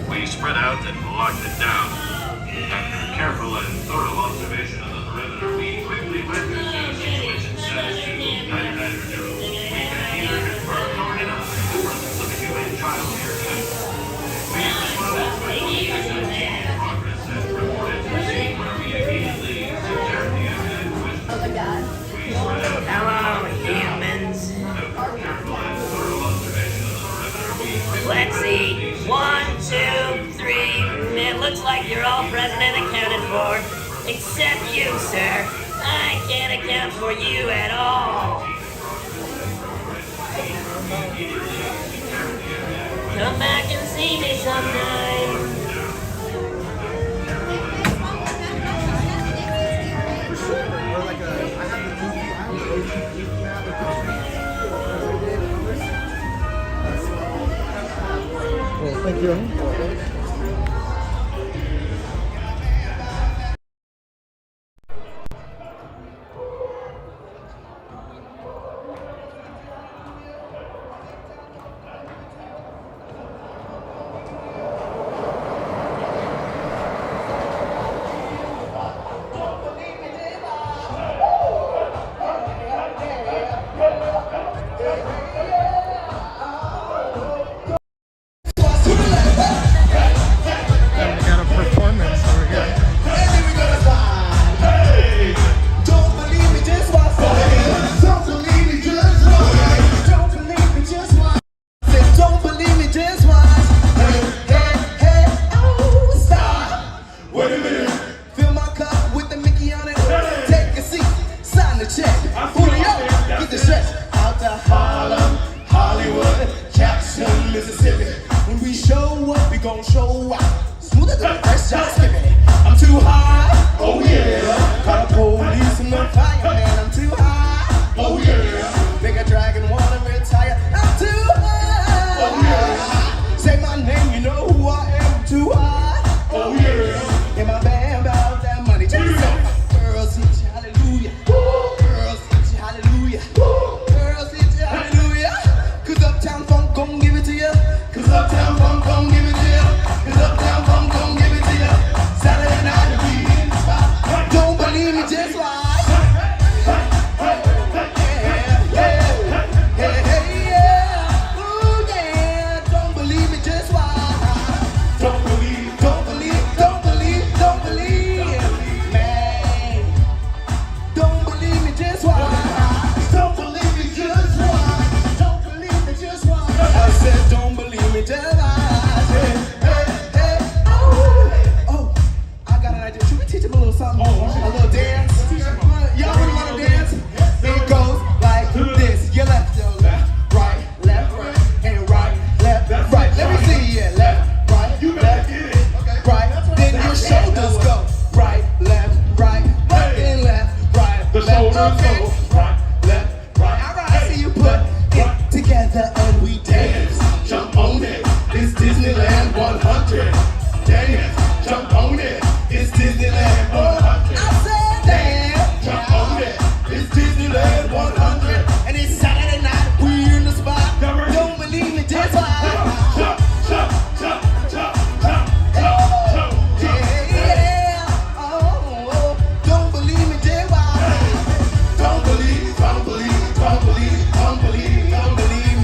Speaker 7: We spread out and locked it down. After careful and thorough observation of the perimeter, we quickly rendered the situation satisfactory. We can neither confirm nor deny the presence of a human child here tonight. We responded to a 2319 in progress and reported to the scene where we immediately secured the area in question.
Speaker 15: Oh my god.
Speaker 25: Hello, humans. Let's see. 1, 2, 3. It looks like you're all present and accounted for. Except you, sir. I can't account for you at all. Come back and see me sometime.
Speaker 1: Thank you.
Speaker 8: gon' show out. Smoother than the fresh shot skipping. I'm too high. Oh yeah. Call the police and the fireman. I'm too high. Oh yeah. Make a dragon wanna retire. I'm too high. Oh yeah. Say my name, you know who I am. I'm too high. Oh yeah. In my band about that money. Just say, girls hit you, hallelujah. Girls hit you, hallelujah. Girls hit you, hallelujah. Cause Uptown Funk gon' give it to you. Cause Uptown Funk gon' give it to you. Cause Uptown Funk gon' give it to you. Saturday night we in the spot. Don't believe me, just watch. It's Disneyland 100. Dance, jump on it. It's Disneyland 100. I said dance, jump on it. It's Disneyland 100. And it's Saturday night, we in the spot. Don't believe me, just watch. Jump, jump, jump, jump, jump, jump, jump. Yeah, oh, don't believe me, just watch. Don't believe, don't believe, don't believe, don't believe, don't believe.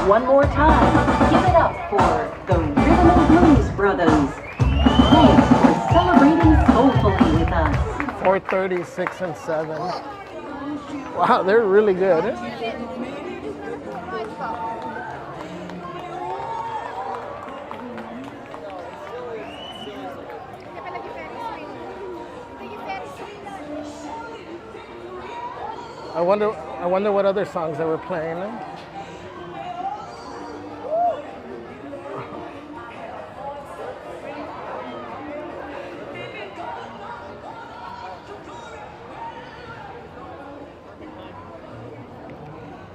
Speaker 6: One more time, give it up for the Rhythm and Blues Brothers. Thanks for celebrating soulfully with us.
Speaker 1: 4:30, 6, and 7. Wow, they're really good. I wonder what other songs they were playing.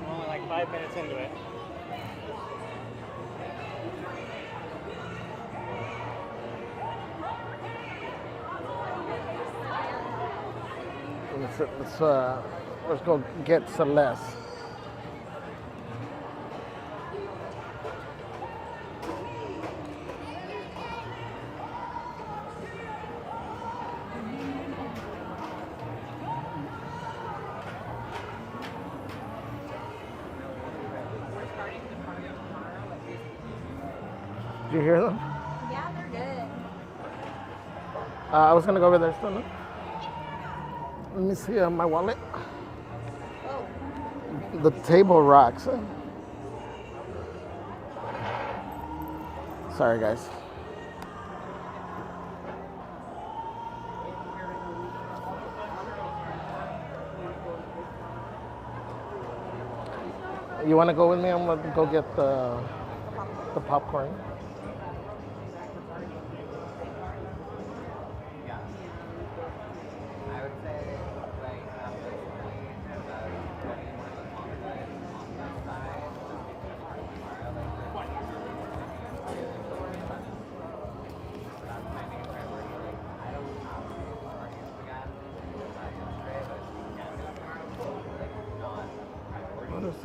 Speaker 10: Only like 5 minutes into it.
Speaker 1: Let's go get Celeste. Did you hear them?
Speaker 20: Yeah, they're good.
Speaker 1: I was gonna go over there still. No? Let me see my wallet. Oh. The table rocks. Sorry, guys. You want to go with me? I'm gonna go get the popcorn.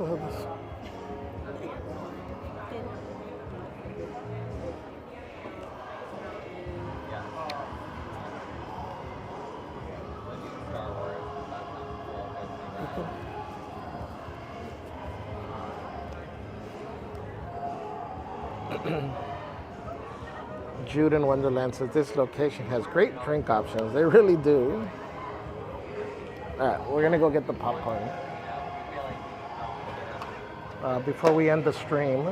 Speaker 1: this. Jude in Wonderland says this location has great drink options. They really do. All right, we're gonna go get the popcorn before we end the stream.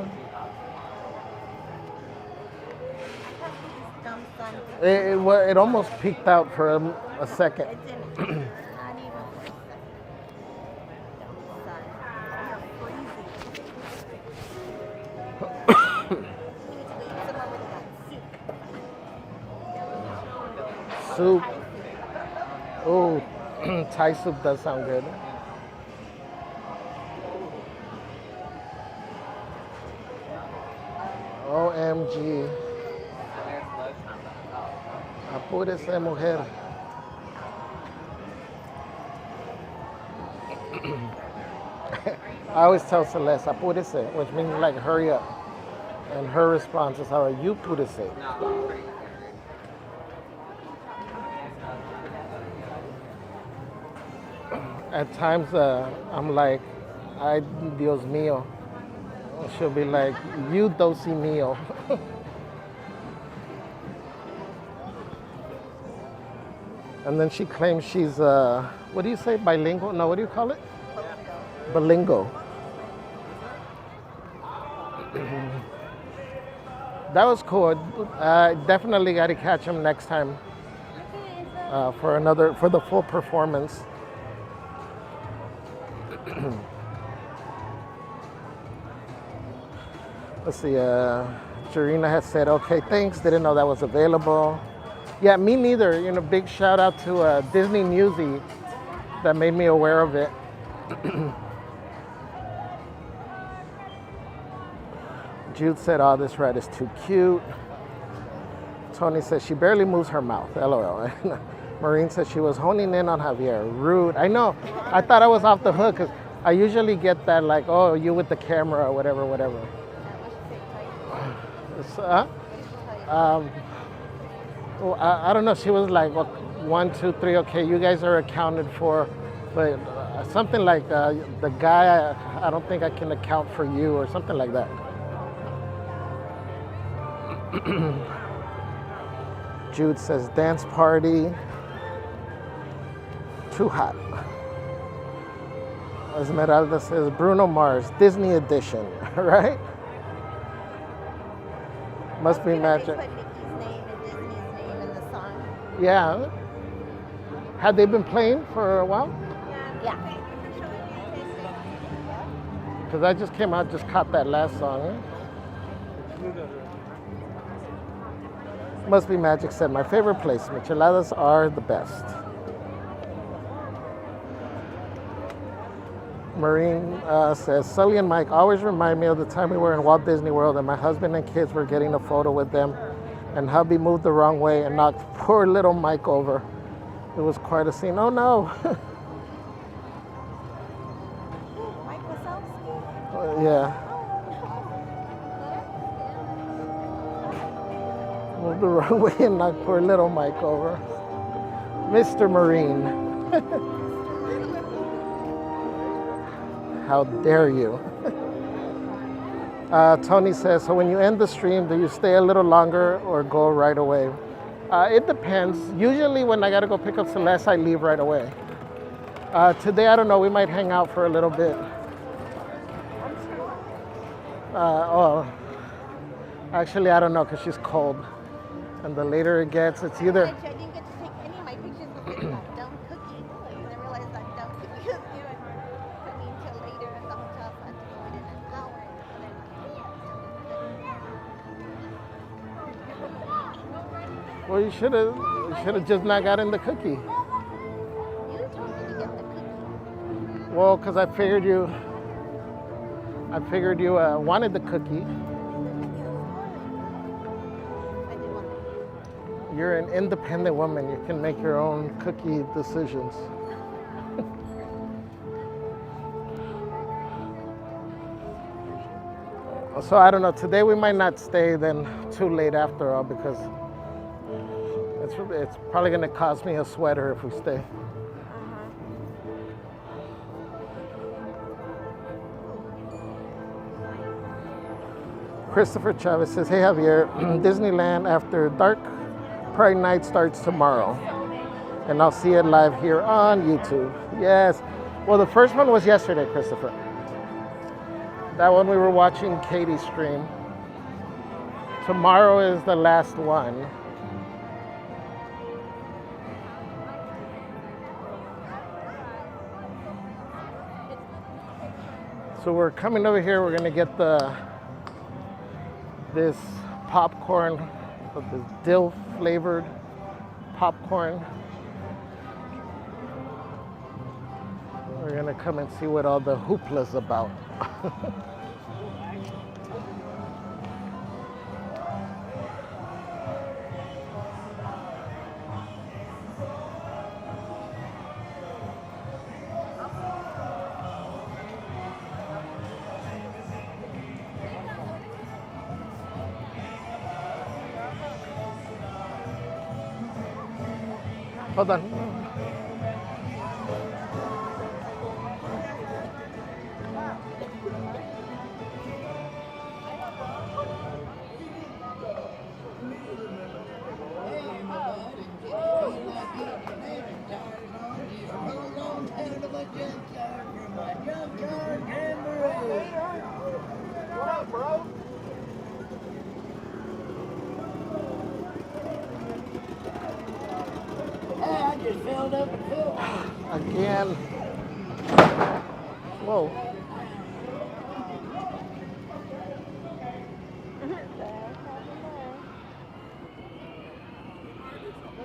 Speaker 1: It almost peaked out for a second. Soup. Oh, Thai soup does sound good. OMG. Apúrese, mujer. I always tell Celeste, apúrese, which means like hurry up. And her response is, how are you púrese? At times, I'm like, ay, Dios mío. She'll be like, you dosi mío. And then she claims she's, what do you say, bilingual? No, what do you call it? Bilingual. That was cool. Definitely got to catch him next time for the full performance. Let's see, Jarina has said, okay, thanks, didn't know that was available. Yeah, me neither. You know, big shout out to Disney Newsy that made me aware of it. Jude said, oh, this ride is too cute. Tony says she barely moves her mouth, LOL. Maureen says she was honing in on Javier. Rude. I know. I thought I was off the hook because I usually get that like, oh, you with the camera or whatever. Well, I don't know. She was like, well, 1, 2, 3. Okay, you guys are accounted for, but something like the guy. I don't think I can account for you or something like that. Jude says dance party. Too hot. Esmeralda says Bruno Mars, Disney edition, right? Must be magic. Yeah. Had they been playing for a while?
Speaker 2: Yeah.
Speaker 1: Because I just came out, just caught that last song. Must be magic said, my favorite place. Micheladas are the best. Marine says, Sully and Mike always remind me of the time we were in Walt Disney World and my husband and kids were getting a photo with them and hubby moved the wrong way and knocked poor little Mike over. It was quite a scene. Oh no. Yeah. Moved the wrong way and knocked poor little Mike over. Mr. Marine. How dare you? Tony says, so when you end the stream, do you stay a little longer or go right away? It depends. Usually when I gotta go pick up Celeste, I leave right away. Today, I don't know, we might hang out for a little bit. Actually, I don't know, because she's cold. And the later it gets, it's either...
Speaker 2: I didn't get to take any of my pictures because that dumb cookie. And I realized that dumb cookie was there and put me until later at the hotel, so I had to go in an hour.
Speaker 1: Well, you should have just not gotten the cookie.
Speaker 2: You told me to get the cookie.
Speaker 1: Well, because I figured you wanted the cookie. You're an independent woman. You can make your own cookie decisions. So I don't know. Today we might not stay then too late after all because it's probably going to cost me a sweater if we stay. Christopher Chavez says, hey Javier, Disneyland After Dark Pride Night starts tomorrow. And I'll see it live here on YouTube. Yes. Well, the first one was yesterday, Christopher. That one we were watching Katie stream. Tomorrow is the last one. So we're coming over here. We're gonna get this popcorn, this dill flavored popcorn. We're gonna come and see what all the hoopla's about. Hold on.
Speaker 3: What up, bro? Hey, I just filled up and filled up.
Speaker 1: Again. Whoa.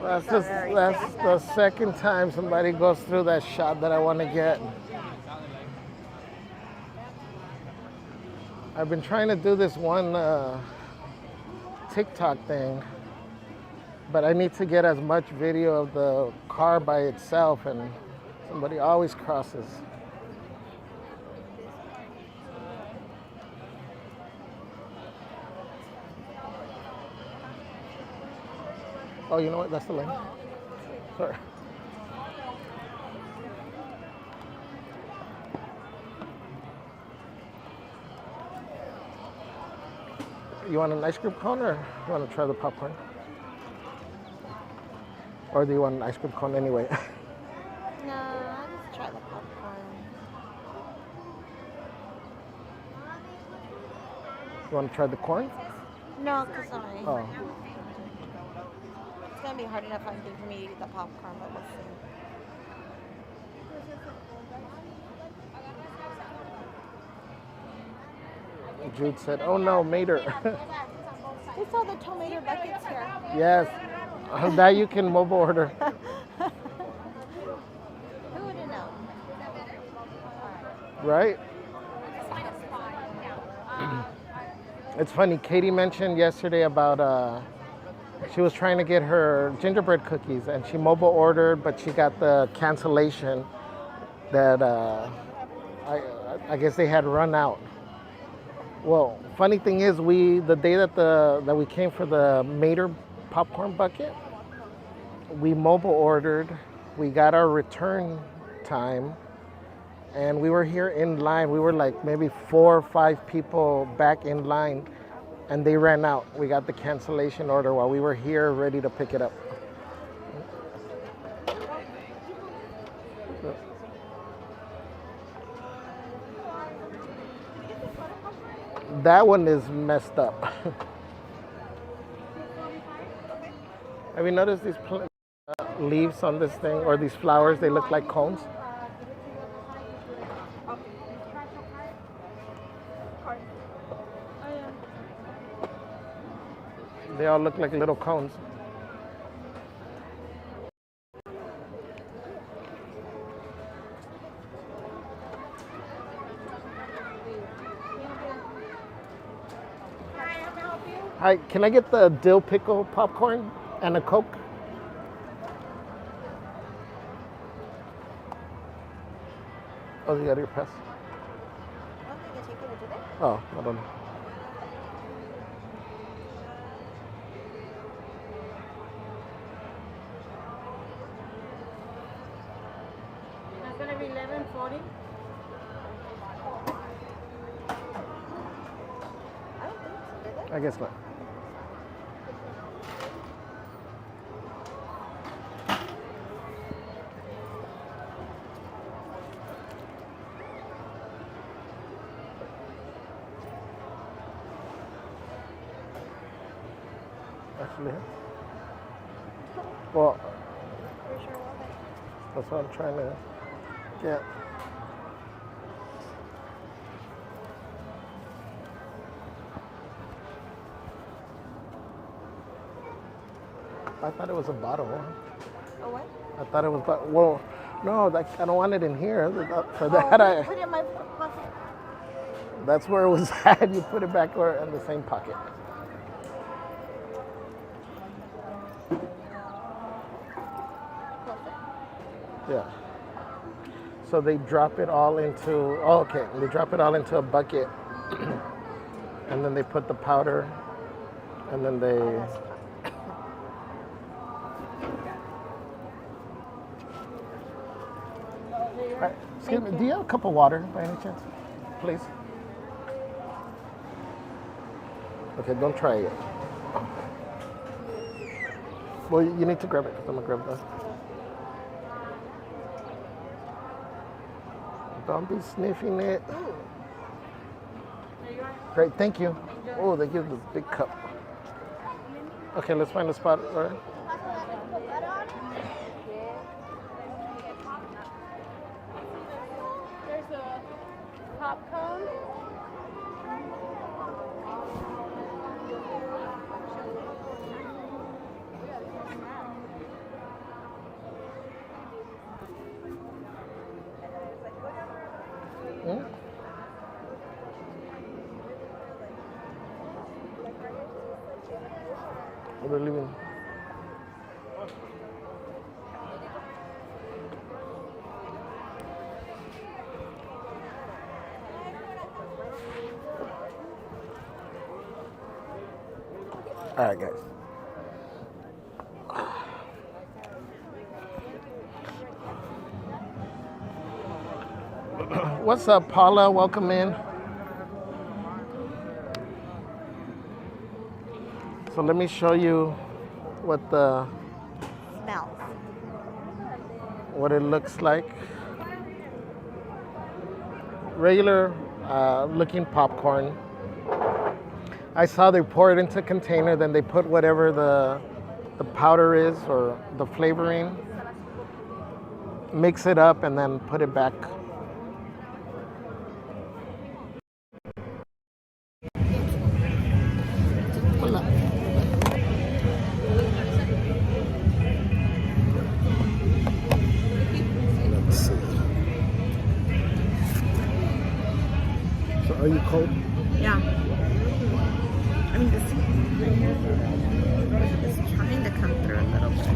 Speaker 1: That's the second time somebody goes through that shot that I want to get. I've been trying to do this one TikTok thing, but I need to get as much video of the car by itself, and somebody always crosses. Oh, you know what? That's the lane. Sorry. You want an ice cream cone, or you want to try the popcorn? Or do you want an ice cream cone anyway?
Speaker 2: No, I'll just try the popcorn.
Speaker 1: You want to try the corn?
Speaker 2: No, because
Speaker 1: Oh.
Speaker 2: it's going to be hard enough, I think, for me to eat the popcorn, but we'll see.
Speaker 1: Jude said, oh no, Mater.
Speaker 2: We saw the tomato buckets here.
Speaker 1: Yes, that you can mobile order.
Speaker 2: Who would have known?
Speaker 1: Right? It's funny, Katie mentioned yesterday about she was trying to get her gingerbread cookies and she mobile ordered, but she got the cancellation that I guess they had run out. Well, funny thing is, the day that we came for the Mater popcorn bucket, we mobile ordered, we got our return time, and we were here in line. We were like maybe 4 or 5 people back in line, and they ran out. We got the cancellation order while we were here ready to pick it up. That one is messed up. Have you noticed these leaves on this thing, or these flowers? They look like cones. They all look like little cones. Hi, can I get the dill pickle popcorn and a Coke? Oh, you got your pass?
Speaker 2: I don't think it's cheaper to do that.
Speaker 1: Oh, I don't know. I guess not. Actually, well, that's what I'm trying to get. I thought it was a bottle.
Speaker 2: Oh, what?
Speaker 1: I thought it was, well, no, I don't want it in here. For that, I
Speaker 2: put it in my pocket.
Speaker 1: That's where it was at. You put it back in the same pocket. Yeah. So they drop it all into, oh, okay. They drop it all into a bucket. And then they put the powder. And then they... Excuse me, do you have a cup of water by any chance? Please. Okay, don't try it. Well, you need to grab it because I'm going to grab that. Don't be sniffing it. Great, thank you. Oh, they give this big cup. Okay, let's find a spot. All right.
Speaker 20: There's a pop cone.
Speaker 1: Hmm? We're leaving. All right, guys. What's up, Paula? Welcome in. So let me show you what it looks like. Regular looking popcorn. I saw they pour it into a container, then they put whatever the powder is or the flavoring, mix it up, and then put it back. Let's see. So are you cold?
Speaker 2: Yeah. I mean, this right here is trying to come through a little bit.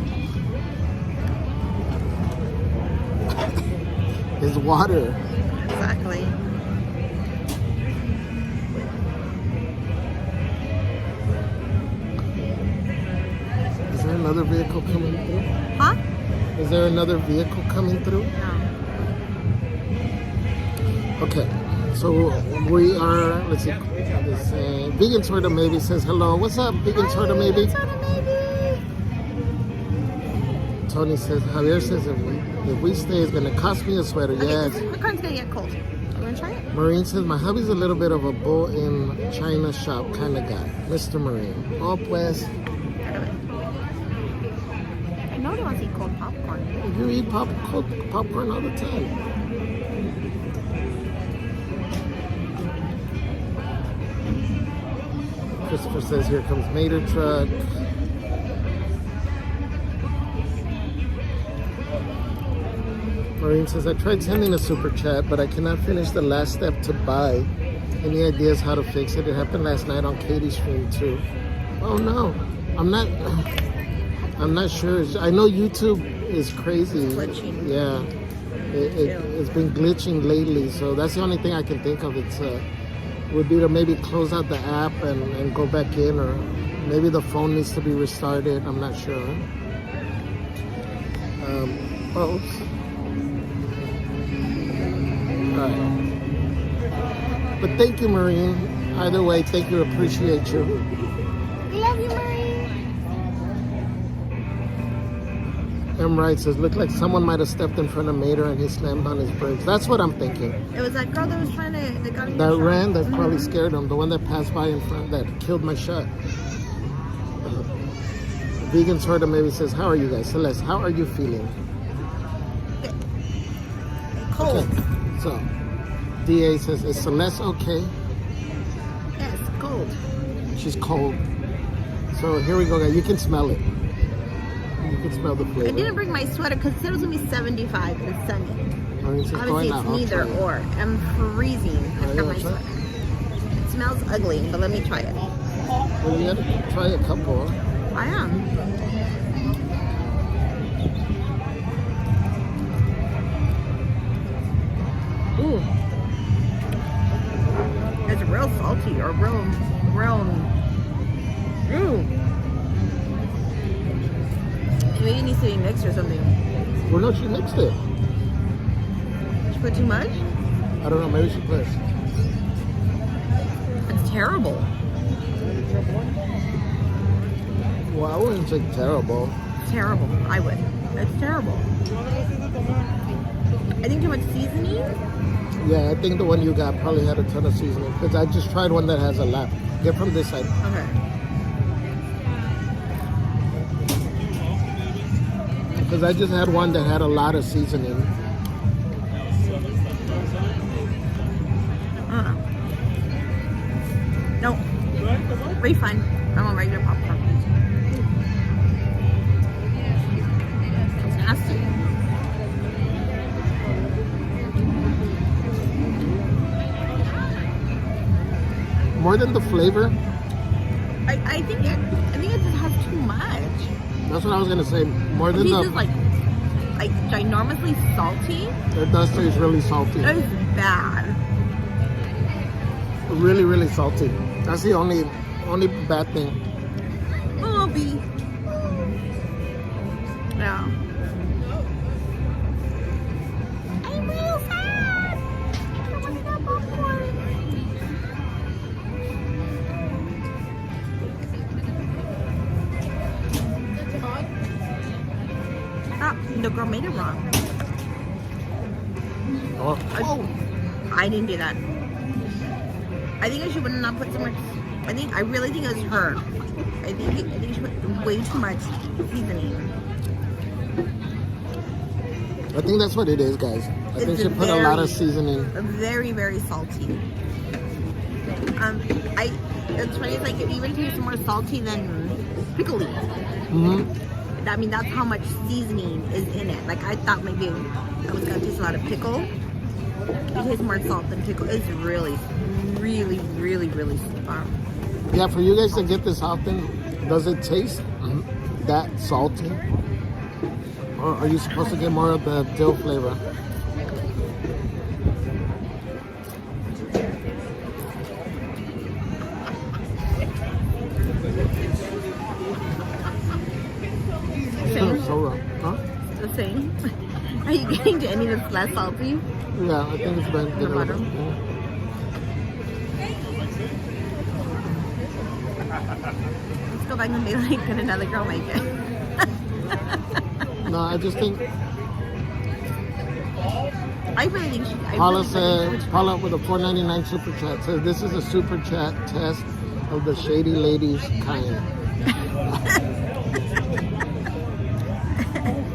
Speaker 1: It's water.
Speaker 2: Exactly.
Speaker 1: Is there another vehicle coming through?
Speaker 2: Huh?
Speaker 1: Is there another vehicle coming through?
Speaker 2: No.
Speaker 1: Okay. So we are, let's see, this Vegan Sorta Maybe says hello. What's up, Vegan Sorta Maybe? Tony says, Javier says if we stay, it's going to cost me a sweater.
Speaker 2: Okay,
Speaker 1: Yes.
Speaker 2: the corn's going to get cold. You want to try it?
Speaker 1: Marine says, my hubby's a little bit of a bull in China shop kind of guy. Mr. Marine. Oh, pues.
Speaker 2: I know he wants to eat cold popcorn.
Speaker 1: You eat cold popcorn all the time. Christopher says, here comes Mater Truck. Maureen says, I tried sending a super chat, but I cannot finish the last step to buy. Any ideas how to fix it? It happened last night on Katie's stream too. Oh no, I'm not sure. I know YouTube is crazy.
Speaker 2: Glitching.
Speaker 1: Yeah, it's been glitching lately, so that's the only thing I can think of. It's would be to maybe close out the app and go back in, or maybe the phone needs to be restarted. I'm not sure. Oops. All right. But thank you, Marine. Either way, thank you, appreciate you.
Speaker 2: We love you, Marie.
Speaker 1: M. Wright says, looked like someone might have stepped in front of Mater and he slammed on his brakes. That's what I'm thinking.
Speaker 2: It was that girl that was trying to, that got in
Speaker 1: That
Speaker 2: your shot.
Speaker 1: ran, that probably scared him. The one that passed by in front, that killed my shot. Vegan Sorta maybe says, how are you guys? Celeste, how are you feeling?
Speaker 2: Cold.
Speaker 1: Okay. So, DA says, is Celeste okay?
Speaker 2: Yes, cold.
Speaker 1: She's cold. So here we go, guys. You can smell it. You can smell the flavor.
Speaker 2: I didn't bring my sweater because it said it was going to be 75 and sunny. Obviously, it's neither or. I'm freezing. I've got my sweater. It smells ugly, but let me try it.
Speaker 1: Well, you gotta try a couple.
Speaker 2: I am. Ooh. It's real salty or real. Ooh. Maybe it needs to be mixed or something.
Speaker 1: Well, no, she mixed it.
Speaker 2: She put too much?
Speaker 1: I don't know, maybe she put.
Speaker 2: It's terrible.
Speaker 1: Well, I wouldn't say terrible.
Speaker 2: It's terrible. I would. It's terrible. I think too much seasoning.
Speaker 1: Yeah, I think the one you got probably had a ton of seasoning. Because I just tried one that has a lot. Get from this side.
Speaker 2: Okay.
Speaker 1: Because I just had one that had a lot of seasoning.
Speaker 2: No. Refund. I want regular popcorn. It's nasty.
Speaker 1: More than the flavor.
Speaker 2: I think it just has too much.
Speaker 1: That's what I was gonna say. More than
Speaker 2: This
Speaker 1: the.
Speaker 2: is like ginormously salty.
Speaker 1: It does taste really salty.
Speaker 2: It's bad.
Speaker 1: Really, really salty. That's the only bad thing.
Speaker 2: Oh, B. Yeah. I'm real sad. I want to get popcorn. Ah, the girl made it wrong.
Speaker 1: Oh.
Speaker 2: I didn't do that. I think I should not put so much. I really think it was her. I think she put way too much seasoning.
Speaker 1: I think that's what it is, guys. I think she put a lot of seasoning.
Speaker 2: Very, very salty. It's funny. It's like it even tastes more salty than pickly. I mean, that's how much seasoning is in it. Like I thought maybe I was gonna taste a lot of pickle. It tastes more salt than pickle. It's really, really, really, really strong.
Speaker 1: Yeah, for you guys to get this often, does it taste that salty? Or are you supposed to get more of the dill flavor? So wrong. Huh?
Speaker 2: The same. Are you getting to any that's less salty?
Speaker 1: Yeah, I think it's been
Speaker 2: The bottom. Let's go back and be like, can another girl make it?
Speaker 1: No, I just think
Speaker 2: I really think she.
Speaker 1: Paula says, Paula with a $4.99 super chat says, this is a super chat test of the shady ladies kind.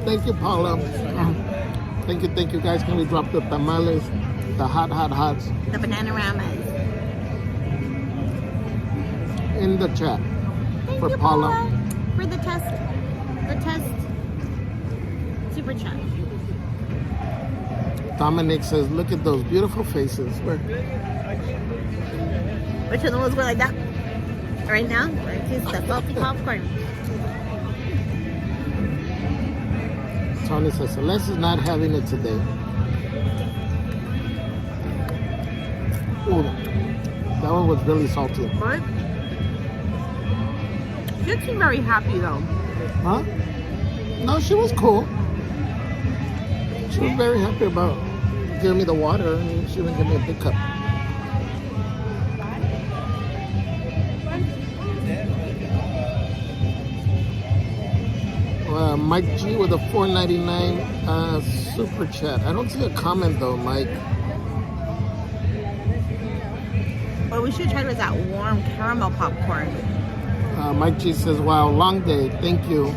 Speaker 1: Thank you, Paula. Thank you, guys. Can we drop the tamales, the hots?
Speaker 2: The banana ramen.
Speaker 1: In the chat
Speaker 2: Thank
Speaker 1: for
Speaker 2: you,
Speaker 1: Paula.
Speaker 2: For the test. Super chat.
Speaker 1: Dominic says, look at those beautiful faces.
Speaker 2: Which one was like that? Right now? It's the salty popcorn.
Speaker 1: Tony says, Celeste is not having it today. Ooh, that one was really salty.
Speaker 2: What? She didn't seem very happy though.
Speaker 1: Huh? No, she was cool. She was very happy about giving me the water. I mean, she didn't give me a big cup. Mike G with a $4.99 super chat. I don't see a comment though, Mike.
Speaker 2: What we should try was that warm caramel popcorn.
Speaker 1: Mike G says, wow, long day. Thank you.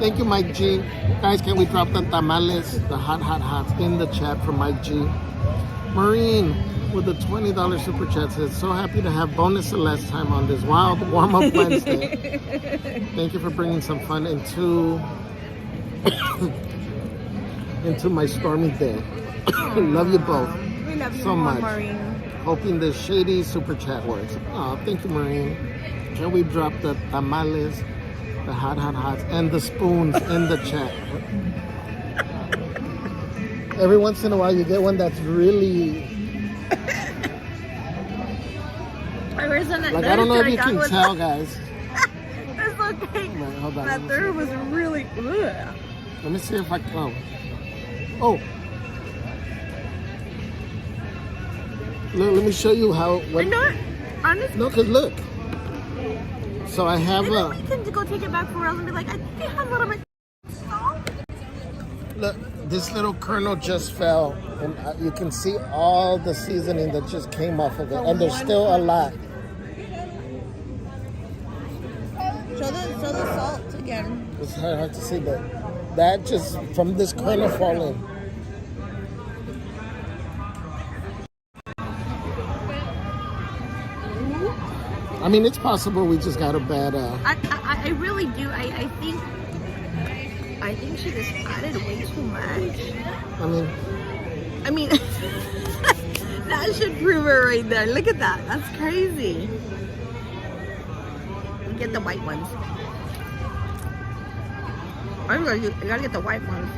Speaker 1: Thank you, Mike G. Guys, can we drop the tamales, the hot, in the chat for Mike G? Marine with a $20 super chat says, so happy to have bonus Celeste time on this wild warm-up Wednesday. Thank you for bringing some fun into my stormy day. Love you both.
Speaker 2: We love you
Speaker 1: so
Speaker 2: more,
Speaker 1: much.
Speaker 2: Maureen.
Speaker 1: Hoping the shady super chat works. Oh, thank you, Marine. Can we drop the tamales, the hot, and the spoons in the chat? Every once in a while, you get one that's really... Like, I don't know if you can tell, guys.
Speaker 2: It's okay.
Speaker 1: Right, hold on.
Speaker 2: That third was really... Ugh.
Speaker 1: Let me see if I can... Oh. Look, let me show you how...
Speaker 2: You know what? Honestly...
Speaker 1: No, because look. So I have a...
Speaker 2: We can go take it back for real and be like, I think I have a little bit...
Speaker 1: Look, this little kernel just fell. And you can see all the seasoning that just came off of it. And there's still a lot.
Speaker 2: Show the salt again.
Speaker 1: It's hard to see, but that just from this kernel falling. I mean, it's possible we just got a bad.
Speaker 2: I really do. I think she just added way too much. I mean, that should prove it right there. Look at that. That's crazy. Get the white ones. You gotta get the white ones.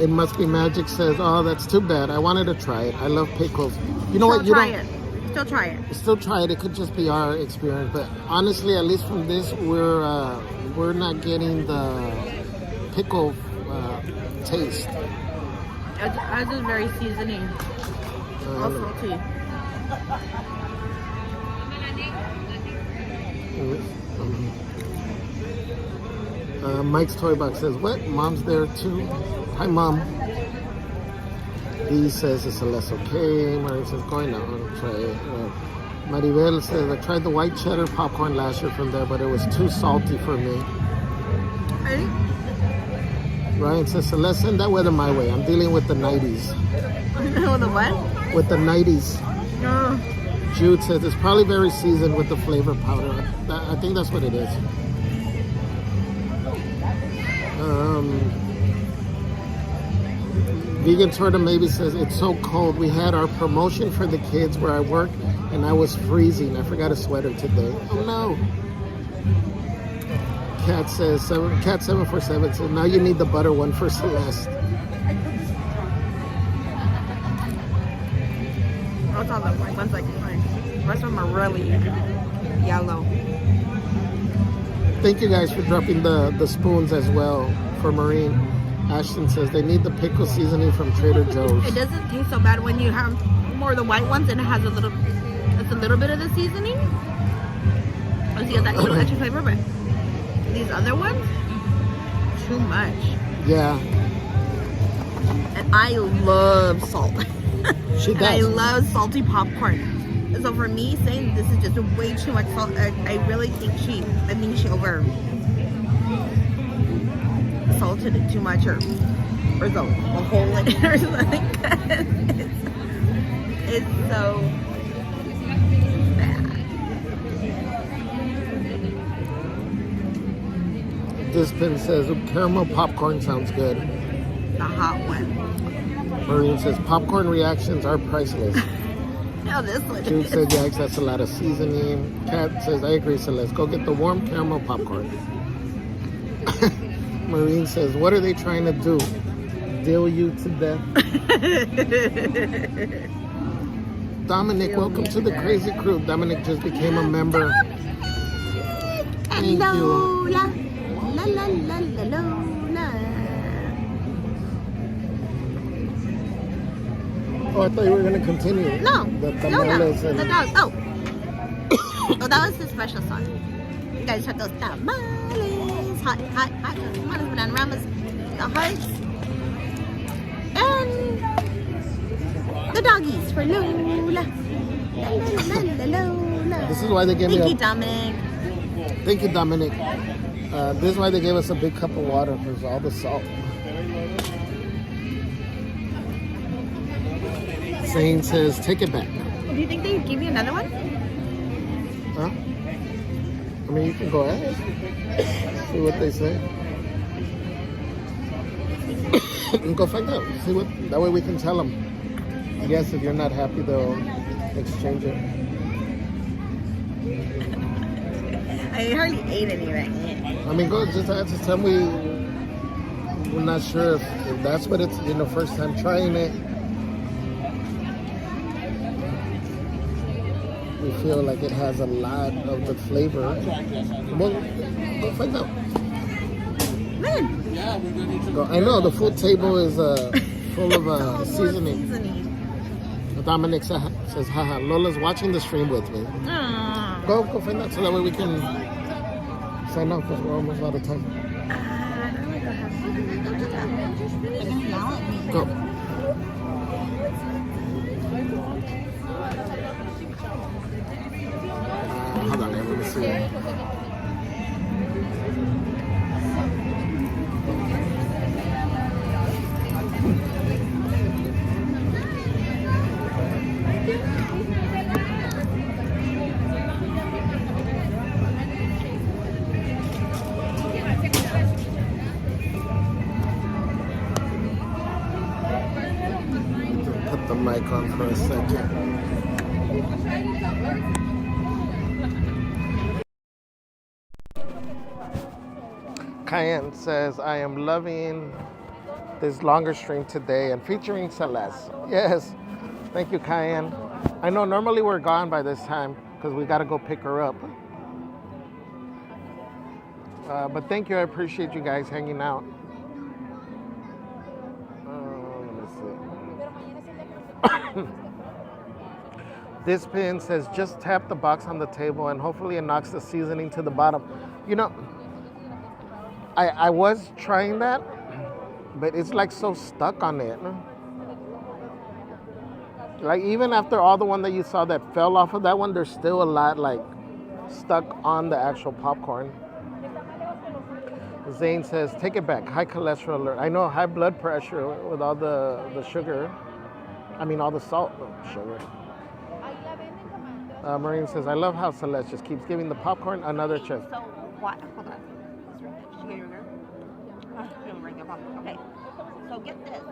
Speaker 1: It Must Be Magic says, oh, that's too bad. I wanted to try it. I love pickles. You know what? You don't.
Speaker 2: Still try it.
Speaker 1: Still try it. It could just be our experience, but honestly, at least from this, we're not getting the pickle taste.
Speaker 2: Ours is very seasoning. All salty.
Speaker 1: Mike's Toy Box says, what? Mom's there too? Hi, Mom. He says, is Celeste okay? Marie says, going on, try it. Maribel says, I tried the white cheddar popcorn last year from there, but it was too salty for me.
Speaker 2: Hey?
Speaker 1: Ryan says, Celeste, send that weather my way. I'm dealing with the 90s.
Speaker 2: With the what?
Speaker 1: With the 90s.
Speaker 2: No.
Speaker 1: Jude says, it's probably very seasoned with the flavor powder. I think that's what it is. Vegan Torta maybe says, it's so cold. We had our promotion for the kids where I work, and I was freezing. I forgot a sweater today. Oh no. Cat says, Cat 747 says, now you need the butter one for Celeste.
Speaker 2: Those are the white ones like mine. The rest of them are really yellow.
Speaker 1: Thank you guys for dropping the spoons as well for Marine. Ashton says they need the pickle seasoning from Trader Joe's.
Speaker 2: It doesn't taste so bad when you have more of the white ones and it has a little bit of the seasoning. So you get that little extra flavor, but these other ones, too much.
Speaker 1: Yeah.
Speaker 2: And I love salt.
Speaker 1: She does.
Speaker 2: And I love salty popcorn. So for me, saying this is just way too much salt, I really think she over salted it too much, or there's a hole in it or something. It's so bad.
Speaker 1: This pin says caramel popcorn sounds good.
Speaker 2: The hot one.
Speaker 1: Marine says popcorn reactions are priceless.
Speaker 2: No, this one.
Speaker 1: Jude says yikes, that's a lot of seasoning. Kat says I agree, so let's go get the warm caramel popcorn. Marine says, what are they trying to do? Deal you to death? Dominic, welcome to the crazy crew. Dominic just became a member. Thank you.
Speaker 2: La, la, la, la, la, la.
Speaker 1: Oh, I thought you were going to continue.
Speaker 2: No.
Speaker 1: The tamales and...
Speaker 2: Oh, that was the special song. You guys have those tamales. Rama's hot Bananaramas, the hearts, and the doggies for Lola. Lola.
Speaker 1: This is why they gave me
Speaker 2: Thank you, Dominic.
Speaker 1: Thank you, Dominic. This is why they gave us a big cup of water, because all the salt. Zane says, take it back.
Speaker 2: Do you think they would give you another one?
Speaker 1: Huh? I mean, you can go ahead. See what they say. And go find out. See what. That way we can tell them. Yes, if you're not happy, they'll exchange it.
Speaker 2: I hardly ate anything.
Speaker 1: I mean, go just tell them we're not sure if that's what it's, first time trying it. We feel like it has a lot of the flavor. Well, go find out. I know the full table is full of seasoning. Dominic says, haha, Lola's watching the stream with me. Go find out so that way we can sign off because we're almost out of time. Go. Hold on, let me see. Put the mic on for a second. Cayenne says, I am loving this longer stream today and featuring Celeste. Yes, thank you, Cayenne. I know normally we're gone by this time because we got to go pick her up. But thank you, I appreciate you guys hanging out. Let me see. This pin says, just tap the box on the table and hopefully it knocks the seasoning to the bottom. I was trying that, but it's like so stuck on it. Like even after all the one that you saw that fell off of that one, there's still a lot like stuck on the actual popcorn. Zane says, take it back, high cholesterol alert. I know, high blood pressure with all the sugar. I mean all the salt, sugar. Marine says, I love how Celeste just keeps giving the popcorn another chance.
Speaker 2: So what? Hold on. Okay. So get this.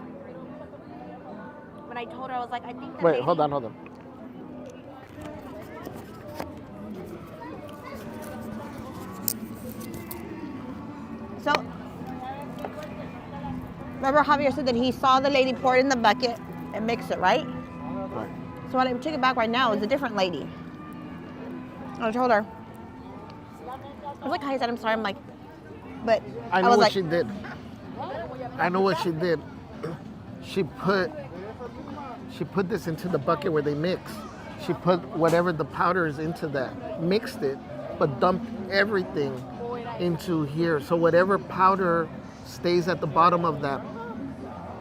Speaker 2: When I told her, I was like, I think that
Speaker 1: Wait, hold on.
Speaker 2: So, remember Javier said that he saw the lady pour it in the bucket and mix it, right?
Speaker 1: Right.
Speaker 2: So when I took it back right now, it's a different lady. I told her. I was like, hi, I said, I'm sorry. I'm like, but
Speaker 1: I know
Speaker 2: was
Speaker 1: what
Speaker 2: like,
Speaker 1: she did. I know what she did. She put this into the bucket where they mix. She put whatever the powder is into that, mixed it, but dumped everything into here. So whatever powder stays at the bottom of that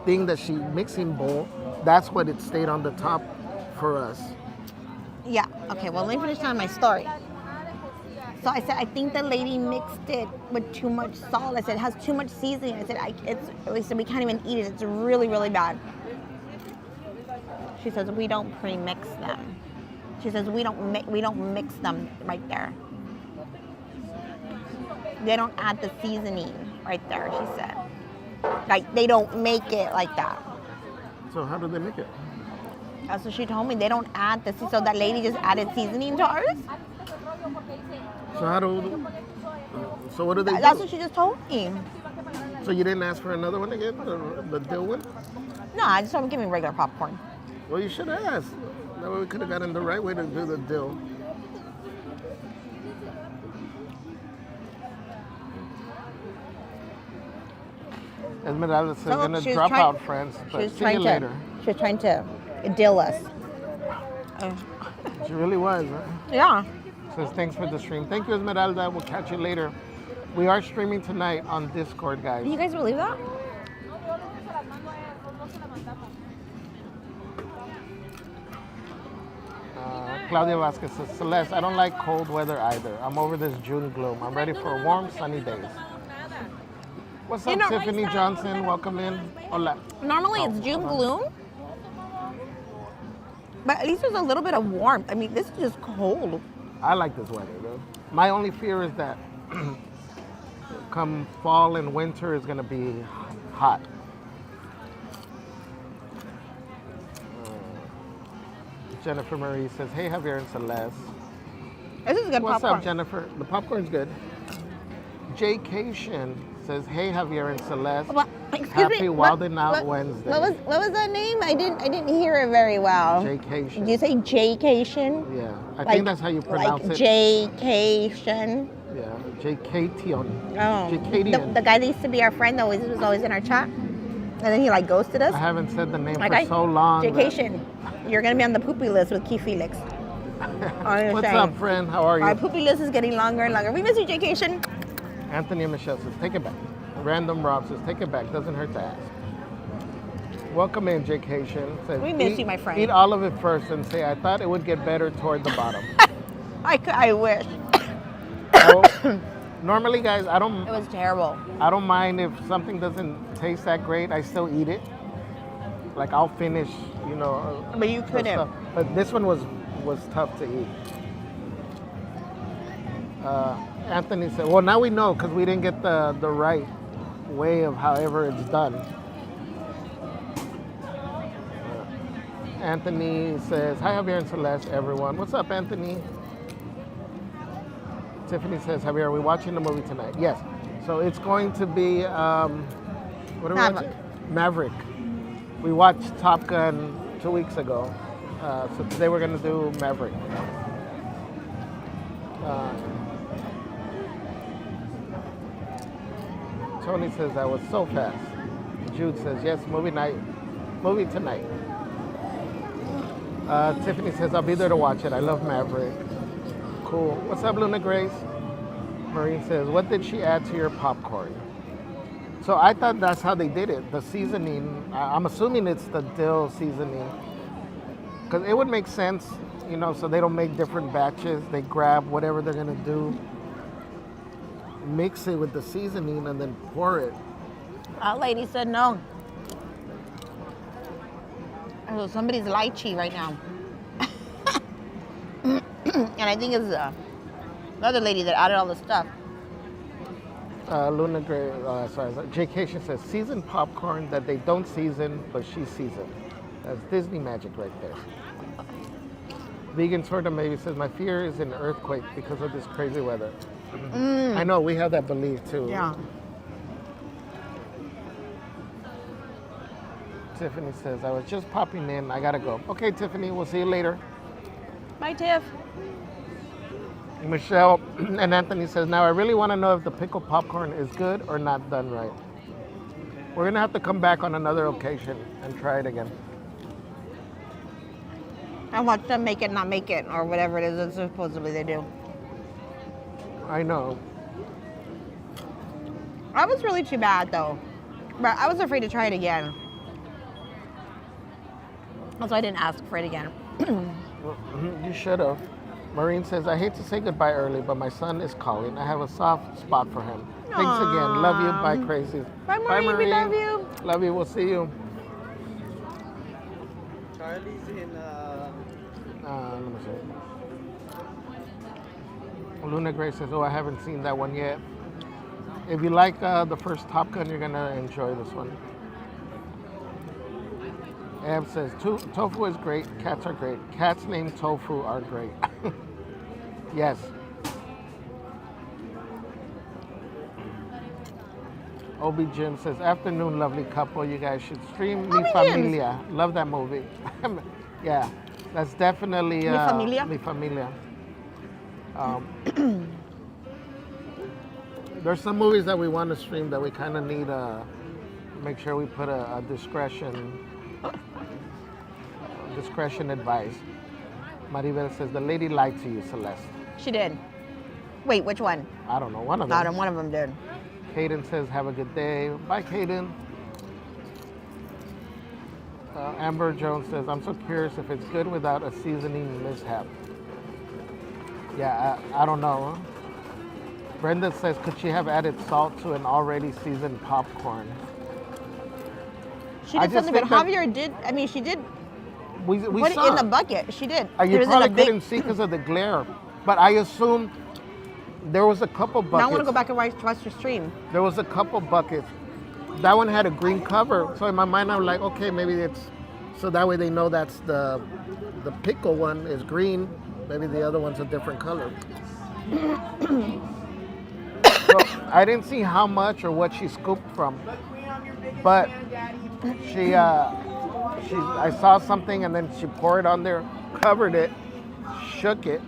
Speaker 1: thing that she mixing bowl, that's what it stayed on the top for us.
Speaker 2: Yeah, okay, well, let me finish telling my story. So I said, I think the lady mixed it with too much salt. I said, it has too much seasoning. I said, we can't even eat it. It's really, really bad. She says, we don't pre-mix them. She says, we don't mix them right there. They don't add the seasoning right there, she said. Like, they don't make it like that.
Speaker 1: So how do they make it?
Speaker 2: That's what she told me. They don't add the seasoning. So that lady just added seasoning to ours?
Speaker 1: So what do they do?
Speaker 2: That's what she just told me.
Speaker 1: So you didn't ask for another one again, the dill one?
Speaker 2: No, I just told them give me regular popcorn.
Speaker 1: Well, you should have asked. That way we could have gotten the right way to do the dill. Esmeralda says, gonna drop out, friends, but see you later.
Speaker 2: She was trying to dill us.
Speaker 1: She really was, huh?
Speaker 2: Yeah.
Speaker 1: Says, thanks for the stream. Thank you, Esmeralda. We'll catch you later. We are streaming tonight on Discord, guys.
Speaker 2: Can you guys believe that?
Speaker 1: Claudia Vasquez says, Celeste, I don't like cold weather either. I'm over this June gloom. I'm ready for warm, sunny days. What's up, Tiffany Johnson? Welcome in. Hola.
Speaker 2: Normally it's June gloom, but at least there's a little bit of warmth. I mean, this is just cold.
Speaker 1: I like this weather, though. My only fear is that come fall and winter is going to be hot. Jennifer Marie says, hey, Javier and Celeste.
Speaker 2: This is good
Speaker 1: What's
Speaker 2: popcorn.
Speaker 1: up, Jennifer? The popcorn's good. Jaycation says, hey, Javier and Celeste. Happy Wildin Out Wednesday.
Speaker 2: What was that name? I didn't hear it very well.
Speaker 1: Jaycation.
Speaker 2: Did you say Jaycation?
Speaker 1: Yeah, I think that's how you pronounce it.
Speaker 2: Jaycation.
Speaker 1: Yeah, Jaycation.
Speaker 2: Oh.
Speaker 1: Jaycation.
Speaker 2: The guy that used to be our friend, though, he was always in our chat. And then he like ghosted us.
Speaker 1: I haven't said the name
Speaker 2: Okay.
Speaker 1: for so long.
Speaker 2: Jaycation. You're going to be on the poopy list with Key Felix.
Speaker 1: What's up, friend? How are you?
Speaker 2: Our poopy list is getting longer and longer. We miss you, Jaycation.
Speaker 1: Anthony and Michelle says, take it back. Random Rob says, take it back. Doesn't hurt to ask. Welcome in, Jaycation. Says,
Speaker 2: We miss you, my friend.
Speaker 1: Eat all of it first and say, I thought it would get better toward the bottom.
Speaker 2: I wish.
Speaker 1: So, normally, guys,
Speaker 2: It was terrible.
Speaker 1: I don't mind if something doesn't taste that great. I still eat it. Like, I'll finish, you know.
Speaker 2: But you
Speaker 1: the
Speaker 2: couldn't.
Speaker 1: stuff. But this one was tough to eat. Anthony said, well, now we know because we didn't get the right way of however it's done. Anthony says, hi, Javier and Celeste, everyone. What's up, Anthony? Tiffany says, Javier, are we watching the movie tonight? Yes. So it's going to be, what are we watching? Maverick. We watched Top Gun 2 weeks ago. So today we're going to do Maverick. Tony says, that was so fast. Jude says, yes, movie tonight. Tiffany says, I'll be there to watch it. I love Maverick. Cool. What's up, Luna Grace? Maureen says, what did she add to your popcorn? So I thought that's how they did it. The seasoning, I'm assuming it's the dill seasoning. Because it would make sense, you know, so they don't make different batches. They grab whatever they're going to do, mix it with the seasoning, and then pour it.
Speaker 2: Our lady said no. Oh, somebody's lychee right now. And I think it's the other lady that added all the stuff.
Speaker 1: Luna Gray, Jaycation says, seasoned popcorn that they don't season, but she seasoned. That's Disney magic right there. Vegan Sorta maybe says, my fear is an earthquake because of this crazy weather. I know, we have that belief too.
Speaker 2: Yeah.
Speaker 1: Tiffany says, I was just popping in, I gotta go. Okay, Tiffany, we'll see you later.
Speaker 2: Bye, Tiff.
Speaker 1: Michelle and Anthony says, now I really want to know if the pickled popcorn is good or not done right. We're going to have to come back on another occasion and try it again.
Speaker 2: And watch them make it, not make it, or whatever it is that supposedly they do.
Speaker 1: I know.
Speaker 2: I was really too bad, though. But I was afraid to try it again. That's why I didn't ask for it again.
Speaker 1: You should have. Maureen says, I hate to say goodbye early, but my son is calling. I have a soft spot for him. Thanks again. Love you. Bye, crazy.
Speaker 2: Bye, Maureen. We love you.
Speaker 1: Love you. We'll see you.
Speaker 10: Charlie's in,
Speaker 1: let me see. Luna Gray says, oh, I haven't seen that one yet. If you like the first Top Gun, you're going to enjoy this one. Ab says, tofu is great, cats are great. Cats named Tofu are great. Yes. Obi Jim says, afternoon, lovely couple. You guys should stream Mi Familia. Love that movie. Yeah, that's definitely
Speaker 2: Mi Familia?
Speaker 1: Mi Familia. There's some movies that we want to stream that we kind of need make sure we put a discretion advice. Maribel says, the lady lied to you, Celeste.
Speaker 2: She did. Wait, which one?
Speaker 1: I don't know. One of them.
Speaker 2: Not one of them did.
Speaker 1: Caden says, have a good day. Bye, Caden. Amber Jones says, I'm so curious if it's good without a seasoning mishap. Yeah, I don't know. Brenda says, could she have added salt to an already seasoned popcorn?
Speaker 2: She did something, but Javier did. I mean, she did
Speaker 1: we
Speaker 2: put
Speaker 1: saw
Speaker 2: it in the bucket. She did.
Speaker 1: You probably couldn't see because of the glare, but I assume there was a couple buckets.
Speaker 2: Now I want to go back and watch your stream.
Speaker 1: There was a couple buckets. That one had a green cover, so in my mind I'm like, okay, maybe it's so that way they know that's the pickle one is green. Maybe the other one's a different color. So I didn't see how much or what she scooped from, but I saw something and then she poured it on there, covered it, shook it,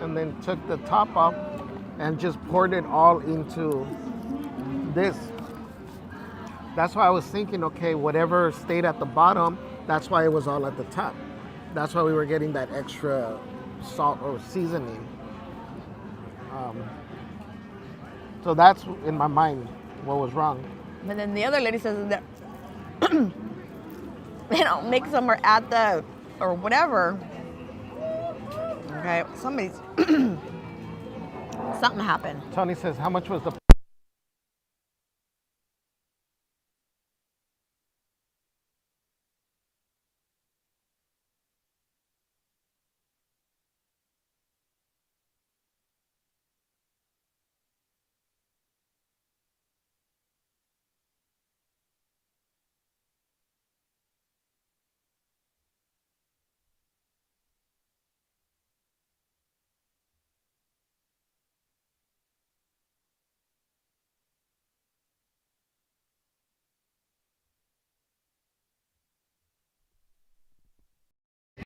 Speaker 1: and then took the top off and just poured it all into this. That's why I was thinking, okay, whatever stayed at the bottom, that's why it was all at the top. That's why we were getting that extra salt or seasoning. So that's in my mind what was wrong.
Speaker 2: But then the other lady says that they don't mix them or add the or whatever. Okay, something happened.
Speaker 1: Tony says, how much was the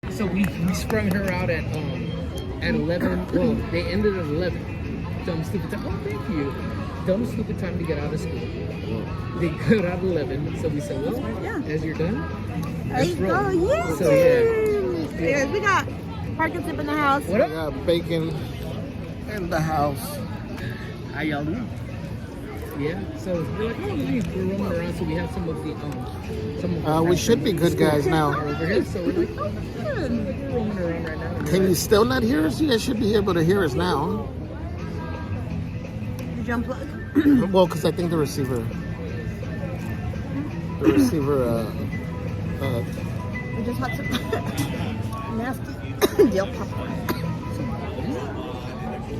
Speaker 11: So we sprung her out at 11. Well, they ended at 11. Dumb stupid time. Oh, thank you. Dumb stupid time to get out of school. They got out at 11. So we said, well, as you're done, let's roll.
Speaker 2: Oh, yes.
Speaker 11: So
Speaker 2: Yeah, we got Parkinson in the house.
Speaker 1: What up? We got bacon in the house.
Speaker 11: How y'all doing? Yeah, so we're like, oh, we're roaming around, so we have some of the
Speaker 1: we should be good guys now.
Speaker 11: Over here, so we're like, oh, we're roaming around right now.
Speaker 1: Can you still not hear us? You guys should be able to hear us now.
Speaker 2: Did you unplug?
Speaker 1: Well, because I think the receiver.
Speaker 2: We just had some nasty dill popcorn.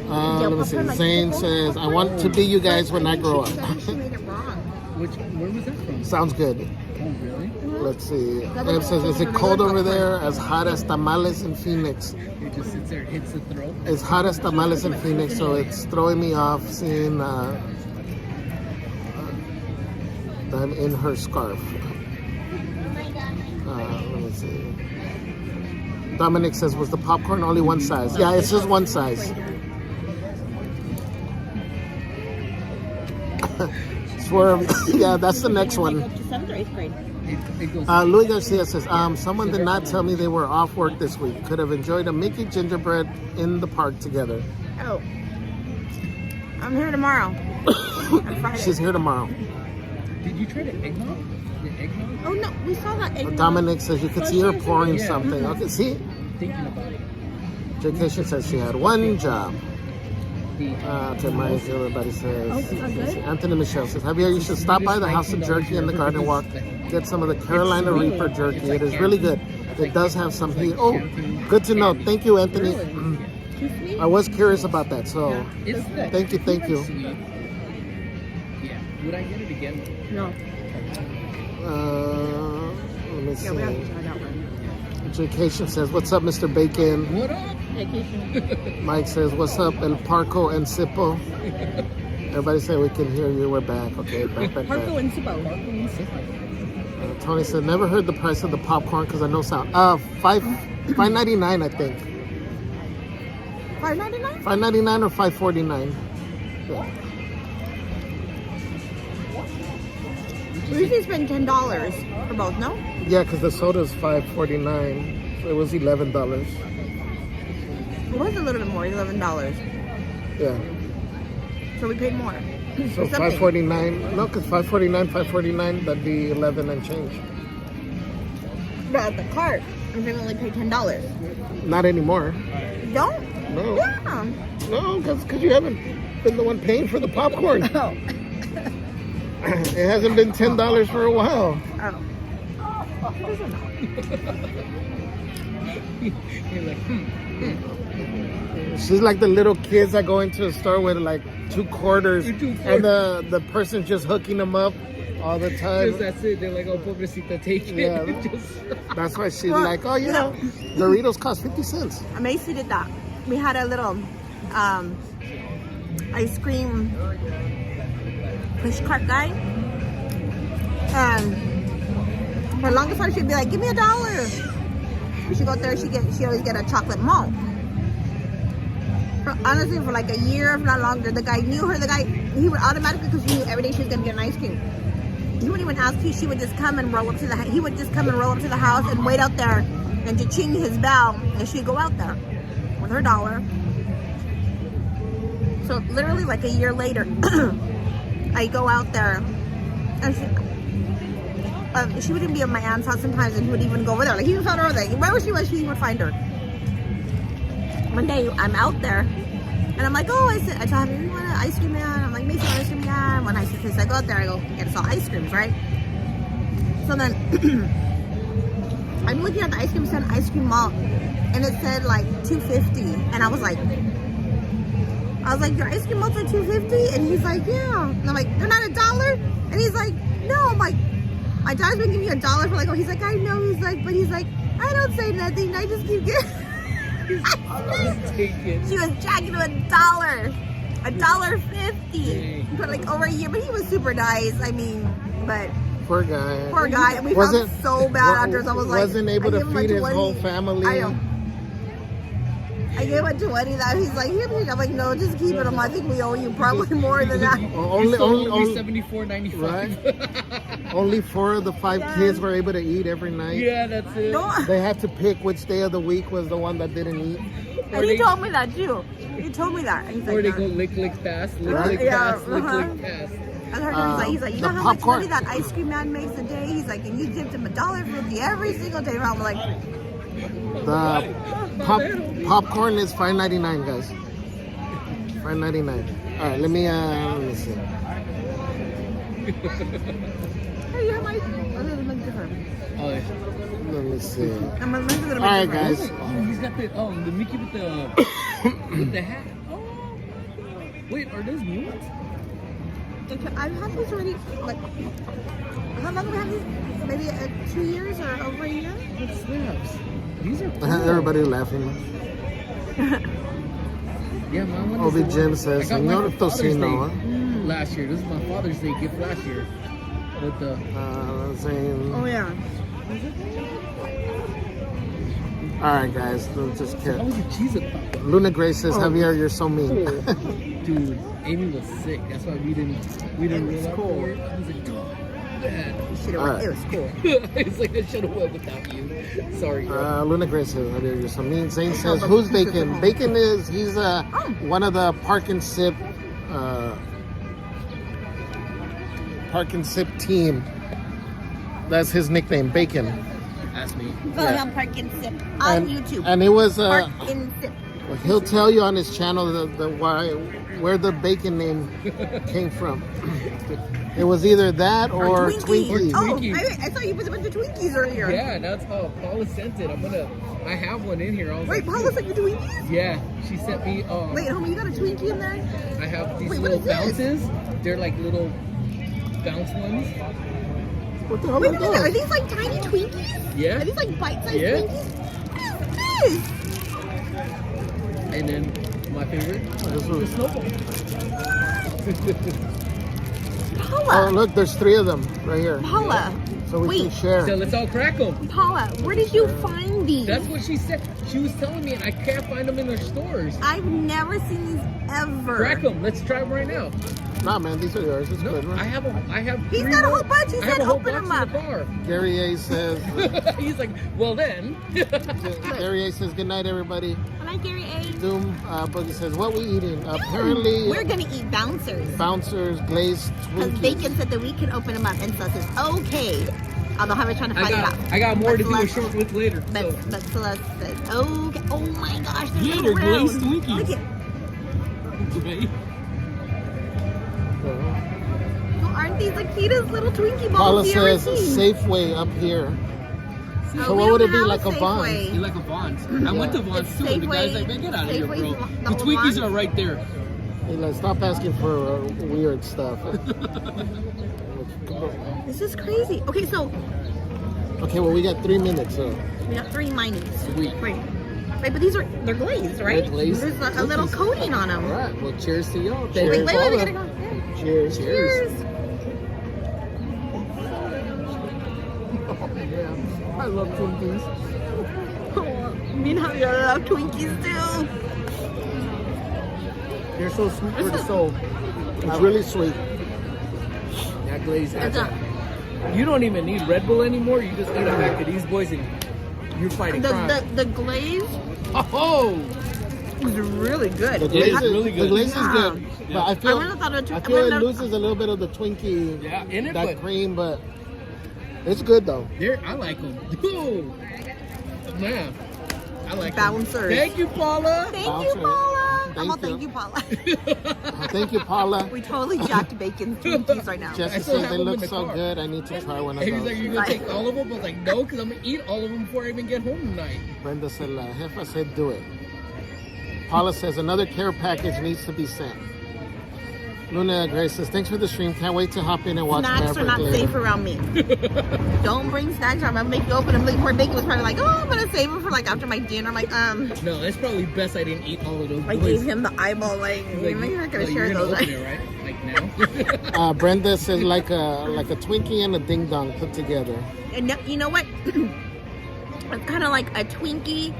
Speaker 1: Let me see. Zane says, I want to be you guys when I grow up.
Speaker 11: Where was that from?
Speaker 1: Sounds good.
Speaker 11: Oh, really?
Speaker 1: Let's see. It says, is it cold over there? As hot as tamales in Phoenix.
Speaker 11: It just sits there and hits the throat.
Speaker 1: It's hot as tamales in Phoenix, so it's throwing me off seeing them in her scarf. Let me see. Dominic says, was the popcorn only one size? Yeah, it's just one size. Swerve. Yeah, that's the next one. Louis Garcia says, someone did not tell me they were off work this week. Could have enjoyed a Mickey gingerbread in the park together.
Speaker 2: Oh. I'm here tomorrow.
Speaker 1: She's here tomorrow.
Speaker 11: Did you try the eggnog?
Speaker 2: Oh, no, we saw that eggnog.
Speaker 1: Dominic says, you could see her pouring something. Okay, see?
Speaker 11: Thinking about it.
Speaker 1: Vacation says she had one job. Okay, everybody says. Anthony Michelle says, Javier, you should stop by the House of Jerky in the Garden Walk. Get some of the Carolina Reaper jerky. It is really good. It does have some heat. Oh, good to know. Thank you, Anthony. I was curious about that, so thank you.
Speaker 11: Yeah. Would I get it again?
Speaker 2: No.
Speaker 1: Let me see. Vacation says, what's up, Mr. Bacon?
Speaker 11: What up?
Speaker 2: Vacation.
Speaker 1: Mike says, what's up, El Parco and Sipo? Everybody say we can hear you. We're back. Okay, back.
Speaker 2: Parco and Sipo.
Speaker 1: Tony said, never heard the price of the popcorn because I know sound. $5.99, I think.
Speaker 2: $5.99?
Speaker 1: $5.99 or $5.49. Yeah.
Speaker 2: We usually spend $10 for both, no?
Speaker 1: Yeah, because the soda's $5.49. So it was $11.
Speaker 2: It was a little bit more, $11.
Speaker 1: Yeah.
Speaker 2: So we paid more.
Speaker 1: So $5.49. No, because $5.49, that'd be 11 and change.
Speaker 2: But at the cart, I'm saying we only paid $10.
Speaker 1: Not anymore.
Speaker 2: Don't?
Speaker 1: No.
Speaker 2: Yeah.
Speaker 1: No, because you haven't been the one paying for the popcorn.
Speaker 2: Oh.
Speaker 1: It hasn't been $10 for a while.
Speaker 2: Oh.
Speaker 11: You're like,
Speaker 1: She's like the little kids that go into a store with like 2 quarters, and the person's just hooking them up all the time.
Speaker 11: Just that's it. They're like, oh, pobrecita, take it.
Speaker 1: Yeah. That's why she's like, oh, you know, Doritos cost 50 cents.
Speaker 2: Macy did that. We had a little ice cream push cart guy. And for the longest time, she'd be like, give me $1. She go there, she always get a chocolate malt. Honestly, for like a year, if not longer, the guy knew her. The guy, he would automatically, because he knew every day she was gonna get an ice cream. He wouldn't even ask you. She would just come and roll up to the. He would just come and roll up to the house and wait out there, and to ching his bell, and she'd go out there with her $1. So literally, like a year later, I go out there, and she would even be at my aunt's house sometimes, and he would even go over there. Like he would find her over there. Wherever she was, he would find her. One day I'm out there and I'm like, oh, I told him, you want an ice cream, man? I'm like, Mason, ice cream, yeah. One ice cream place, I go out there, I go get us all ice creams, right? So then I'm looking at the ice cream stand, ice cream malt, and it said like $2.50, and I was like, your ice cream malts are $2.50? And he's like, yeah. And I'm like, they're not $1? And he's like, no. I'm like, my dad's been giving me $1 for like, oh, he's like, I know. He's like, but he's like, I don't say nothing. I just keep getting. She was jacking him $1.50 for like over a year, but he was super nice. I mean, but
Speaker 1: poor guy.
Speaker 2: And we felt so bad afterwards. I was like,
Speaker 1: wasn't able to feed his whole family.
Speaker 2: I know. I gave him 20. That he's like, here. I'm like, no, just keep it. I think we owe you probably more than that.
Speaker 1: only
Speaker 11: $74.95.
Speaker 1: Right? Only 4 of the 5 kids were able to eat every night.
Speaker 11: Yeah, that's it.
Speaker 1: They had to pick which day of the week was the one that didn't eat.
Speaker 2: And he told me that too. He told me that. He's
Speaker 11: or
Speaker 2: like,
Speaker 11: they go lick fast, lick fast, lick fast.
Speaker 2: I heard him he's like, you know how much money that ice cream man makes a day? He's like, and you tipped him $1.50 every single day. I'm like,
Speaker 1: the popcorn is $5.99, guys. $5.99. All right, let me see.
Speaker 2: Hey, you have my.
Speaker 1: Let me see.
Speaker 2: All
Speaker 1: right, guys.
Speaker 11: Oh, he's got the Mickey with the with the hat. Oh, wait, are those new ones?
Speaker 2: I've had these already. Like, how long have we had these? Maybe 2 years or over a year.
Speaker 11: What snaps? These are cool.
Speaker 1: Everybody laughing.
Speaker 11: Yeah, my one.
Speaker 1: Obi Jim says, "Señor Tocino."
Speaker 11: Last year, this is my Father's Day gift last year. With the
Speaker 1: saying.
Speaker 2: Oh yeah.
Speaker 1: All right, guys, let's just kidding.
Speaker 11: How was the cheese at
Speaker 1: Luna Grace says, Javier, you're so mean.
Speaker 11: Dude, Amy was sick. That's why we didn't realize. Cool. I was like, oh, man.
Speaker 2: It was cool.
Speaker 11: It's like I should have went without you. Sorry.
Speaker 1: Luna Grace says, Javier, you're so mean. Zane says, who's Bacon? Bacon he's one of the Park and Sip team. That's his nickname, Bacon.
Speaker 11: Ask me.
Speaker 2: Follow him, Park and Sip on YouTube.
Speaker 1: And it was
Speaker 2: Park and Sip.
Speaker 1: He'll tell you on his channel where the Bacon name came from. It was either that or Twinkie.
Speaker 2: Oh, I thought you put a bunch of Twinkies earlier.
Speaker 11: Yeah, that's how Paula sent it. I have one in here.
Speaker 2: Wait, Paula sent you Twinkies?
Speaker 11: Yeah, she sent me.
Speaker 2: Wait, homie, you got a Twinkie in there?
Speaker 11: I have these little bounces. They're like little bounce ones.
Speaker 1: What the hell
Speaker 2: are those? Are these like tiny Twinkies?
Speaker 11: Yeah.
Speaker 2: Are these like bite-sized Twinkies? What is this?
Speaker 11: And then my favorite, the snowball.
Speaker 2: Paula.
Speaker 1: Oh, look, there's 3 of them right here.
Speaker 2: Paula.
Speaker 1: So we can share.
Speaker 11: So let's all crack them.
Speaker 2: Paula, where did you find these?
Speaker 11: That's what she said. She was telling me, and I can't find them in their stores.
Speaker 2: I've never seen these ever.
Speaker 11: Crack them. Let's try them right now.
Speaker 1: Nah, man, these are yours. It's good, man.
Speaker 11: I have.
Speaker 2: He's got a whole bunch. He said open them up.
Speaker 1: Gary A says.
Speaker 11: He's like, well then.
Speaker 1: Gary A says, good night, everybody.
Speaker 2: Good Hi, Gary A.
Speaker 1: Doom Boogie says, what we eating? Apparently,
Speaker 2: We're gonna eat bouncers.
Speaker 1: Bouncers, glazed
Speaker 2: Because
Speaker 1: Twinkies.
Speaker 2: Bacon said that we can open them up, and Celeste says, okay. Although Javier trying to fight it out.
Speaker 11: I got more
Speaker 2: But
Speaker 11: to do a
Speaker 2: Celeste-
Speaker 11: short with later.
Speaker 2: But Celeste says, okay. Oh my gosh, they're
Speaker 11: Yeah,
Speaker 2: so
Speaker 11: they're
Speaker 2: round.
Speaker 11: glazed Twinkies.
Speaker 2: Look at,
Speaker 11: Right?
Speaker 2: oh, aren't these the cutest little Twinkie
Speaker 1: Paula
Speaker 2: balls you ever
Speaker 1: says
Speaker 2: seen?
Speaker 1: Safeway up here.
Speaker 2: Oh,
Speaker 1: So
Speaker 2: we
Speaker 1: what would
Speaker 2: don't
Speaker 1: it be,
Speaker 2: have
Speaker 1: like a Vons?
Speaker 2: Safeway.
Speaker 11: You like a Vons. I went to Vons
Speaker 2: It's
Speaker 11: too, and the guy's like,
Speaker 2: Safeway-
Speaker 11: man, get out of here, bro.
Speaker 2: Safeway's
Speaker 11: The
Speaker 2: the
Speaker 11: Twinkies
Speaker 2: Vons?
Speaker 11: are right there.
Speaker 1: Hey, let's stop asking for weird stuff.
Speaker 2: This is crazy. Okay, so
Speaker 1: Okay, well, we got 3 minutes, so.
Speaker 2: we got 3 minis.
Speaker 1: Sweet.
Speaker 2: Right, but these are, they're glazed, right?
Speaker 11: They're glazed.
Speaker 2: There's a little coating on them.
Speaker 11: All right, well, cheers to y'all.
Speaker 2: Wait,
Speaker 11: Thank you,
Speaker 2: we
Speaker 11: Paula.
Speaker 2: gotta go.
Speaker 1: Cheers.
Speaker 11: Cheers.
Speaker 1: Yeah, I love Twinkies.
Speaker 2: Me and Javier love Twinkies too.
Speaker 1: They're so sweet for the soul. It's really sweet.
Speaker 11: That glaze has
Speaker 2: It's a-
Speaker 11: You don't even need Red Bull anymore. You just eat it back to these boys and you're fighting crime.
Speaker 2: The glaze
Speaker 11: Oh!
Speaker 2: is really good.
Speaker 1: The glaze,
Speaker 11: is really good.
Speaker 1: The glaze is
Speaker 2: Yeah.
Speaker 1: good, but I feel,
Speaker 2: I would've thought it-
Speaker 1: I
Speaker 2: I
Speaker 1: feel it
Speaker 2: would've-
Speaker 1: loses a little bit of the Twinkie,
Speaker 11: Yeah, in it,
Speaker 1: that
Speaker 11: but
Speaker 1: cream, but it's good though.
Speaker 11: I like them. Ooh. Man, I like them.
Speaker 2: Bouncers.
Speaker 11: Thank you, Paula.
Speaker 2: Thank
Speaker 1: Bouncers.
Speaker 2: you, Paula.
Speaker 1: Thank
Speaker 2: Well,
Speaker 1: you.
Speaker 2: thank you, Paula.
Speaker 1: Thank you, Paula.
Speaker 2: We totally jacked Bacon's Twinkies right now.
Speaker 1: Jesse
Speaker 11: still
Speaker 1: says
Speaker 11: have
Speaker 1: they
Speaker 11: them
Speaker 1: look
Speaker 11: in the
Speaker 1: so
Speaker 11: car.
Speaker 1: good. I need to try one of
Speaker 11: And he was
Speaker 1: those.
Speaker 11: like, you're going to take all of them? I was like, no, because I'm going to eat all of them before I even get home tonight.
Speaker 1: Brenda said, La Jefa said, do it. Paula says, another care package needs to be sent. Luna Grace says, thanks for the stream. Can't wait to hop in and watch
Speaker 2: Snacks are
Speaker 1: Maverick
Speaker 2: not
Speaker 1: later.
Speaker 2: safe around me. Don't bring snacks around me. I'm gonna make you open them. Like, poor Bacon was probably like, oh, I'm gonna save them for like after my dinner. I'm like,
Speaker 11: No, it's probably best I didn't eat all of those.
Speaker 2: I gave him the eyeball. Like, you're not gonna share
Speaker 11: you're
Speaker 2: those.
Speaker 11: Open it, right? Like now.
Speaker 1: Brenda says, like a Twinkie and a Ding Dong put together.
Speaker 2: And you know what? It's kind of like a Twinkie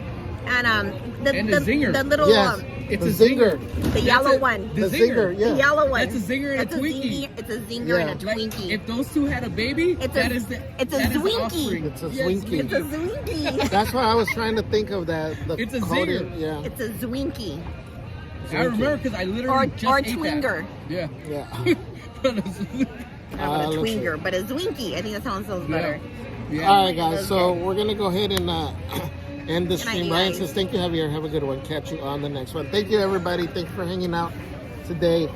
Speaker 2: and
Speaker 11: And a zinger.
Speaker 2: the little
Speaker 1: Yes.
Speaker 11: It's
Speaker 1: The
Speaker 11: a zinger.
Speaker 2: the yellow one.
Speaker 11: The
Speaker 1: The zinger,
Speaker 11: zinger.
Speaker 1: yeah.
Speaker 2: The yellow one.
Speaker 11: That's a zinger and
Speaker 2: That's
Speaker 11: a Twinkie.
Speaker 2: It's a zinger
Speaker 1: Yeah.
Speaker 2: and a
Speaker 11: Like,
Speaker 2: Twinkie.
Speaker 11: if those two had a baby,
Speaker 2: It's
Speaker 11: that
Speaker 2: a-
Speaker 11: is the
Speaker 2: it's a
Speaker 11: that is the
Speaker 2: Zwinkie.
Speaker 11: offspring.
Speaker 1: It's a
Speaker 11: Yes,
Speaker 1: Zwinkie.
Speaker 2: It's a Zwinkie.
Speaker 1: That's why I was trying to think of that. The
Speaker 11: It's a
Speaker 1: coating,
Speaker 11: zinger.
Speaker 1: Yeah.
Speaker 2: It's a Zwinkie.
Speaker 11: I remember because I literally
Speaker 2: Or
Speaker 11: just ate
Speaker 2: Twinger.
Speaker 11: that.
Speaker 1: Yeah.
Speaker 2: Not a
Speaker 1: let's see.
Speaker 2: Twinger, but a Zwinkie. I think that sounds better.
Speaker 11: Yeah.
Speaker 1: All right, guys. So we're gonna go ahead and end the
Speaker 2: Good night,
Speaker 1: stream.
Speaker 2: you
Speaker 1: Ryan
Speaker 2: guys.
Speaker 1: says, "Thank you, Javier. Have a good one. Catch you on the next one." Thank you, everybody. Thank you for hanging out today.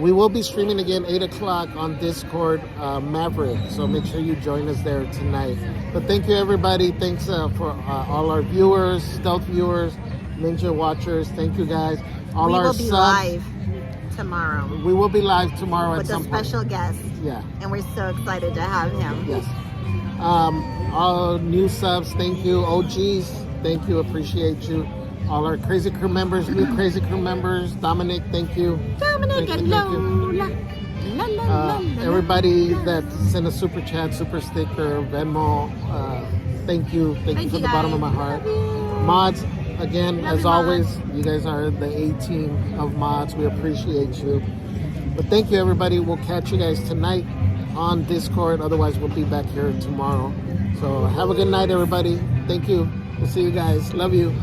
Speaker 1: We will be streaming again 8 o'clock on Discord, Maverick. So make sure you join us there tonight. But thank you, everybody. Thanks for all our viewers, stealth viewers, Ninja watchers. Thank you, guys. All
Speaker 2: We
Speaker 1: our
Speaker 2: will be
Speaker 1: subs.
Speaker 2: live tomorrow
Speaker 1: We will be live tomorrow
Speaker 2: with
Speaker 1: at
Speaker 2: a
Speaker 1: some point.
Speaker 2: special guest,
Speaker 1: Yeah.
Speaker 2: and we're so excited to have him.
Speaker 1: Yes. All new subs, thank you. OGs, thank you. Appreciate you. All our Crazy Crew members, new Crazy Crew members. Dominic, thank you.
Speaker 2: Dominic
Speaker 1: Thank
Speaker 2: and
Speaker 1: you, thank you.
Speaker 2: Lola. La, la, la, la,
Speaker 1: Everybody that sent a super chat, super sticker, Venmo, thank you. Thank you from the bottom of my heart. Mods, again, as always, you guys are the A-team of mods. We appreciate you. But thank you, everybody. We'll catch you guys tonight on Discord. Otherwise, we'll be back here tomorrow. So have a good night, everybody. Thank you. We'll see you guys. Love you.